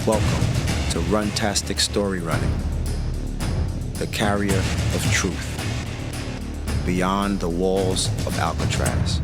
Welcome to Runtastic Story Running, the carrier of truth, beyond the walls of Alcatraz.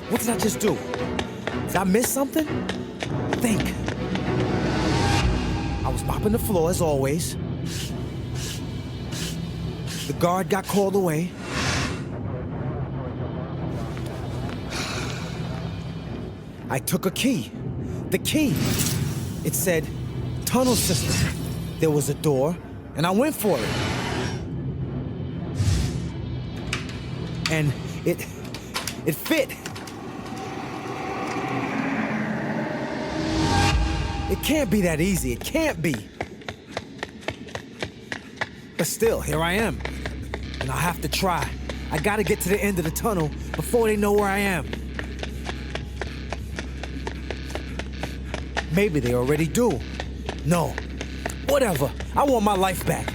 What did I just do? Did I miss something? Think. I was mopping the floor as always. The guard got called away. I took a key. The key. It said, tunnel system. There was a door, and I went for it. And it fit. It can't be that easy. It can't be. But still, here I am. And I'll have to try. I gotta get to the end of the tunnel before they know where I am. Maybe they already do. No. Whatever. I want my life back.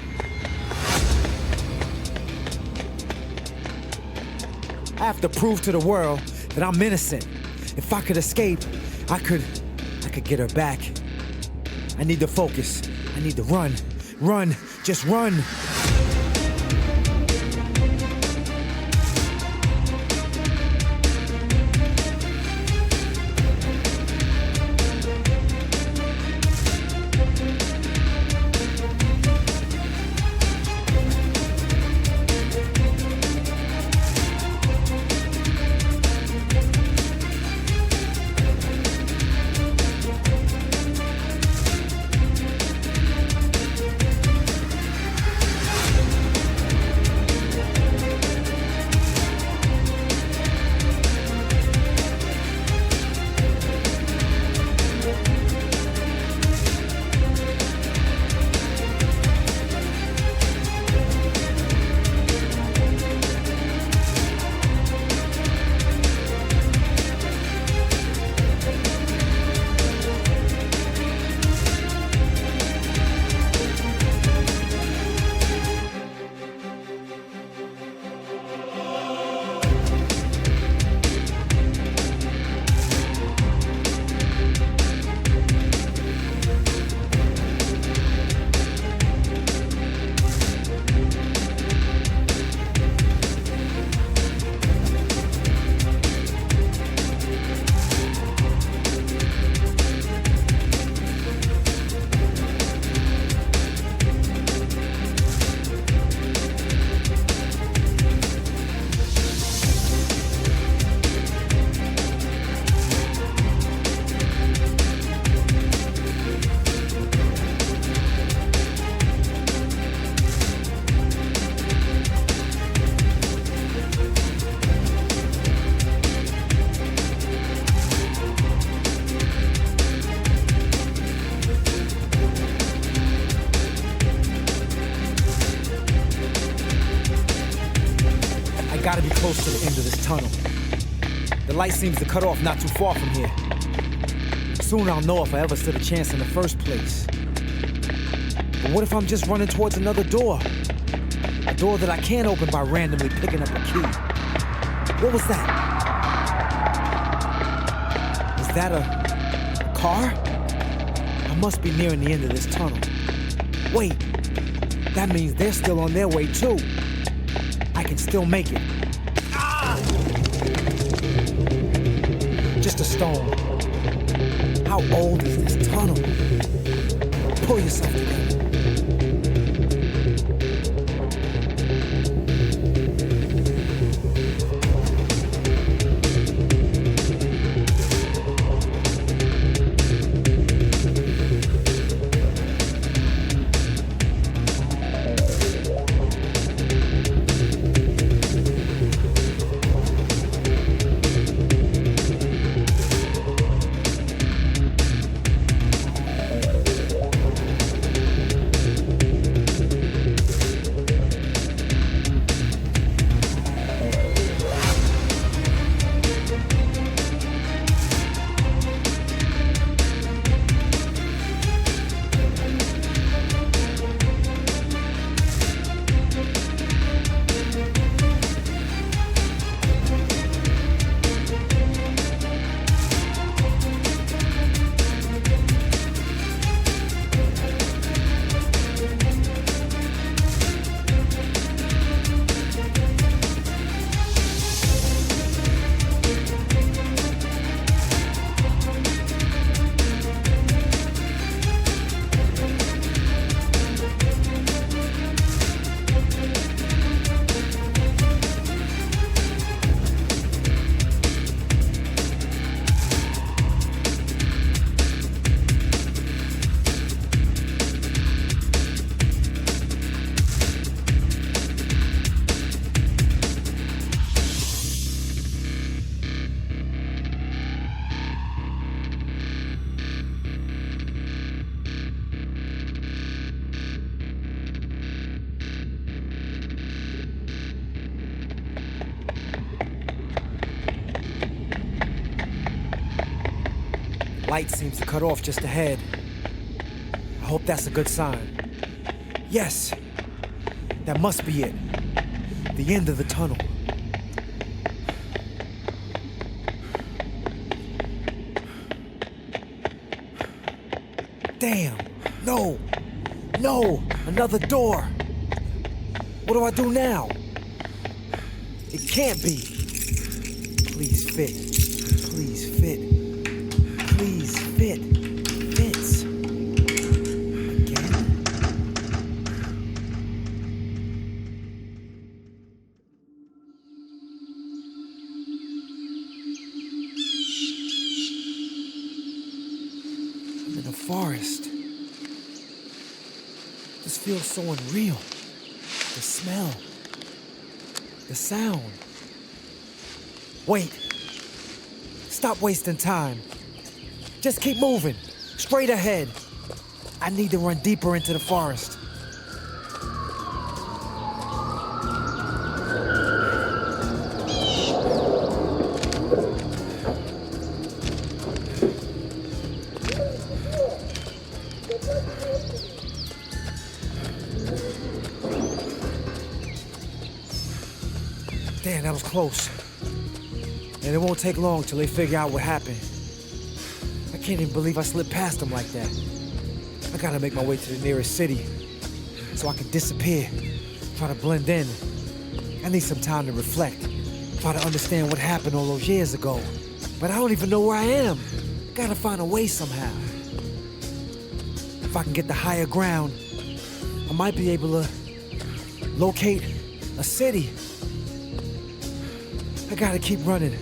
I have to prove to the world that I'm innocent. If I could escape, I could get her back. I need to focus. I need to run. Run. Just run. gotta be close to the end of this tunnel. The light seems to cut off not too far from here. Soon I'll know if I ever stood a chance in the first place. But what if I'm just running towards another door? A door that I can't open by randomly picking up a key. What was that? Is that a car? I must be nearing the end of this tunnel. Wait, that means they're still on their way too. I can still make it. Ah! Just a stone. How old is this tunnel? Pull yourself together. Light seems to cut off just ahead. I hope that's a good sign. Yes, that must be it. The end of the tunnel. Damn, no, another door. What do I do now? It can't be. Please fit, please fit. Please fit. Fits. Again. I'm in a forest. This feels so unreal. The smell. The sound. Wait. Stop wasting time. Just keep moving, straight ahead. I need to run deeper into the forest. Damn, that was close. And it won't take long till they figure out what happened. I can't even believe I slipped past them like that. I gotta make my way to the nearest city so I can disappear, try to blend in. I need some time to reflect, try to understand what happened all those years ago. But I don't even know where I am. Gotta find a way somehow. If I can get the higher ground, I might be able to locate a city. I gotta keep running,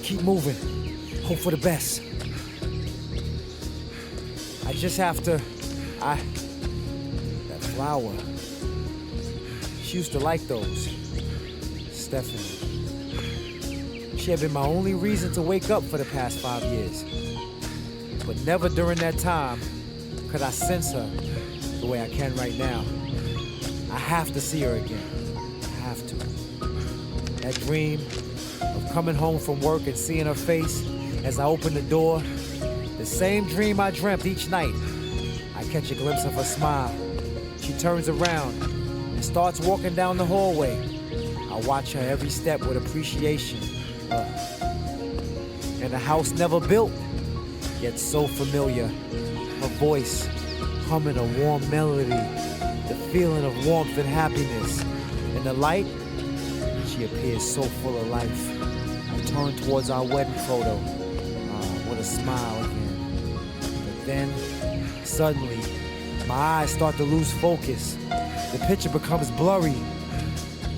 keep moving, hope for the best. I just have to, that flower. She used to like those. Stephanie. She had been my only reason to wake up for the past 5 years. But never during that time could I sense her the way I can right now. I have to see her again. I have to. That dream, of coming home from work and seeing her face as I open the door. The same dream I dreamt each night. I catch a glimpse of her smile. She turns around and starts walking down the hallway. I watch her every step with appreciation. In a house never built, yet so familiar. Her voice humming a warm melody, the feeling of warmth and happiness. In the light, she appears so full of life. I turn towards our wedding photo with a smile again. But then, suddenly, my eyes start to lose focus. The picture becomes blurry.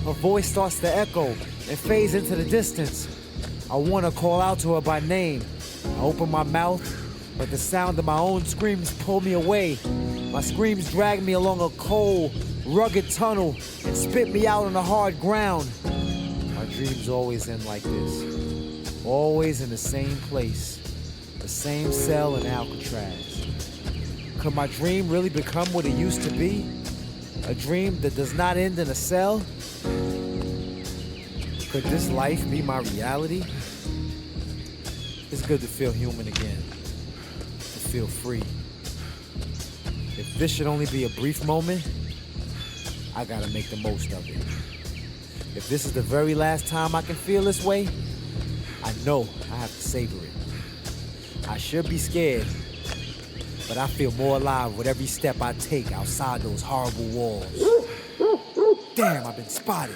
Her voice starts to echo and fades into the distance. I want to call out to her by name. I open my mouth, but the sound of my own screams pull me away. My screams drag me along a cold, rugged tunnel and spit me out on the hard ground. My dreams always end like this. Always in the same place. The same cell in Alcatraz. Could my dream really become what it used to be? A dream that does not end in a cell? Could this life be my reality? It's good to feel human again, to feel free. If this should only be a brief moment, I gotta make the most of it. If this is the very last time I can feel this way, I know I have to savor it. I should be scared, but I feel more alive with every step I take outside those horrible walls. Damn, I've been spotted.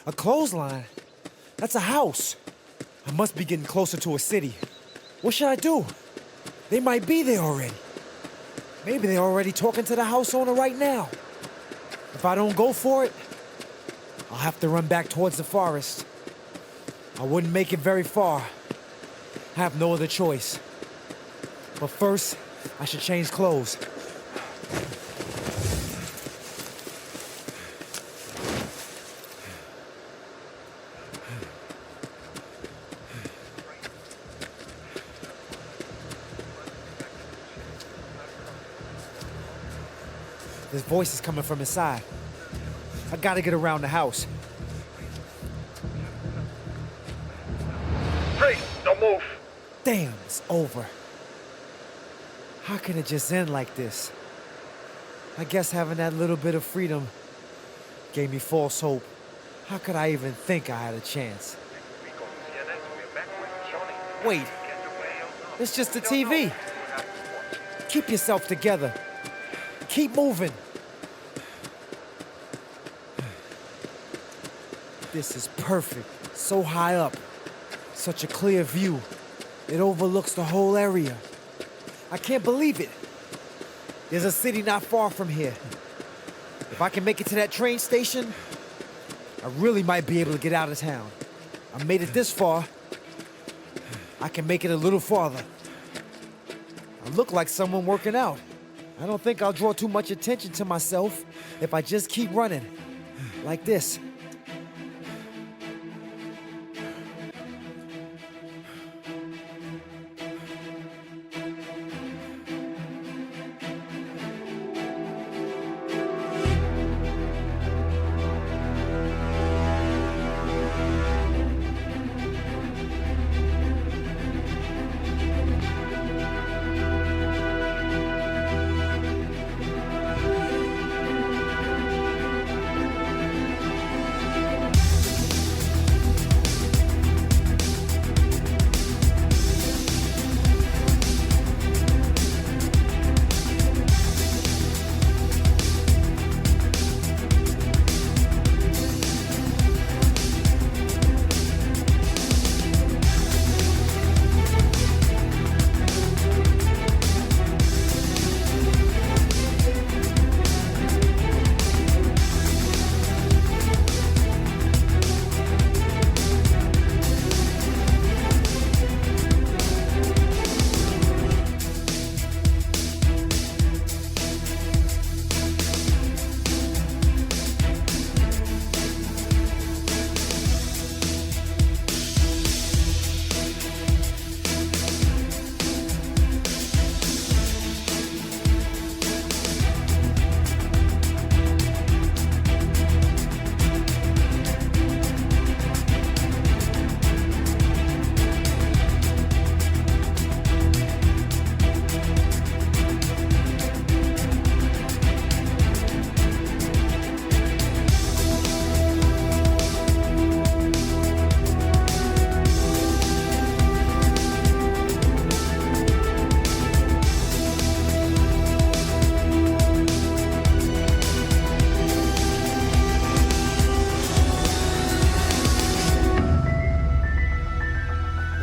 A clothesline? That's a house. I must be getting closer to a city. What should I do? They might be there already. Maybe they're already talking to the house owner right now. If I don't go for it, I'll have to run back towards the forest. I wouldn't make it very far. I have no other choice. But first, I should change clothes. This voice is coming from inside. I gotta get around the house. Freeze! Don't move! Damn, it's over. How can it just end like this? I guess having that little bit of freedom gave me false hope. How could I even think I had a chance? Wait, it's just the TV. Keep yourself together. Keep moving. This is perfect. So high up. Such a clear view. It overlooks the whole area. I can't believe it. There's a city not far from here. If I can make it to that train station, I really might be able to get out of town. I made it this far. I can make it a little farther. I look like someone working out. I don't think I'll draw too much attention to myself if I just keep running. Like this.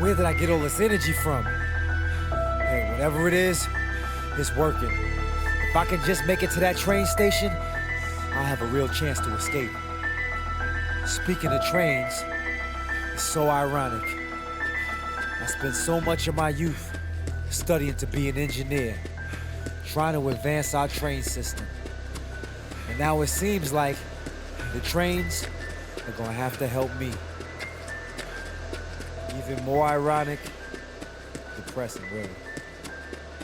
Where did I get all this energy from? Hey, whatever it is, it's working. If I can just make it to that train station, I'll have a real chance to escape. Speaking of trains, it's so ironic. I spent so much of my youth studying to be an engineer, trying to advance our train system. And now it seems like the trains are gonna have to help me. Even more ironic, depressing really,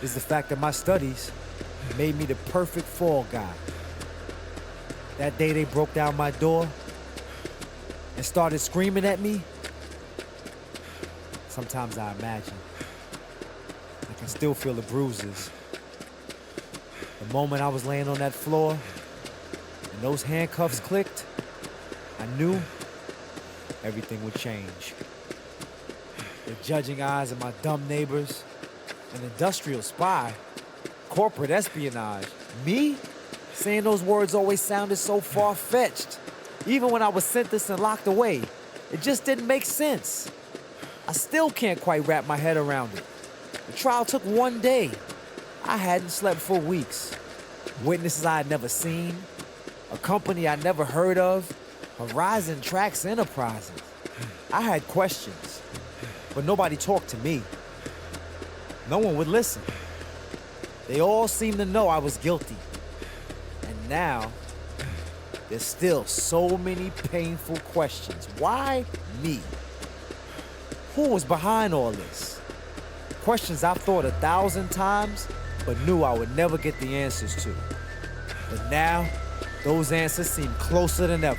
is the fact that my studies made me the perfect fall guy. That day they broke down my door and started screaming at me, sometimes I imagine I can still feel the bruises. The moment I was laying on that floor and those handcuffs clicked, I knew everything would change. The judging eyes of my dumb neighbors, an industrial spy, corporate espionage. Me? Saying those words always sounded so far-fetched. Even when I was sentenced and locked away, it just didn't make sense. I still can't quite wrap my head around it. The trial took one day. I hadn't slept for weeks. Witnesses I had never seen, a company I never heard of, Horizon Tracks Enterprises. I had questions, but nobody talked to me. No one would listen. They all seemed to know I was guilty. And now, there's still so many painful questions. Why me? Who was behind all this? Questions I've thought 1,000 times, but knew I would never get the answers to. But now, those answers seem closer than ever.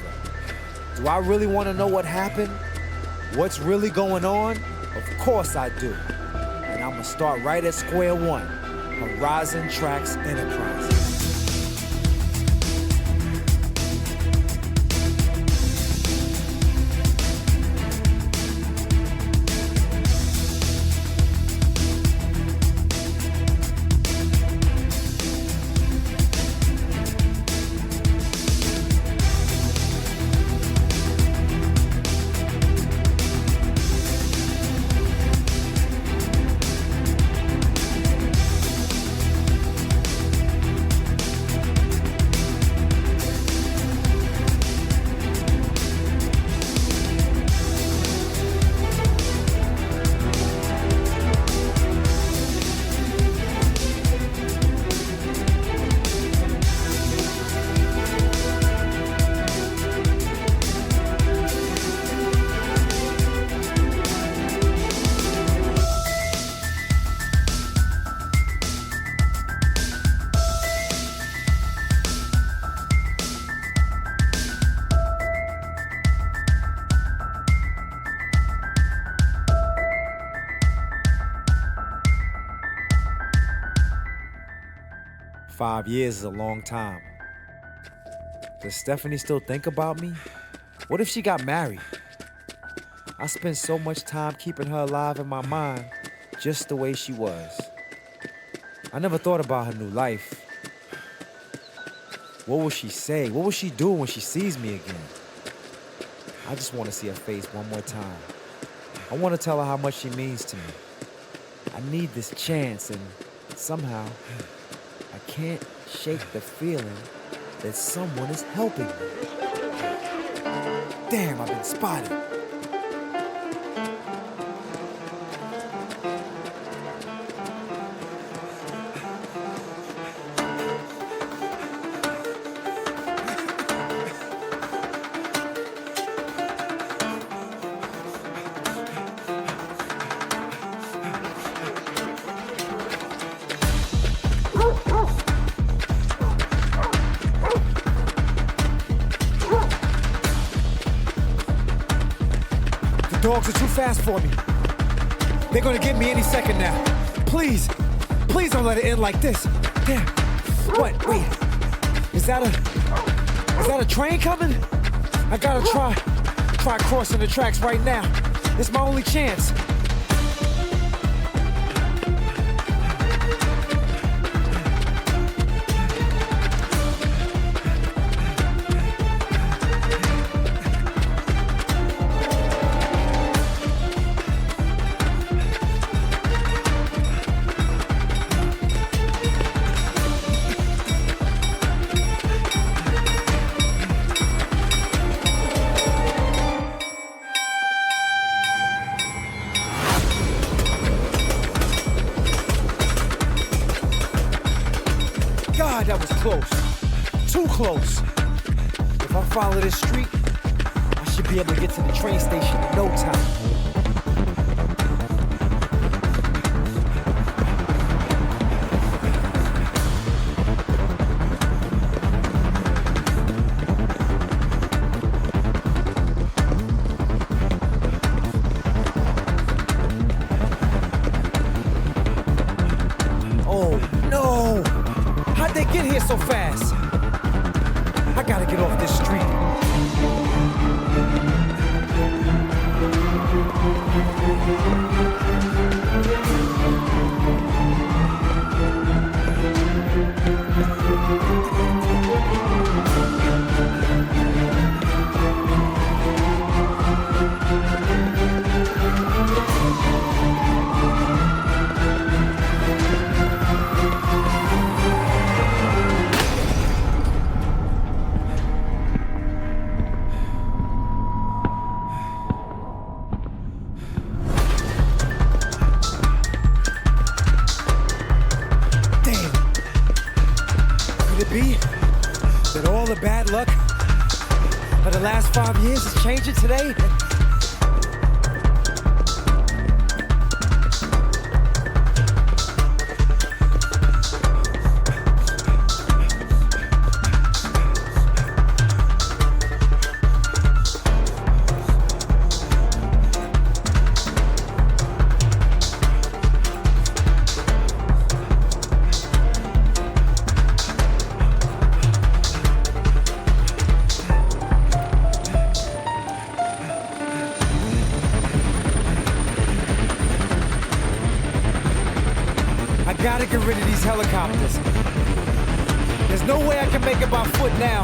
Do I really want to know what happened? What's really going on? Of course I do. And I'm gonna start right at square one. Horizon Tracks Enterprises. "5 years is a long time. Does Stephanie still think about me? What if she got married? I spent so much time keeping her alive in my mind, just the way she was. I never thought about her new life. What will she say? What will she do when she sees me again? I just want to see her face one more time. I want to tell her how much she means to me. I need this chance, and somehow I can't shake the feeling that someone is helping me. Damn, I've been spotted. Dogs are too fast for me. They're gonna get me any second now. Please, please don't let it end like this. Damn. What? Wait. Is that a train coming? I gotta try crossing the tracks right now. It's my only chance. God, that was close. Too close. If I follow this street, I should be able to get to the train station in no time. Oh, no! How'd they get here so fast? I gotta get off this street. the bad luck of the last 5 years is changing today. I gotta get rid of these helicopters. There's no way I can make it by foot now.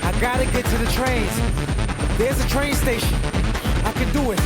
I gotta get to the trains. There's a train station. I can do it.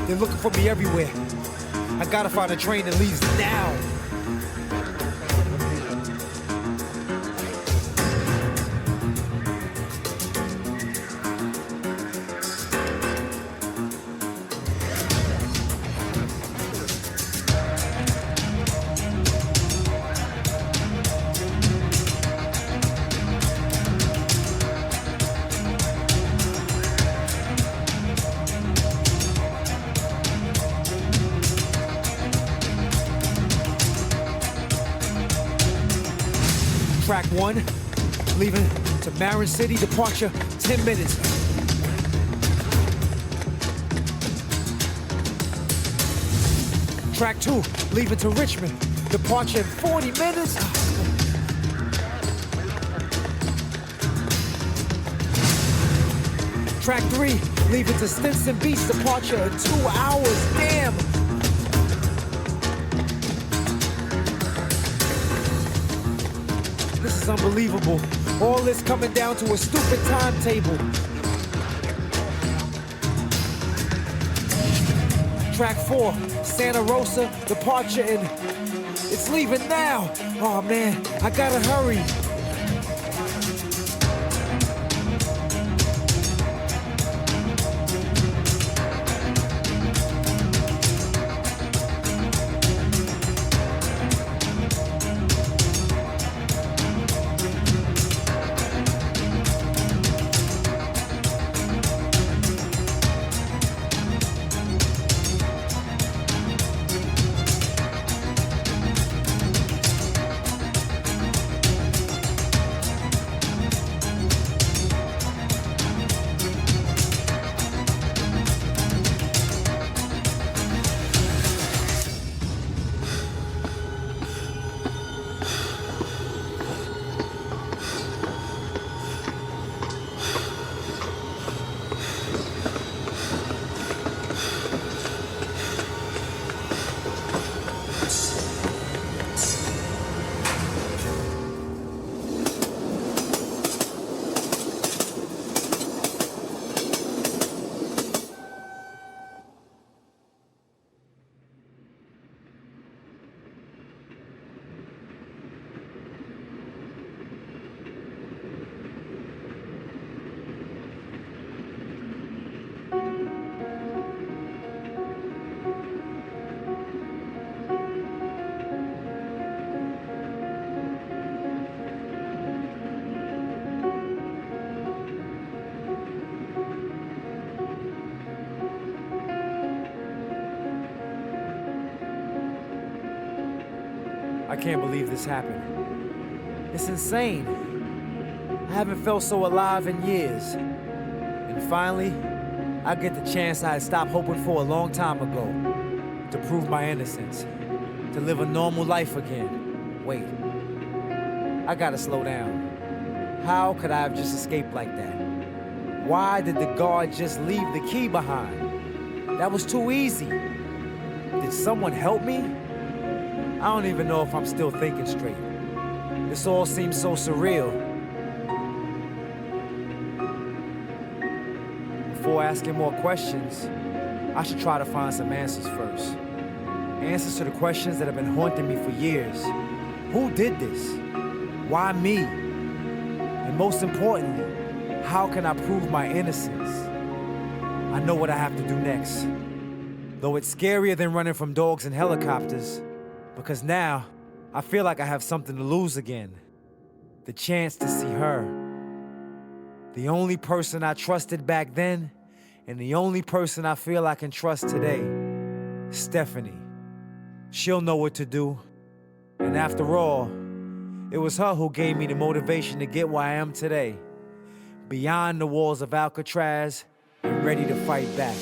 They're looking for me everywhere. I gotta find a train that leaves now. Track 1, leaving to Marin City, departure 10 minutes. Track 2, leaving to Richmond, departure in 40 minutes. Track 3, leaving to Stinson Beach, departure in 2 hours. Damn! This is unbelievable. All this coming down to a stupid timetable. Track 4, Santa Rosa, departure and it's leaving now. Oh man, I gotta hurry. I can't believe this happened. It's insane. I haven't felt so alive in years. And finally, I get the chance I had stopped hoping for a long time ago. To prove my innocence. To live a normal life again. Wait. I gotta slow down. How could I have just escaped like that? Why did the guard just leave the key behind? That was too easy. Did someone help me? I don't even know if I'm still thinking straight. This all seems so surreal. Before asking more questions, I should try to find some answers first. Answers to the questions that have been haunting me for years. Who did this? Why me? And most importantly, how can I prove my innocence? I know what I have to do next. Though it's scarier than running from dogs and helicopters, because now I feel like I have something to lose again. The chance to see her. The only person I trusted back then, and the only person I feel I can trust today. Stephanie. She'll know what to do. And after all, it was her who gave me the motivation to get where I am today. Beyond the walls of Alcatraz and ready to fight back.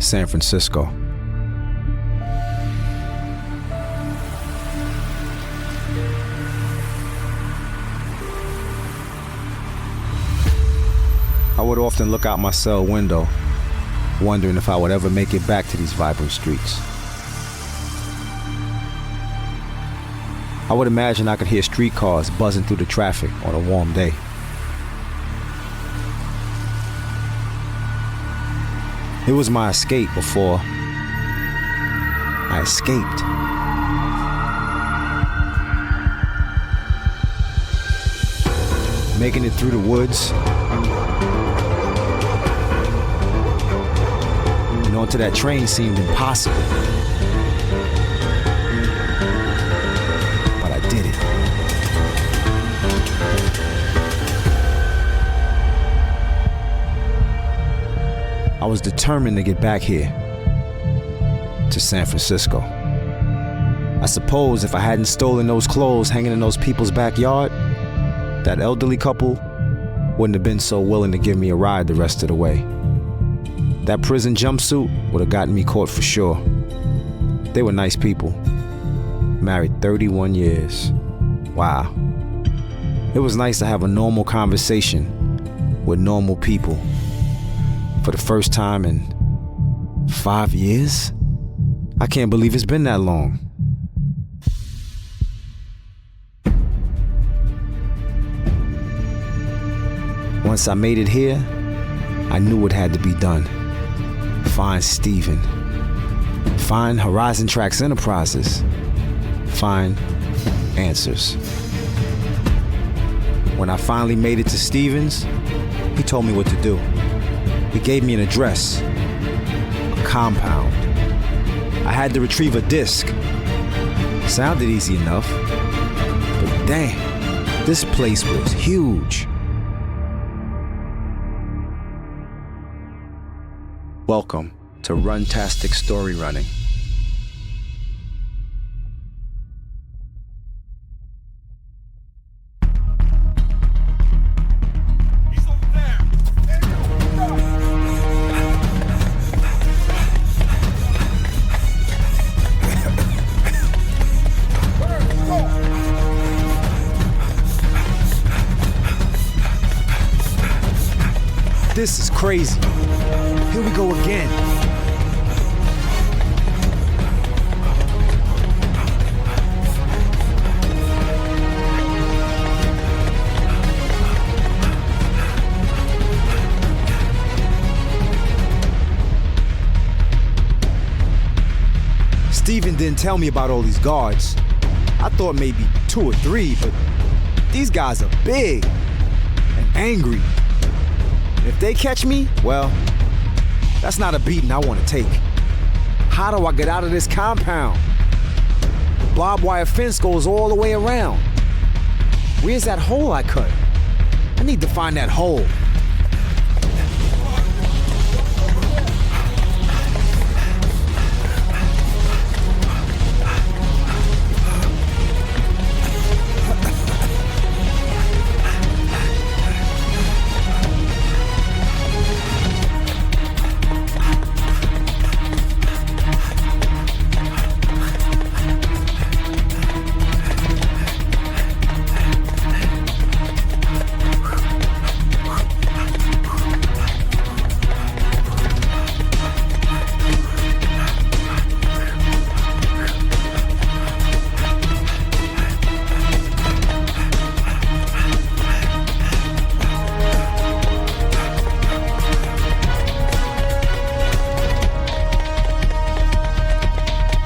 San Francisco. I would often look out my cell window, wondering if I would ever make it back to these vibrant streets. I would imagine I could hear streetcars buzzing through the traffic on a warm day. It was my escape before I escaped. Making it through the woods and onto that train seemed impossible. But I did it. I was determined to get back here, to San Francisco. I suppose if I hadn't stolen those clothes hanging in those people's backyard, that elderly couple wouldn't have been so willing to give me a ride the rest of the way. That prison jumpsuit would have gotten me caught for sure. They were nice people. Married 31 years. Wow. It was nice to have a normal conversation with normal people. For the first time in 5 years? I can't believe it's been that long. Once I made it here, I knew it had to be done. Find Steven. Find Horizon Tracks Enterprises. Find answers. When I finally made it to Steven's, he told me what to do. He gave me an address, a compound. I had to retrieve a disc. Sounded easy enough, but damn, this place was huge. Welcome to Runtastic Story Running. This is crazy. Here we go again. Steven didn't tell me about all these guards. I thought maybe 2 or 3, but these guys are big and angry. And if they catch me, well, that's not a beating I want to take. How do I get out of this compound? The barbed wire fence goes all the way around. Where's that hole I cut? I need to find that hole.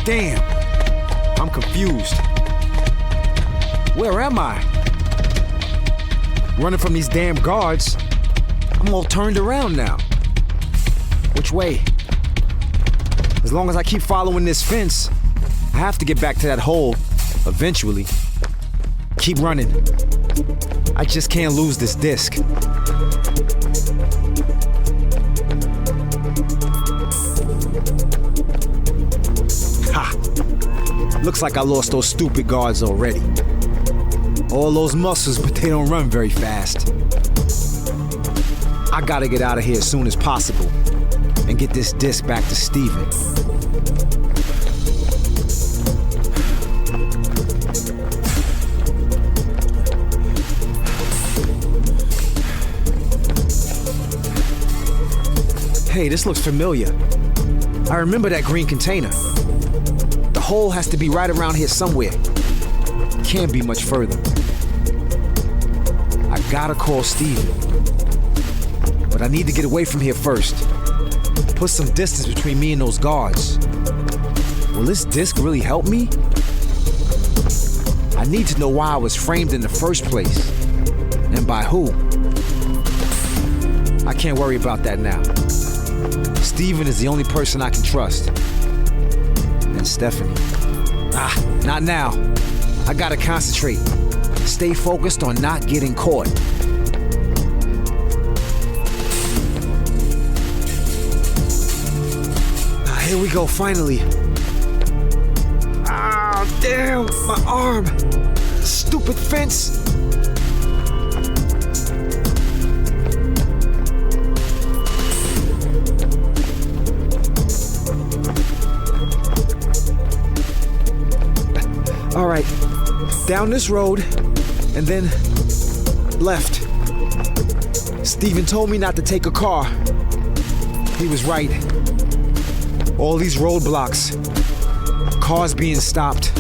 Damn, I'm confused. Where am I? Running from these damn guards. I'm all turned around now. Which way? As long as I keep following this fence, I have to get back to that hole eventually. Keep running. I just can't lose this disc. Looks like I lost those stupid guards already. All those muscles, but they don't run very fast. I gotta get out of here as soon as possible and get this disc back to Steven. Hey, this looks familiar. I remember that green container. The hole has to be right around here somewhere. Can't be much further. I gotta call Steven. But I need to get away from here first. Put some distance between me and those guards. Will this disc really help me? I need to know why I was framed in the first place. And by who? I can't worry about that now. Steven is the only person I can trust. And Stephanie. Not now. I gotta concentrate. Stay focused on not getting caught. Here we go, finally. Damn, my arm. Stupid fence. All right, down this road, and then left. Steven told me not to take a car. He was right. All these roadblocks, cars being stopped.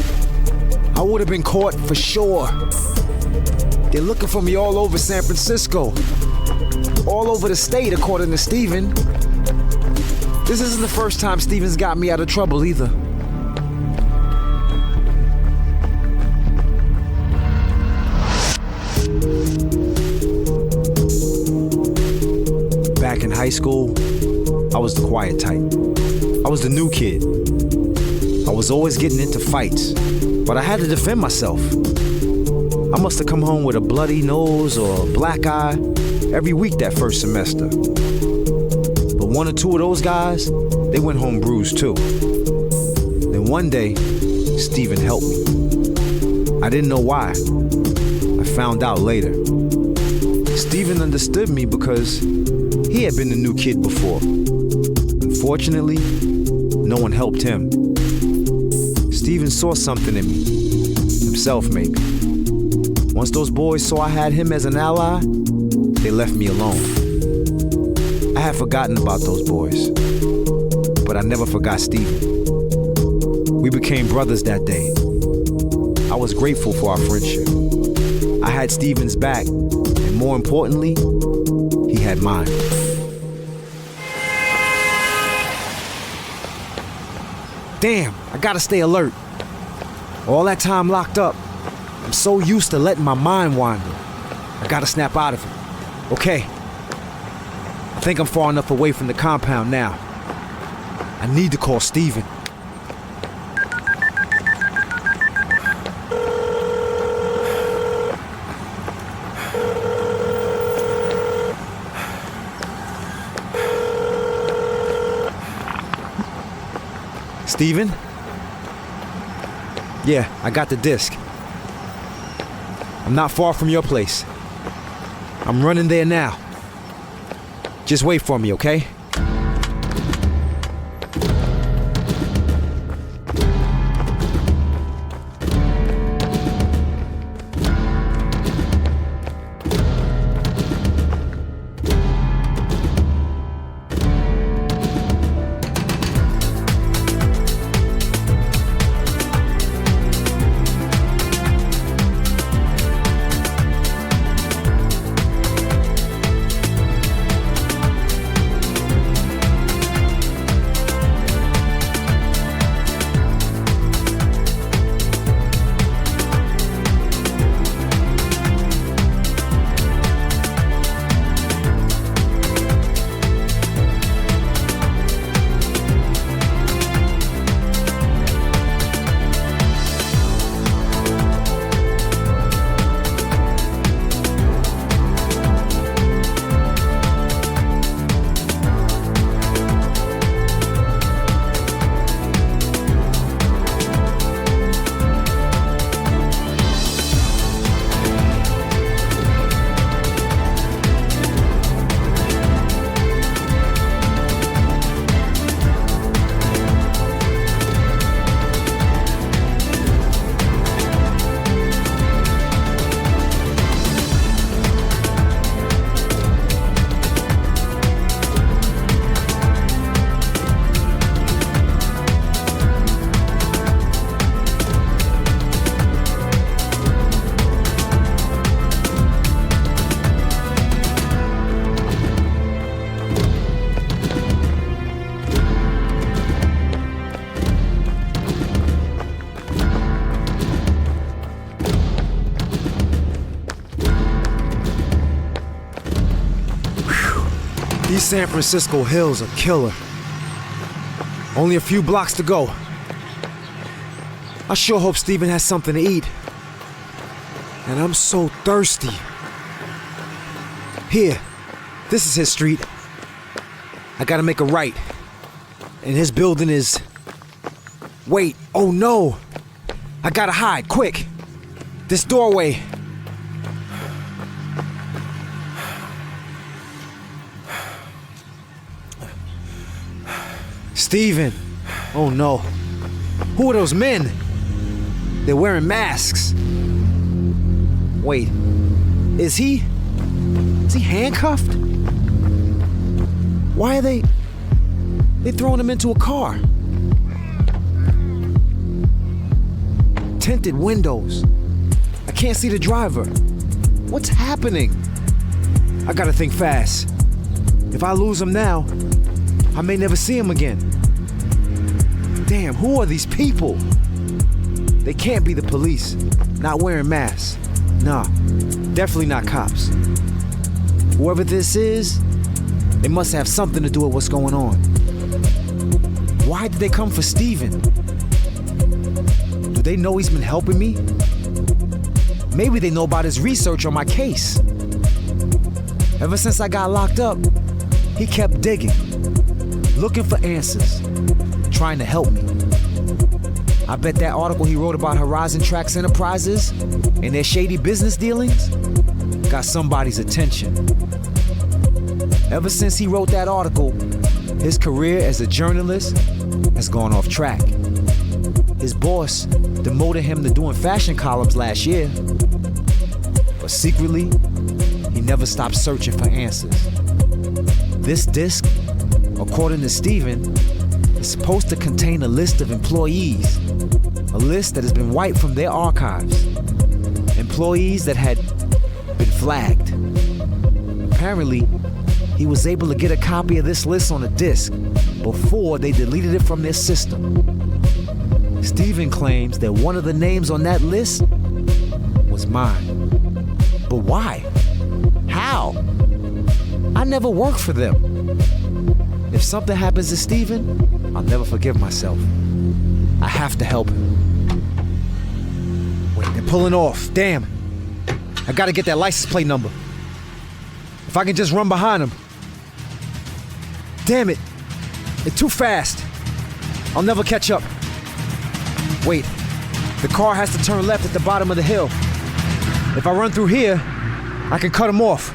I would have been caught for sure. They're looking for me all over San Francisco, all over the state, according to Steven. This isn't the first time Steven's got me out of trouble either. Back in high school, I was the quiet type. I was the new kid. I was always getting into fights, but I had to defend myself. I must have come home with a bloody nose or a black eye every week that first semester. But one or two of those guys, they went home bruised too. Then one day, Steven helped me. I didn't know why. I found out later. Steven understood me because he had been the new kid before. Unfortunately, no one helped him. Steven saw something in me. Himself, maybe. Once those boys saw I had him as an ally, they left me alone. I had forgotten about those boys, but I never forgot Steven. We became brothers that day. I was grateful for our friendship. I had Steven's back, and more importantly, he had mine. Damn, I gotta stay alert. All that time locked up, I'm so used to letting my mind wander. I gotta snap out of it. Okay. I think I'm far enough away from the compound now. I need to call Steven. Steven? Yeah, I got the disc. I'm not far from your place. I'm running there now. Just wait for me, okay? These San Francisco hills are killer. Only a few blocks to go. I sure hope Steven has something to eat. And I'm so thirsty. Here, this is his street. I gotta make a right. And his building is... Wait, oh no! I gotta hide, quick! This doorway. Steven! Oh no. Who are those men? They're wearing masks. Wait, is he handcuffed? Why are they throwing him into a car? Tinted windows. I can't see the driver. What's happening? I gotta think fast. If I lose him now, I may never see him again. Damn, who are these people? They can't be the police. Not wearing masks. Nah, definitely not cops. Whoever this is, they must have something to do with what's going on. Why did they come for Steven? Do they know he's been helping me? Maybe they know about his research on my case. Ever since I got locked up, he kept digging. looking for answers, trying to help me. I bet that article he wrote about Horizon Tracks Enterprises and their shady business dealings got somebody's attention. Ever since he wrote that article, his career as a journalist has gone off track. His boss demoted him to doing fashion columns last year, but secretly, he never stopped searching for answers. This disc, according to Steven, is supposed to contain a list of employees, a list that has been wiped from their archives, employees that had been flagged. Apparently, he was able to get a copy of this list on a disc before they deleted it from their system. Steven claims that one of the names on that list was mine. But why? How? I never worked for them. If something happens to Steven, I'll never forgive myself. I have to help him. Wait, they're pulling off. Damn. I gotta get that license plate number. If I can just run behind them. Damn it. They're too fast. I'll never catch up. Wait. The car has to turn left at the bottom of the hill. If I run through here, I can cut them off.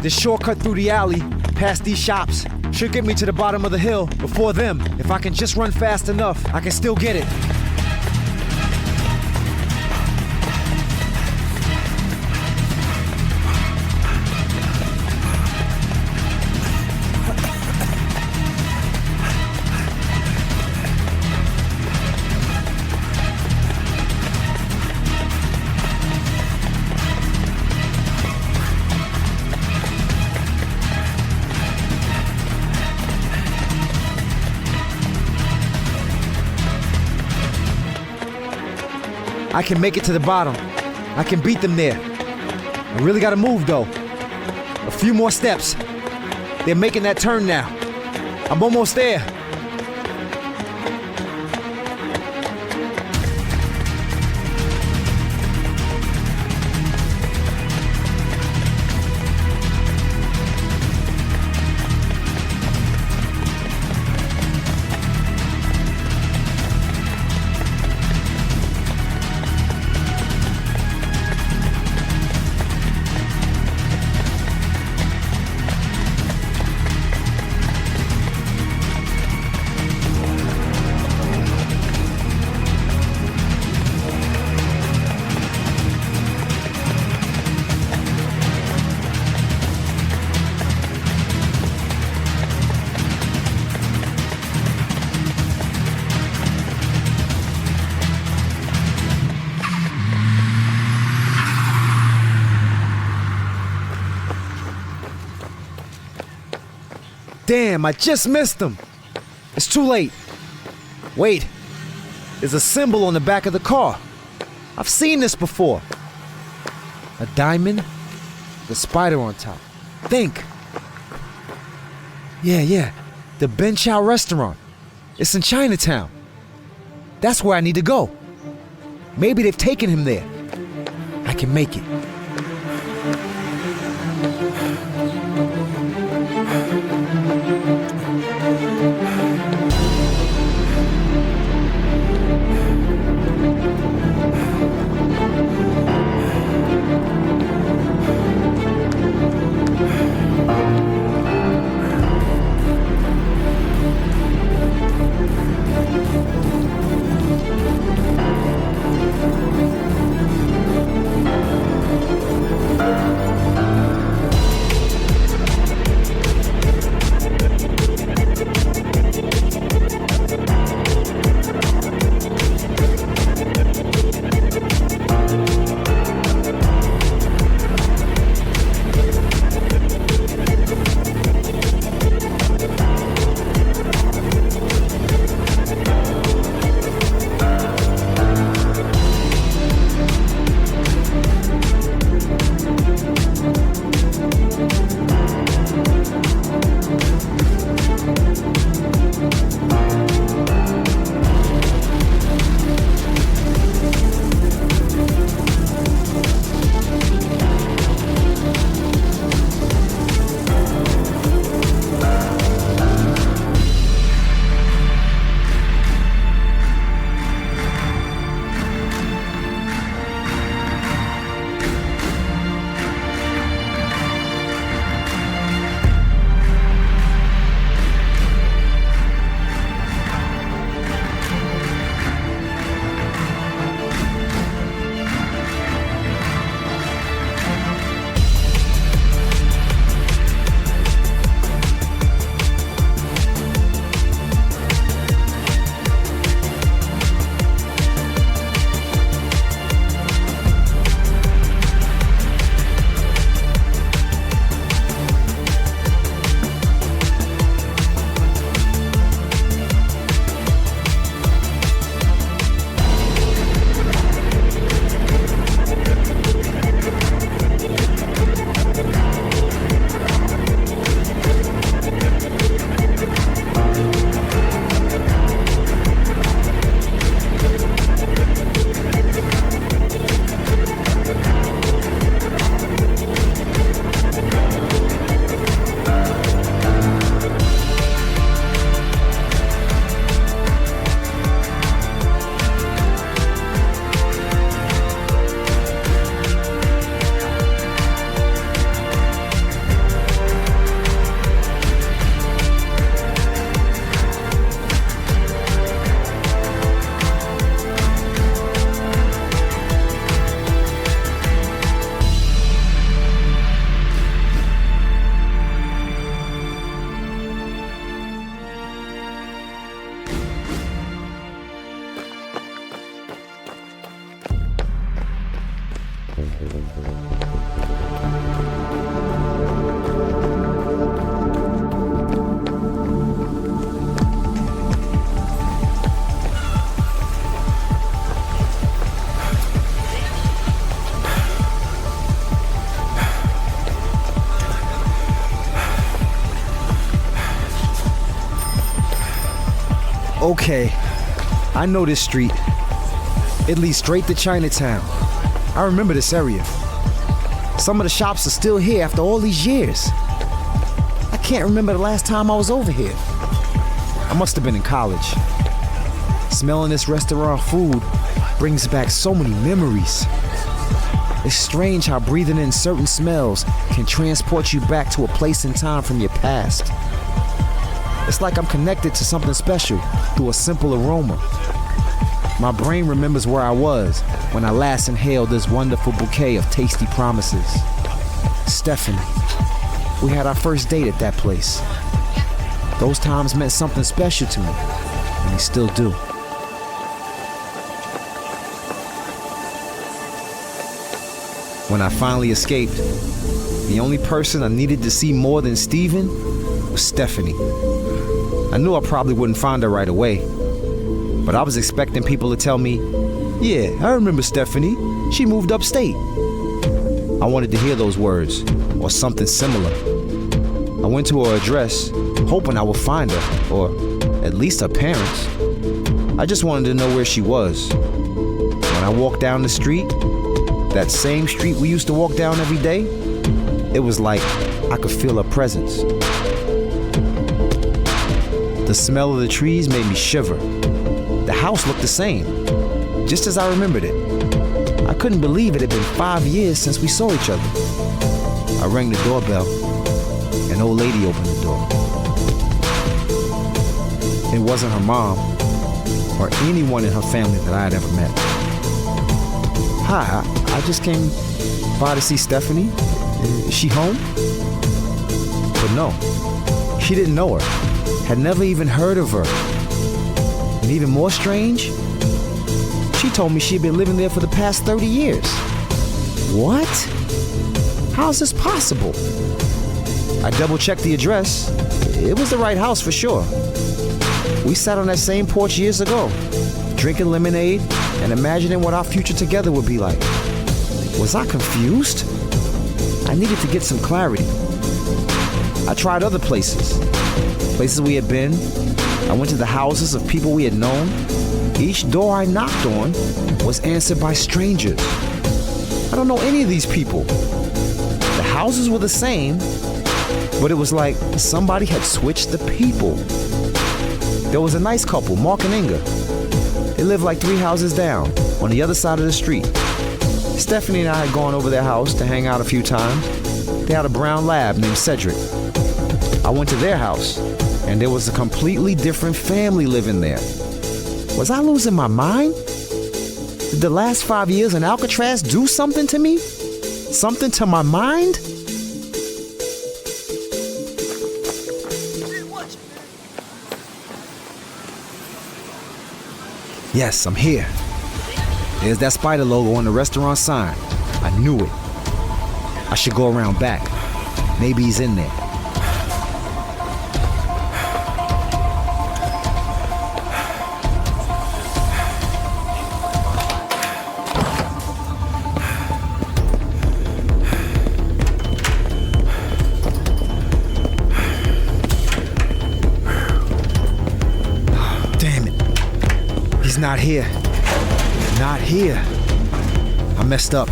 This shortcut through the alley, past these shops, should get me to the bottom of the hill before them. If I can just run fast enough, I can still get it. I can make it to the bottom. I can beat them there. I really gotta move though. A few more steps. They're making that turn now. I'm almost there. Damn, I just missed him. It's too late. Wait, there's a symbol on the back of the car. I've seen this before. A diamond, the spider on top. Think. Yeah, the Ben Chow restaurant. It's in Chinatown. That's where I need to go. Maybe they've taken him there. I can make it. Okay, I know this street. It leads straight to Chinatown. I remember this area. Some of the shops are still here after all these years. I can't remember the last time I was over here. I must have been in college. Smelling this restaurant food brings back so many memories. It's strange how breathing in certain smells can transport you back to a place in time from your past. It's like I'm connected to something special through a simple aroma. My brain remembers where I was when I last inhaled this wonderful bouquet of tasty promises. Stephanie, we had our first date at that place. Those times meant something special to me, and they still do. When I finally escaped, the only person I needed to see more than Steven was Stephanie. I knew I probably wouldn't find her right away, but I was expecting people to tell me, yeah, I remember Stephanie. She moved upstate. I wanted to hear those words, or something similar. I went to her address, hoping I would find her, or at least her parents. I just wanted to know where she was. When I walked down the street, that same street we used to walk down every day, it was like I could feel her presence. The smell of the trees made me shiver. The house looked the same, just as I remembered it. I couldn't believe it had been 5 years since we saw each other. I rang the doorbell. An old lady opened the door. It wasn't her mom or anyone in her family that I had ever met. Hi, I just came by to see Stephanie. Is she home? But no, she didn't know her. Had never even heard of her. And even more strange, she told me she'd been living there for the past 30 years. What? How is this possible? I double-checked the address. It was the right house for sure. We sat on that same porch years ago, drinking lemonade and imagining what our future together would be like. Was I confused? I needed to get some clarity. I tried other places we had been. I went to the houses of people we had known. Each door I knocked on was answered by strangers. I don't know any of these people. The houses were the same, but it was like somebody had switched the people. There was a nice couple, Mark and Inga. They lived like 3 houses down, on the other side of the street. Stephanie and I had gone over their house to hang out a few times. They had a brown lab named Cedric. I went to their house, and there was a completely different family living there. Was I losing my mind? Did the last 5 years in Alcatraz do something to me? Something to my mind? Yes, I'm here. There's that spider logo on the restaurant sign. I knew it. I should go around back. Maybe he's in there. Not here. Not here. I messed up.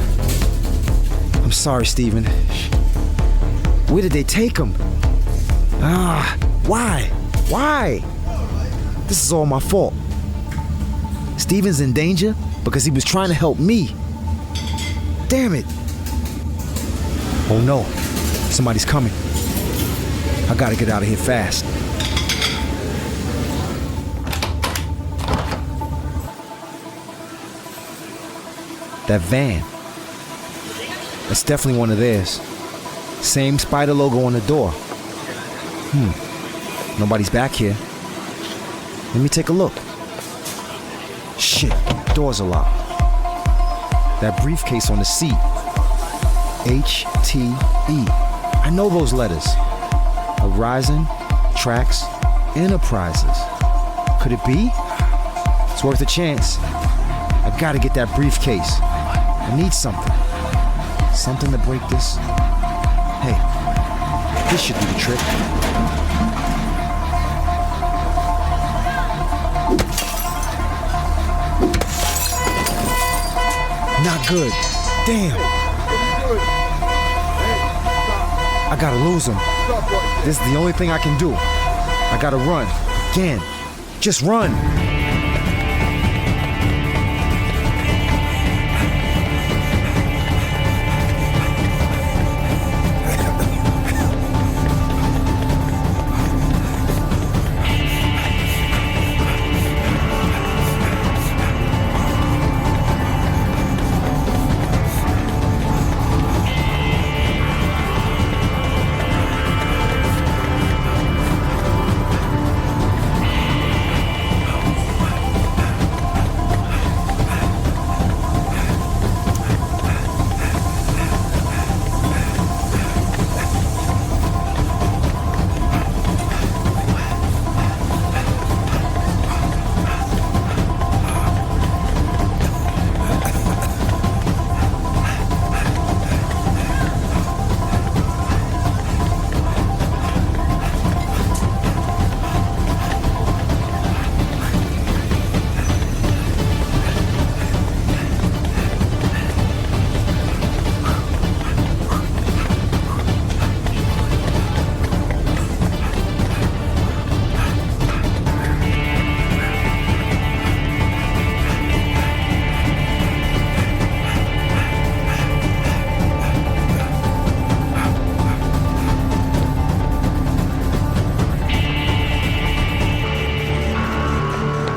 I'm sorry, Steven. Where did they take him? Why? Why? This is all my fault. Steven's in danger because he was trying to help me. Damn it. Oh no. Somebody's coming. I gotta get out of here fast. That van. That's definitely one of theirs. Same spider logo on the door. Nobody's back here. Let me take a look. Shit, doors are locked. That briefcase on the seat. HTE. I know those letters. Horizon Tracks Enterprises. Could it be? It's worth a chance. I gotta get that briefcase. I need something. Something to break this. Hey, this should do the trick. Not good. Damn. I gotta lose him. This is the only thing I can do. I gotta run. Again. Just run.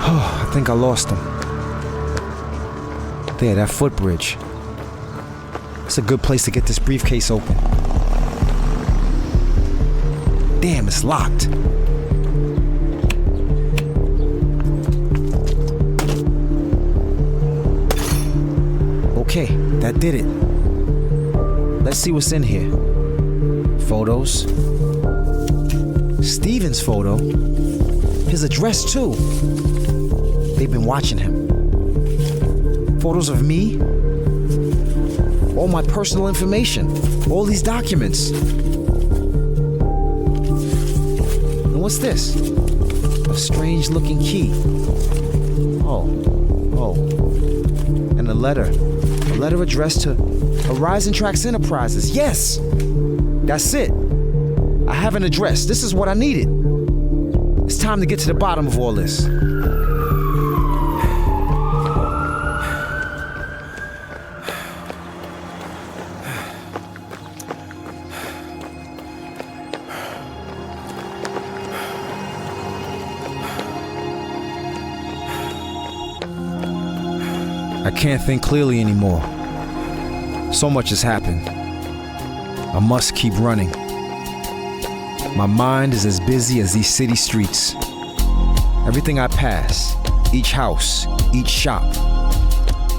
I think I lost him. There, that footbridge. It's a good place to get this briefcase open. Damn, it's locked. Okay, that did it. Let's see what's in here. Photos. Steven's photo. His address, too. They've been watching him. Photos of me. All my personal information. All these documents. And what's this? A strange looking key. Oh. And a letter. A letter addressed to Horizon Tracks Enterprises. Yes! That's it. I have an address. This is what I needed. It's time to get to the bottom of all this. I can't think clearly anymore. So much has happened. I must keep running. My mind is as busy as these city streets. Everything I pass, each house, each shop,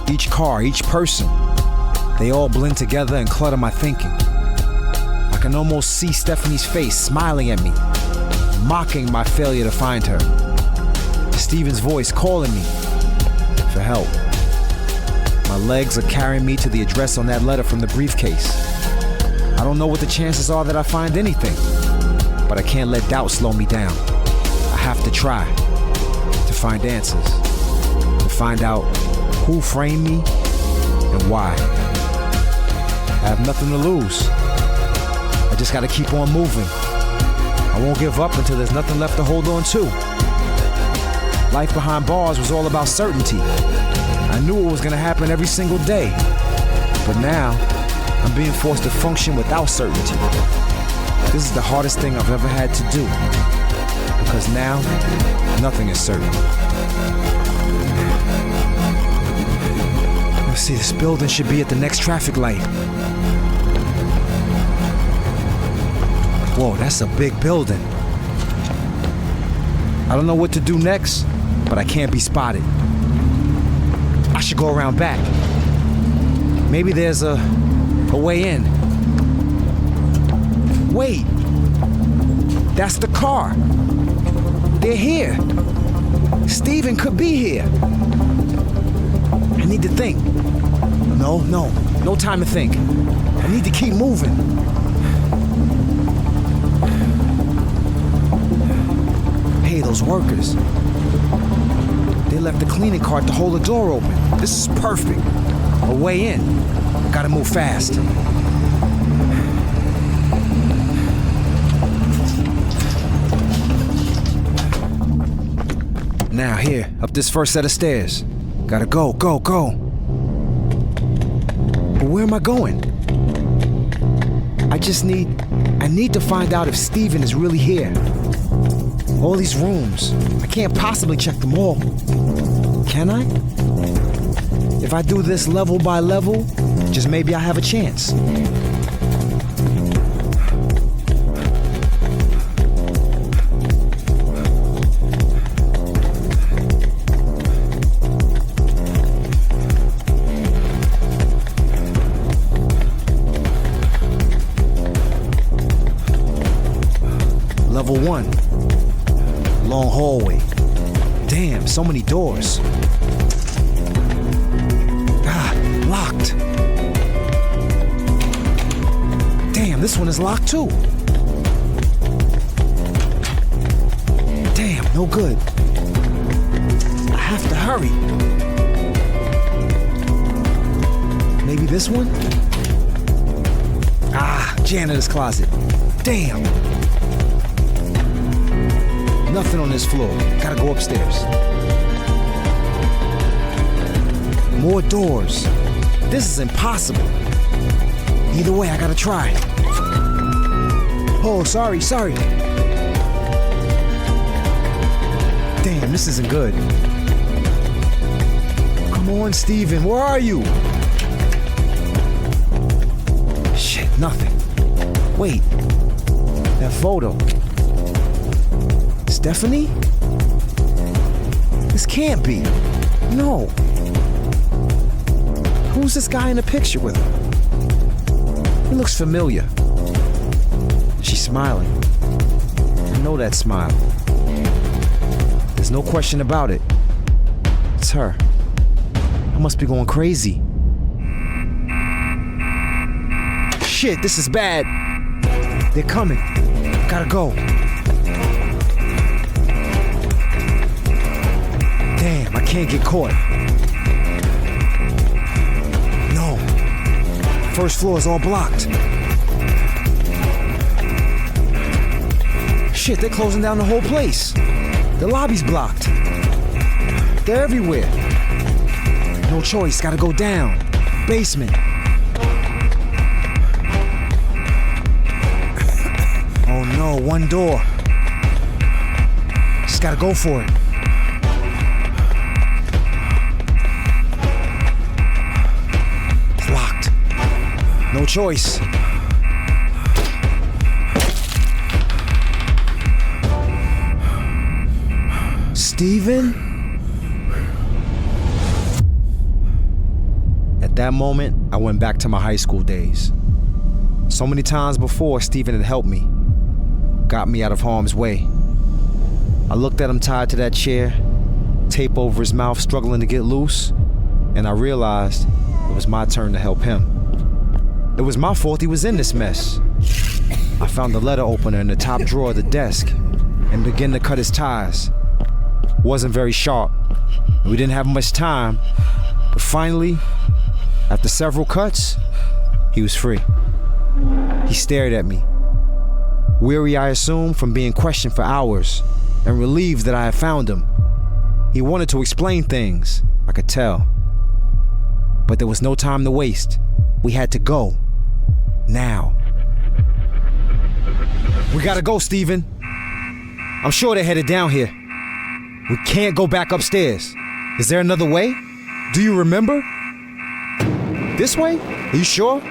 each car, each person, they all blend together and clutter my thinking. I can almost see Stephanie's face smiling at me, mocking my failure to find her. Steven's voice calling me for help. My legs are carrying me to the address on that letter from the briefcase. I don't know what the chances are that I find anything, but I can't let doubt slow me down. I have to try to find answers, to find out who framed me and why. I have nothing to lose. I just gotta keep on moving. I won't give up until there's nothing left to hold on to. Life behind bars was all about certainty. I knew it was gonna happen every single day. But now, I'm being forced to function without certainty. This is the hardest thing I've ever had to do. Because now, nothing is certain. Let's see, this building should be at the next traffic light. Whoa, that's a big building. I don't know what to do next, but I can't be spotted. I should go around back. Maybe there's a A way in. Wait. That's the car. They're here. Steven could be here. I need to think. No time to think. I need to keep moving. Hey, those workers. They left the cleaning cart to hold the door open. This is perfect. A way in. Gotta move fast. Now here, up this first set of stairs. Gotta go. But where am I going? I need to find out if Steven is really here. All these rooms, I can't possibly check them all. Can I? If I do this level by level, just maybe I have a chance. Level 1. Long hallway. Damn, so many doors. Locked. Damn, this one is locked too. Damn, no good. I have to hurry. Maybe this one? Janitor's closet. Damn. Nothing on this floor. Gotta go upstairs. More doors. This is impossible. Either way, I gotta try. Oh, sorry. Damn, this isn't good. Come on, Steven, where are you? Shit, nothing. Wait, that photo. Stephanie? This can't be. No. Who's this guy in the picture with her? He looks familiar. She's smiling. I know that smile. There's no question about it. It's her. I must be going crazy. Shit, this is bad. They're coming. Gotta go. Damn, I can't get caught. No. First floor is all blocked. Shit, they're closing down the whole place. The lobby's blocked. They're everywhere. No choice, gotta go down. Basement. Oh no, one door. Just gotta go for it. It's locked. No choice. Steven? At that moment, I went back to my high school days. So many times before, Steven had helped me, got me out of harm's way. I looked at him tied to that chair, tape over his mouth, struggling to get loose, and I realized it was my turn to help him. It was my fault he was in this mess. I found the letter opener in the top drawer of the desk and began to cut his ties. Wasn't very sharp. We didn't have much time, but finally, after several cuts, he was free. He stared at me, weary, I assume, from being questioned for hours, and relieved that I had found him. He wanted to explain things, I could tell. But there was no time to waste. We had to go. Now. We gotta go, Steven. I'm sure they're headed down here. We can't go back upstairs. Is there another way? Do you remember? This way? Are you sure?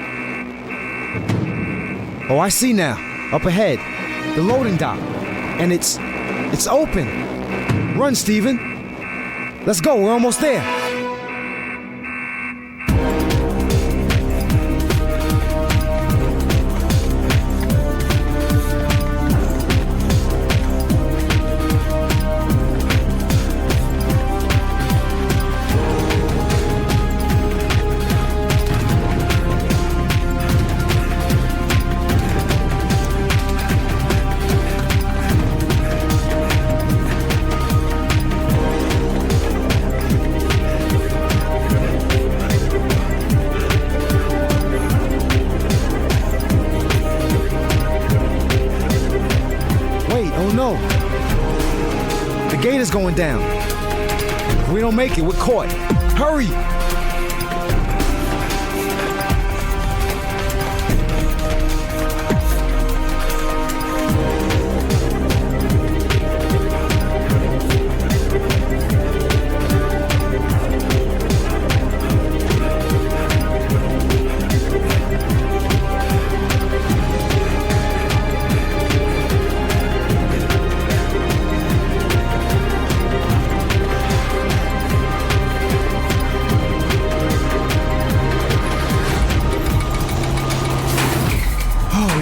Oh, I see now. Up ahead. The loading dock. And it's open. Run, Steven. Let's go. We're almost there. gate is going down. If we don't make it, we're caught. Hurry!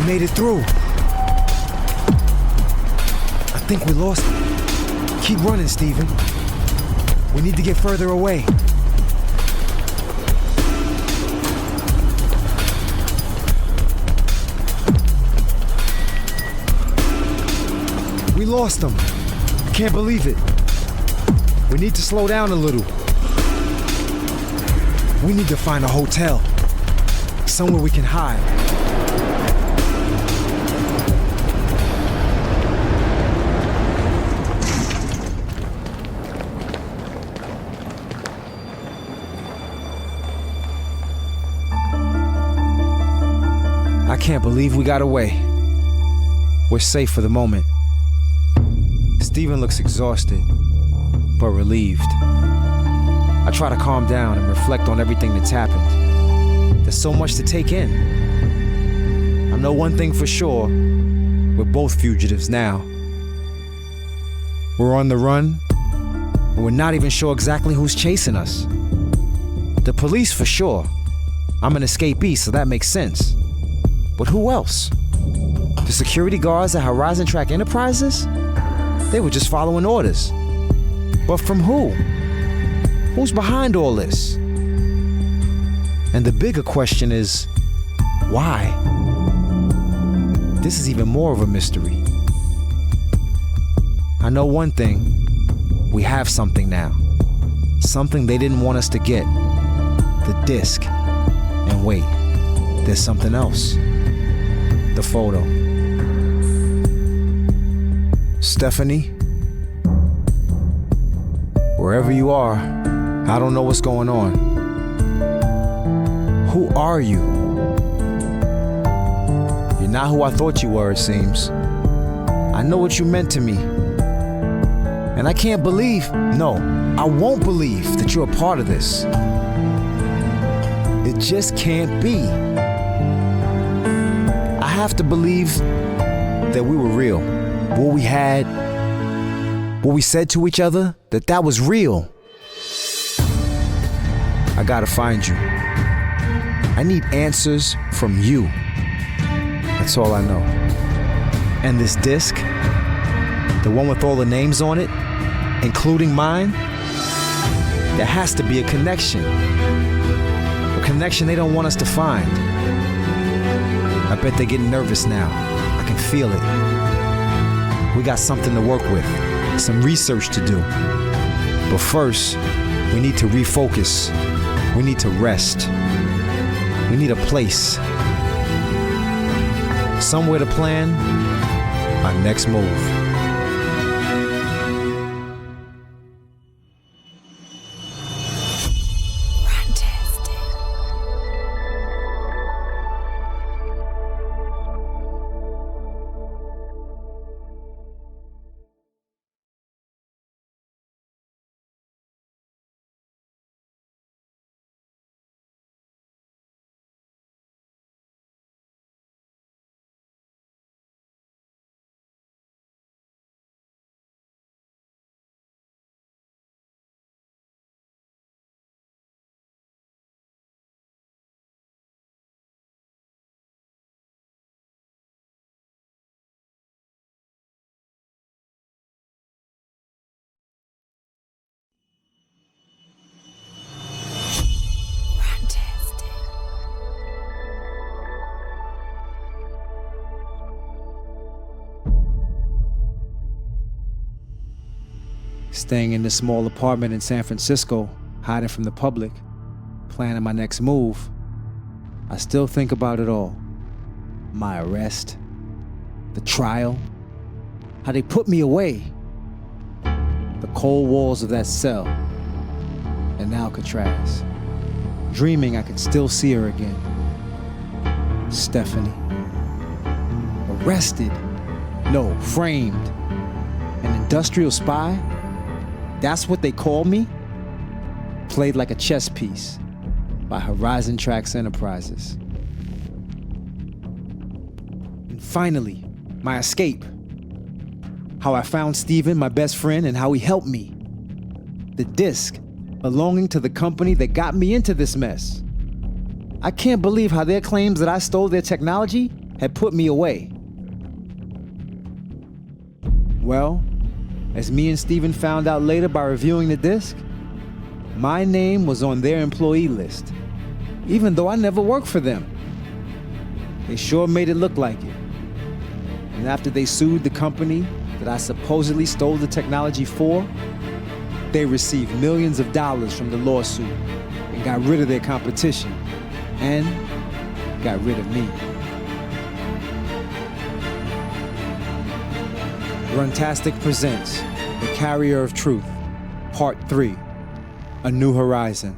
Made it through. I think we lost him. Keep running, Steven. We need to get further away. We lost him. I can't believe it. We need to slow down a little. We need to find a hotel. Somewhere we can hide. I can't believe we got away. We're safe for the moment. Steven looks exhausted, but relieved. I try to calm down and reflect on everything that's happened. There's so much to take in. I know one thing for sure. We're both fugitives now. We're on the run, and we're not even sure exactly who's chasing us. The police for sure. I'm an escapee, so that makes sense. But who else? The security guards at Horizon Track Enterprises? They were just following orders. But from who? Who's behind all this? And the bigger question is, why? This is even more of a mystery. I know one thing. We have something now. Something they didn't want us to get. The disc. And wait, there's something else. The photo. Stephanie, wherever you are, I don't know what's going on. Who are you? You're not who I thought you were, it seems. I know what you meant to me. And I can't believe, no, I won't believe that you're a part of this. It just can't be. I have to believe that we were real. What we had, what we said to each other, that was real. I gotta find you. I need answers from you. That's all I know. And this disc, the one with all the names on it, including mine, there has to be a connection. A connection they don't want us to find. I bet they're getting nervous now. I can feel it. We got something to work with, some research to do. But first, we need to refocus. We need to rest. We need a place. Somewhere to plan our next move. Staying in this small apartment in San Francisco, hiding from the public, planning my next move, I still think about it all. My arrest, the trial, how they put me away. the cold walls of that cell in Alcatraz, dreaming I could still see her again. Stephanie. Arrested. No, framed. An industrial spy? That's what they called me? Played like a chess piece by Horizon Tracks Enterprises. And finally, my escape. How I found Steven, my best friend, and how he helped me. The disc belonging to the company that got me into this mess. I can't believe how their claims that I stole their technology had put me away. Well, as me and Steven found out later by reviewing the disc, my name was on their employee list, even though I never worked for them. They sure made it look like it. And after they sued the company that I supposedly stole the technology for, they received millions of dollars from the lawsuit and got rid of their competition and got rid of me. Runtastic presents The Carrier of Truth, Part 3, A New Horizon.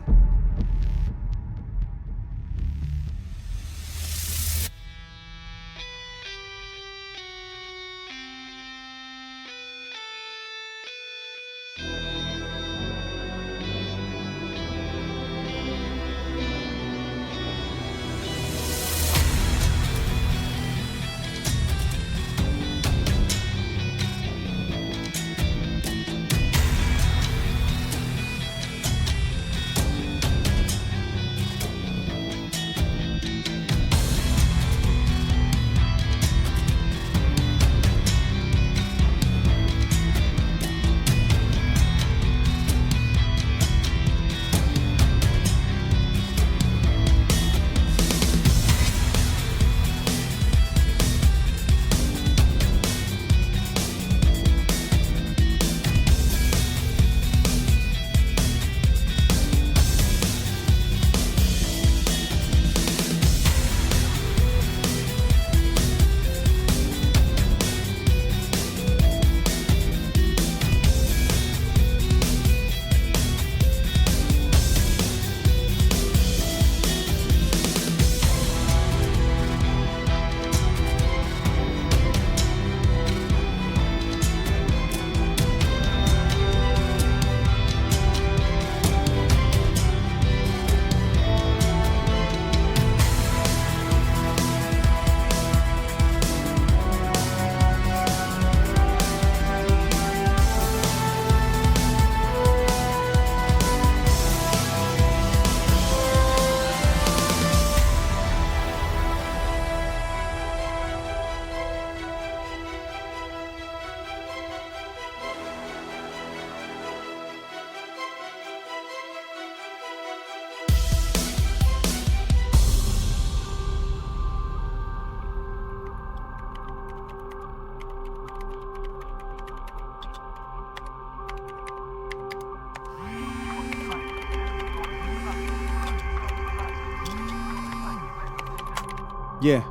Yeah,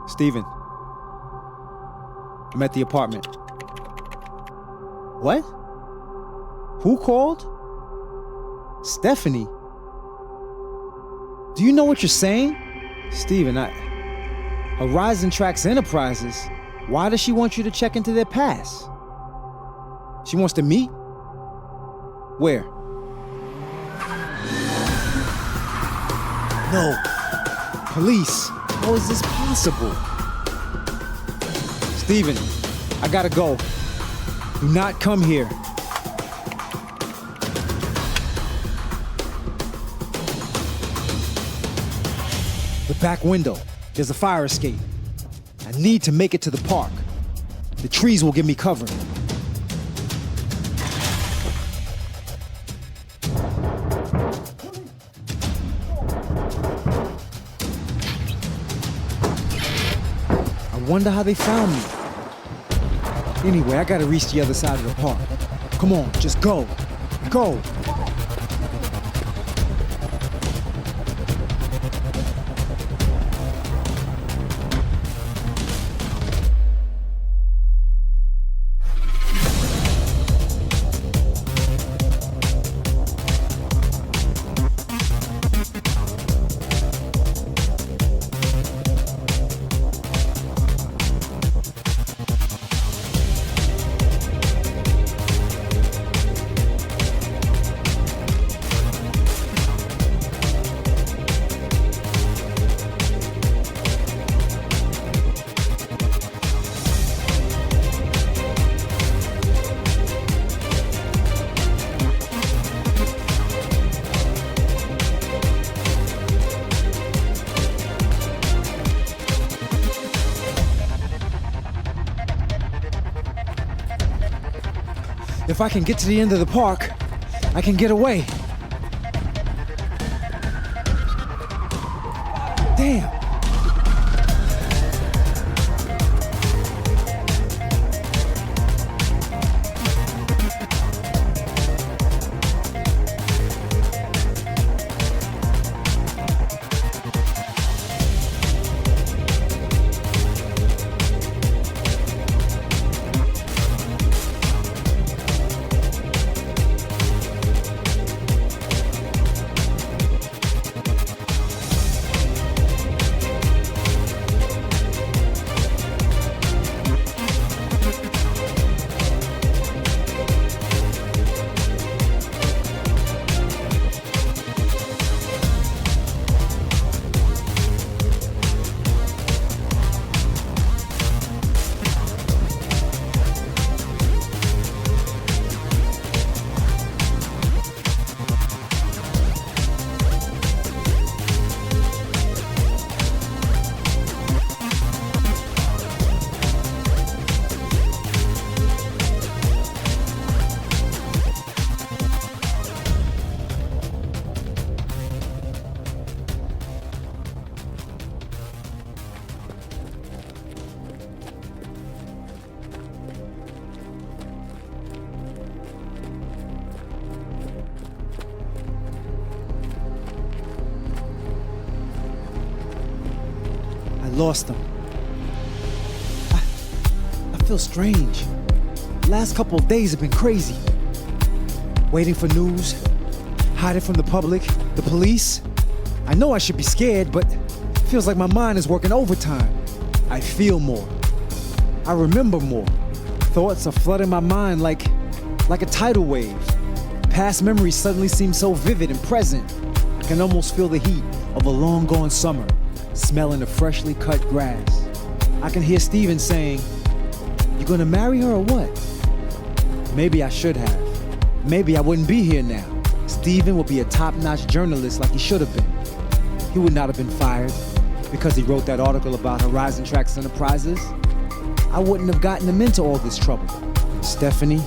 Steven. I'm at the apartment. What? Who called? Stephanie? Do you know what you're saying? Steven, Horizon Tracks Enterprises. Why does she want you to check into their past? She wants to meet? Where? No. Police. How is this possible? Steven, I gotta go. Do not come here. The back window. There's a fire escape. I need to make it to the park. The trees will give me cover. I wonder how they found me. Anyway, I gotta reach the other side of the park. Come on, just go. Go. If I can get to the end of the park, I can get away. Damn. Lost them. I feel strange. Last couple of days have been crazy. Waiting for news, hiding from the public, the police. I know I should be scared, but it feels like my mind is working overtime. I feel more. I remember more. Thoughts are flooding my mind like a tidal wave. Past memories suddenly seem so vivid and present. I can almost feel the heat of a long-gone summer, smelling the freshly cut grass. I can hear Steven saying, "You gonna marry her or what?" Maybe I should have. Maybe I wouldn't be here now. Steven would be a top-notch journalist like he should have been. He would not have been fired because he wrote that article about Runtastic Enterprises. I wouldn't have gotten him into all this trouble. And Stephanie,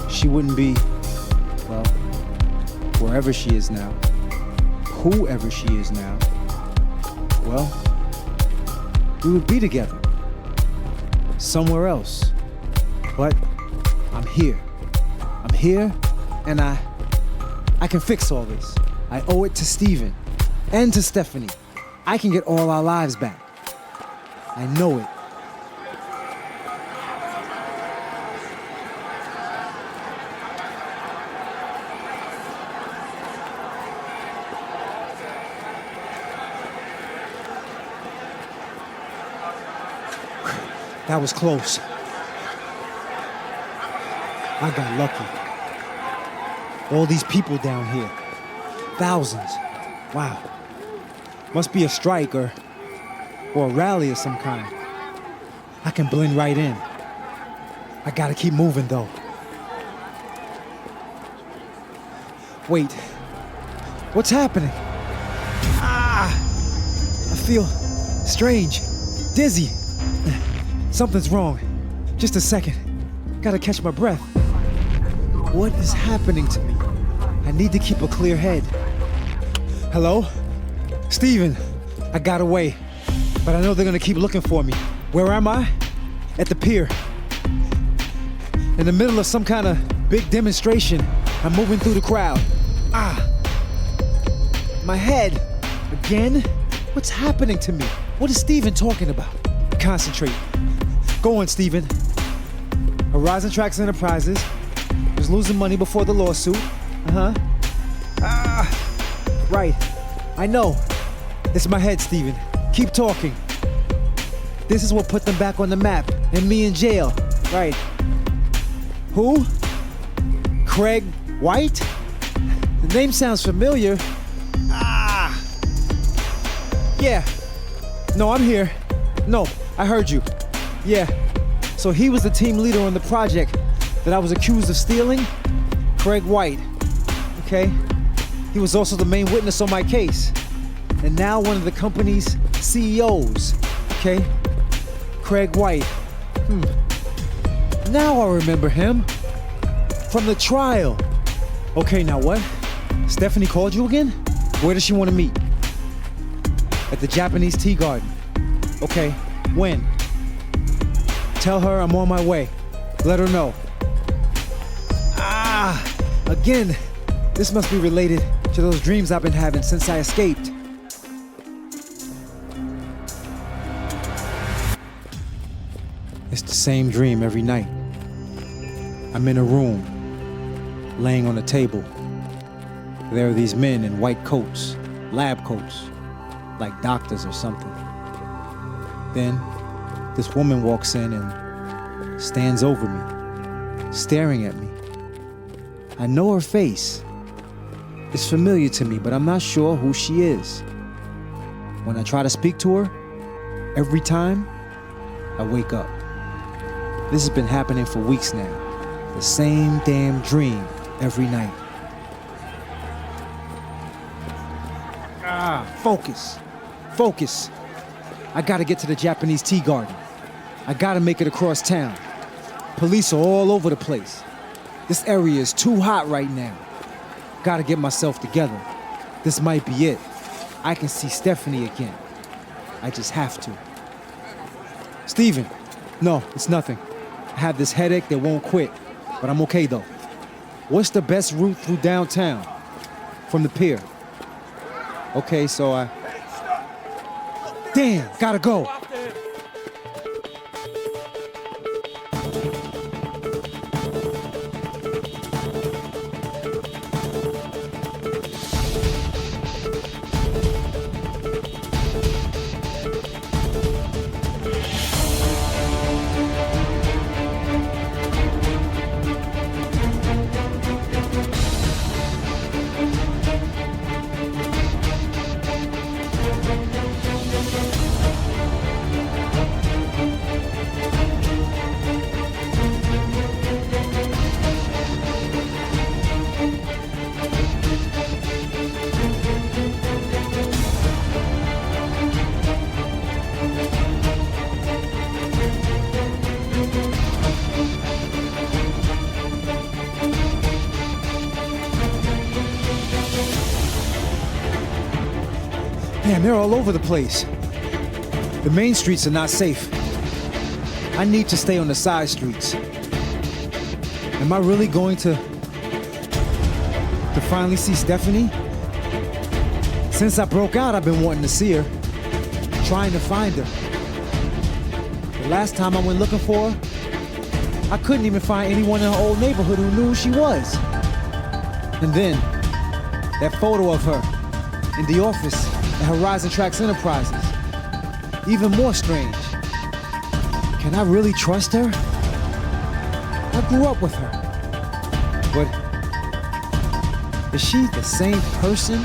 she wouldn't be, well, wherever she is now, whoever she is now. Well, we would be together, somewhere else. But I'm here. I'm here, and I can fix all this. I owe it to Steven and to Stephanie. I can get all our lives back. I know it. That was close. I got lucky. All these people down here. Thousands. Wow. Must be a strike or a rally of some kind. I can blend right in. I gotta keep moving though. Wait. What's happening? I feel strange. Dizzy. Something's wrong. Just a second. Gotta catch my breath. What is happening to me? I need to keep a clear head. Hello? Steven, I got away, but I know they're gonna keep looking for me. Where am I? At the pier. In the middle of some kind of big demonstration. I'm moving through the crowd. My head. Again? What's happening to me? What is Steven talking about? Concentrate. Go on, Steven. Horizon Tracks Enterprises was losing money before the lawsuit. Right. I know. It's my head, Steven. Keep talking. This is what put them back on the map and me in jail. Right. Who? Craig White? The name sounds familiar. Yeah. No, I'm here. No, I heard you. Yeah. So he was the team leader on the project that I was accused of stealing? Craig White. Okay. He was also the main witness on my case. And now one of the company's CEOs. Okay. Craig White. Now I remember him. from the trial. Okay, now what? Stephanie called you again? Where does she want to meet? At the Japanese tea garden. Okay, when? Tell her I'm on my way. Let her know. Again, this must be related to those dreams I've been having since I escaped. It's the same dream every night. I'm in a room, laying on a table. There are these men in white coats, lab coats, like doctors or something. Then, this woman walks in and stands over me, staring at me. I know her face. It's familiar to me, but I'm not sure who she is. When I try to speak to her, every time, I wake up. This has been happening for weeks now. The same damn dream every night. Focus. Focus. I gotta get to the Japanese tea garden. I gotta make it across town. Police are all over the place. This area is too hot right now. Gotta get myself together. This might be it. I can see Stephanie again. I just have to. Steven. No, it's nothing. I have this headache that won't quit, but I'm okay though. What's the best route through downtown? From the pier. Okay, so Damn, gotta go. Man, they're all over the place. The main streets are not safe. I need to stay on the side streets. Am I really going to finally see Stephanie? Since I broke out, I've been wanting to see her, trying to find her. The last time I went looking for her, I couldn't even find anyone in her old neighborhood who knew who she was. And then, that photo of her in the office at Horizon Tracks Enterprises. Even more strange. Can I really trust her? I grew up with her. But is she the same person?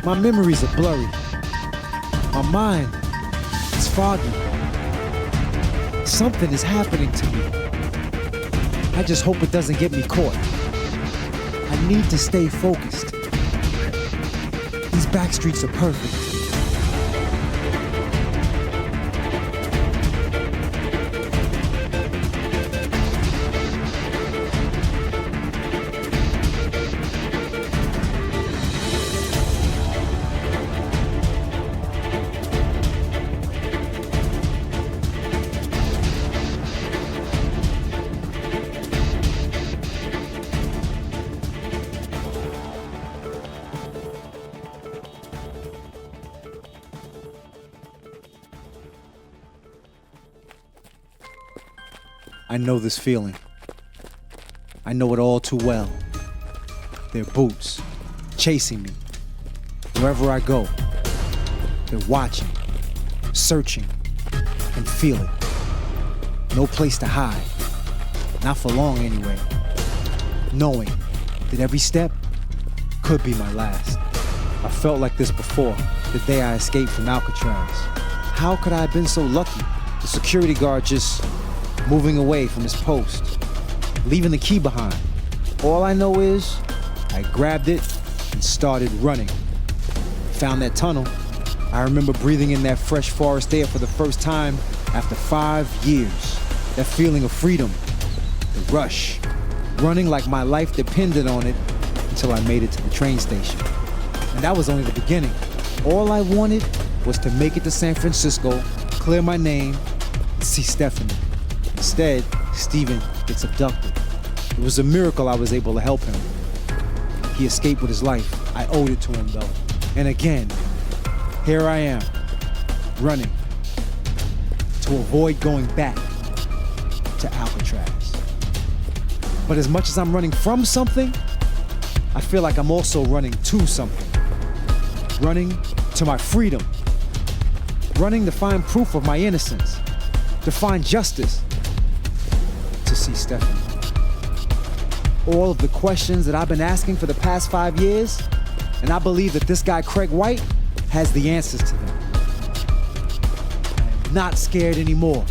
My memories are blurry. My mind is foggy. Something is happening to me. I just hope it doesn't get me caught. I need to stay focused. These back streets are perfect. I know this feeling. I know it all too well. Their boots, chasing me. Wherever I go, they're watching, searching, and feeling. No place to hide. Not for long anyway. Knowing that every step could be my last. I felt like this before, the day I escaped from Alcatraz. How could I have been so lucky? The security guard just moving away from his post, leaving the key behind. All I know is I grabbed it and started running. Found that tunnel. I remember breathing in that fresh forest air for the first time after 5 years. That feeling of freedom, the rush, running like my life depended on it until I made it to the train station. And that was only the beginning. All I wanted was to make it to San Francisco, clear my name, and see Stephanie. Instead, Steven gets abducted. It was a miracle I was able to help him. He escaped with his life. I owed it to him, though. And again, here I am, running to avoid going back to Alcatraz. But as much as I'm running from something, I feel like I'm also running to something. Running to my freedom. Running to find proof of my innocence. To find justice. To see Stephanie. All of the questions that I've been asking for the past 5 years, and I believe that this guy, Craig White, has the answers to them. I am not scared anymore.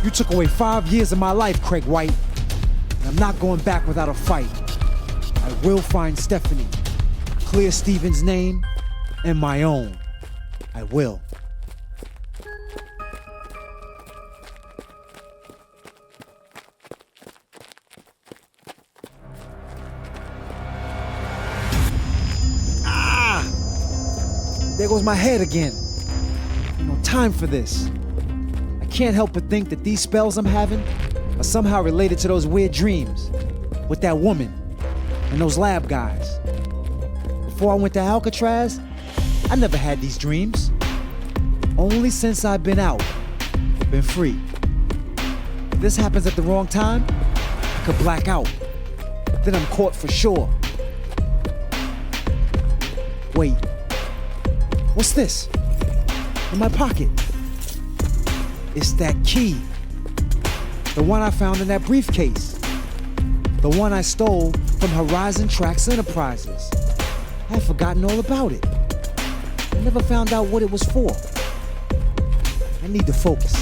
You took away 5 years of my life, Craig White, and I'm not going back without a fight. I will find Stephanie, clear Steven's name, and my own. I will. There goes my head again. No time for this. I can't help but think that these spells I'm having are somehow related to those weird dreams with that woman and those lab guys. Before I went to Alcatraz, I never had these dreams. Only since I've been out, been free. If this happens at the wrong time, I could black out. Then I'm caught for sure. Wait. What's this? In my pocket. It's that key. The one I found in that briefcase. The one I stole from Horizon Tracks Enterprises. I had forgotten all about it. I never found out what it was for. I need to focus.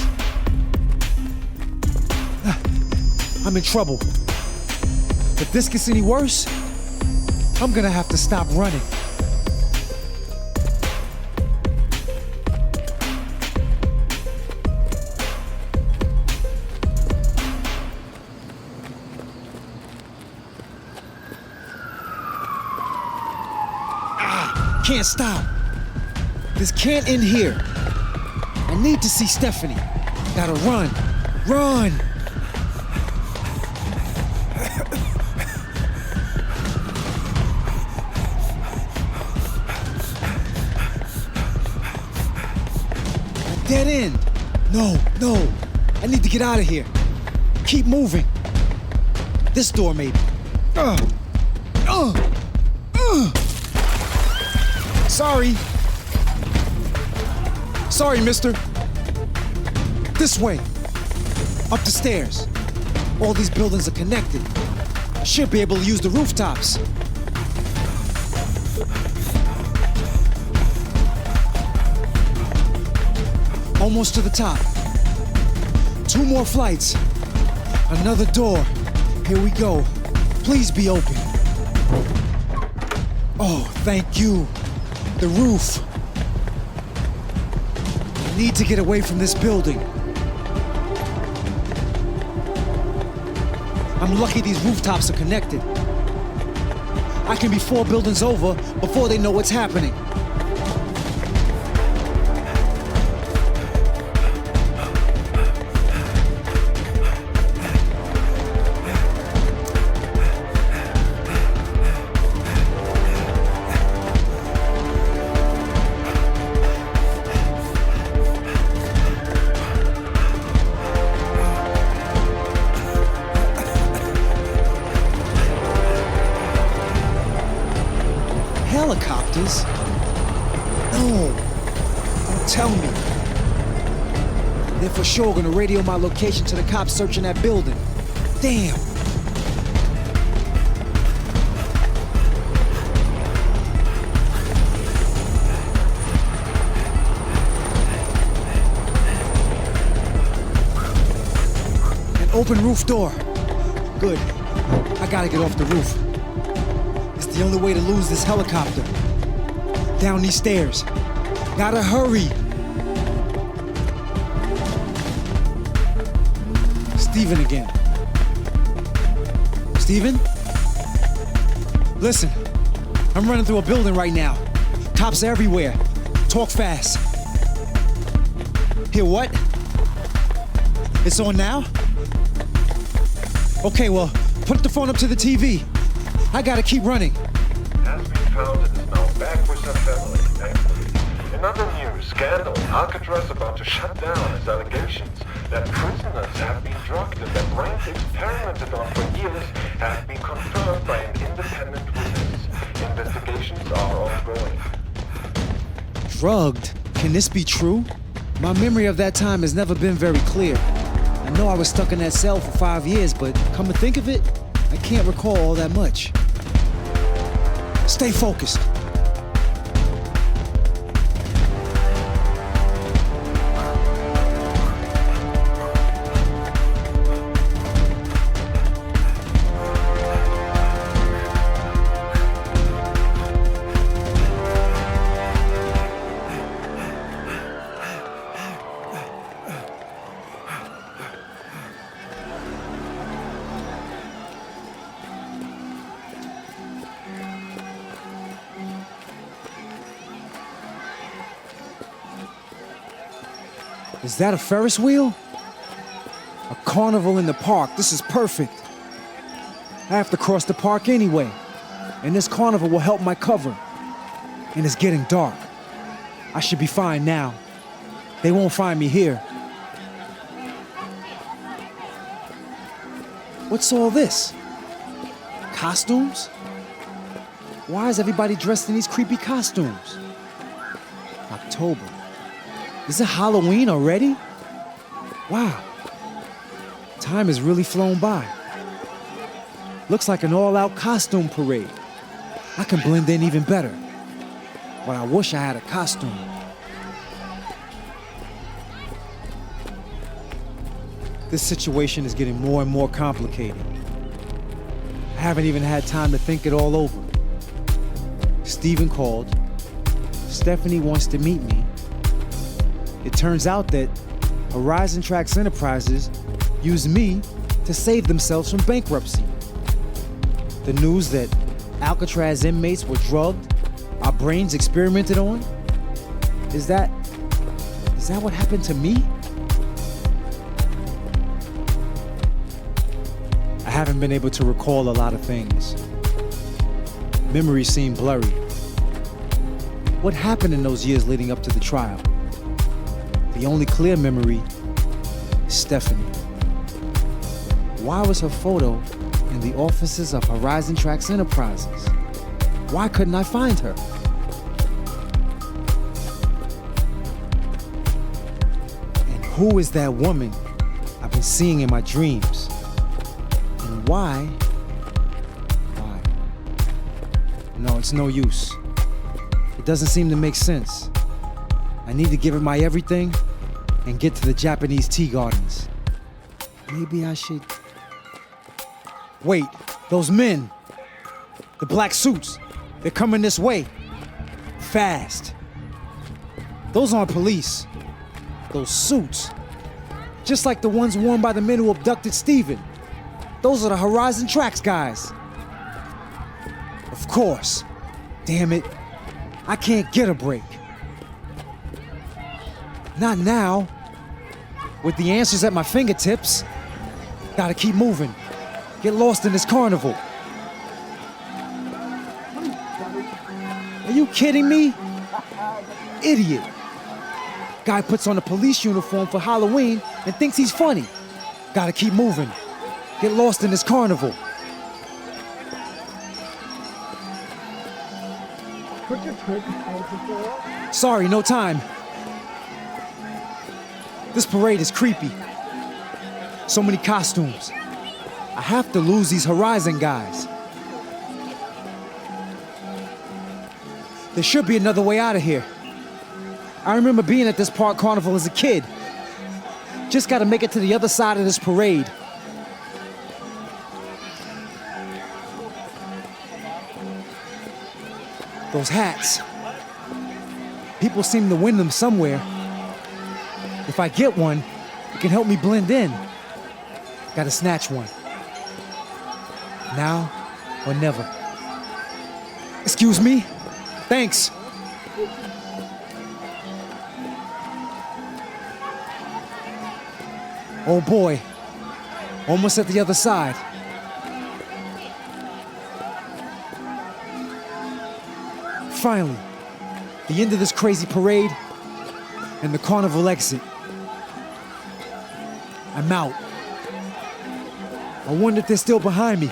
I'm in trouble. If this gets any worse, I'm gonna have to stop running. Can't stop. This can't end here. I need to see Stephanie. Gotta run. Run! A dead end. No. I need to get out of here. Keep moving. This door maybe. Sorry, mister. This way. Up the stairs. All these buildings are connected. I should be able to use the rooftops. Almost to the top. 2 more flights. Another door. Here we go. Please be open. Oh, thank you. The roof. I need to get away from this building. I'm lucky these rooftops are connected. I can be 4 buildings over before they know what's happening. Helicopters? No. Don't tell me. They're for sure gonna radio my location to the cops searching that building. Damn. An open roof door. Good. I gotta get off the roof. It's the only way to lose this helicopter. Down these stairs. Gotta hurry. Steven again. Steven? Listen, I'm running through a building right now. Cops are everywhere. Talk fast. Hear what? It's on now? Okay, well, put the phone up to the TV. I gotta keep running. Has been found and is now back with her family, thankfully. In other news, scandal, Alcatraz about to shut down as allegations that prisoners have been drugged and that brains experimented on for years have been confirmed by an independent witness. Investigations are ongoing. Drugged? Can this be true? My memory of that time has never been very clear. I know I was stuck in that cell for 5 years, but come to think of it, I can't recall all that much. Stay focused. Is that a Ferris wheel? A carnival in the park. This is perfect. I have to cross the park anyway, and this carnival will help my cover. And it's getting dark. I should be fine now. They won't find me here. What's all this? Costumes? Why is everybody dressed in these creepy costumes? October. Is it Halloween already? Wow. Time has really flown by. Looks like an all-out costume parade. I can blend in even better. But I wish I had a costume. This situation is getting more and more complicated. I haven't even had time to think it all over. Steven called. Stephanie wants to meet me. It turns out that Horizon Tracks Enterprises used me to save themselves from bankruptcy. The news that Alcatraz inmates were drugged, our brains experimented on? Is that what happened to me? I haven't been able to recall a lot of things. Memories seem blurry. What happened in those years leading up to the trial? The only clear memory is Stephanie. Why was her photo in the offices of Horizon Tracks Enterprises? Why couldn't I find her? And who is that woman I've been seeing in my dreams? And why? Why? No, it's no use. It doesn't seem to make sense. I need to give it my everything and get to the Japanese tea gardens. Maybe I should... Wait, those men. The black suits. They're coming this way. Fast. Those aren't police. Those suits. Just like the ones worn by the men who abducted Steven. Those are the Horizon Tracks guys. Of course. Damn it. I can't get a break. Not now. With the answers at my fingertips. Gotta keep moving. Get lost in this carnival. Are you kidding me? Idiot. Guy puts on a police uniform for Halloween and thinks he's funny. Gotta keep moving. Get lost in this carnival. Sorry, no time. This parade is creepy. So many costumes. I have to lose these Horizon guys. There should be another way out of here. I remember being at this park carnival as a kid. Just gotta make it to the other side of this parade. Those hats. People seem to win them somewhere. If I get one, it can help me blend in. Gotta snatch one. Now or never. Excuse me? Thanks. Oh boy. Almost at the other side. Finally, the end of this crazy parade and the carnival exit. I'm out. I wonder if they're still behind me.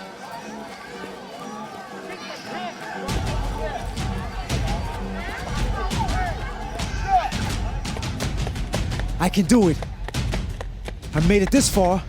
I can do it. I made it this far.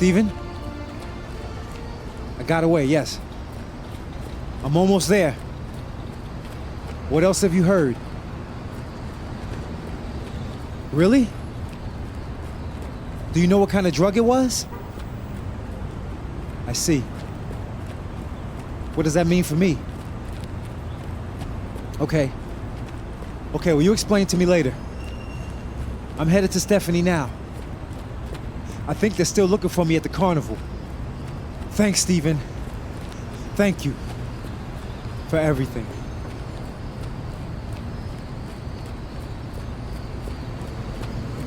Steven? I got away, yes. I'm almost there. What else have you heard? Really? Do you know what kind of drug it was? I see. What does that mean for me? Okay. Okay, well, you explain to me later. I'm headed to Stephanie now. I think they're still looking for me at the carnival. Thanks, Steven. Thank you for everything.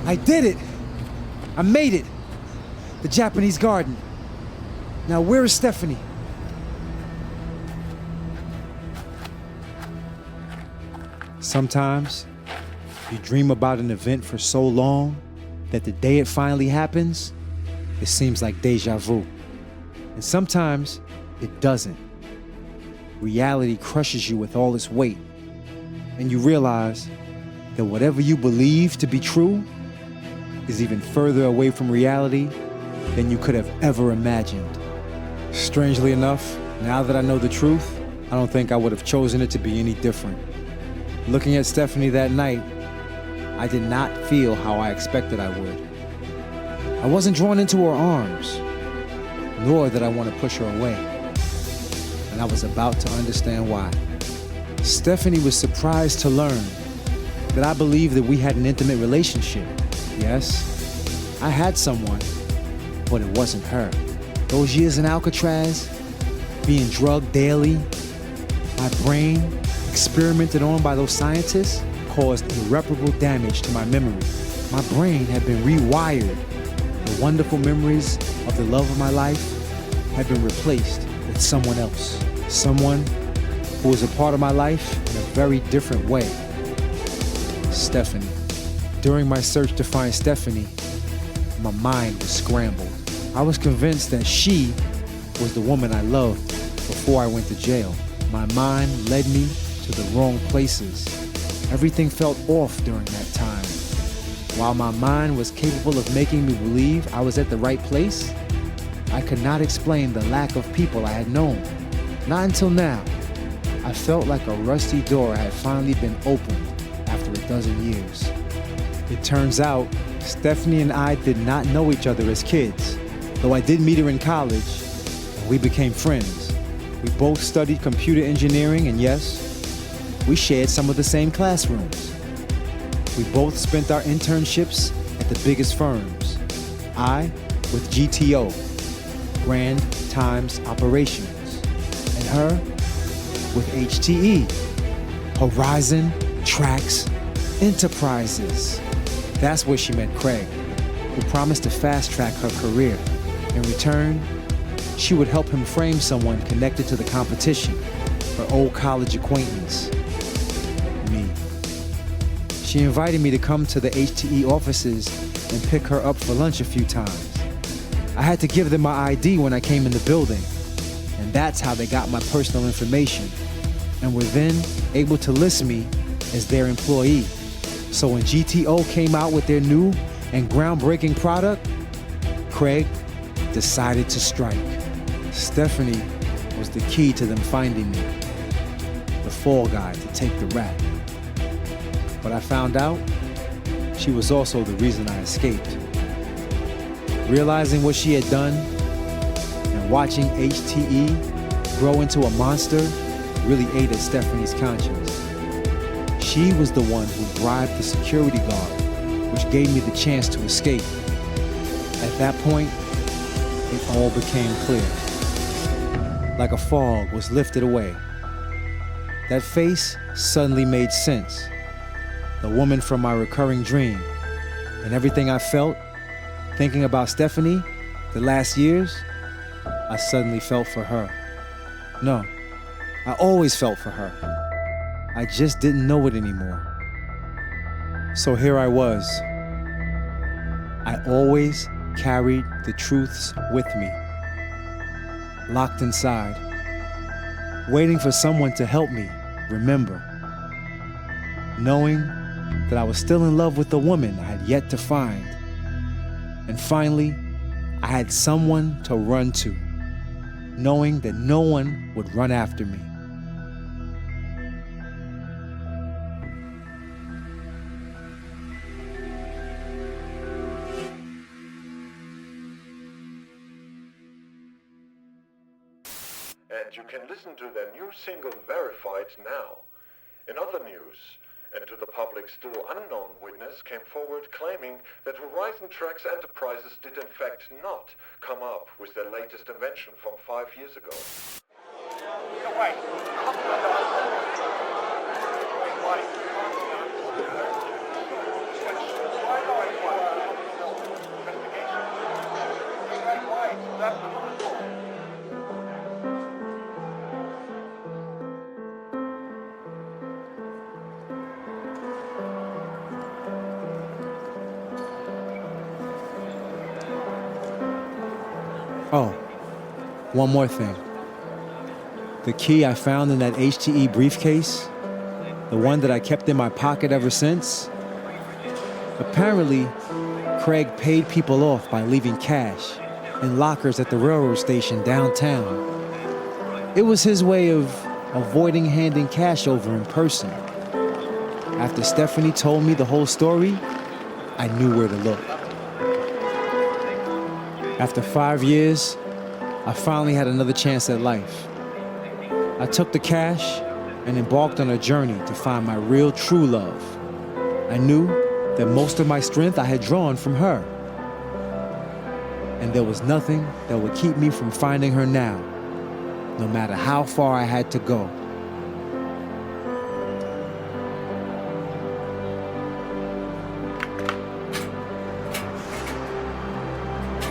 I did it! I made it! The Japanese garden. Now, where is Stephanie? Sometimes, you dream about an event for so long that the day it finally happens, it seems like deja vu. And sometimes, it doesn't. Reality crushes you with all its weight, and you realize that whatever you believe to be true is even further away from reality than you could have ever imagined. Strangely enough, now that I know the truth, I don't think I would have chosen it to be any different. Looking at Stephanie that night, I did not feel how I expected I would. I wasn't drawn into her arms, nor did I want to push her away. And I was about to understand why. Stephanie was surprised to learn that I believed that we had an intimate relationship. Yes, I had someone, but it wasn't her. Those years in Alcatraz, being drugged daily, my brain, experimented on by those scientists, caused irreparable damage to my memory. My brain had been rewired. The wonderful memories of the love of my life had been replaced with someone else. Someone who was a part of my life in a very different way. Stephanie. During my search to find Stephanie, my mind was scrambled. I was convinced that she was the woman I loved before I went to jail. My mind led me to the wrong places. Everything felt off during that time. While my mind was capable of making me believe I was at the right place, I could not explain the lack of people I had known. Not until now. I felt like a rusty door had finally been opened after a dozen years. It turns out, Stephanie and I did not know each other as kids, though I did meet her in college, and we became friends. We both studied computer engineering, and yes, we shared some of the same classrooms. We both spent our internships at the biggest firms. I with GTO, Grand Times Operations, and her with HTE, Horizon Tracks Enterprises. That's where she met Craig, who promised to fast-track her career. In return, she would help him frame someone connected to the competition, her old college acquaintance, me. She invited me to come to the HTE offices and pick her up for lunch a few times. I had to give them my ID when I came in the building, and that's how they got my personal information, and were then able to list me as their employee. So when GTO came out with their new and groundbreaking product, Craig decided to strike. Stephanie was the key to them finding me, the fall guy to take the rap. But I found out she was also the reason I escaped. Realizing what she had done and watching HTE grow into a monster really ate at Stephanie's conscience. She was the one who bribed the security guard, which gave me the chance to escape. At that point, it all became clear. Like a fog was lifted away. That face suddenly made sense. The woman from my recurring dream. And everything I felt, thinking about Stephanie, the last years, I suddenly felt for her. No, I always felt for her. I just didn't know it anymore. So here I was. I always carried the truths with me, locked inside, waiting for someone to help me remember, knowing that I was still in love with the woman I had yet to find. And finally, I had someone to run to, knowing that no one would run after me. And you can listen to their new single Verified now. In other news, and to the public still unknown witness came forward claiming that Horizon Tracks Enterprises did in fact not come up with their latest invention from 5 years ago. Oh, one more thing. The key I found in that HTE briefcase, the one that I kept in my pocket ever since, apparently Craig paid people off by leaving cash in lockers at the railroad station downtown. It was his way of avoiding handing cash over in person. After Stephanie told me the whole story, I knew where to look. After 5 years, I finally had another chance at life. I took the cash and embarked on a journey to find my real true love. I knew that most of my strength I had drawn from her. And there was nothing that would keep me from finding her now, no matter how far I had to go.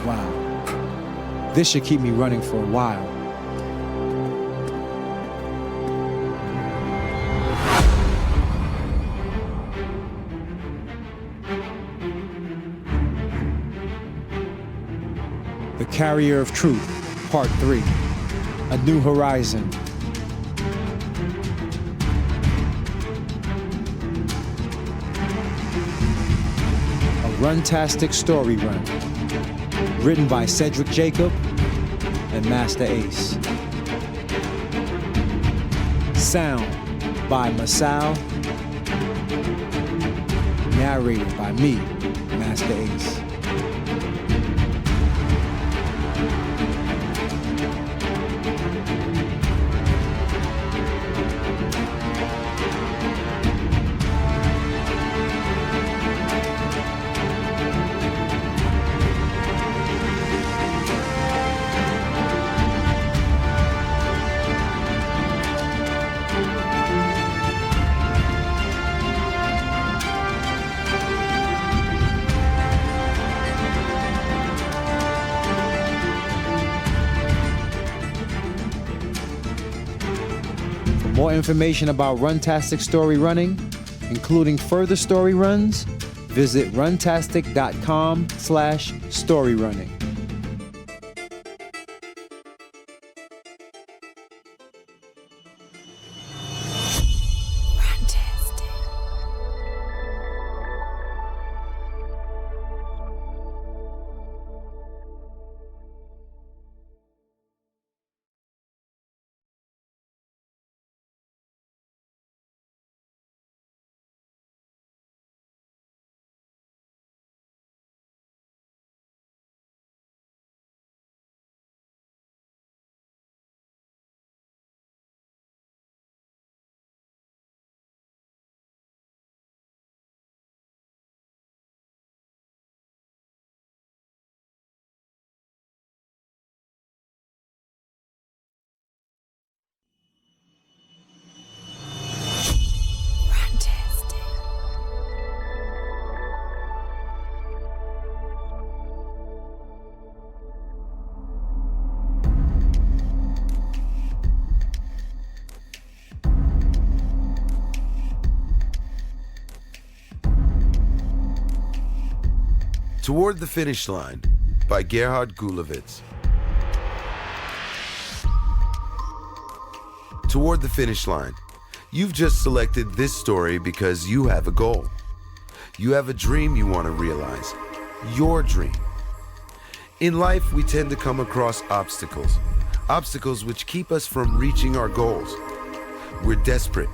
Wow, this should keep me running for a while. The Carrier of Truth, Part 3, A New Horizon. A Runtastic story run, written by Cedric Jacob and Master Ace. Sound by Masao, narrated by me, Master Ace. More information about Runtastic story running, including further story runs, visit runtastic.com/storyrunning. Toward the Finish Line by Gerhard Gulewitz. Toward the Finish Line. You've just selected this story because you have a goal. You have a dream you want to realize. Your dream. In life, we tend to come across obstacles. Obstacles which keep us from reaching our goals. We're desperate.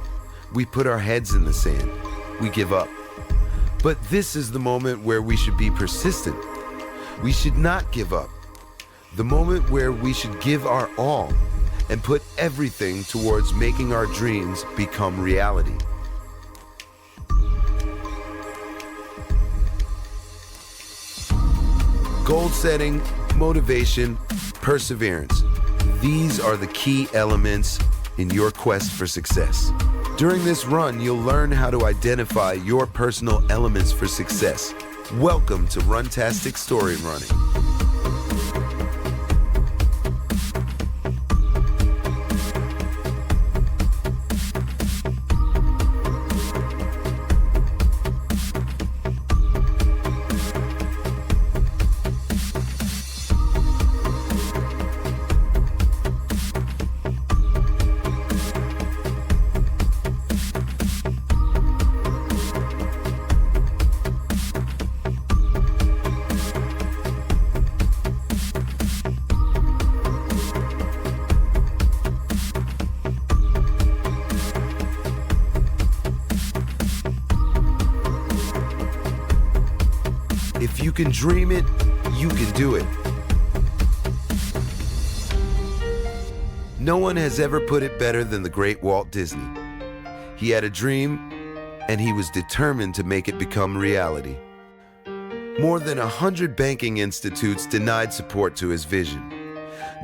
We put our heads in the sand. We give up. But this is the moment where we should be persistent. We should not give up. The moment where we should give our all and put everything towards making our dreams become reality. Goal setting, motivation, perseverance. These are the key elements in your quest for success. During this run, you'll learn how to identify your personal elements for success. Welcome to Runtastic Story Running. can dream it, you can do it. No one has ever put it better than the great Walt Disney. He had a dream, and he was determined to make it become reality. More than 100 banking institutes denied support to his vision.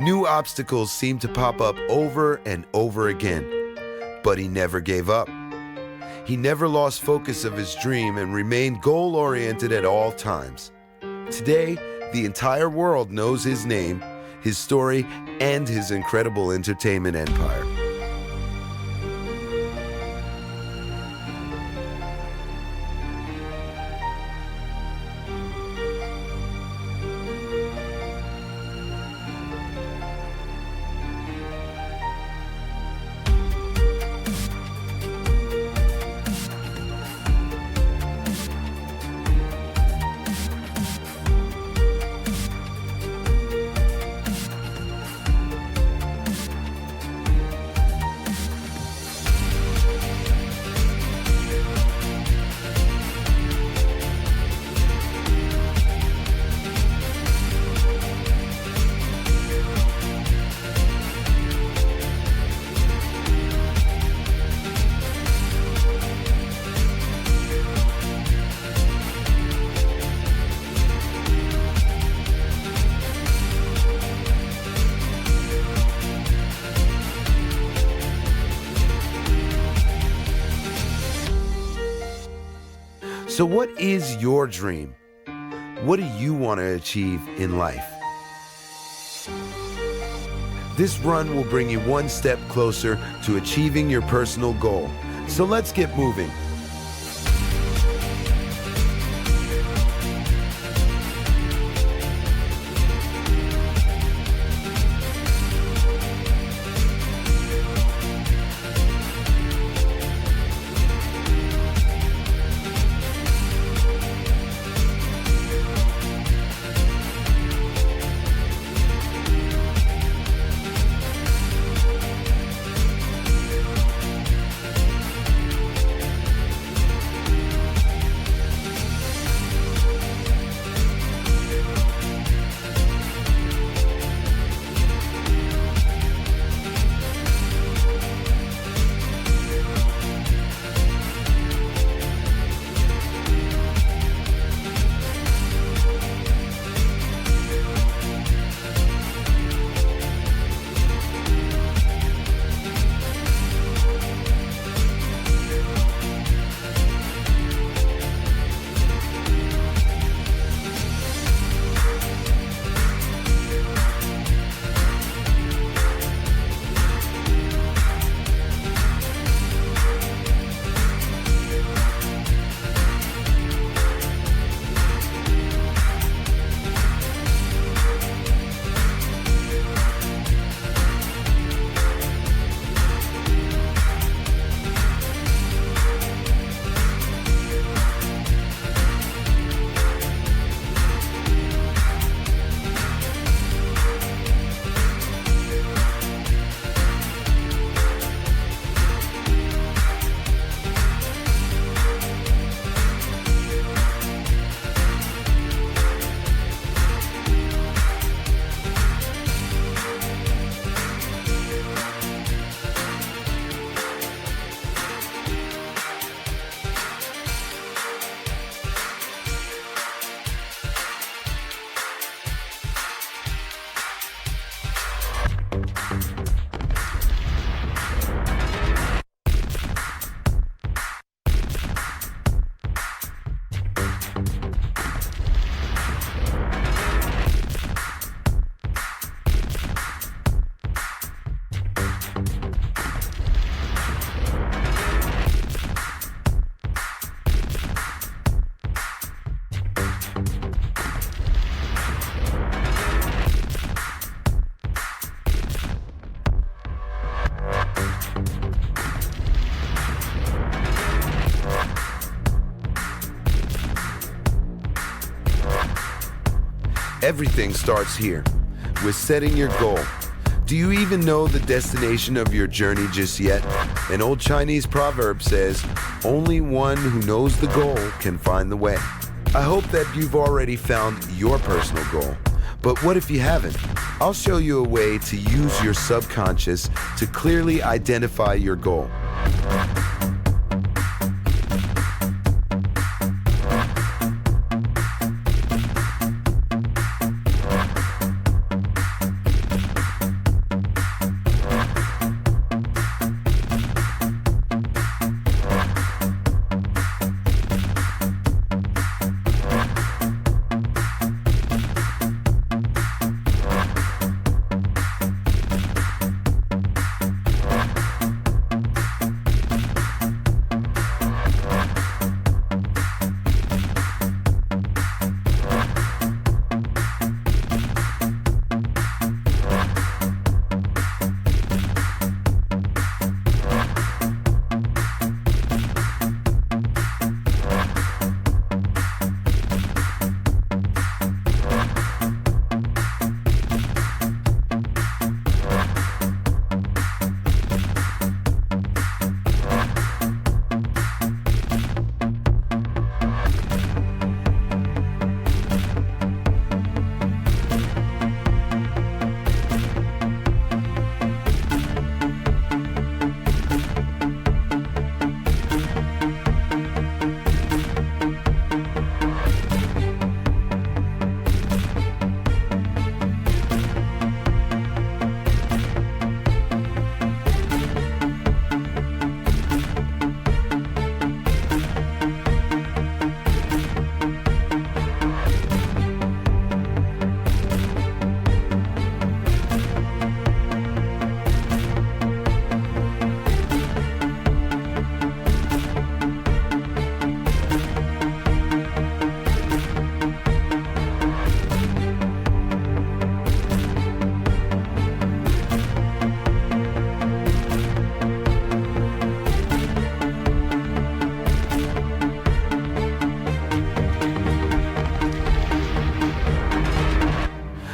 New obstacles seemed to pop up over and over again, but he never gave up. He never lost focus of his dream and remained goal-oriented at all times. Today, the entire world knows his name, his story, and his incredible entertainment empire. So what is your dream? What do you want to achieve in life? This run will bring you one step closer to achieving your personal goal. So let's get moving. Everything starts here, with setting your goal. Do you even know the destination of your journey just yet? An old Chinese proverb says, only one who knows the goal can find the way. I hope that you've already found your personal goal. But what if you haven't? I'll show you a way to use your subconscious to clearly identify your goal.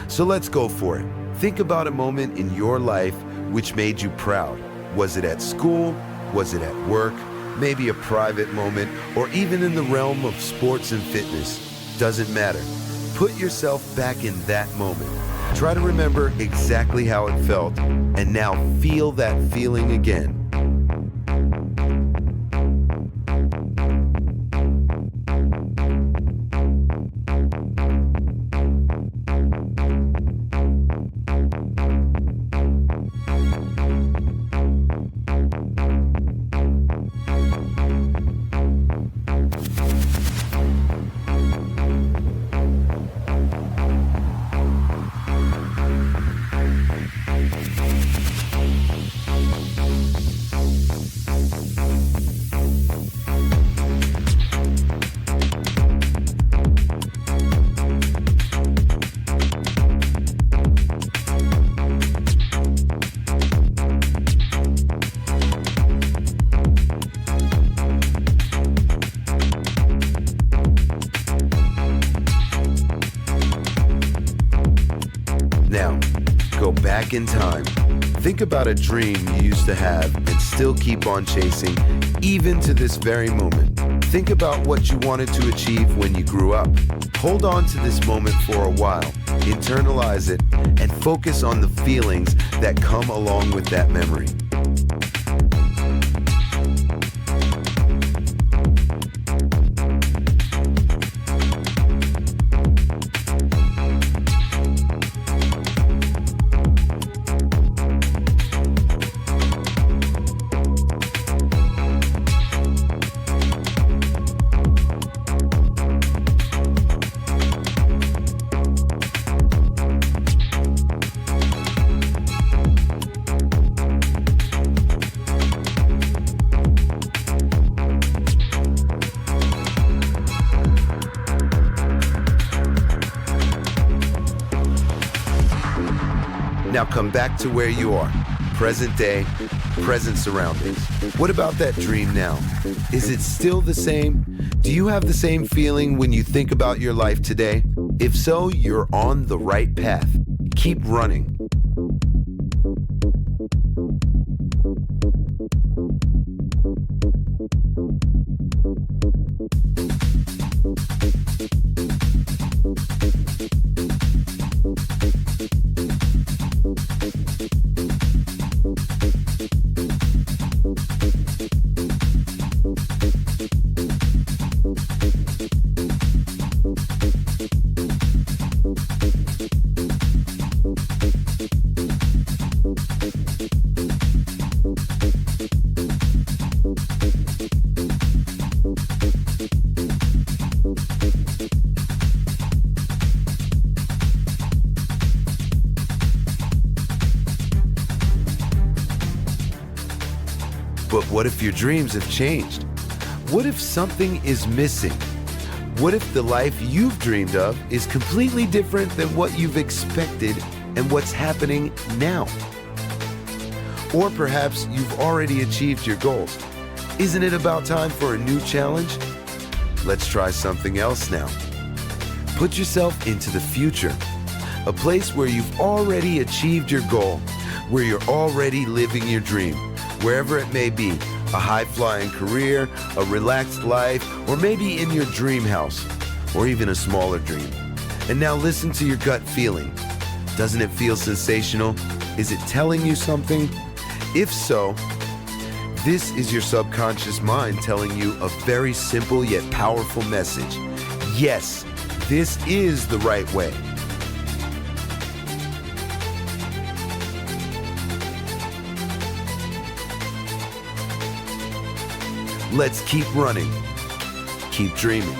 So let's go for it. Think about a moment in your life which made you proud. Was it at school? Was it at work? Maybe a private moment, or even in the realm of sports and fitness. Doesn't matter. Put yourself back in that moment. Try to remember exactly how it felt, and now feel that feeling again. Now, go back in time. Think about a dream you used to have and still keep on chasing, even to this very moment. Think about what you wanted to achieve when you grew up. Hold on to this moment for a while, internalize it, and focus on the feelings that come along with that memory. Now come back to where you are, present day, present surroundings. What about that dream now? Is it still the same? Do you have the same feeling when you think about your life today? If so, you're on the right path. Keep running. But what if your dreams have changed? What if something is missing? What if the life you've dreamed of is completely different than what you've expected and what's happening now? Or perhaps you've already achieved your goals. Isn't it about time for a new challenge? Let's try something else now. Put yourself into the future, a place where you've already achieved your goal, where you're already living your dream, wherever it may be, a high-flying career, a relaxed life, or maybe in your dream house, or even a smaller dream. And now listen to your gut feeling. Doesn't it feel sensational? Is it telling you something? If so, this is your subconscious mind telling you a very simple yet powerful message. Yes, this is the right way. Let's keep running, keep dreaming.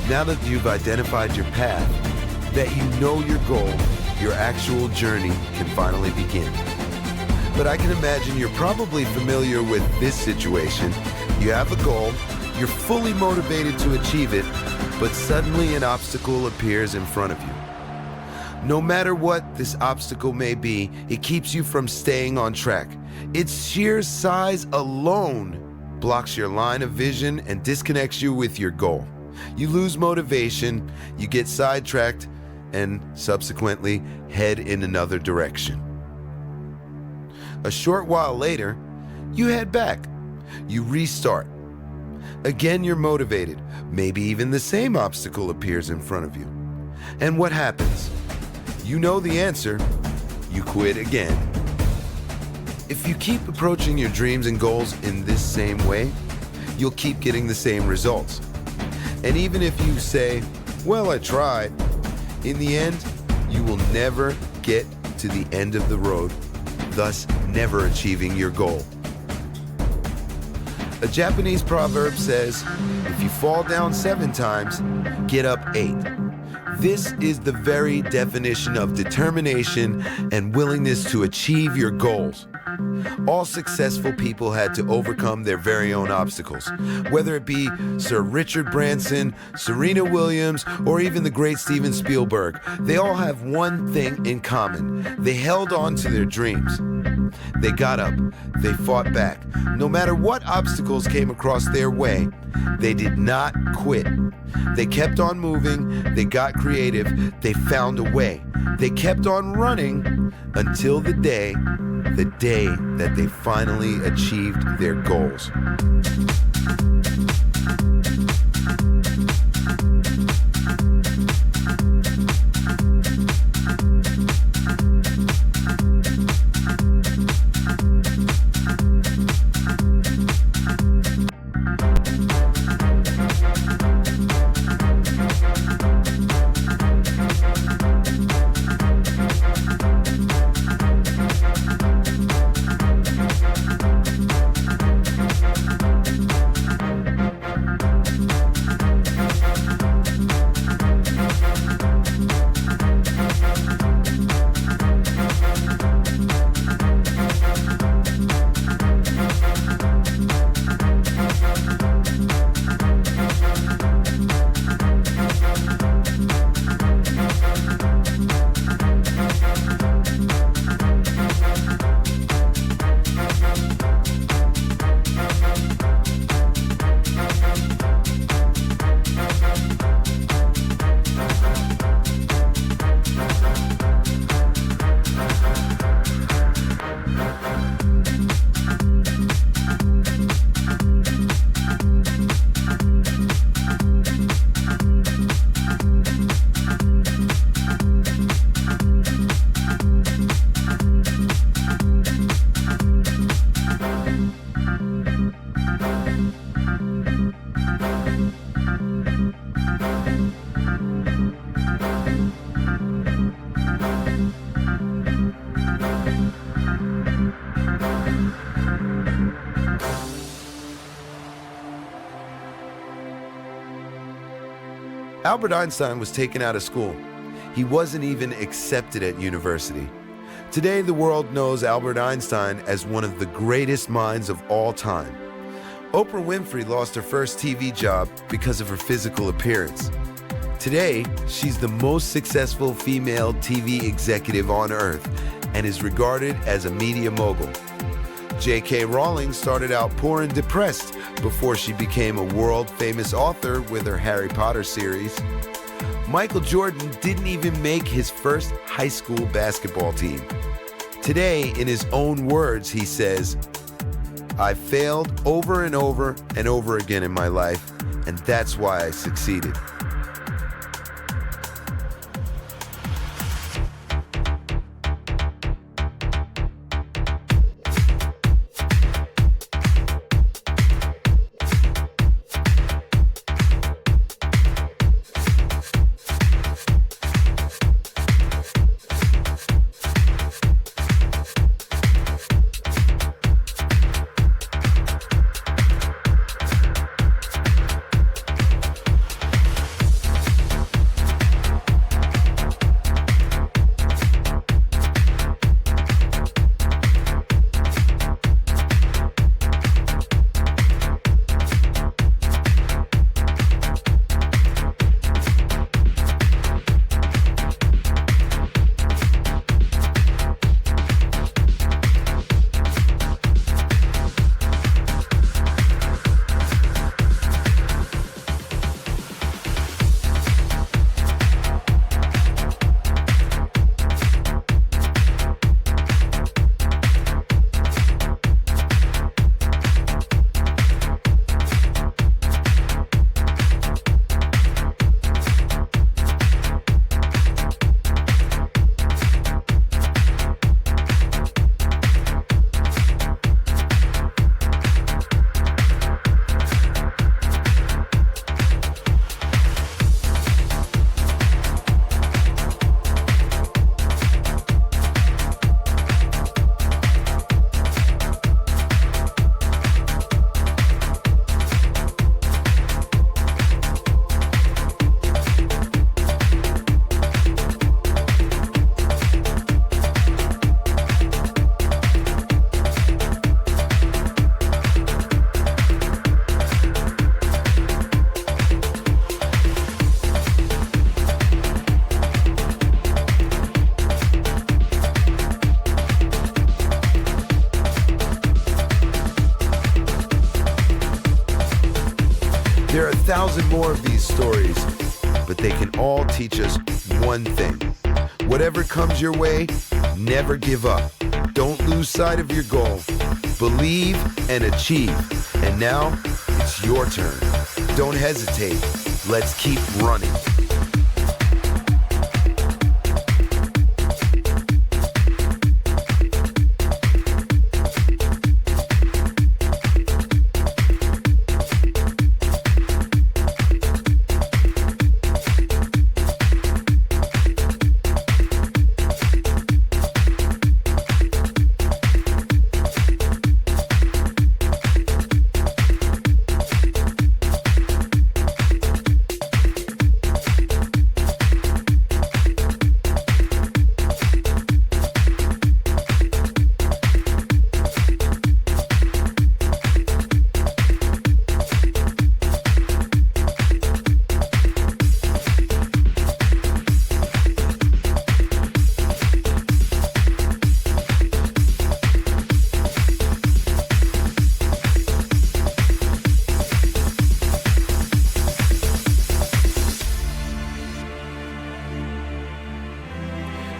Now that you've identified your path, that you know your goal, your actual journey can finally begin. But I can imagine you're probably familiar with this situation. You have a goal, you're fully motivated to achieve it, but suddenly an obstacle appears in front of you. No matter what this obstacle may be, it keeps you from staying on track. Its sheer size alone blocks your line of vision and disconnects you with your goal. You lose motivation, you get sidetracked, and subsequently head in another direction. A short while later, you head back. You restart. Again, you're motivated. Maybe even the same obstacle appears in front of you. And what happens? You know the answer. You quit again. If you keep approaching your dreams and goals in this same way, you'll keep getting the same results. And even if you say, well, I tried, in the end, you will never get to the end of the road, thus never achieving your goal. A Japanese proverb says, if you fall down 7 times, get up 8. This is the very definition of determination and willingness to achieve your goals. All successful people had to overcome their very own obstacles, whether it be Sir Richard Branson, Serena Williams, or even the great Steven Spielberg. They all have one thing in common. They held on to their dreams. They got up. They fought back. No matter what obstacles came across their way, they did not quit. They kept on moving. They got creative. They found a way. They kept on running until the day that they finally achieved their goals. Albert Einstein was taken out of school. He wasn't even accepted at university. Today, the world knows Albert Einstein as one of the greatest minds of all time. Oprah Winfrey lost her first TV job because of her physical appearance. Today, she's the most successful female TV executive on earth and is regarded as a media mogul. J.K. Rowling started out poor and depressed before she became a world-famous author with her Harry Potter series. Michael Jordan didn't even make his first high school basketball team. Today, in his own words, he says, "I failed over and over and over again in my life, and that's why I succeeded." There are 1,000 more of these stories, but they can all teach us one thing. Whatever comes your way, never give up. Don't lose sight of your goal. Believe and achieve. And now, it's your turn. Don't hesitate. Let's keep running.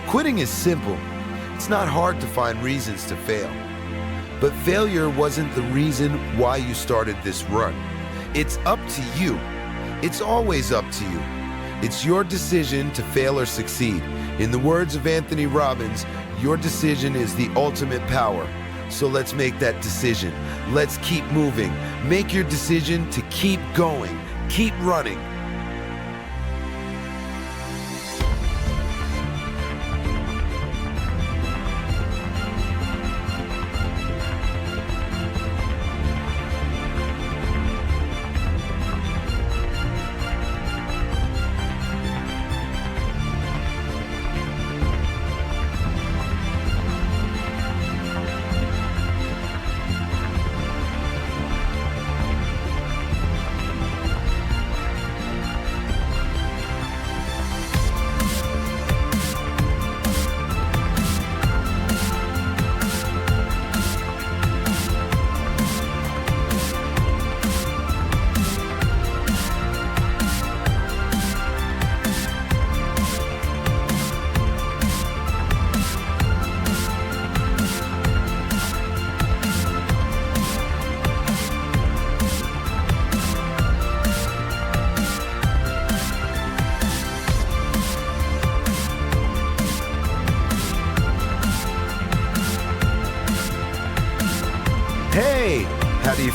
Quitting is simple. It's not hard to find reasons to fail. But failure wasn't the reason why you started this run. It's up to you. It's always up to you. It's your decision to fail or succeed. In the words of Anthony Robbins, your decision is the ultimate power. So let's make that decision. Let's keep moving. Make your decision to keep going. Keep running.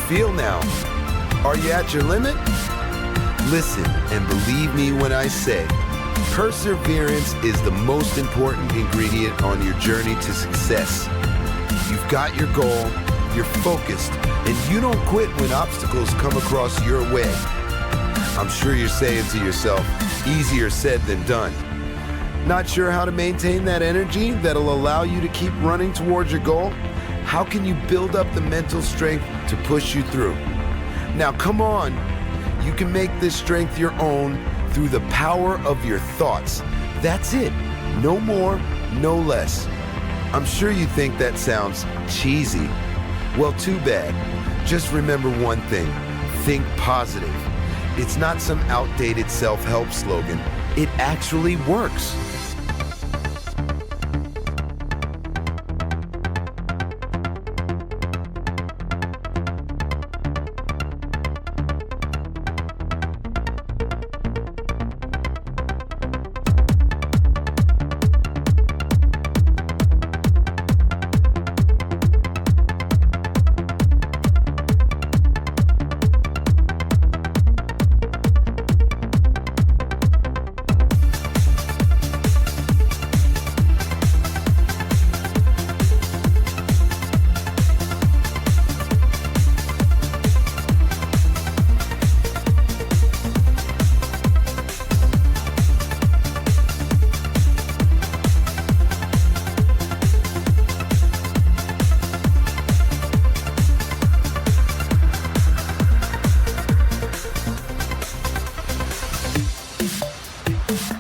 feel now? Are you at your limit? Listen and believe me when I say, perseverance is the most important ingredient on your journey to success. You've got your goal, you're focused, and you don't quit when obstacles come across your way. I'm sure you're saying to yourself, easier said than done. Not sure how to maintain that energy that'll allow you to keep running towards your goal? How can you build up the mental strength to push you through? Now come on, you can make this strength your own through the power of your thoughts. That's it, no more, no less. I'm sure you think that sounds cheesy. Well, too bad. Just remember one thing, think positive. It's not some outdated self-help slogan. It actually works.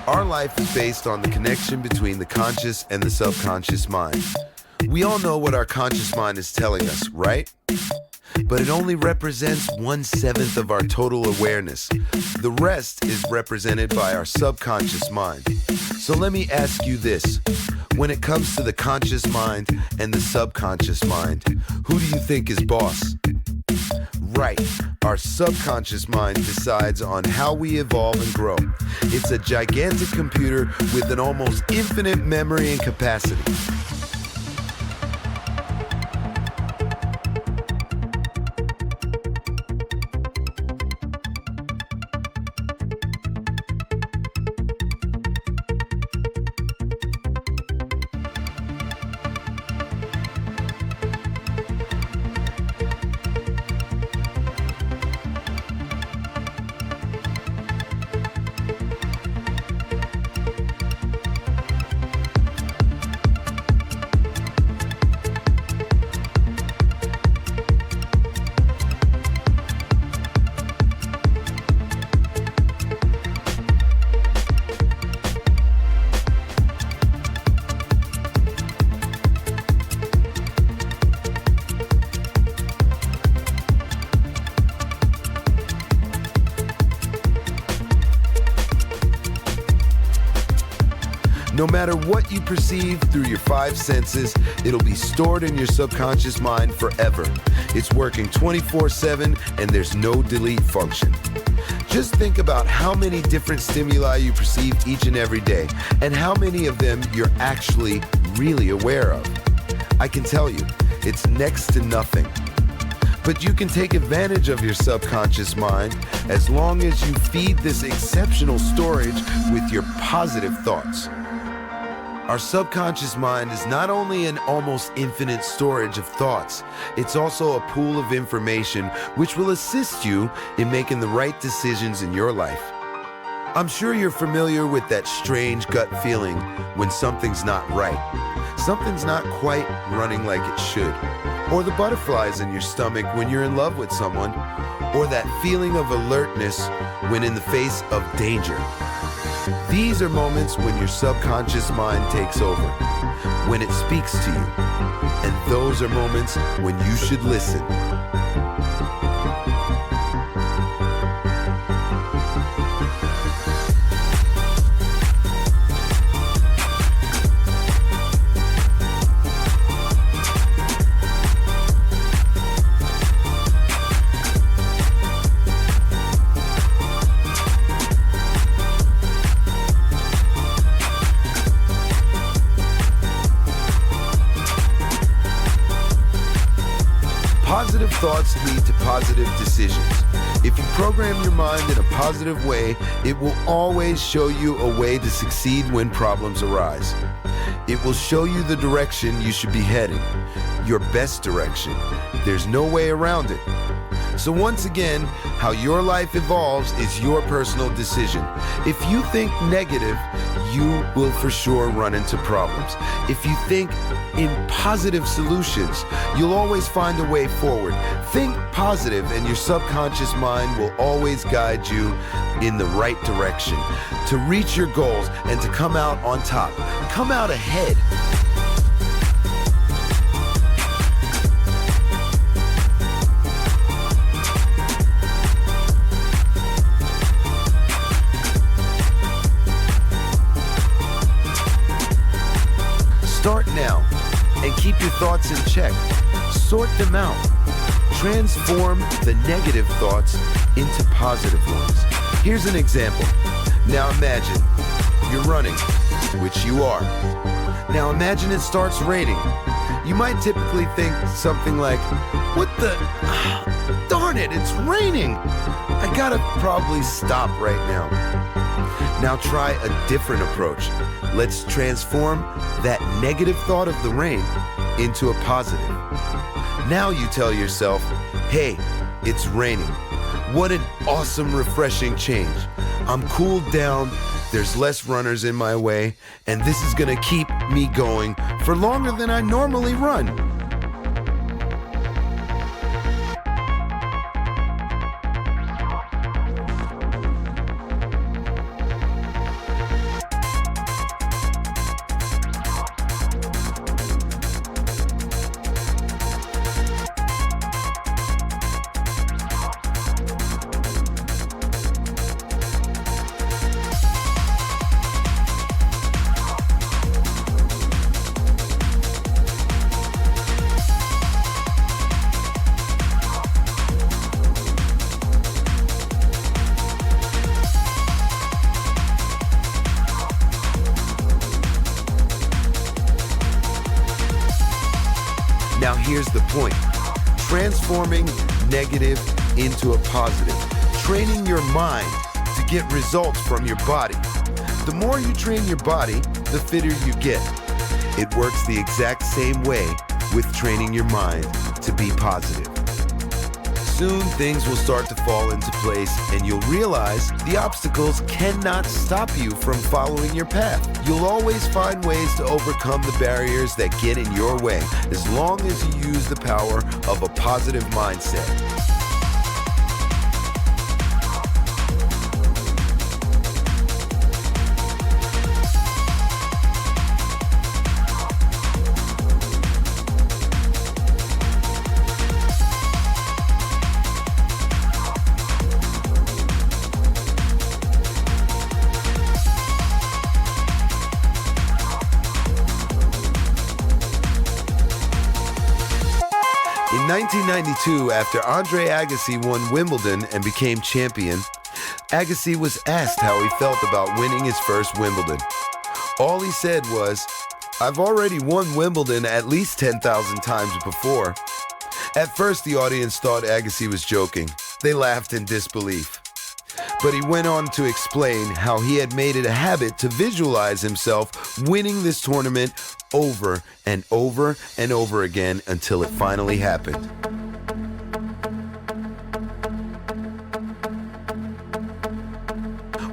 Our life is based on the connection between the conscious and the subconscious mind. We all know what our conscious mind is telling us, right? But it only represents 1/7 of our total awareness. The rest is represented by our subconscious mind. So let me ask you this. When it comes to the conscious mind and the subconscious mind, who do you think is boss? Right, our subconscious mind decides on how we evolve and grow. It's a gigantic computer with an almost infinite memory and capacity. No matter what you perceive through your 5 senses, it'll be stored in your subconscious mind forever. It's working 24/7 and there's no delete function. Just think about how many different stimuli you perceive each and every day, and how many of them you're actually really aware of. I can tell you, it's next to nothing. But you can take advantage of your subconscious mind as long as you feed this exceptional storage with your positive thoughts. Our subconscious mind is not only an almost infinite storage of thoughts, it's also a pool of information which will assist you in making the right decisions in your life. I'm sure you're familiar with that strange gut feeling when something's not right. Something's not quite running like it should. Or the butterflies in your stomach when you're in love with someone. Or that feeling of alertness when in the face of danger. These are moments when your subconscious mind takes over, when it speaks to you. And those are moments when you should listen. Positive thoughts lead to positive decisions. If you program your mind in a positive way, it will always show you a way to succeed when problems arise. It will show you the direction you should be heading, your best direction. There's no way around it. So once again, how your life evolves is your personal decision. If you think negative, you will for sure run into problems. If you think in positive solutions, you'll always find a way forward. Think positive and your subconscious mind will always guide you in the right direction to reach your goals and to come out on top. Come out ahead. Start now and keep your thoughts in check. Sort them out. Transform the negative thoughts into positive ones. Here's an example. Now imagine you're running, which you are. Now imagine it starts raining. You might typically think something like, what the, darn it, it's raining. I gotta probably stop right now. Now try a different approach. Let's transform that negative thought of the rain into a positive. Now you tell yourself, hey, it's raining. What an awesome, refreshing change. I'm cooled down, there's less runners in my way, and this is gonna keep me going for longer than I normally run. Now here's the point. Transforming negative into a positive. Training your mind to get results from your body. The more you train your body, the fitter you get. It works the exact same way with training your mind to be positive. Soon things will start to fall into place and you'll realize the obstacles cannot stop you from following your path. You'll always find ways to overcome the barriers that get in your way as long as you use the power of a positive mindset. In 1992, after Andre Agassi won Wimbledon and became champion, Agassi was asked how he felt about winning his first Wimbledon. All he said was, "I've already won Wimbledon at least 10,000 times before." At first, the audience thought Agassi was joking. They laughed in disbelief. But he went on to explain how he had made it a habit to visualize himself winning this tournament over and over and over again until it finally happened.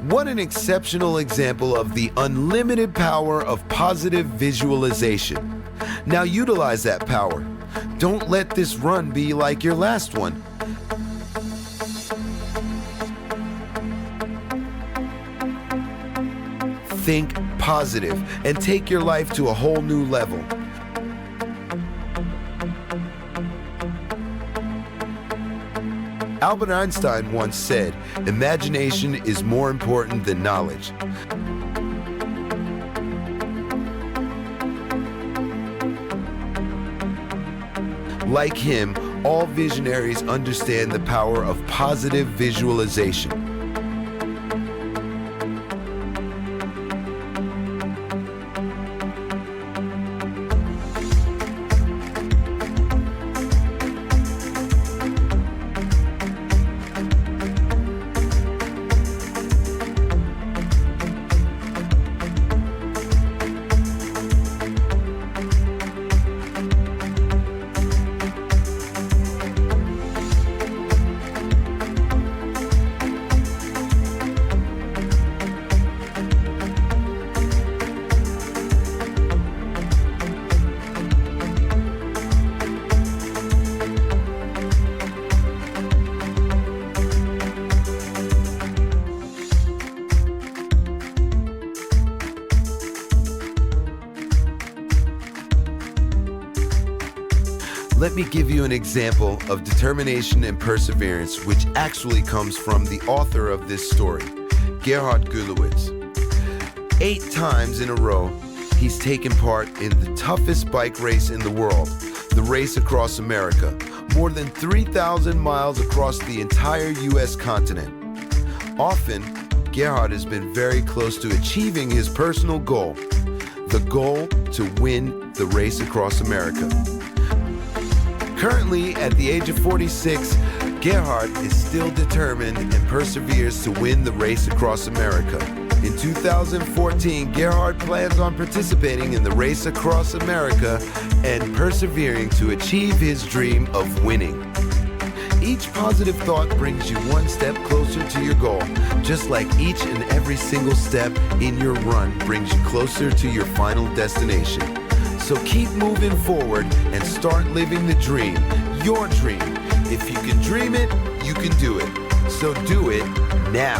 What an exceptional example of the unlimited power of positive visualization. Now utilize that power. Don't let this run be like your last one. Think positive and take your life to a whole new level. Albert Einstein once said, "Imagination is more important than knowledge." Like him, all visionaries understand the power of positive visualization. Let me give you an example of determination and perseverance, which actually comes from the author of this story, Gerhard Gulewitz. 8 times in a row, he's taken part in the toughest bike race in the world, the race across America, more than 3,000 miles across the entire U.S. continent. Often, Gerhard has been very close to achieving his personal goal, the goal to win the race across America. Currently, at the age of 46, Gerhard is still determined and perseveres to win the race across America. In 2014, Gerhard plans on participating in the race across America and persevering to achieve his dream of winning. Each positive thought brings you one step closer to your goal, just like each and every single step in your run brings you closer to your final destination. So keep moving forward and start living the dream, your dream. If you can dream it, you can do it. So do it now.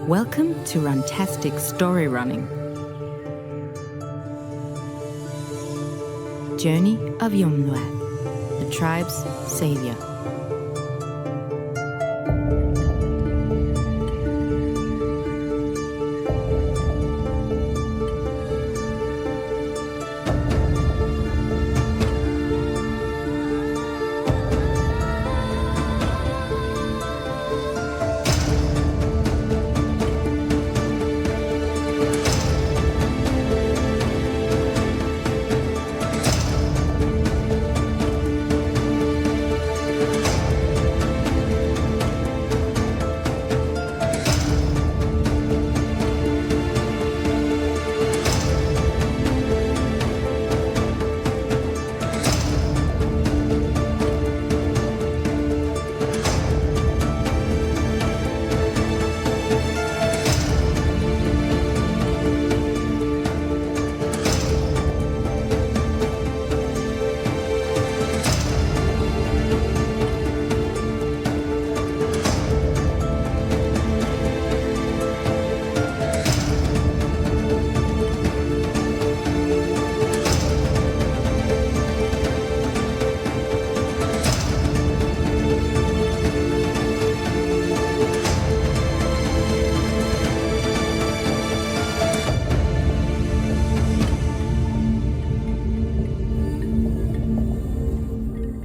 Welcome to Runtastic Story Running. Journey of Yomluath, the tribe's savior.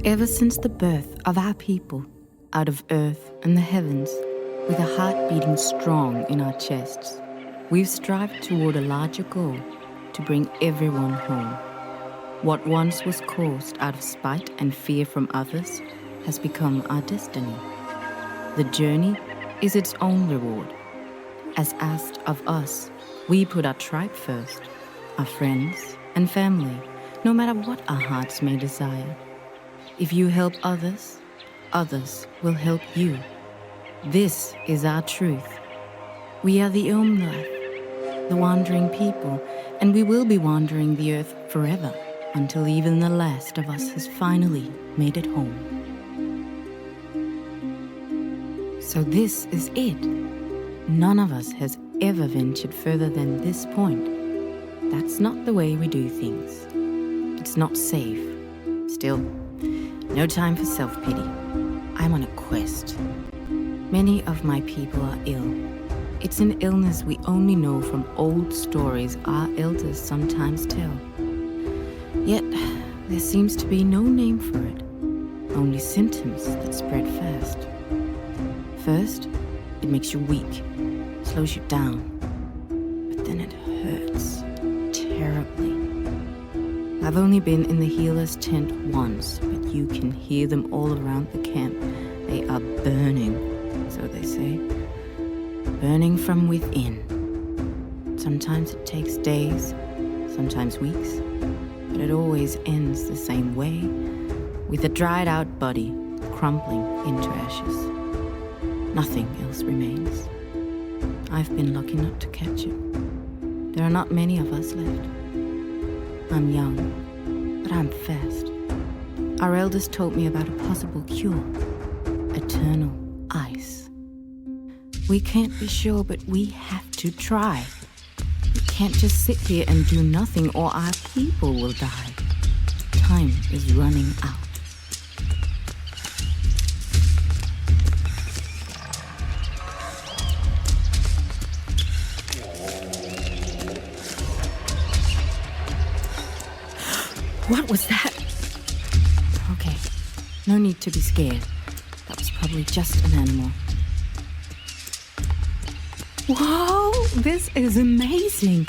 Ever since the birth of our people, out of earth and the heavens, with a heart beating strong in our chests, we've strived toward a larger goal to bring everyone home. What once was caused out of spite and fear from others has become our destiny. The journey is its own reward. As asked of us, we put our tribe first, our friends and family, no matter what our hearts may desire. If you help others, others will help you. This is our truth. We are the Umlath, the wandering people, and we will be wandering the earth forever until even the last of us has finally made it home. So this is it. None of us has ever ventured further than this point. That's not the way we do things. It's not safe. Still, no time for self-pity. I'm on a quest. Many of my people are ill. It's an illness we only know from old stories our elders sometimes tell. Yet, there seems to be no name for it, only symptoms that spread fast. First, it makes you weak, slows you down, but then it hurts terribly. I've only been in the healer's tent once, but you can hear them all around the camp. They are burning, so they say. Burning from within. Sometimes it takes days, sometimes weeks, but it always ends the same way, with a dried out body crumpling into ashes. Nothing else remains. I've been lucky not to catch it. There are not many of us left. I'm young, but I'm fast. Our elders told me about a possible cure. Eternal ice. We can't be sure, but we have to try. We can't just sit here and do nothing, or our people will die. Time is running out. What was that? Okay, no need to be scared. That was probably just an animal. Whoa, this is amazing.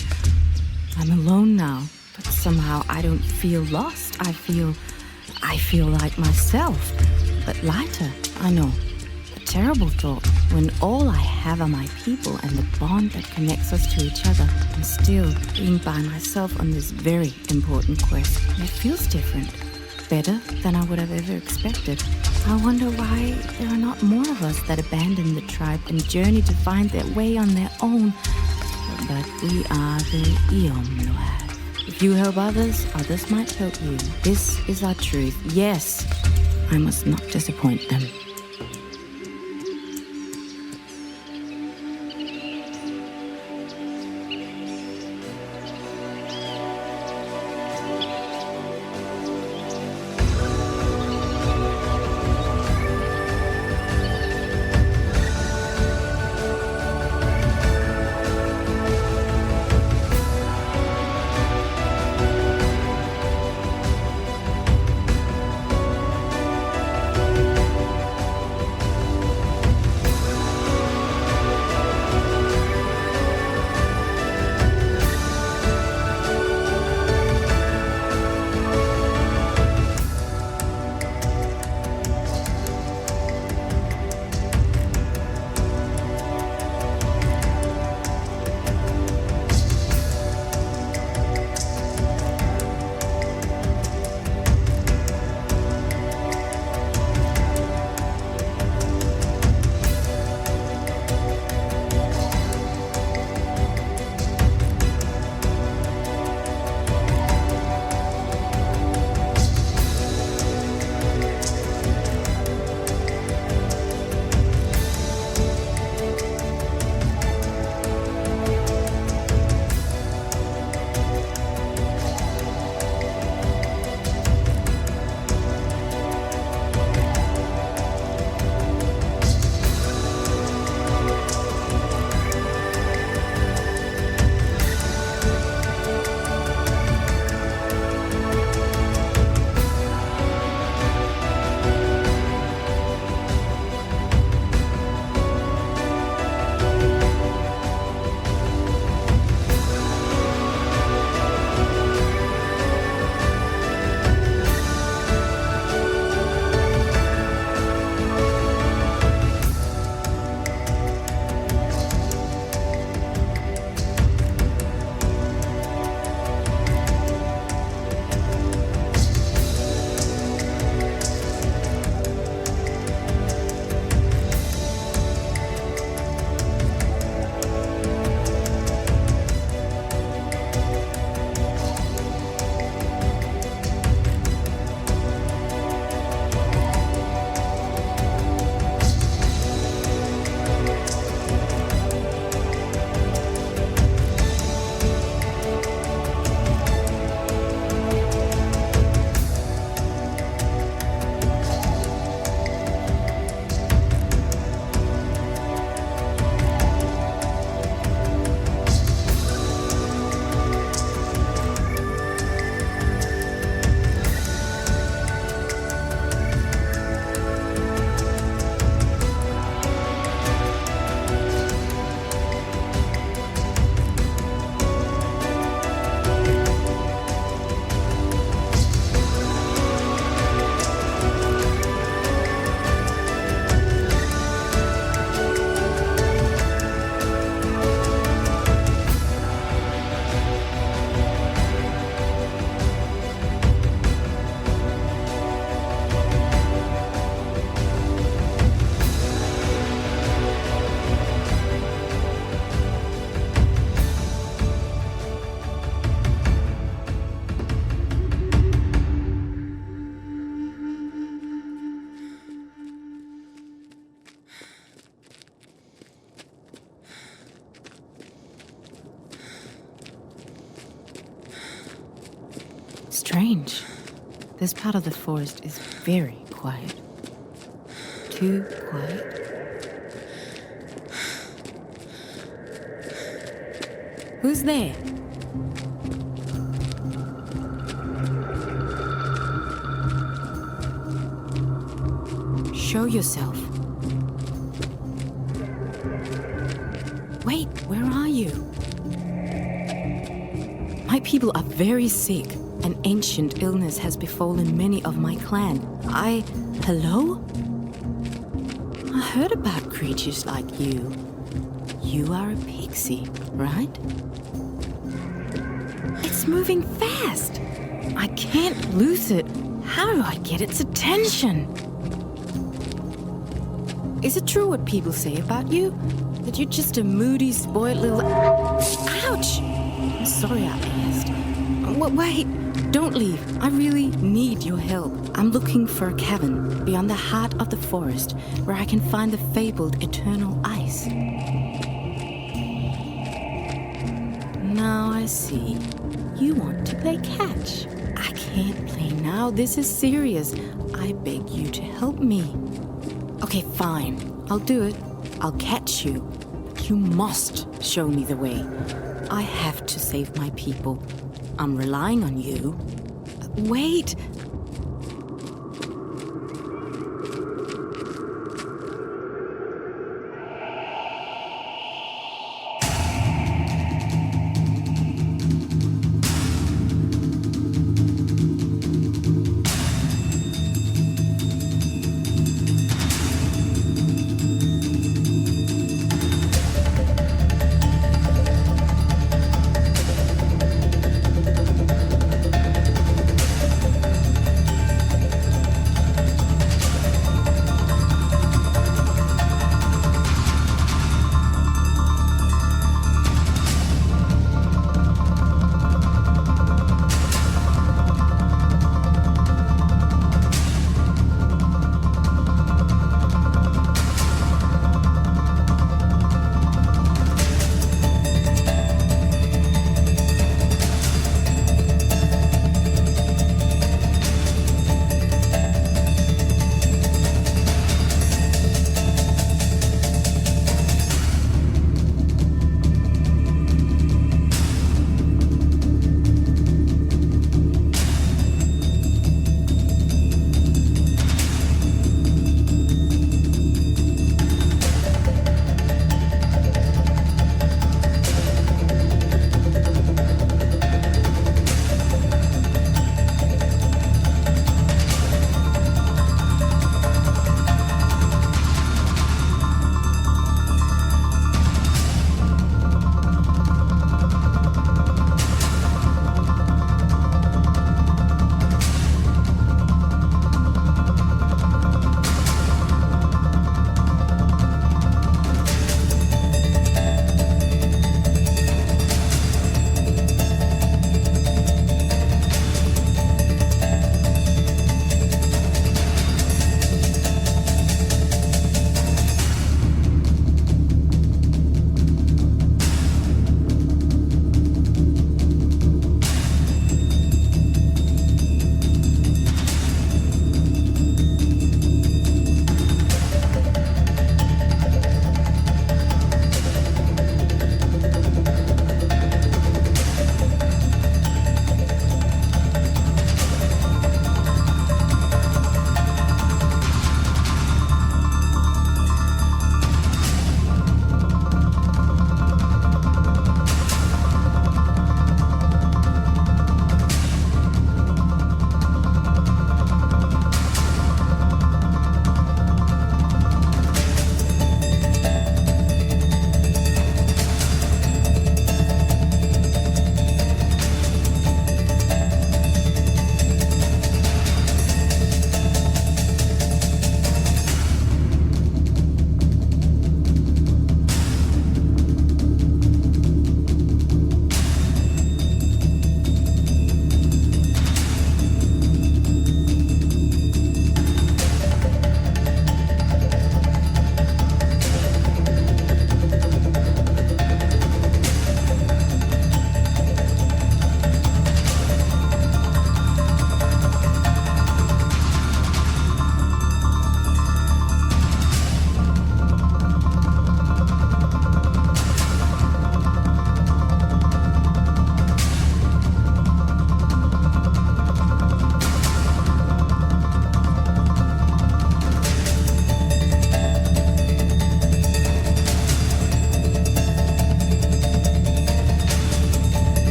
I'm alone now, but somehow I don't feel lost. I feel like myself, but lighter, I know. A terrible thought when all I have are my people and the bond that connects us to each other. And still being by myself on this very important quest. It feels different, better than I would have ever expected. I wonder why there are not more of us that abandon the tribe and journey to find their way on their own. But we are the Iomloath. If you help others, others might help you. This is our truth. Yes, I must not disappoint them. strange. This part of the forest is very quiet. Too quiet. Who's there? Show yourself. Wait, where are you? My people are very sick. An ancient illness has befallen many of my clan. Hello? I heard about creatures like you. You are a pixie, right? It's moving fast. I can't lose it. How do I get its attention? Is it true what people say about you? That you're just a moody, spoiled little... Ouch! I'm sorry I asked. Wait, don't leave. I really need your help. I'm looking for a cavern beyond the heart of the forest where I can find the fabled eternal ice. Now I see. You want to play catch. I can't play now. This is serious. I beg you to help me. Okay, fine. I'll do it. I'll catch you. But you must show me the way. I have to save my people. I'm relying on you. Wait!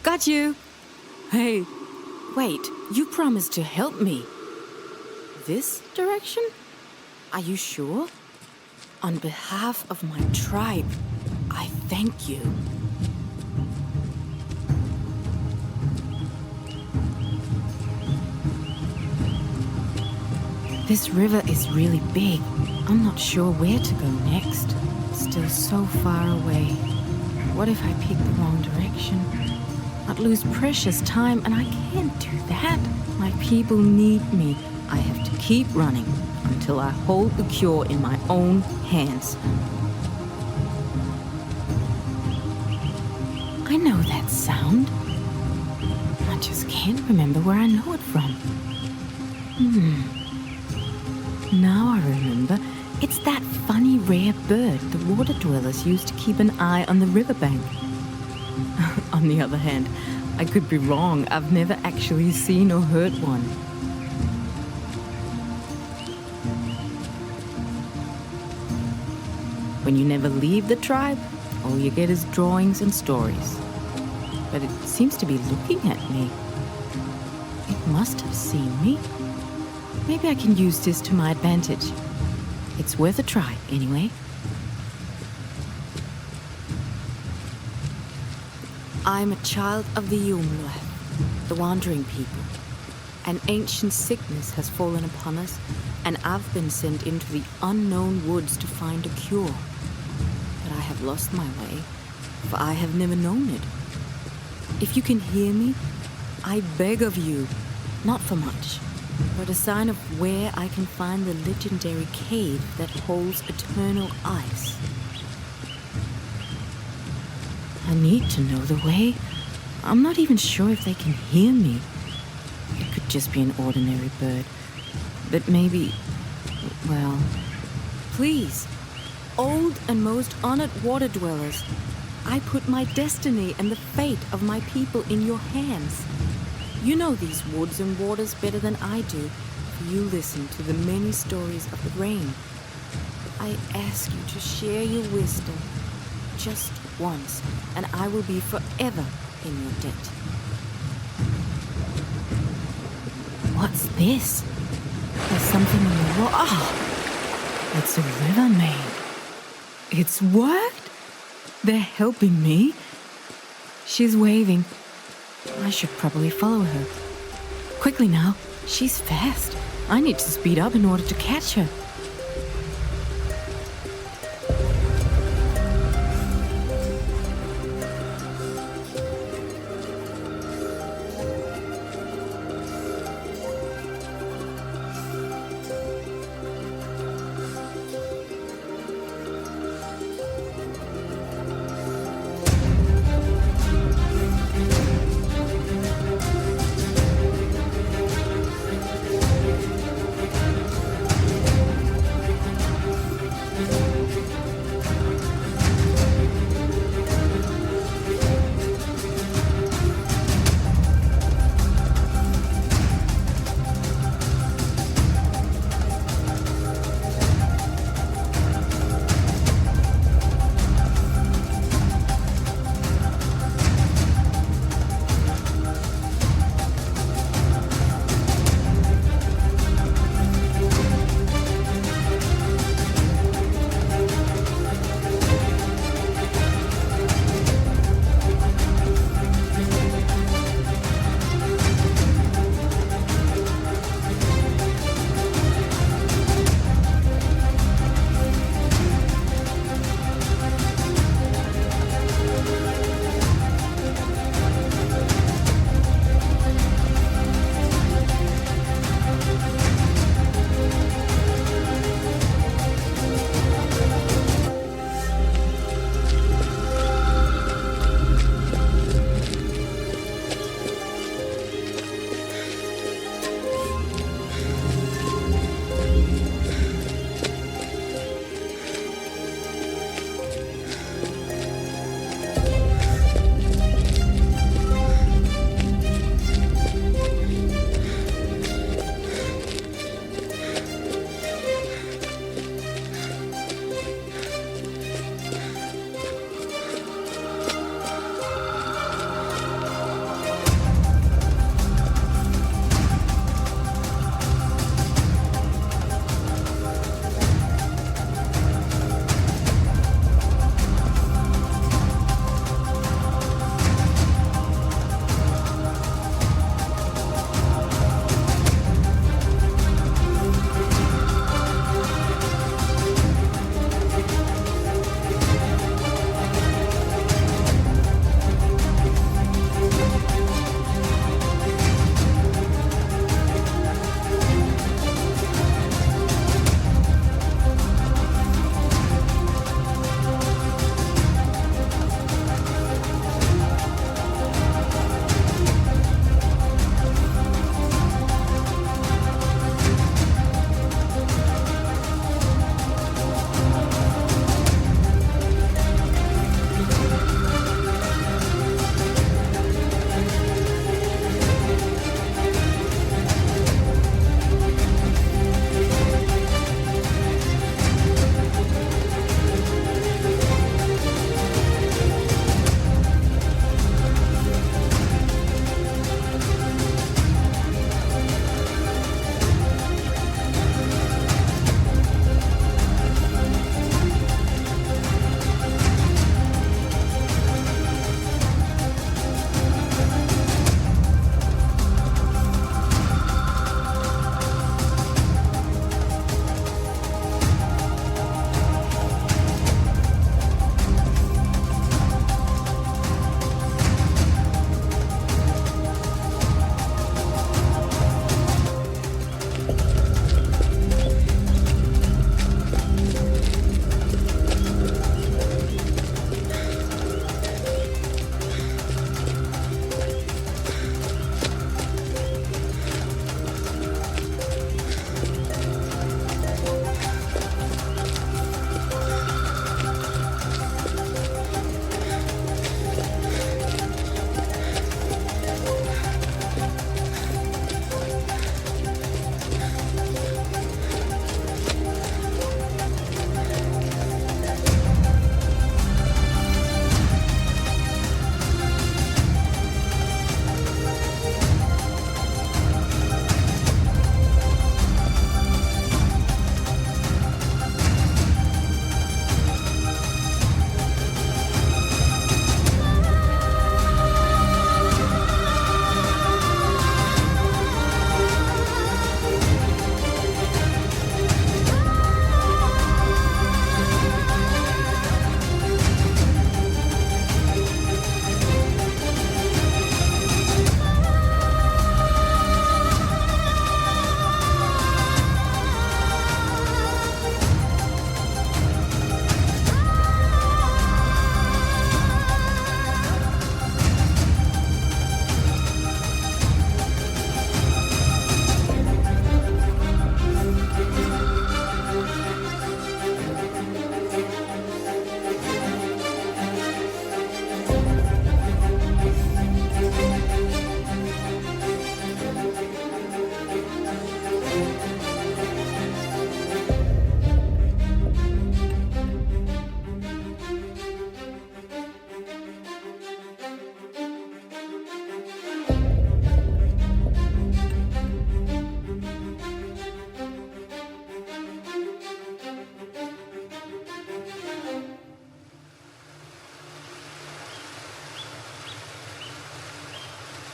Got you! Hey, wait, you promised to help me. This direction? Are you sure? On behalf of my tribe, I thank you. This river is really big. I'm not sure where to go next. Still so far away. What if I pick the wrong direction? I'd lose precious time, and I can't do that. My people need me. I have to keep running until I hold the cure in my own hands. I know that sound. I just can't remember where I know it from. Now I remember. It's that funny rare bird the water dwellers used to keep an eye on the riverbank. On the other hand, I could be wrong. I've never actually seen or heard one. When you never leave the tribe, all you get is drawings and stories. But it seems to be looking at me. It must have seen me. Maybe I can use this to my advantage. It's worth a try, anyway. I'm a child of the Yumluath, the wandering people. An ancient sickness has fallen upon us, and I've been sent into the unknown woods to find a cure. But I have lost my way, for I have never known it. If you can hear me, I beg of you, not for much, but a sign of where I can find the legendary cave that holds eternal ice. I need to know the way. I'm not even sure if they can hear me. It could just be an ordinary bird. But maybe, well, please, old and most honored water dwellers, I put my destiny and the fate of my people in your hands. You know these woods and waters better than I do, for you listen to the many stories of the rain. I ask you to share your wisdom just once, and I will be forever in your debt. What's this? There's something in the water. Oh, it's a river maid. It's what? They're helping me. She's waving. I should probably follow her. Quickly now, she's fast. I need to speed up in order to catch her.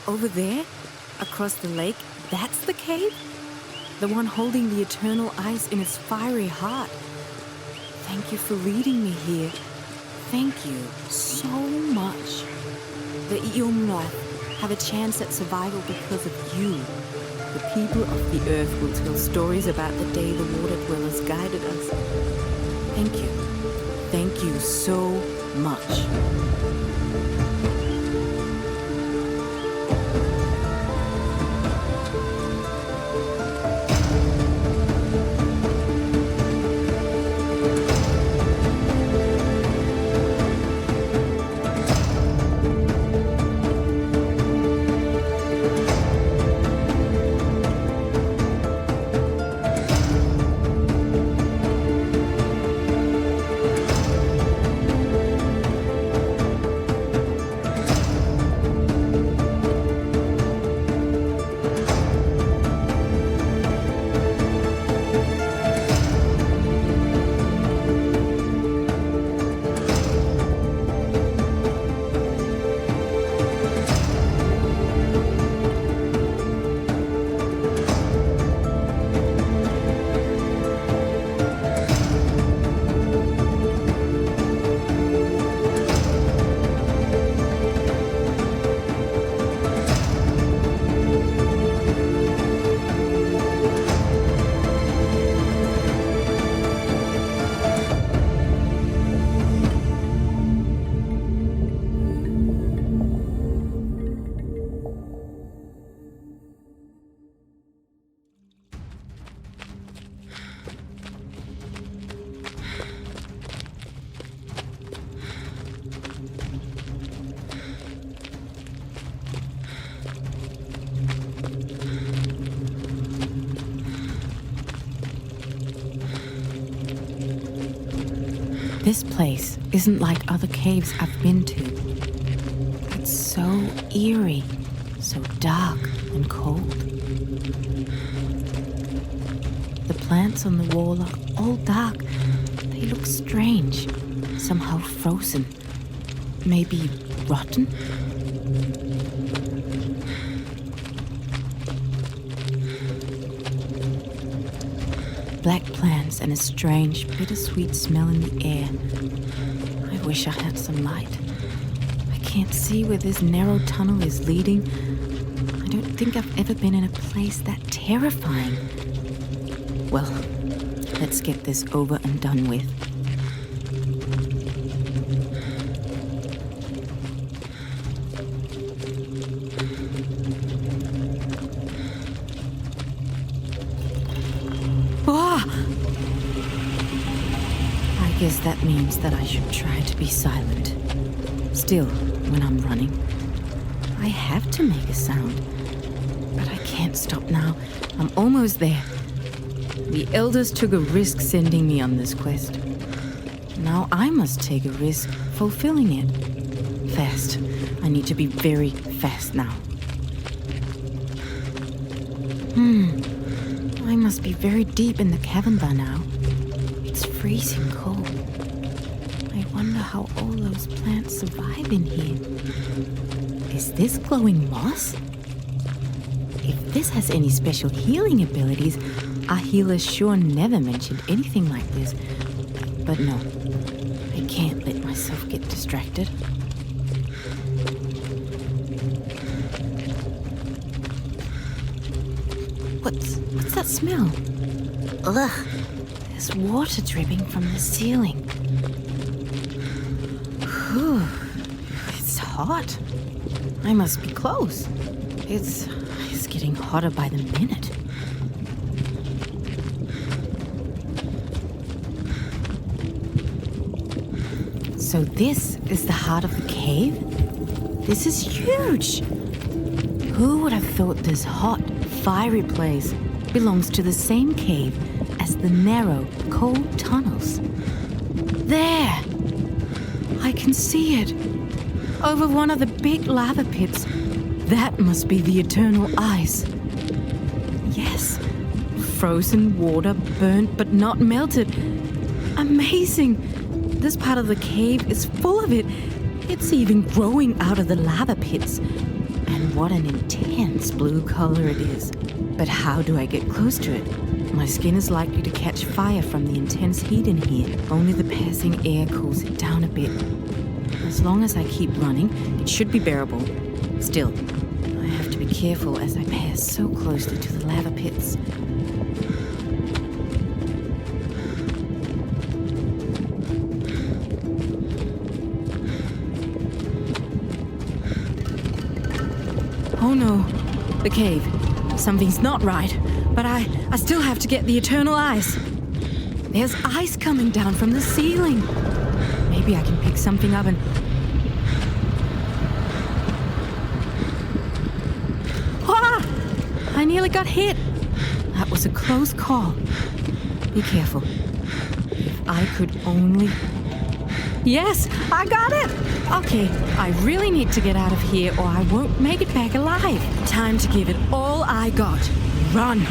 Over there, across the lake, that's the cave? The one holding the eternal ice in its fiery heart. Thank you for leading me here. Thank you so much. The Iumlath have a chance at survival because of you. The people of the earth will tell stories about the day the water dwellers guided us. Thank you. Thank you so much. This place isn't like other caves I've been to. It's so eerie, so dark and cold. The plants on the wall are all dark. They look strange, somehow frozen, maybe rotten. Black plants and a strange, bittersweet smell in the air. I wish I had some light. I can't see where this narrow tunnel is leading. I don't think I've ever been in a place that terrifying. Well, let's get this over and done with. I guess that means that I should try to be silent. Still, when I'm running, I have to make a sound. But I can't stop now. I'm almost there. The elders took a risk sending me on this quest. Now I must take a risk fulfilling it. Fast. I need to be very fast now. I must be very deep in the cavern by now. It's freezing cold. I wonder how all those plants survive in here. Is this glowing moss? If this has any special healing abilities, our healers sure never mentioned anything like this. But no, I can't let myself get distracted. What's that smell? Ugh, there's water dripping from the ceiling. Whew, it's hot. I must be close. It's getting hotter by the minute. So this is the heart of the cave? This is huge! Who would have thought this hot, fiery place belongs to the same cave as the narrow, cold tunnels? There! I can see it. Over one of the big lava pits. That must be the eternal ice. Yes, frozen water, burnt but not melted. Amazing! This part of the cave is full of it. pits even growing out of the lava pits. And what an intense blue color it is. But how do I get close to it? My skin is likely to catch fire from the intense heat in here. Only the passing air cools it down a bit. As long as I keep running, it should be bearable. Still, I have to be careful as I pass so closely to the lava pits. Oh no, the cave. Something's not right, but I still have to get the eternal ice. There's ice coming down from the ceiling. Maybe I can pick something up and... Ah! I nearly got hit. That was a close call. Be careful. If I could only... Yes, I got it! Okay, I really need to get out of here or I won't make it back alive. Time to give it all I got. Run!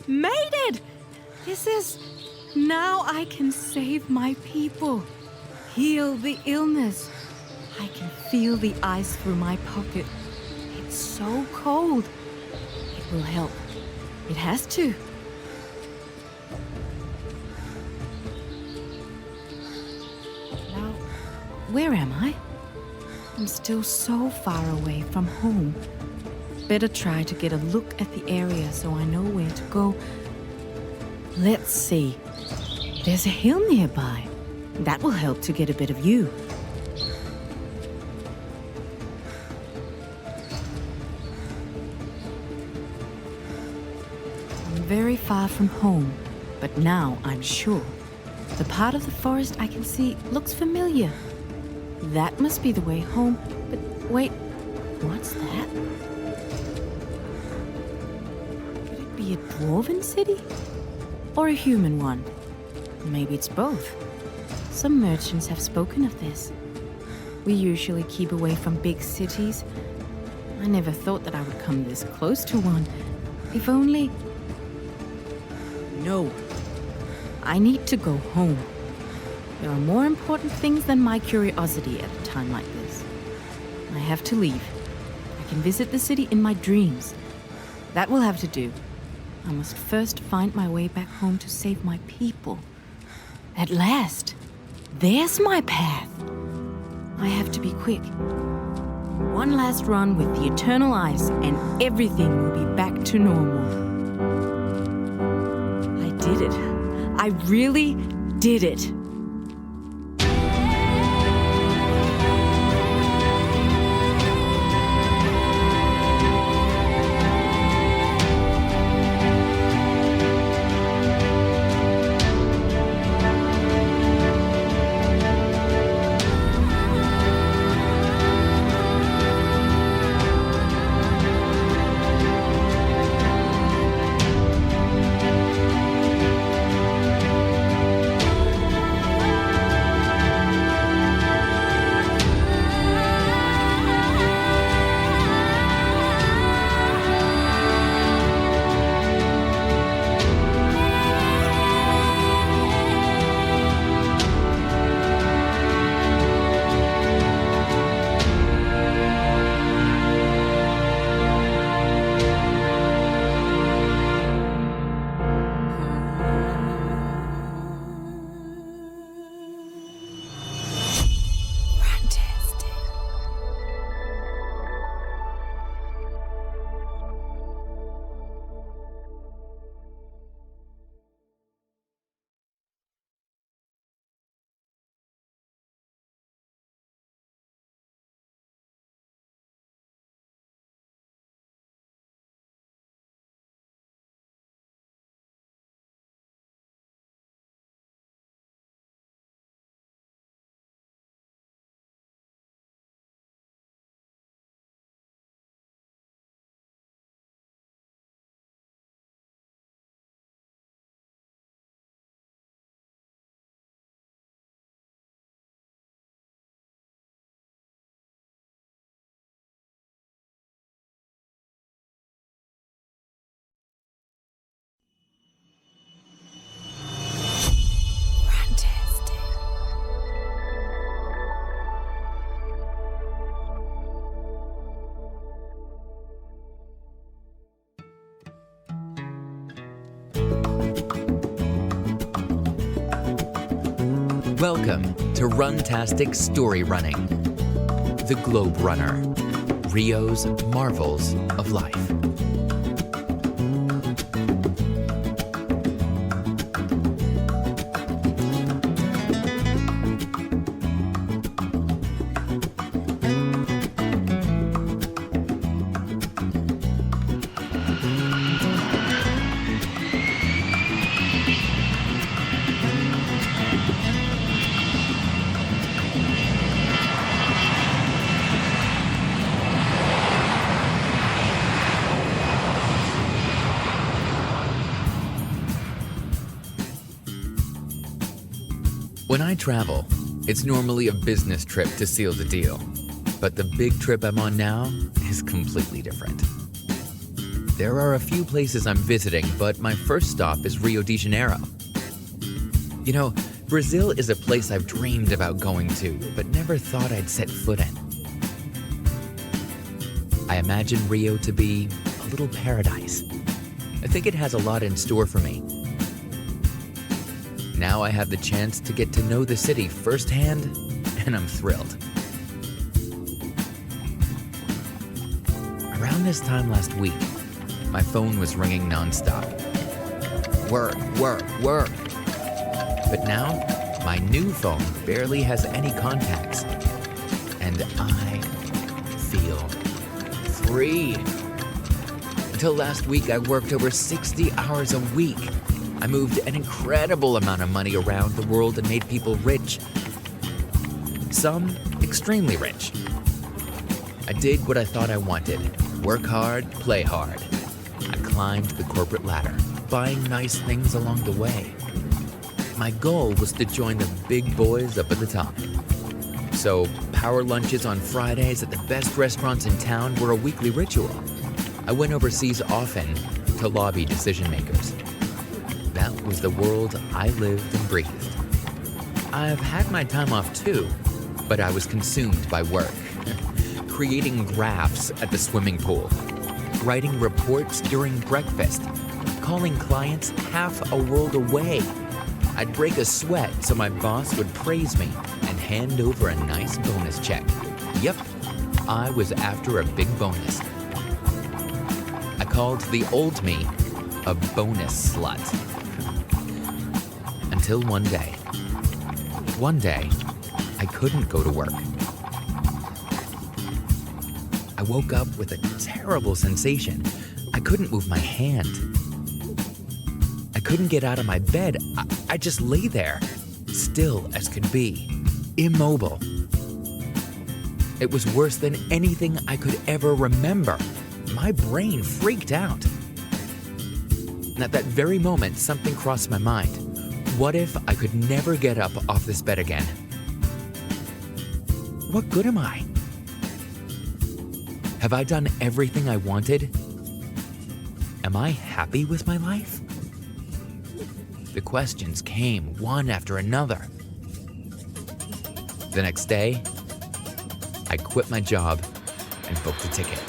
made it! Now I can save my people, heal the illness. I can feel the ice through my pocket. It's so cold. It will help. It has to. Now, where am I? I'm still so far away from home. Better try to get a look at the area so I know where to go. Let's see. There's a hill nearby. That will help to get a better view. I'm very far from home, but now I'm sure. The part of the forest I can see looks familiar. That must be the way home, but wait, what's that? Could it be a dwarven city? Or a human one? Maybe it's both. Some merchants have spoken of this. We usually keep away from big cities. I never thought that I would come this close to one. If only... No. I need to go home. There are more important things than my curiosity at a time like this. I have to leave. I can visit the city in my dreams. That will have to do. I must first find my way back home to save my people. At last, there's my path. I have to be quick. One last run with the eternal ice and everything will be back to normal. I did it. I really did it. Welcome to Runtastic Story Running, the Globe Runner, Rio's Marvels of Life. When I travel, it's normally a business trip to seal the deal. But the big trip I'm on now is completely different. There are a few places I'm visiting, but my first stop is Rio de Janeiro. You know, Brazil is a place I've dreamed about going to, but never thought I'd set foot in. I imagine Rio to be a little paradise. I think it has a lot in store for me. Now I have the chance to get to know the city firsthand, and I'm thrilled. Around this time last week, my phone was ringing nonstop. Work, work, work. But now, my new phone barely has any contacts, and I feel free. Until last week, I worked over 60 hours a week. I moved an incredible amount of money around the world and made people rich. Some extremely rich. I did what I thought I wanted. Work hard, play hard. I climbed the corporate ladder, buying nice things along the way. My goal was to join the big boys up at the top. So, power lunches on Fridays at the best restaurants in town were a weekly ritual. I went overseas often to lobby decision makers. That was the world I lived and breathed. I've had my time off too, but I was consumed by work. Creating graphs at the swimming pool, writing reports during breakfast, calling clients half a world away. I'd break a sweat so my boss would praise me and hand over a nice bonus check. Yep, I was after a big bonus. I called the old me a bonus slut. Until one day, I couldn't go to work. I woke up with a terrible sensation. I couldn't move my hand. I couldn't get out of my bed. I just lay there, still as could be, immobile. It was worse than anything I could ever remember. My brain freaked out. And at that very moment, something crossed my mind. What if I could never get up off this bed again? What good am I? Have I done everything I wanted? Am I happy with my life? The questions came one after another. The next day, I quit my job and booked a ticket.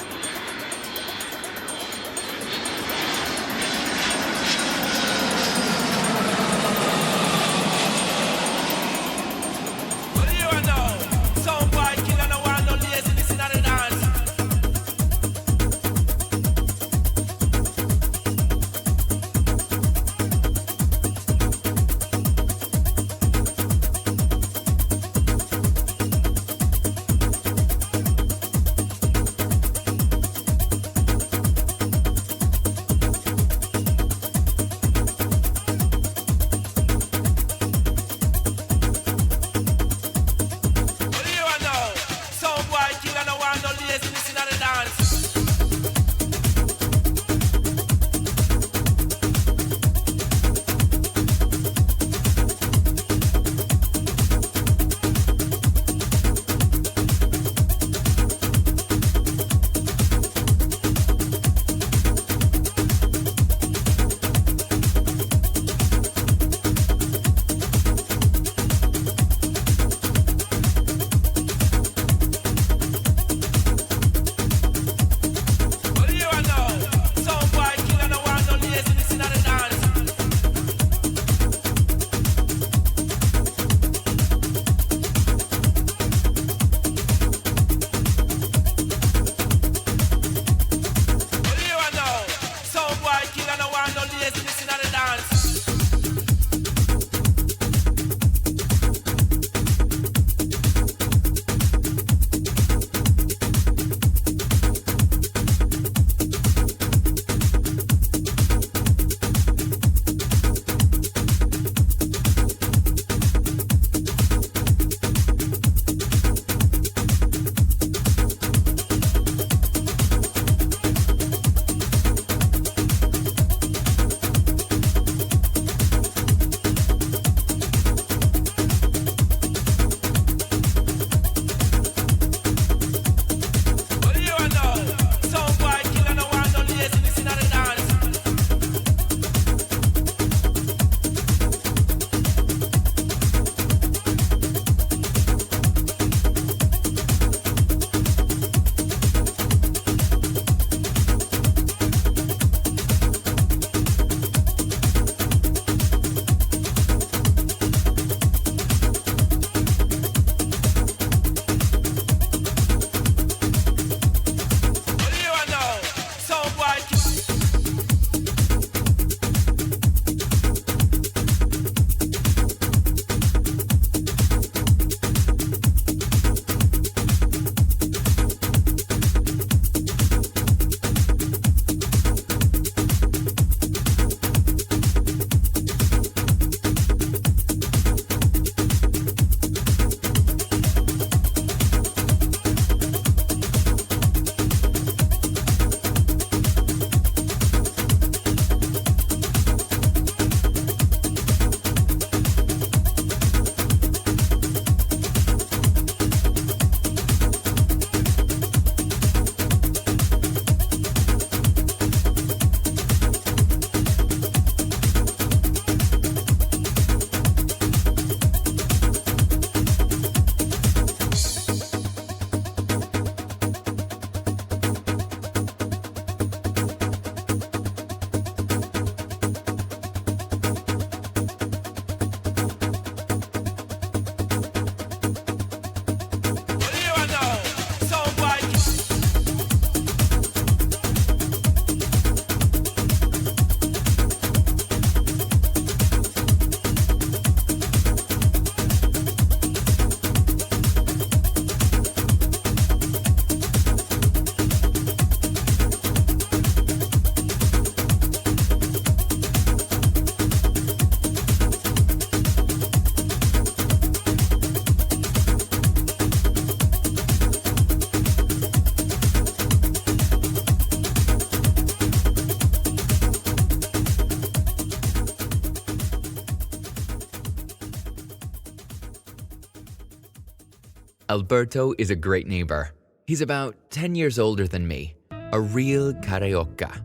Alberto is a great neighbor. He's about 10 years older than me, a real carioca.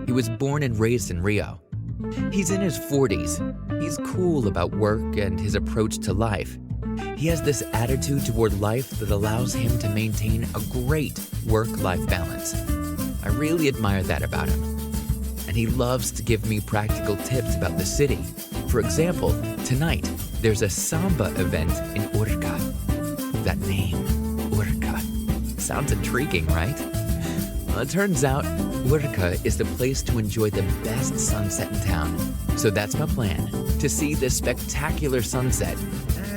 He was born and raised in Rio. He's in his 40s. He's cool about work and his approach to life. He has this attitude toward life that allows him to maintain a great work-life balance. I really admire that about him. And he loves to give me practical tips about the city. For example, tonight, there's a samba event in Urca. That name, Urca. Sounds intriguing, right? Well, it turns out Urca is the place to enjoy the best sunset in town. So that's my plan, to see this spectacular sunset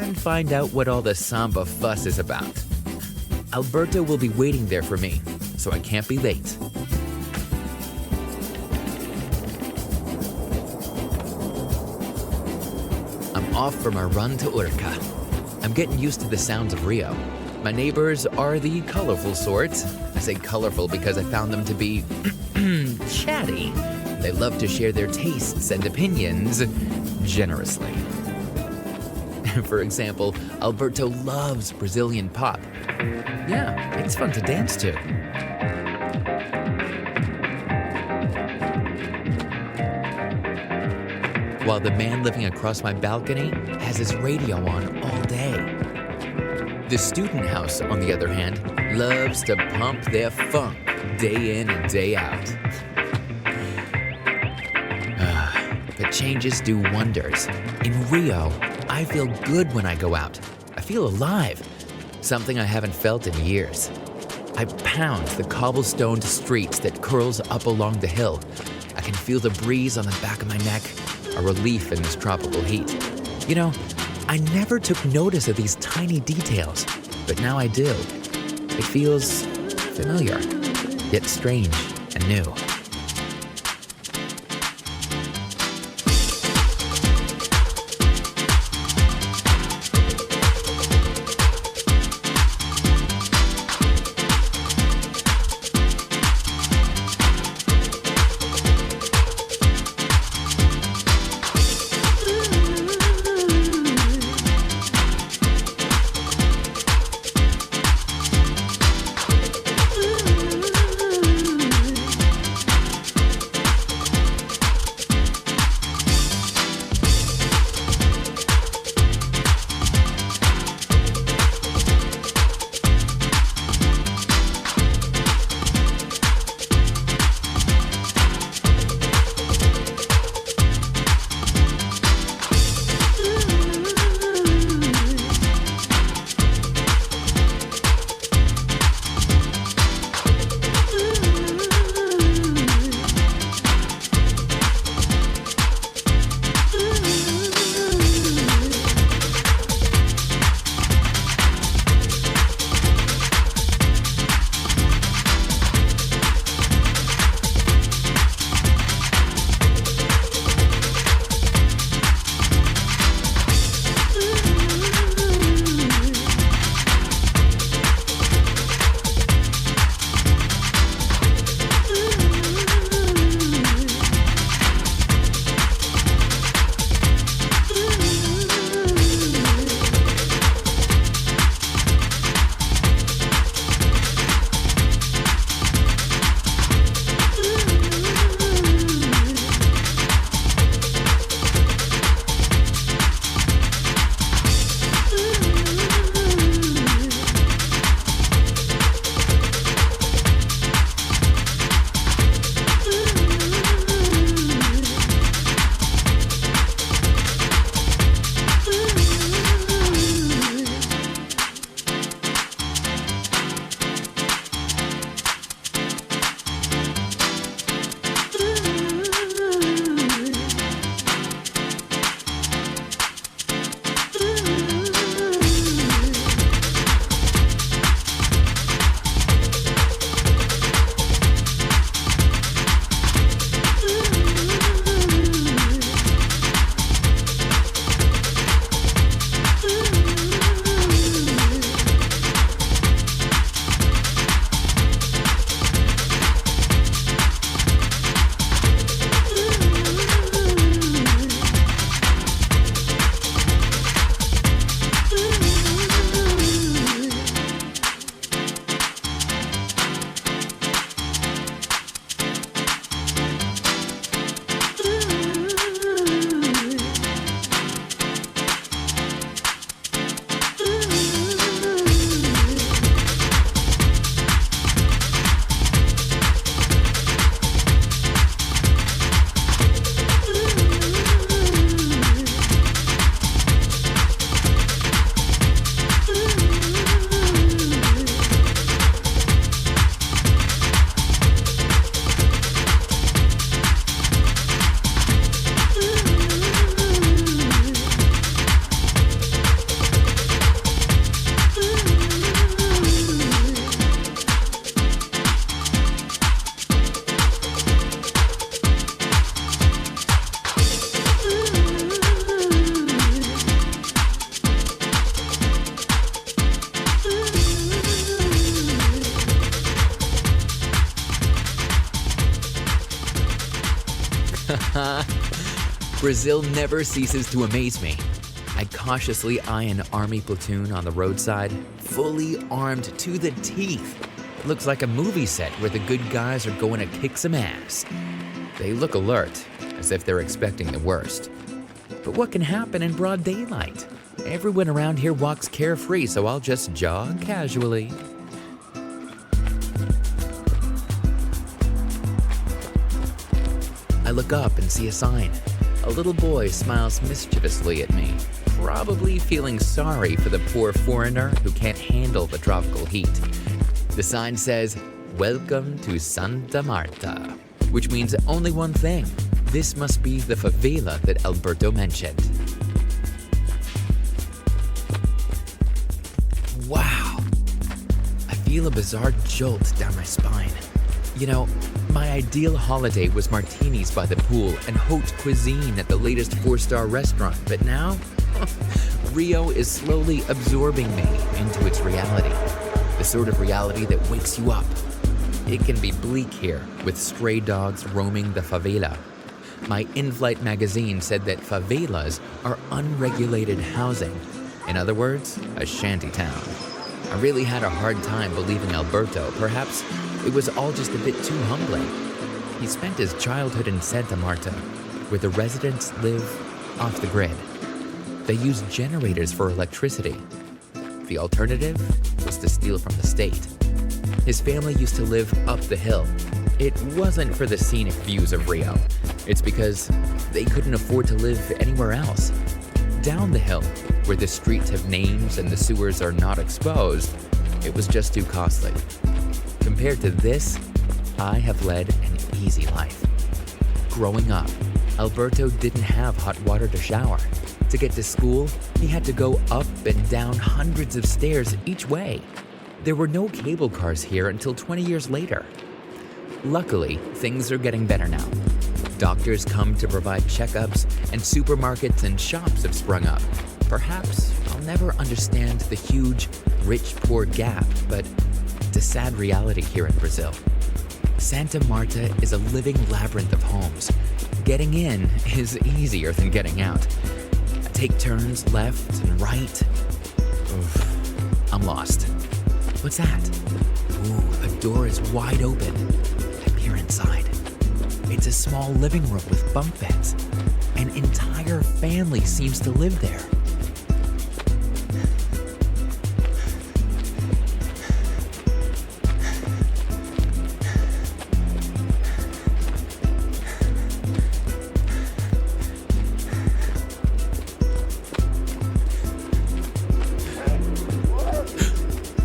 and find out what all the samba fuss is about. Alberto will be waiting there for me, so I can't be late. I'm off for my run to Urca. I'm getting used to the sounds of Rio. My neighbors are the colorful sort. I say colorful because I found them to be chatty. They love to share their tastes and opinions generously. For example, Alberto loves Brazilian pop. Yeah, it's fun to dance to. While the man living across my balcony has his radio on all day. The student house, on the other hand, loves to pump their funk day in and day out. But changes do wonders. In Rio, I feel good when I go out. I feel alive, something I haven't felt in years. I pound the cobblestoned streets that curls up along the hill. I can feel the breeze on the back of my neck, a relief in this tropical heat. You know, I never took notice of these tiny details, but now I do. It feels familiar, yet strange and new. Brazil never ceases to amaze me. I cautiously eye an army platoon on the roadside, fully armed to the teeth. Looks like a movie set where the good guys are going to kick some ass. They look alert, as if they're expecting the worst. But what can happen in broad daylight? Everyone around here walks carefree, so I'll just jog casually. I look up and see a sign. A little boy smiles mischievously at me, probably feeling sorry for the poor foreigner who can't handle the tropical heat. The sign says, "Welcome to Santa Marta," which means only one thing. This must be the favela that Alberto mentioned. Wow! I feel a bizarre jolt down my spine. You know, my ideal holiday was martinis by the pool and haute cuisine at the latest 4-star restaurant, but now, Rio is slowly absorbing me into its reality. The sort of reality that wakes you up. It can be bleak here, with stray dogs roaming the favela. My in-flight magazine said that favelas are unregulated housing. In other words, a shanty town. I really had a hard time believing Alberto. Perhaps it was all just a bit too humbling. He spent his childhood in Santa Marta, where the residents live off the grid. They use generators for electricity. The alternative was to steal from the state. His family used to live up the hill. It wasn't for the scenic views of Rio. It's because they couldn't afford to live anywhere else. Down the hill, where the streets have names and the sewers are not exposed, it was just too costly. Compared to this, I have led an easy life. Growing up, Alberto didn't have hot water to shower. To get to school, he had to go up and down hundreds of stairs each way. There were no cable cars here until 20 years later. Luckily, things are getting better now. Doctors come to provide checkups, and supermarkets and shops have sprung up. Perhaps I'll never understand the huge rich-poor gap, but it's a sad reality here in Brazil. Santa Marta is a living labyrinth of homes. Getting in is easier than getting out. I take turns left and right. Oof, I'm lost. What's that? Ooh, a door is wide open. I peer inside. It's a small living room with bunk beds. An entire family seems to live there.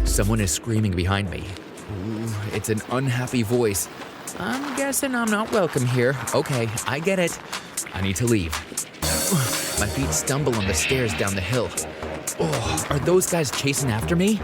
Someone is screaming behind me. Ooh, it's an unhappy voice. I'm guessing I'm not welcome here. Okay, I get it. I need to leave. My feet stumble on the stairs down the hill. Oh, are those guys chasing after me?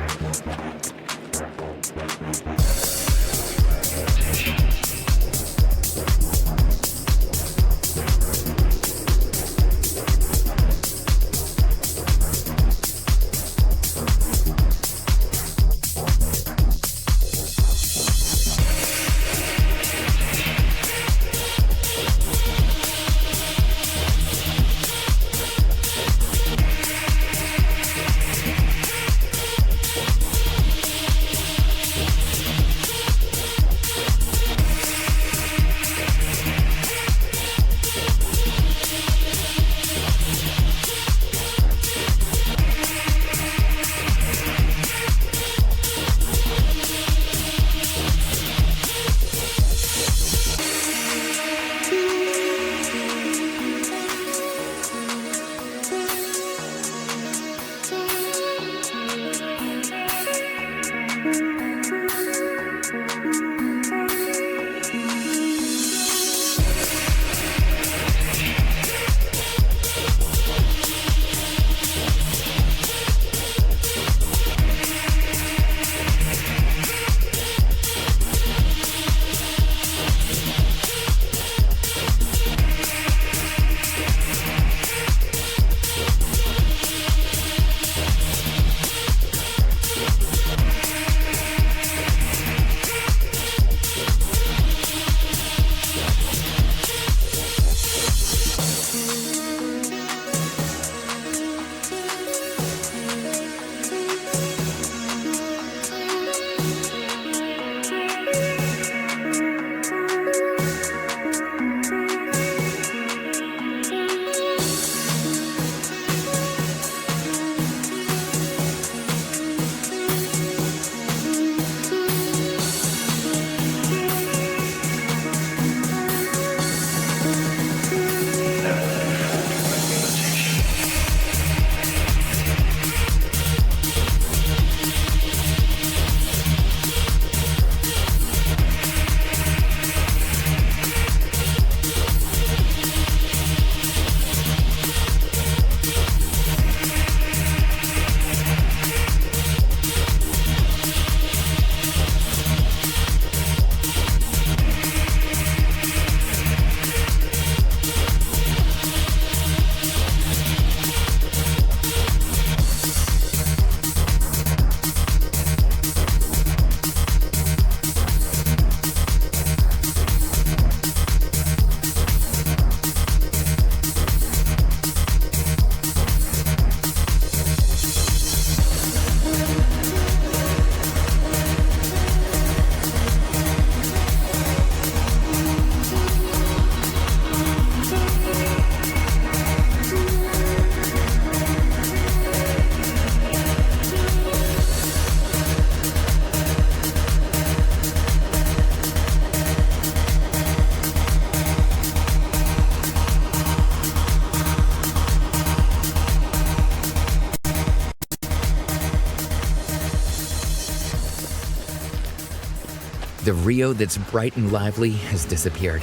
The Rio that's bright and lively has disappeared.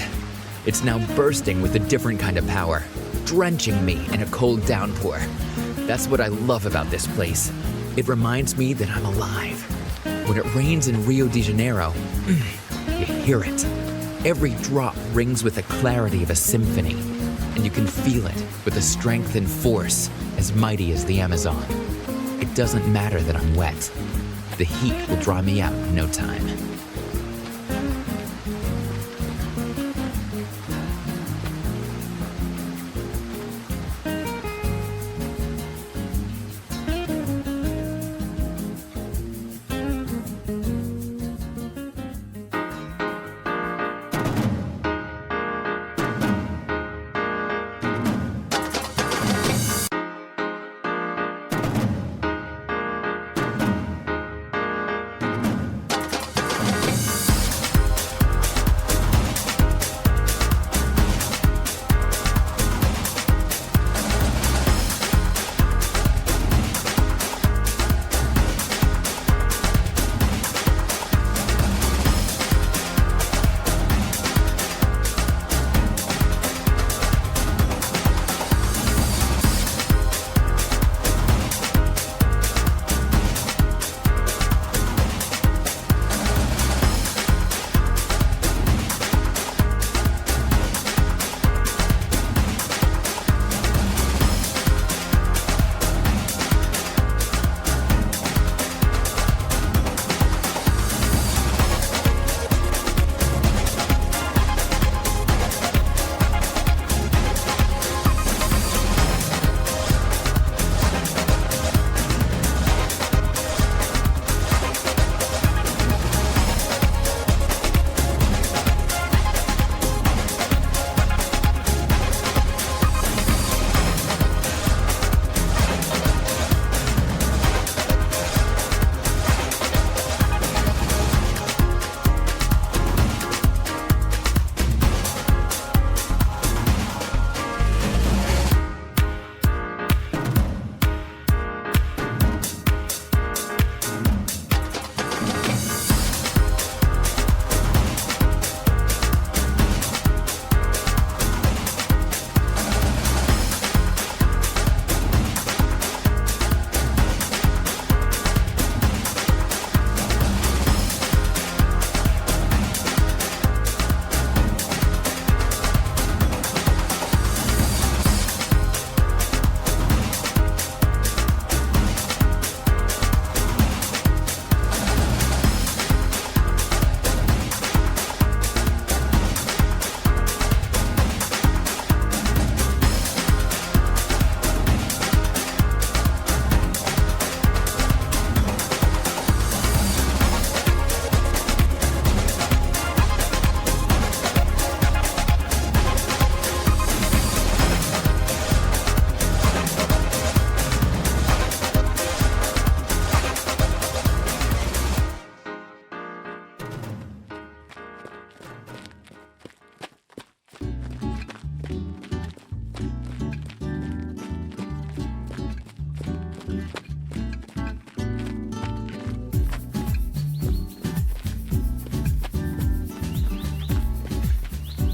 It's now bursting with a different kind of power, drenching me in a cold downpour. That's what I love about this place. It reminds me that I'm alive. When it rains in Rio de Janeiro, you hear it. Every drop rings with the clarity of a symphony, and you can feel it with a strength and force as mighty as the Amazon. It doesn't matter that I'm wet. The heat will dry me out in no time.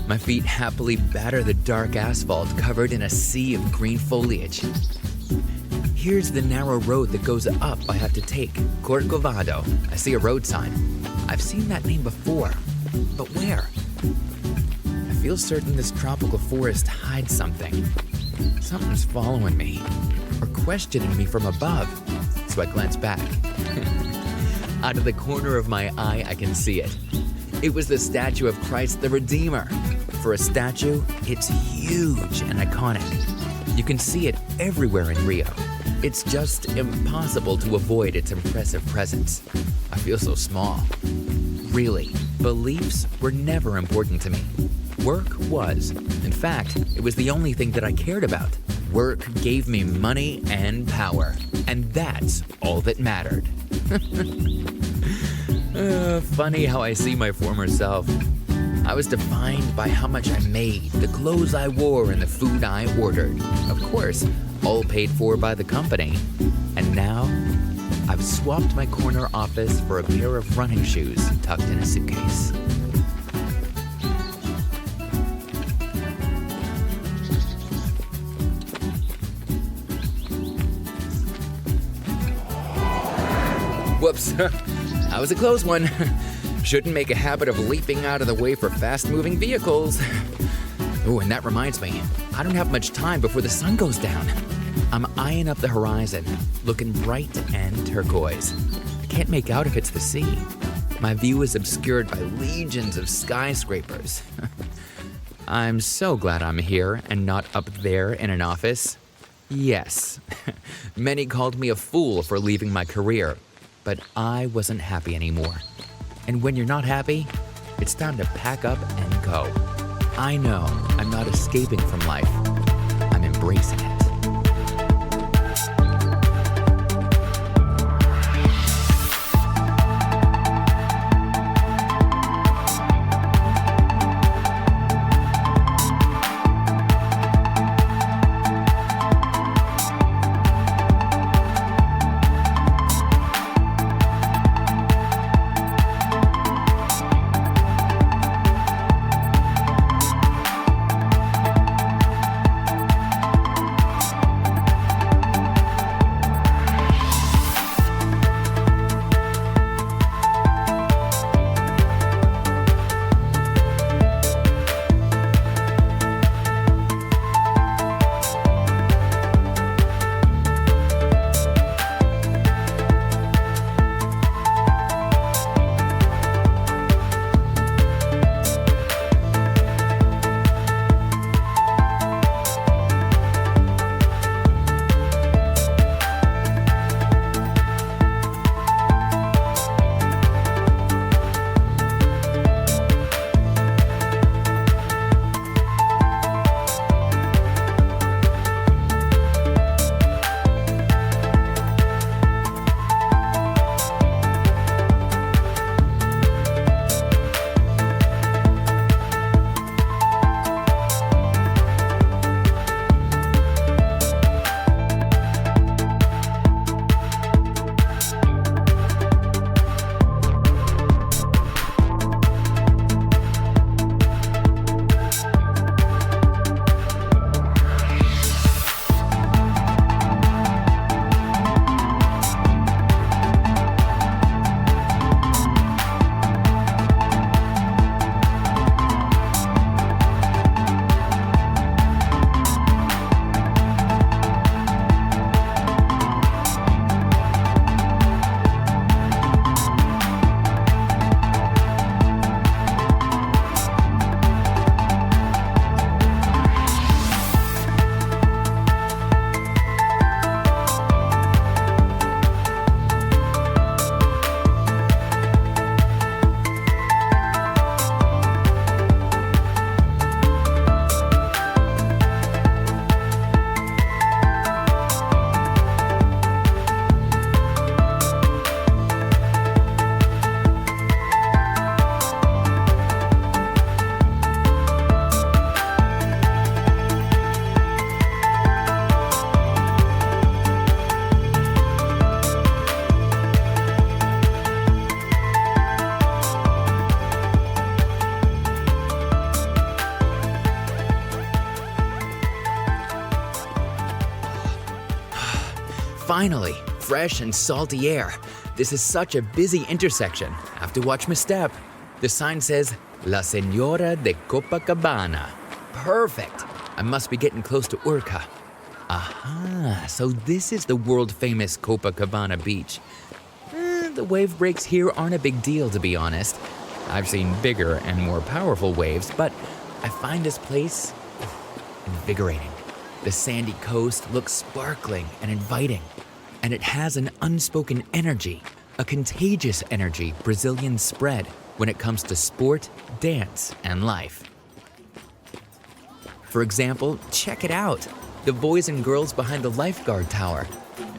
My feet happily batter the dark asphalt covered in a sea of green foliage. Here's the narrow road that goes up I have to take, Corcovado. I see a road sign. I've seen that name before, but where? I feel certain this tropical forest hides something. Something's following me, or questioning me from above, so I glance back. Out of the corner of my eye, I can see it. It was the statue of Christ the Redeemer. For a statue, it's huge and iconic. You can see it everywhere in Rio. It's just impossible to avoid its impressive presence. I feel so small. Really, beliefs were never important to me. Work was. In fact, it was the only thing that I cared about. Work gave me money and power, and that's all that mattered. Funny how I see my former self. I was defined by how much I made, the clothes I wore, and the food I ordered. Of course, all paid for by the company. And now, I've swapped my corner office for a pair of running shoes tucked in a suitcase. Whoops, that was a close one. Shouldn't make a habit of leaping out of the way for fast-moving vehicles. Oh, and that reminds me, I don't have much time before the sun goes down. I'm eyeing up the horizon, looking bright and turquoise. I can't make out if it's the sea. My view is obscured by legions of skyscrapers. I'm so glad I'm here and not up there in an office. Yes, many called me a fool for leaving my career, but I wasn't happy anymore. And when you're not happy, it's time to pack up and go. I know I'm not escaping from life. I'm embracing it. Finally, fresh and salty air. This is such a busy intersection. I have to watch my step. The sign says, La Señora de Copacabana. Perfect. I must be getting close to Urca. Aha, so this is the world-famous Copacabana beach. The wave breaks here aren't a big deal, to be honest. I've seen bigger and more powerful waves, but I find this place invigorating. The sandy coast looks sparkling and inviting, and it has an unspoken energy, a contagious energy Brazilians spread when it comes to sport, dance, and life. For example, check it out, the boys and girls behind the lifeguard tower.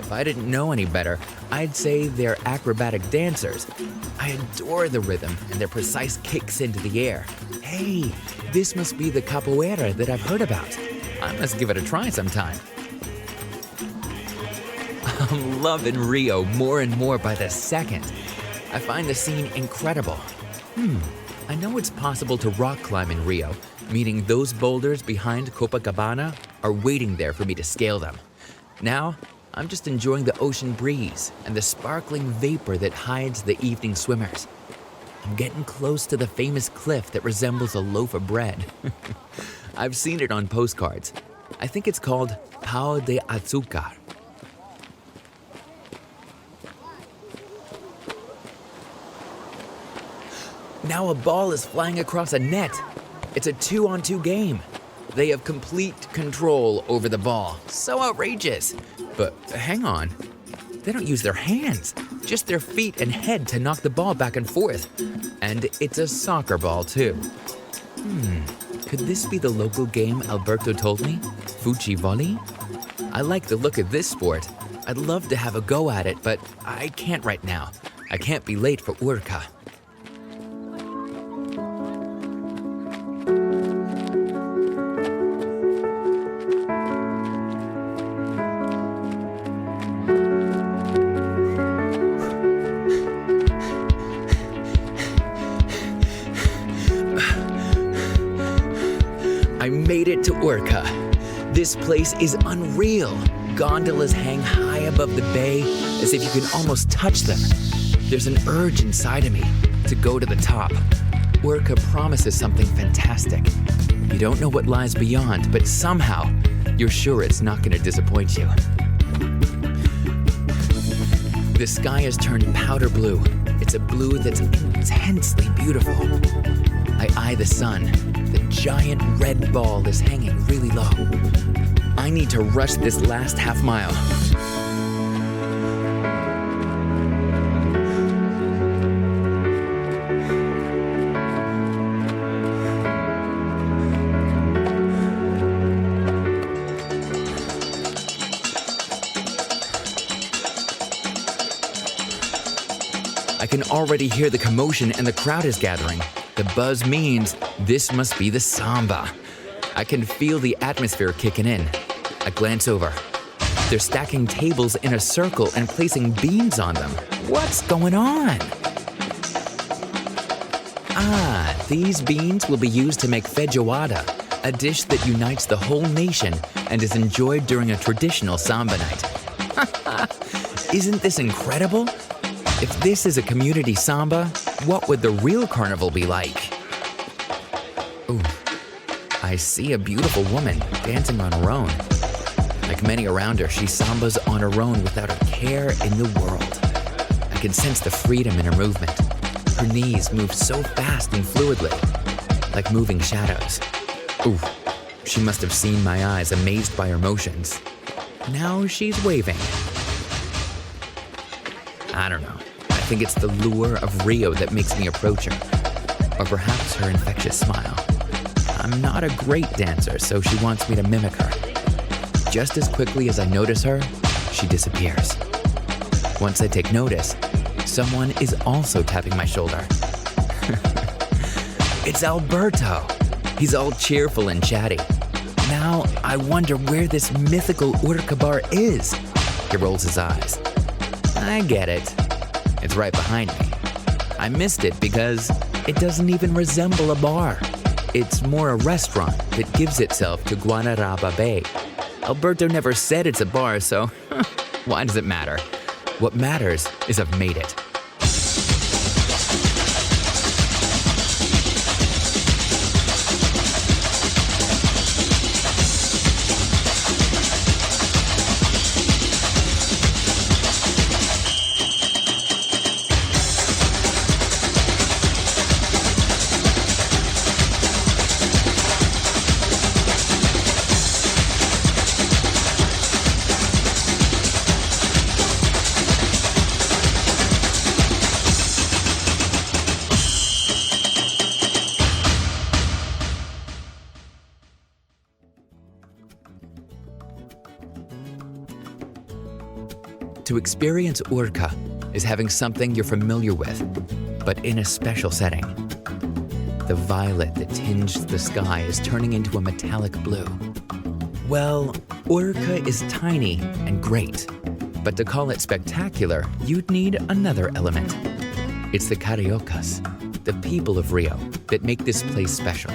If I didn't know any better, I'd say they're acrobatic dancers. I adore the rhythm and their precise kicks into the air. Hey, this must be the capoeira that I've heard about. I must give it a try sometime. I'm loving Rio more and more by the second. I find the scene incredible. I know it's possible to rock climb in Rio, meaning those boulders behind Copacabana are waiting there for me to scale them. Now, I'm just enjoying the ocean breeze and the sparkling vapor that hides the evening swimmers. I'm getting close to the famous cliff that resembles a loaf of bread. I've seen it on postcards. I think it's called Pau de Azúcar. Now a ball is flying across a net. It's a 2-on-2 game. They have complete control over the ball. So outrageous. But hang on. They don't use their hands, just their feet and head to knock the ball back and forth. And it's a soccer ball, too. Could this be the local game Alberto told me? Fuchi volley? I like the look of this sport. I'd love to have a go at it, but I can't right now. I can't be late for Urca. I made it to Urca. This place is unreal. Gondolas hang high above the bay as if you can almost touch them. There's an urge inside of me to go to the top. Urca promises something fantastic. You don't know what lies beyond, but somehow you're sure it's not going to disappoint you. The sky has turned powder blue. It's a blue that's intensely beautiful. I eye the sun. The giant red ball is hanging really low. I need to rush this last half mile. I can already hear the commotion and the crowd is gathering. The buzz means this must be the samba. I can feel the atmosphere kicking in. I glance over. They're stacking tables in a circle and placing beans on them. What's going on? These beans will be used to make feijoada, a dish that unites the whole nation and is enjoyed during a traditional samba night. Isn't this incredible? If this is a community samba, what would the real carnival be like? Ooh, I see a beautiful woman dancing on her own. Like many around her, she sambas on her own without a care in the world. I can sense the freedom in her movement. Her knees move so fast and fluidly, like moving shadows. Ooh, she must have seen my eyes amazed by her motions. Now she's waving. I don't know. I think it's the lure of Rio that makes me approach her. Or perhaps her infectious smile. I'm not a great dancer, so she wants me to mimic her. Just as quickly as I notice her, she disappears. Once I take notice, someone is also tapping my shoulder. It's Alberto. He's all cheerful and chatty. Now I wonder where this mythical Urca bar is. He rolls his eyes. I get it. It's right behind me. I missed it because it doesn't even resemble a bar. It's more a restaurant that gives itself to Guanaraba Bay. Alberto never said it's a bar, so why does it matter? What matters is I've made it. To experience Urca is having something you're familiar with, but in a special setting. The violet that tinged the sky is turning into a metallic blue. Well, Urca is tiny and great. But to call it spectacular, you'd need another element. It's the Cariocas, the people of Rio, that make this place special.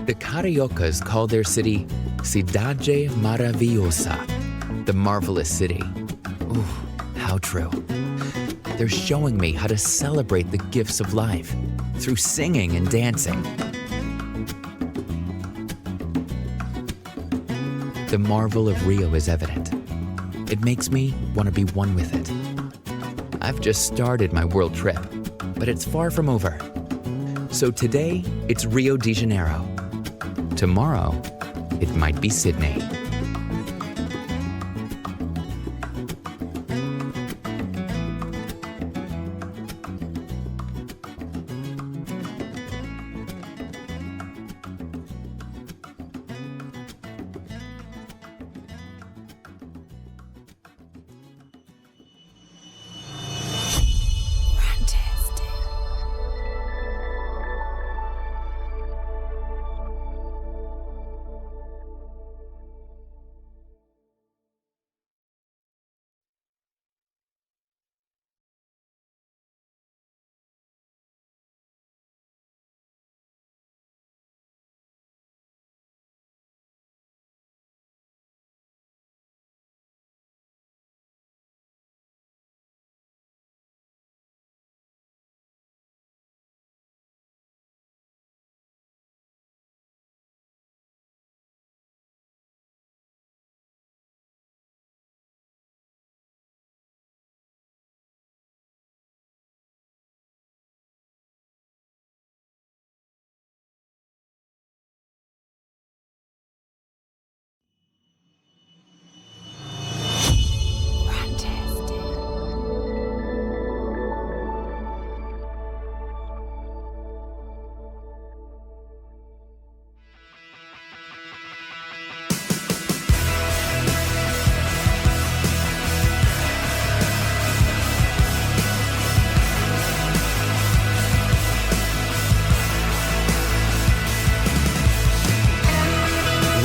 The Cariocas call their city Cidade Maravilhosa, the marvelous city. Ooh, how true. They're showing me how to celebrate the gifts of life through singing and dancing. The marvel of Rio is evident. It makes me want to be one with it. I've just started my world trip, but it's far from over. So today, it's Rio de Janeiro. Tomorrow, it might be Sydney.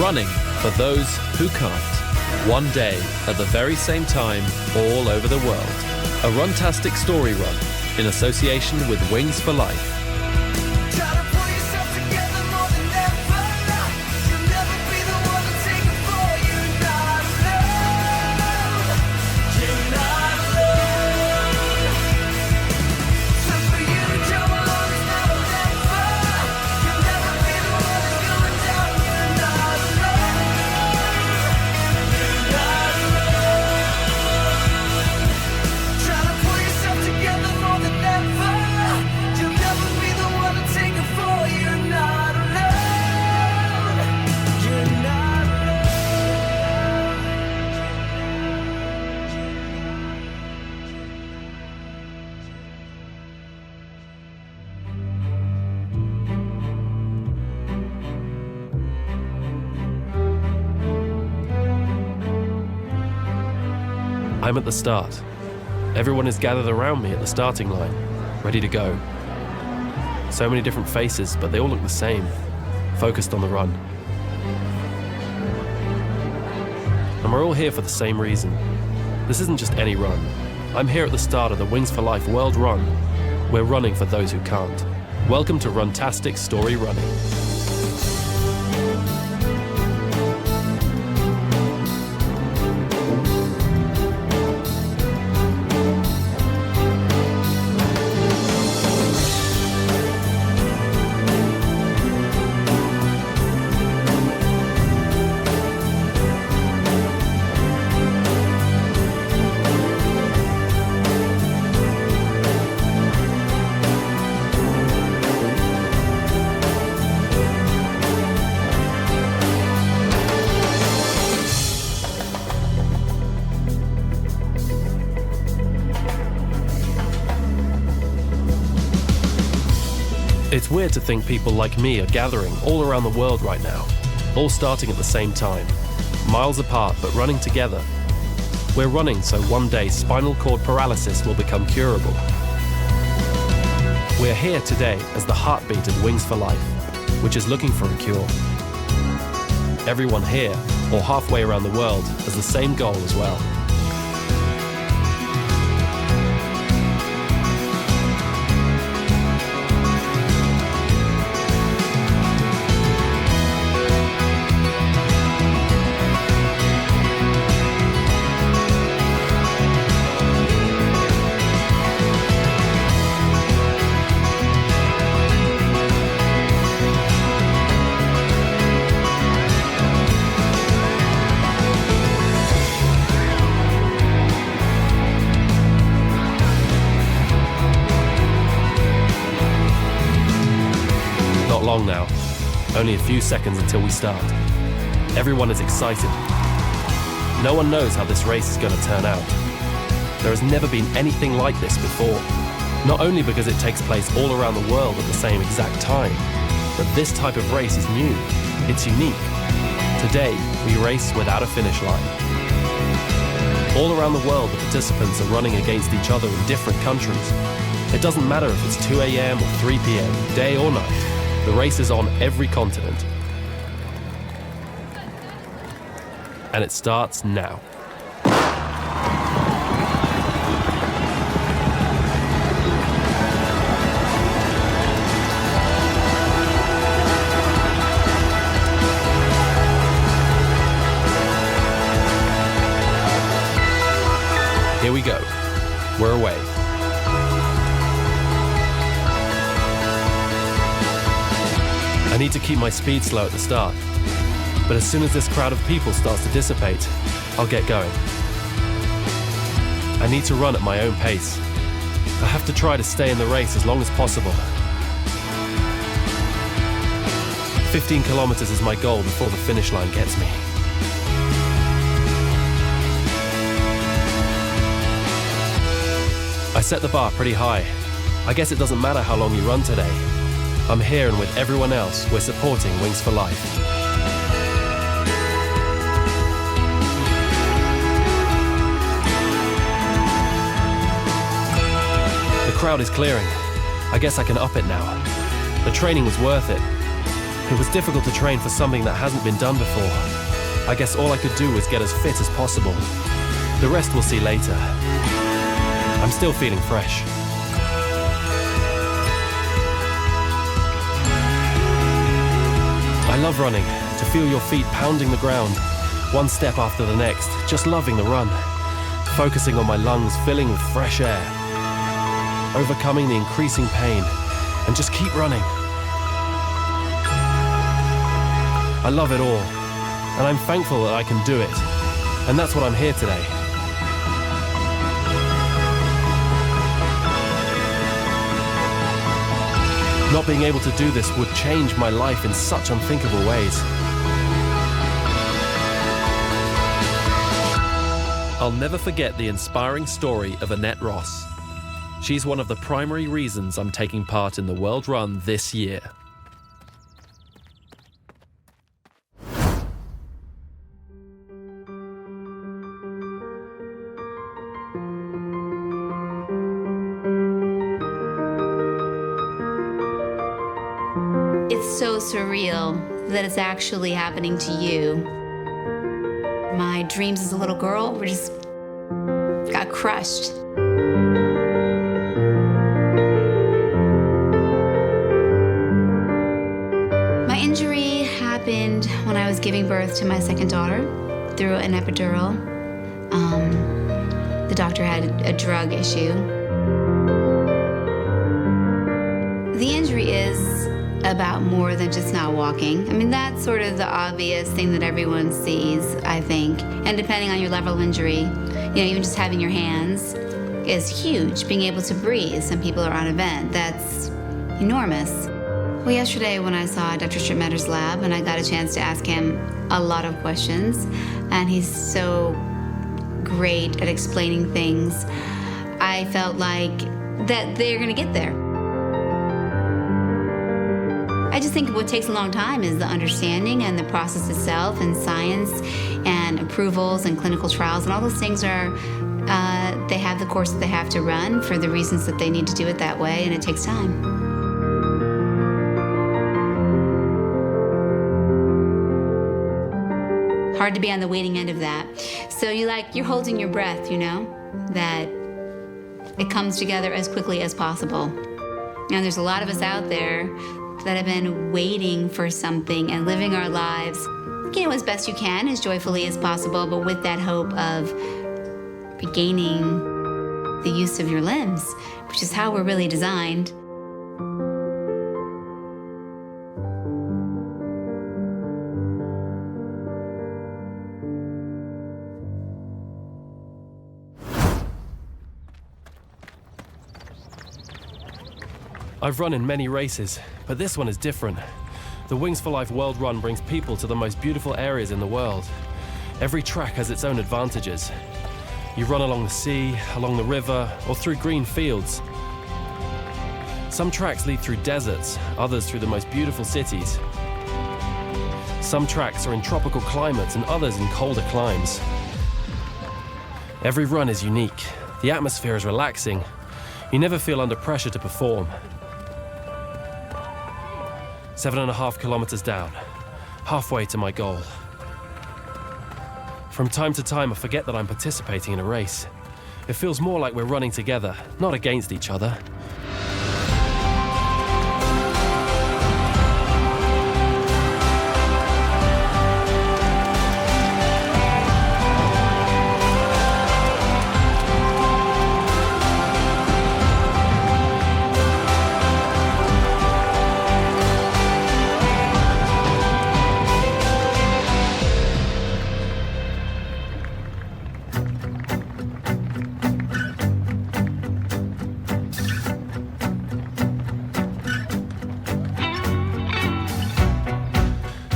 Running for those who can't. One day at the very same time all over the world. A Runtastic story run in association with Wings for Life. I'm at the start. Everyone is gathered around me at the starting line, ready to go. So many different faces, but they all look the same, focused on the run. And we're all here for the same reason. This isn't just any run. I'm here at the start of the Wings for Life World Run. We're running for those who can't. Welcome to Runtastic Story Running. It's weird to think people like me are gathering all around the world right now, all starting at the same time, miles apart but running together. We're running so one day spinal cord paralysis will become curable. We're here today as the heartbeat of Wings for Life, which is looking for a cure. Everyone here, or halfway around the world, has the same goal as well. only a few seconds until we start. Everyone is excited. No one knows how this race is going to turn out. There has never been anything like this before. Not only because it takes place all around the world at the same exact time, but this type of race is new. It's unique. Today, we race without a finish line. All around the world, the participants are running against each other in different countries. It doesn't matter if it's 2 a.m. or 3 p.m., day or night. The race is on every continent. And it starts now. Here we go. We're away. I need to keep my speed slow at the start, but as soon as this crowd of people starts to dissipate, I'll get going. I need to run at my own pace. I have to try to stay in the race as long as possible. 15 kilometers is my goal before the finish line gets me. I set the bar pretty high. I guess it doesn't matter how long you run today. I'm here, and with everyone else, we're supporting Wings for Life. The crowd is clearing. I guess I can up it now. The training was worth it. It was difficult to train for something that hasn't been done before. I guess all I could do was get as fit as possible. The rest we'll see later. I'm still feeling fresh. I love running, to feel your feet pounding the ground, one step after the next, just loving the run, focusing on my lungs filling with fresh air, overcoming the increasing pain, and just keep running. I love it all, and I'm thankful that I can do it, and that's what I'm here today. Not being able to do this would change my life in such unthinkable ways. I'll never forget the inspiring story of Annette Ross. She's one of the primary reasons I'm taking part in the World Run this year. It's so surreal that it's actually happening to you. My dreams as a little girl were just got crushed. My injury happened when I was giving birth to my second daughter through an epidural. The doctor had a drug issue. The injury is about more than just not walking. I mean, that's sort of the obvious thing that everyone sees, I think. And depending on your level of injury, even just having your hands is huge. Being able to breathe, some people are on a vent, that's enormous. Well, yesterday when I saw Dr. Strittmatter's lab and I got a chance to ask him a lot of questions, and he's so great at explaining things, I felt like that they're gonna get there. I just think what takes a long time is the understanding and the process itself, and science and approvals and clinical trials, and all those things are, they have the course that they have to run for the reasons that they need to do it that way, and it takes time. Hard to be on the waiting end of that. So you're holding your breath, that it comes together as quickly as possible. And there's a lot of us out there that have been waiting for something and living our lives, as best you can, as joyfully as possible, but with that hope of regaining the use of your limbs, which is how we're really designed. I've run in many races, but this one is different. The Wings for Life World Run brings people to the most beautiful areas in the world. Every track has its own advantages. You run along the sea, along the river, or through green fields. Some tracks lead through deserts, others through the most beautiful cities. Some tracks are in tropical climates and others in colder climes. Every run is unique. The atmosphere is relaxing. You never feel under pressure to perform. 7.5 kilometers down, halfway to my goal. From time to time, I forget that I'm participating in a race. It feels more like we're running together, not against each other.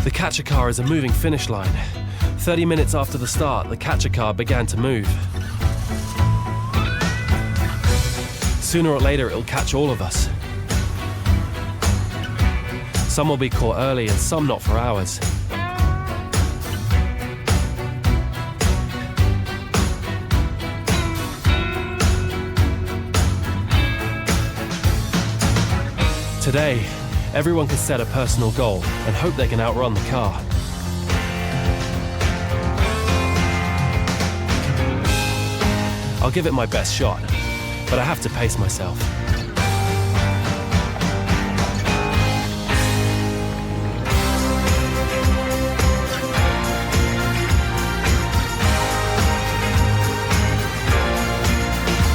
The catcher car is a moving finish line. 30 minutes after the start, the catcher car began to move. Sooner or later, it'll catch all of us. Some will be caught early and some not for hours. Today, everyone can set a personal goal and hope they can outrun the car. I'll give it my best shot, but I have to pace myself.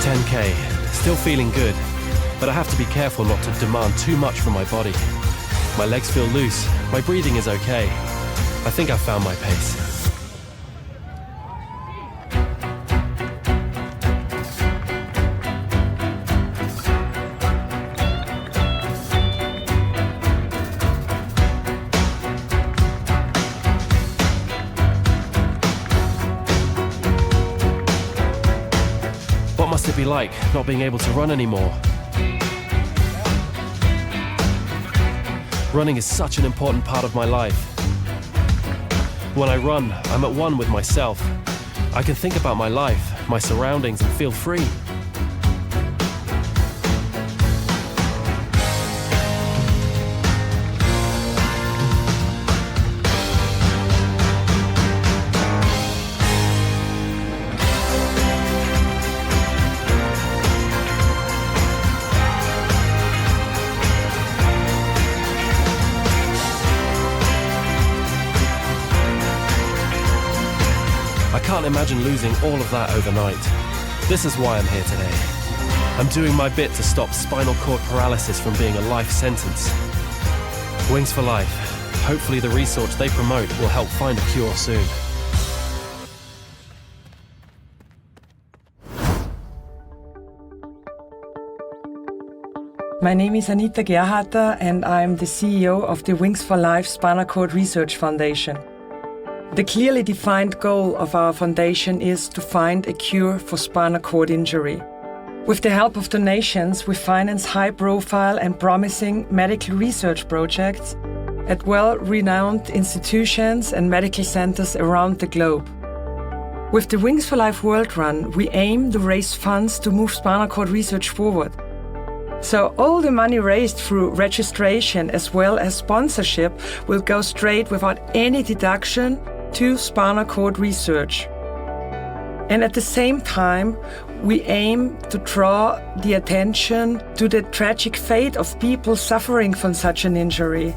$10K, still feeling good. But I have to be careful not to demand too much from my body. My legs feel loose, my breathing is okay. I think I've found my pace. What must it be like not being able to run anymore? Running is such an important part of my life. When I run, I'm at one with myself. I can think about my life, my surroundings, and feel free. I can't imagine losing all of that overnight. This is why I'm here today. I'm doing my bit to stop spinal cord paralysis from being a life sentence. Wings for Life. Hopefully the research they promote will help find a cure soon. My name is Anita Gerharter and I'm the CEO of the Wings for Life Spinal Cord Research Foundation. The clearly defined goal of our foundation is to find a cure for spinal cord injury. With the help of donations, we finance high-profile and promising medical research projects at well-renowned institutions and medical centers around the globe. With the Wings for Life World Run, we aim to raise funds to move spinal cord research forward. So all the money raised through registration as well as sponsorship will go straight without any deduction to spinal cord research. And at the same time, we aim to draw the attention to the tragic fate of people suffering from such an injury.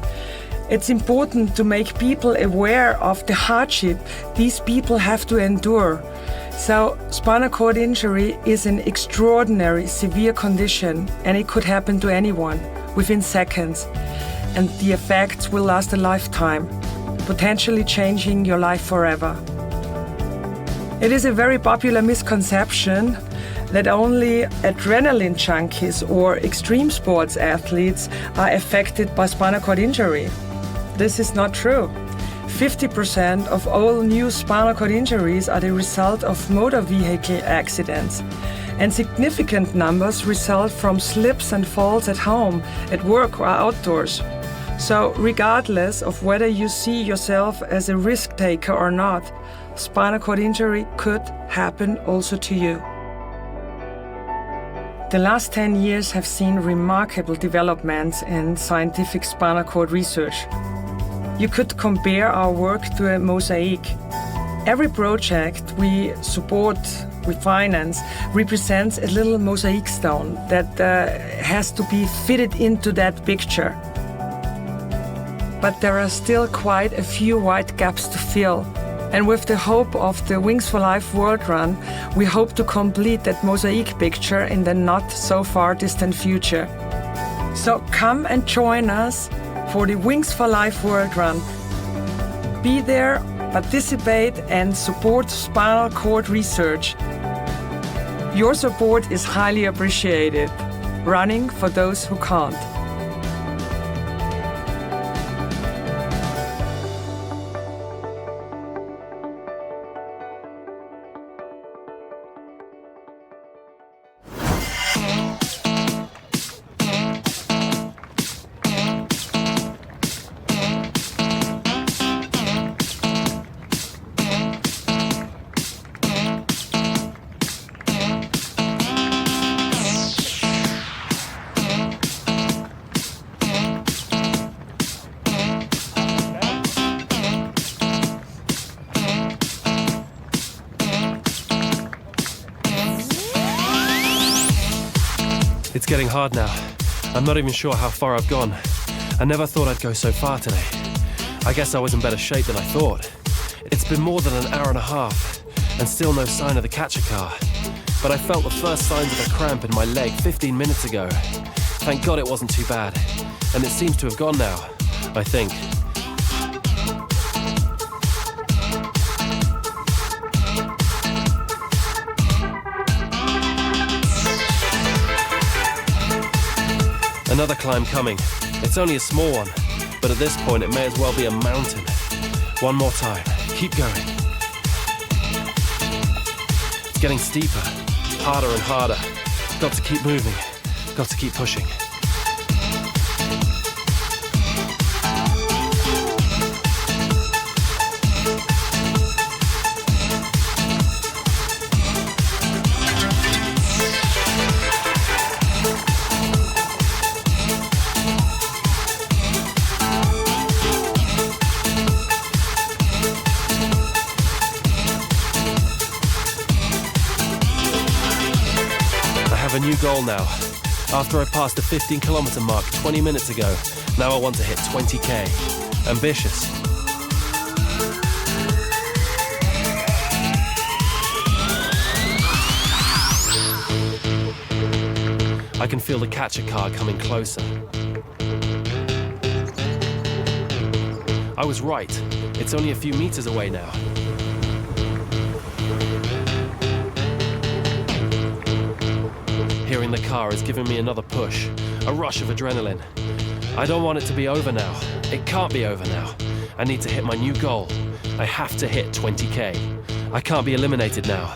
It's important to make people aware of the hardship these people have to endure. So, spinal cord injury is an extraordinary, severe condition, and it could happen to anyone within seconds. And the effects will last a lifetime, potentially changing your life forever. It is a very popular misconception that only adrenaline junkies or extreme sports athletes are affected by spinal cord injury. this is not true. 50% of all new spinal cord injuries are the result of motor vehicle accidents, and significant numbers result from slips and falls at home, at work or outdoors. So regardless of whether you see yourself as a risk taker or not, spinal cord injury could happen also to you. The last 10 years have seen remarkable developments in scientific spinal cord research. You could compare our work to a mosaic. Every project we support, we finance, represents a little mosaic stone that has to be fitted into that picture. But there are still quite a few white gaps to fill. And with the hope of the Wings for Life World Run, we hope to complete that mosaic picture in the not so far distant future. So come and join us for the Wings for Life World Run. Be there, participate and support spinal cord research. Your support is highly appreciated. Running for those who can't. It's getting hard now. I'm not even sure how far I've gone. I never thought I'd go so far today. I guess I was in better shape than I thought. It's been more than an hour and a half, and still no sign of the catcher car. But I felt the first signs of a cramp in my leg 15 minutes ago. Thank God it wasn't too bad. And it seems to have gone now, I think. Another climb coming. It's only a small one, but at this point it may as well be a mountain. One more time. Keep going. It's getting steeper, harder and harder. Got to keep moving. Got to keep pushing. A new goal now. After I passed the 15-kilometer mark 20 minutes ago, now I want to hit 20k. Ambitious. I can feel the catcher car coming closer. I was right. It's only a few meters away now. Hearing the car is giving me another push, a rush of adrenaline. I don't want it to be over now. It can't be over now. I need to hit my new goal. I have to hit 20k. I can't be eliminated now.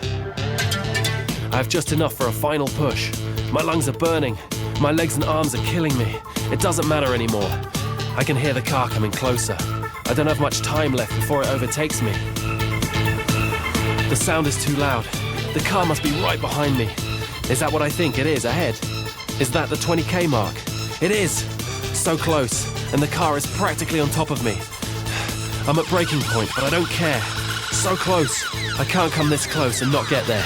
I have just enough for a final push. My lungs are burning. My legs and arms are killing me. It doesn't matter anymore. I can hear the car coming closer. I don't have much time left before it overtakes me. The sound is too loud. The car must be right behind me. Is that what I think it is ahead? Is that the 20k mark? It is! So close, and the car is practically on top of me. I'm at breaking point, but I don't care. So close. I can't come this close and not get there.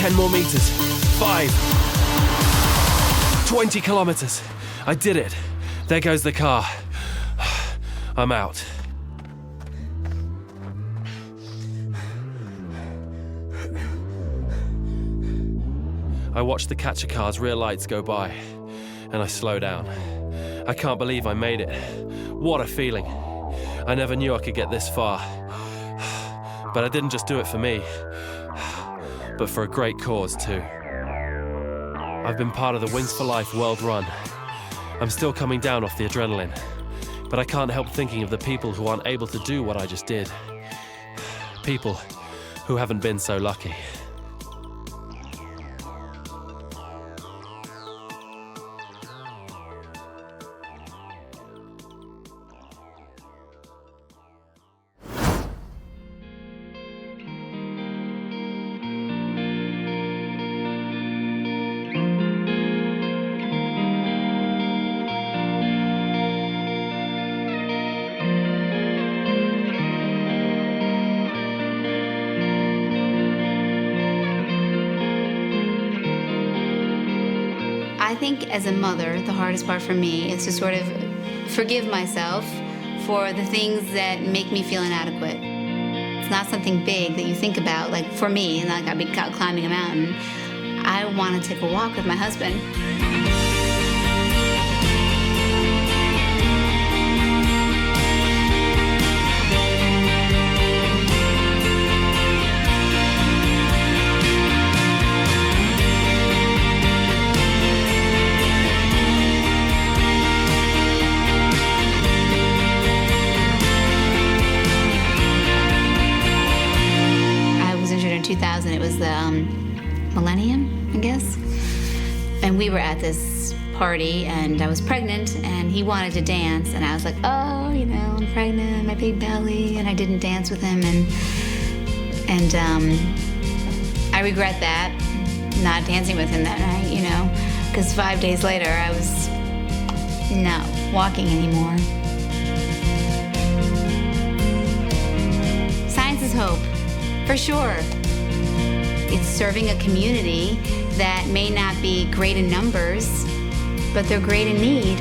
10 more meters. 5. 20 kilometers. I did it. There goes the car. I'm out. I watched the catcher car's rear lights go by, and I slow down. I can't believe I made it. What a feeling. I never knew I could get this far. But I didn't just do it for me, but for a great cause too. I've been part of the Wings for Life World Run. I'm still coming down off the adrenaline, but I can't help thinking of the people who aren't able to do what I just did. People who haven't been so lucky. I think as a mother, the hardest part for me is to sort of forgive myself for the things that make me feel inadequate. It's not something big that you think about, like for me, like I'd be climbing a mountain. I want to take a walk with my husband. It was the millennium, I guess. And we were at this party, and I was pregnant, and he wanted to dance, and I was like, oh, you know, I'm pregnant, my big belly, and I didn't dance with him, and I regret that, not dancing with him that night, you know, because 5 days later, I was not walking anymore. Science is hope, for sure. It's serving a community that may not be great in numbers, but they're great in need.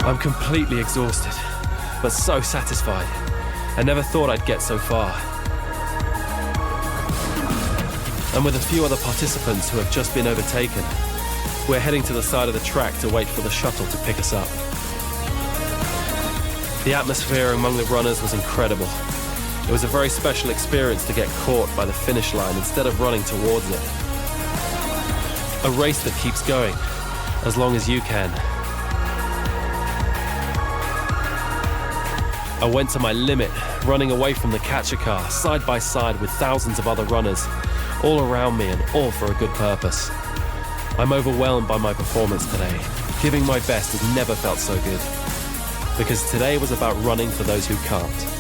I'm completely exhausted, but so satisfied. I never thought I'd get so far. And with a few other participants who have just been overtaken, we're heading to the side of the track to wait for the shuttle to pick us up. The atmosphere among the runners was incredible. It was a very special experience to get caught by the finish line instead of running towards it. A race that keeps going, as long as you can. I went to my limit, running away from the catcher car, side by side with thousands of other runners, all around me and all for a good purpose. I'm overwhelmed by my performance today. Giving my best has never felt so good. Because today was about running for those who can't.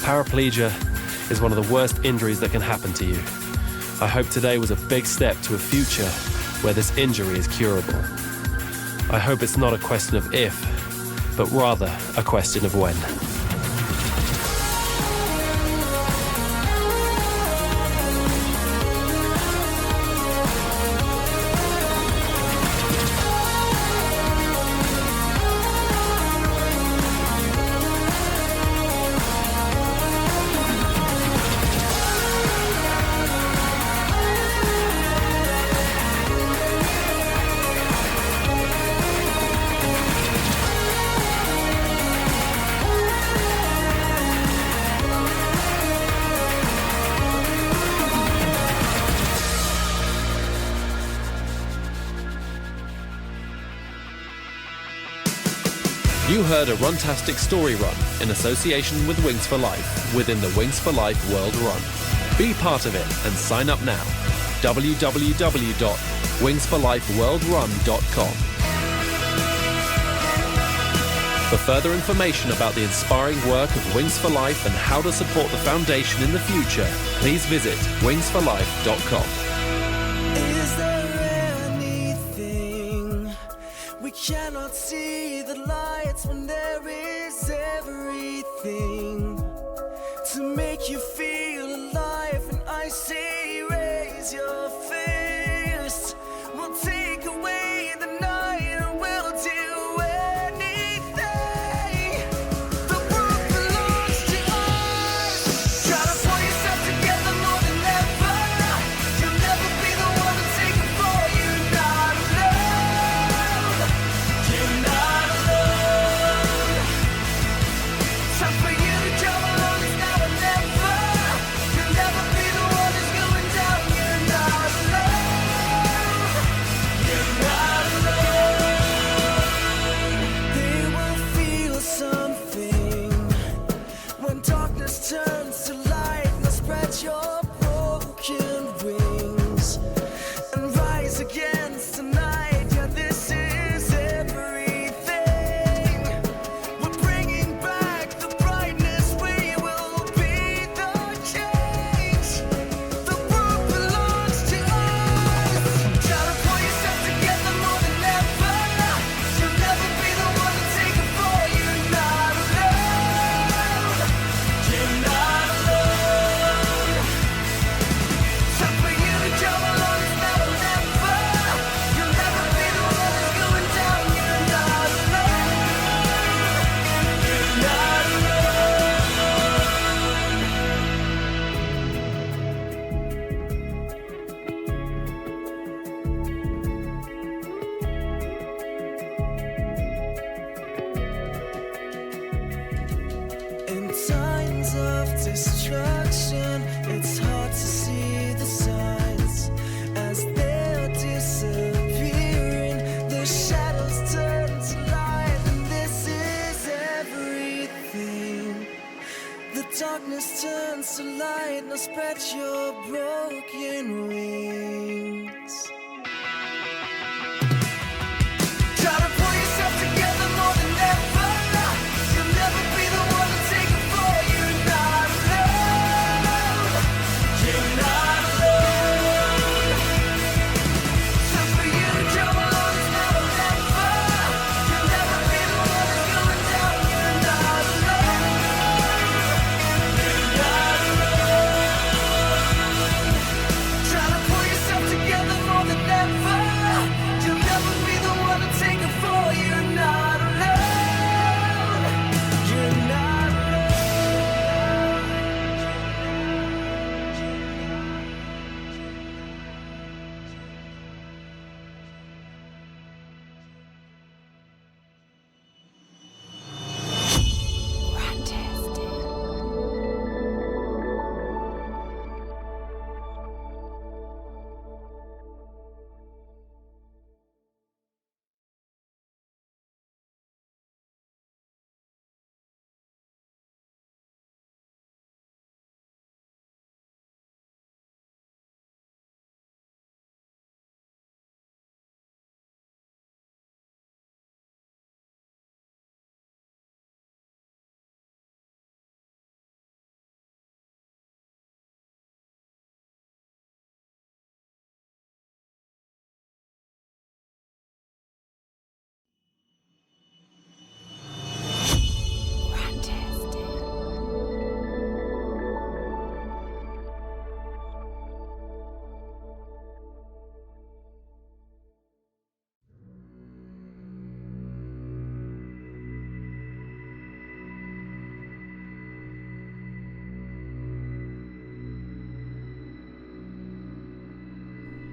Paraplegia is one of the worst injuries that can happen to you. I hope today was a big step to a future where this injury is curable. I hope it's not a question of if, but rather a question of when. You heard a Runtastic story run in association with Wings for Life within the Wings for Life World Run. Be part of it and sign up now. www.wingsforlifeworldrun.com. For further information about the inspiring work of Wings for Life and how to support the foundation in the future, please visit wingsforlife.com. Is there anything we cannot see the lights when there is everything to make you feel alive? And I say raise your fist, we'll take away the night and we'll do anything. The world belongs to us. Try to pull yourself together more than ever. You'll never be the one to take it for. You're not alone. You're not alone. Time for you to come along, it's now or never. You'll never be the one who's going down. You're not alone. You're not alone. They will feel something when darkness turns to light. Now spread your broken wings and rise against the night. Yeah, this is everything. We're bringing back the brightness. We will be the change. The world belongs to us. Try to pull yourself together more than ever. You'll never be the one to take it for. You're not alone. You're not alone. Time for you to come along, it's now or never. You'll never be the one who's going down. You're not alone. You're not In times of destruction, it's hard to see the signs as they're disappearing. The shadows turn to light, and this is everything. The darkness turns to light. Now spread your broken wings. Try to pull yourself together more than ever. You'll never be the one to take it for. You're not alone. You're not alone. Time for you to come along, it's now or never. You'll never be the one who's going down. You're not alone. You're not alone. Try to pull yourself together more than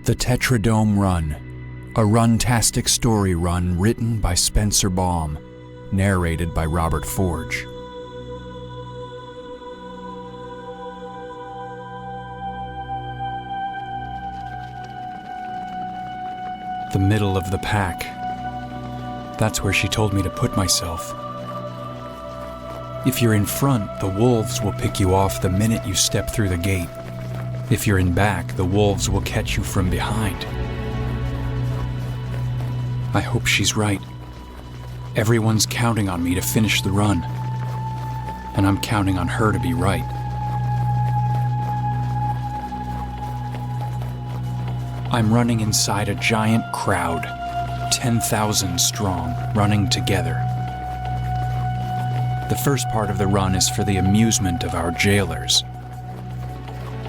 The Tetradome Run, a Runtastic story run written by Spencer Baum, narrated by Robert Forge. The middle of the pack. That's where she told me to put myself. If you're in front, the wolves will pick you off the minute you step through the gate. If you're in back, the wolves will catch you from behind. I hope she's right. Everyone's counting on me to finish the run, and I'm counting on her to be right. I'm running inside a giant crowd, 10,000 strong, running together. The first part of the run is for the amusement of our jailers.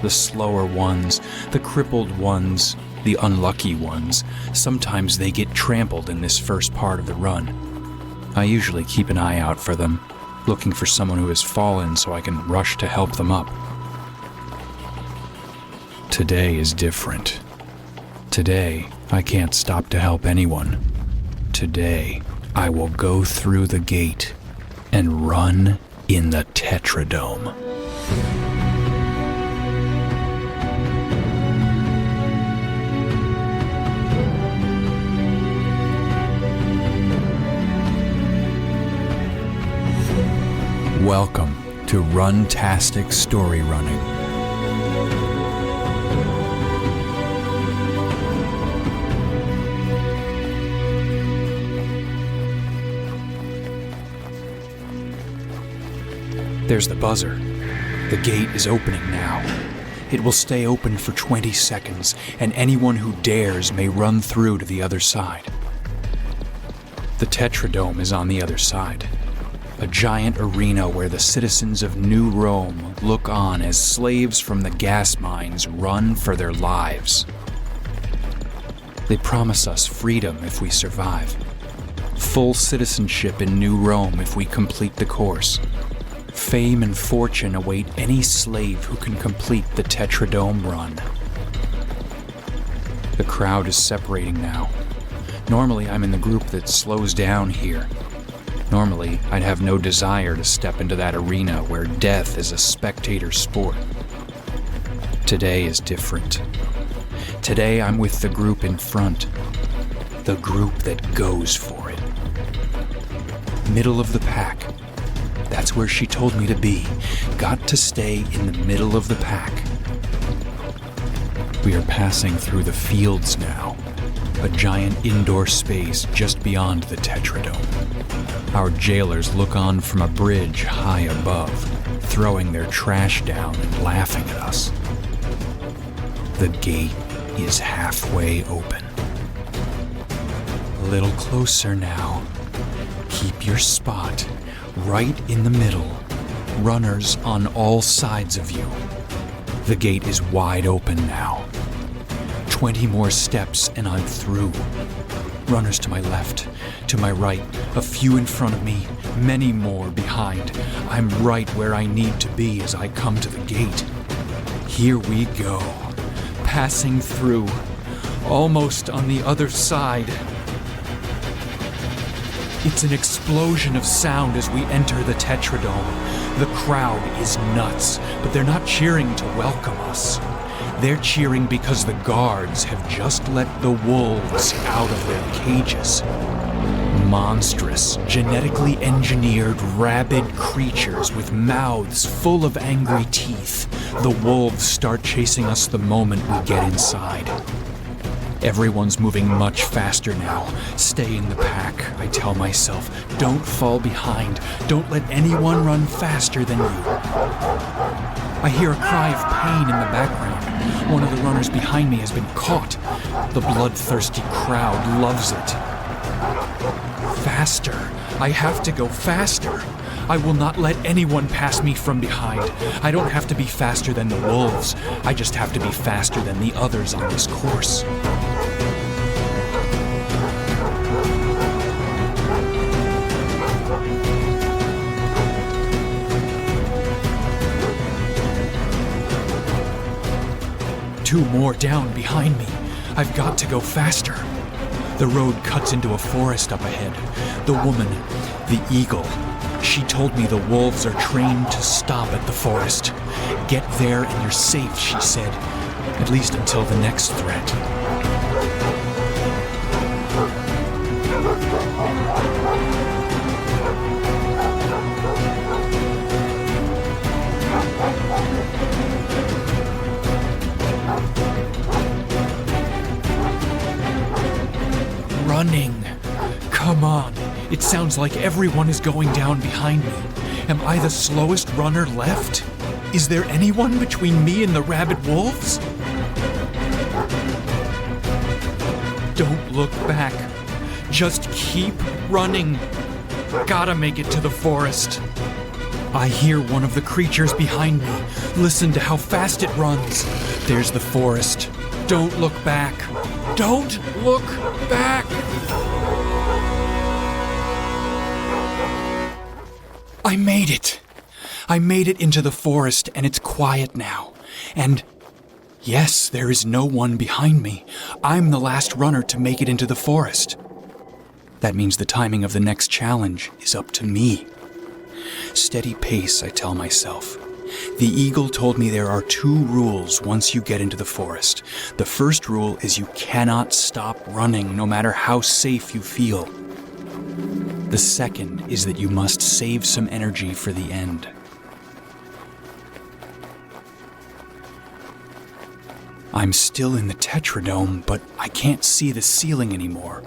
The slower ones, the crippled ones, the unlucky ones, sometimes they get trampled in this first part of the run. I usually keep an eye out for them, looking for someone who has fallen so I can rush to help them up. Today is different. Today, I can't stop to help anyone. Today, I will go through the gate and run in the Tetradome. Welcome to Runtastic Story Running. There's the buzzer. The gate is opening now. It will stay open for 20 seconds, and anyone who dares may run through to the other side. The Tetradome is on the other side. A giant arena where the citizens of New Rome look on as slaves from the gas mines run for their lives. They promise us freedom if we survive. Full citizenship in New Rome if we complete the course. Fame and fortune await any slave who can complete the Tetradome run. The crowd is separating now. Normally, I'm in the group that slows down here. Normally, I'd have no desire to step into that arena where death is a spectator sport. Today is different. Today, I'm with the group in front. The group that goes for it. Middle of the pack. That's where she told me to be. Got to stay in the middle of the pack. We are passing through the fields now. A giant indoor space just beyond the Tetradome. Our jailers look on from a bridge high above, throwing their trash down and laughing at us. The gate is halfway open. A little closer now. Keep your spot. Right in the middle, runners on all sides of you. The gate is wide open now. 20 more steps and I'm through. Runners to my left, to my right, a few in front of me, many more behind. I'm right where I need to be as I come to the gate. Here we go, passing through, almost on the other side. It's an explosion of sound as we enter the Tetradome. The crowd is nuts, but they're not cheering to welcome us. They're cheering because the guards have just let the wolves out of their cages. Monstrous, genetically engineered, rabid creatures with mouths full of angry teeth. The wolves start chasing us the moment we get inside. Everyone's moving much faster now. Stay in the pack, I tell myself. Don't fall behind. Don't let anyone run faster than you. I hear a cry of pain in the background. One of the runners behind me has been caught. The bloodthirsty crowd loves it. Faster. I have to go faster. I will not let anyone pass me from behind. I don't have to be faster than the wolves. I just have to be faster than the others on this course. Two more down behind me. I've got to go faster. The road cuts into a forest up ahead. The woman, the eagle, she told me the wolves are trained to stop at the forest. Get there and you're safe, she said. At least until the next threat. Running. Come on. It sounds like everyone is going down behind me. Am I the slowest runner left? Is there anyone between me and the rabid wolves? Don't look back. Just keep running. Gotta make it to the forest. I hear one of the creatures behind me. Listen to how fast it runs. There's the forest. Don't look back. Don't look back. I made it. I made it into the forest, and it's quiet now. And yes, there is no one behind me. I'm the last runner to make it into the forest. That means the timing of the next challenge is up to me. Steady pace, I tell myself. The eagle told me there are 2 rules once you get into the forest. The first rule is you cannot stop running, no matter how safe you feel. The second is that you must save some energy for the end. I'm still in the Tetradome, but I can't see the ceiling anymore.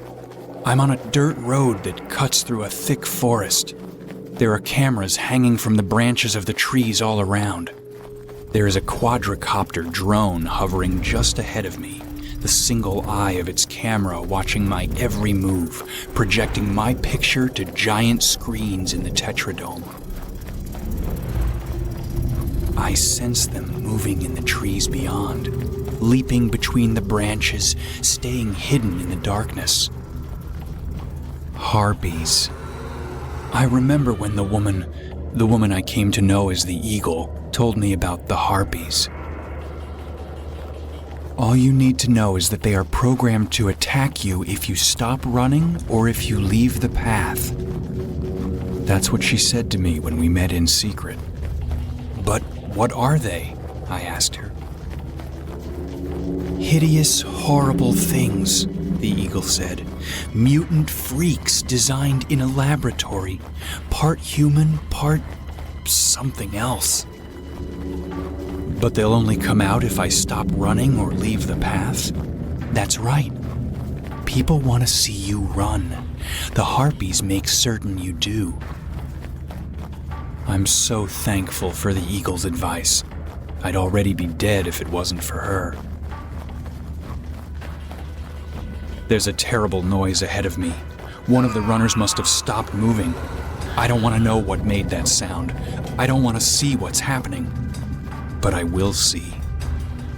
I'm on a dirt road that cuts through a thick forest. There are cameras hanging from the branches of the trees all around. There is a quadricopter drone hovering just ahead of me, the single eye of its camera watching my every move, projecting my picture to giant screens in the Tetradome. I sense them moving in the trees beyond, leaping between the branches, staying hidden in the darkness. Harpies. I remember when the woman I came to know as the eagle, told me about the harpies. All you need to know is that they are programmed to attack you if you stop running or if you leave the path. That's what she said to me when we met in secret. But what are they? I asked her. Hideous, horrible things, the eagle said. Mutant freaks designed in a laboratory. Part human, part something else. But they'll only come out if I stop running or leave the path? That's right. People want to see you run. The harpies make certain you do. I'm so thankful for the eagle's advice. I'd already be dead if it wasn't for her. There's a terrible noise ahead of me. One of the runners must have stopped moving. I don't want to know what made that sound. I don't want to see what's happening. But I will see.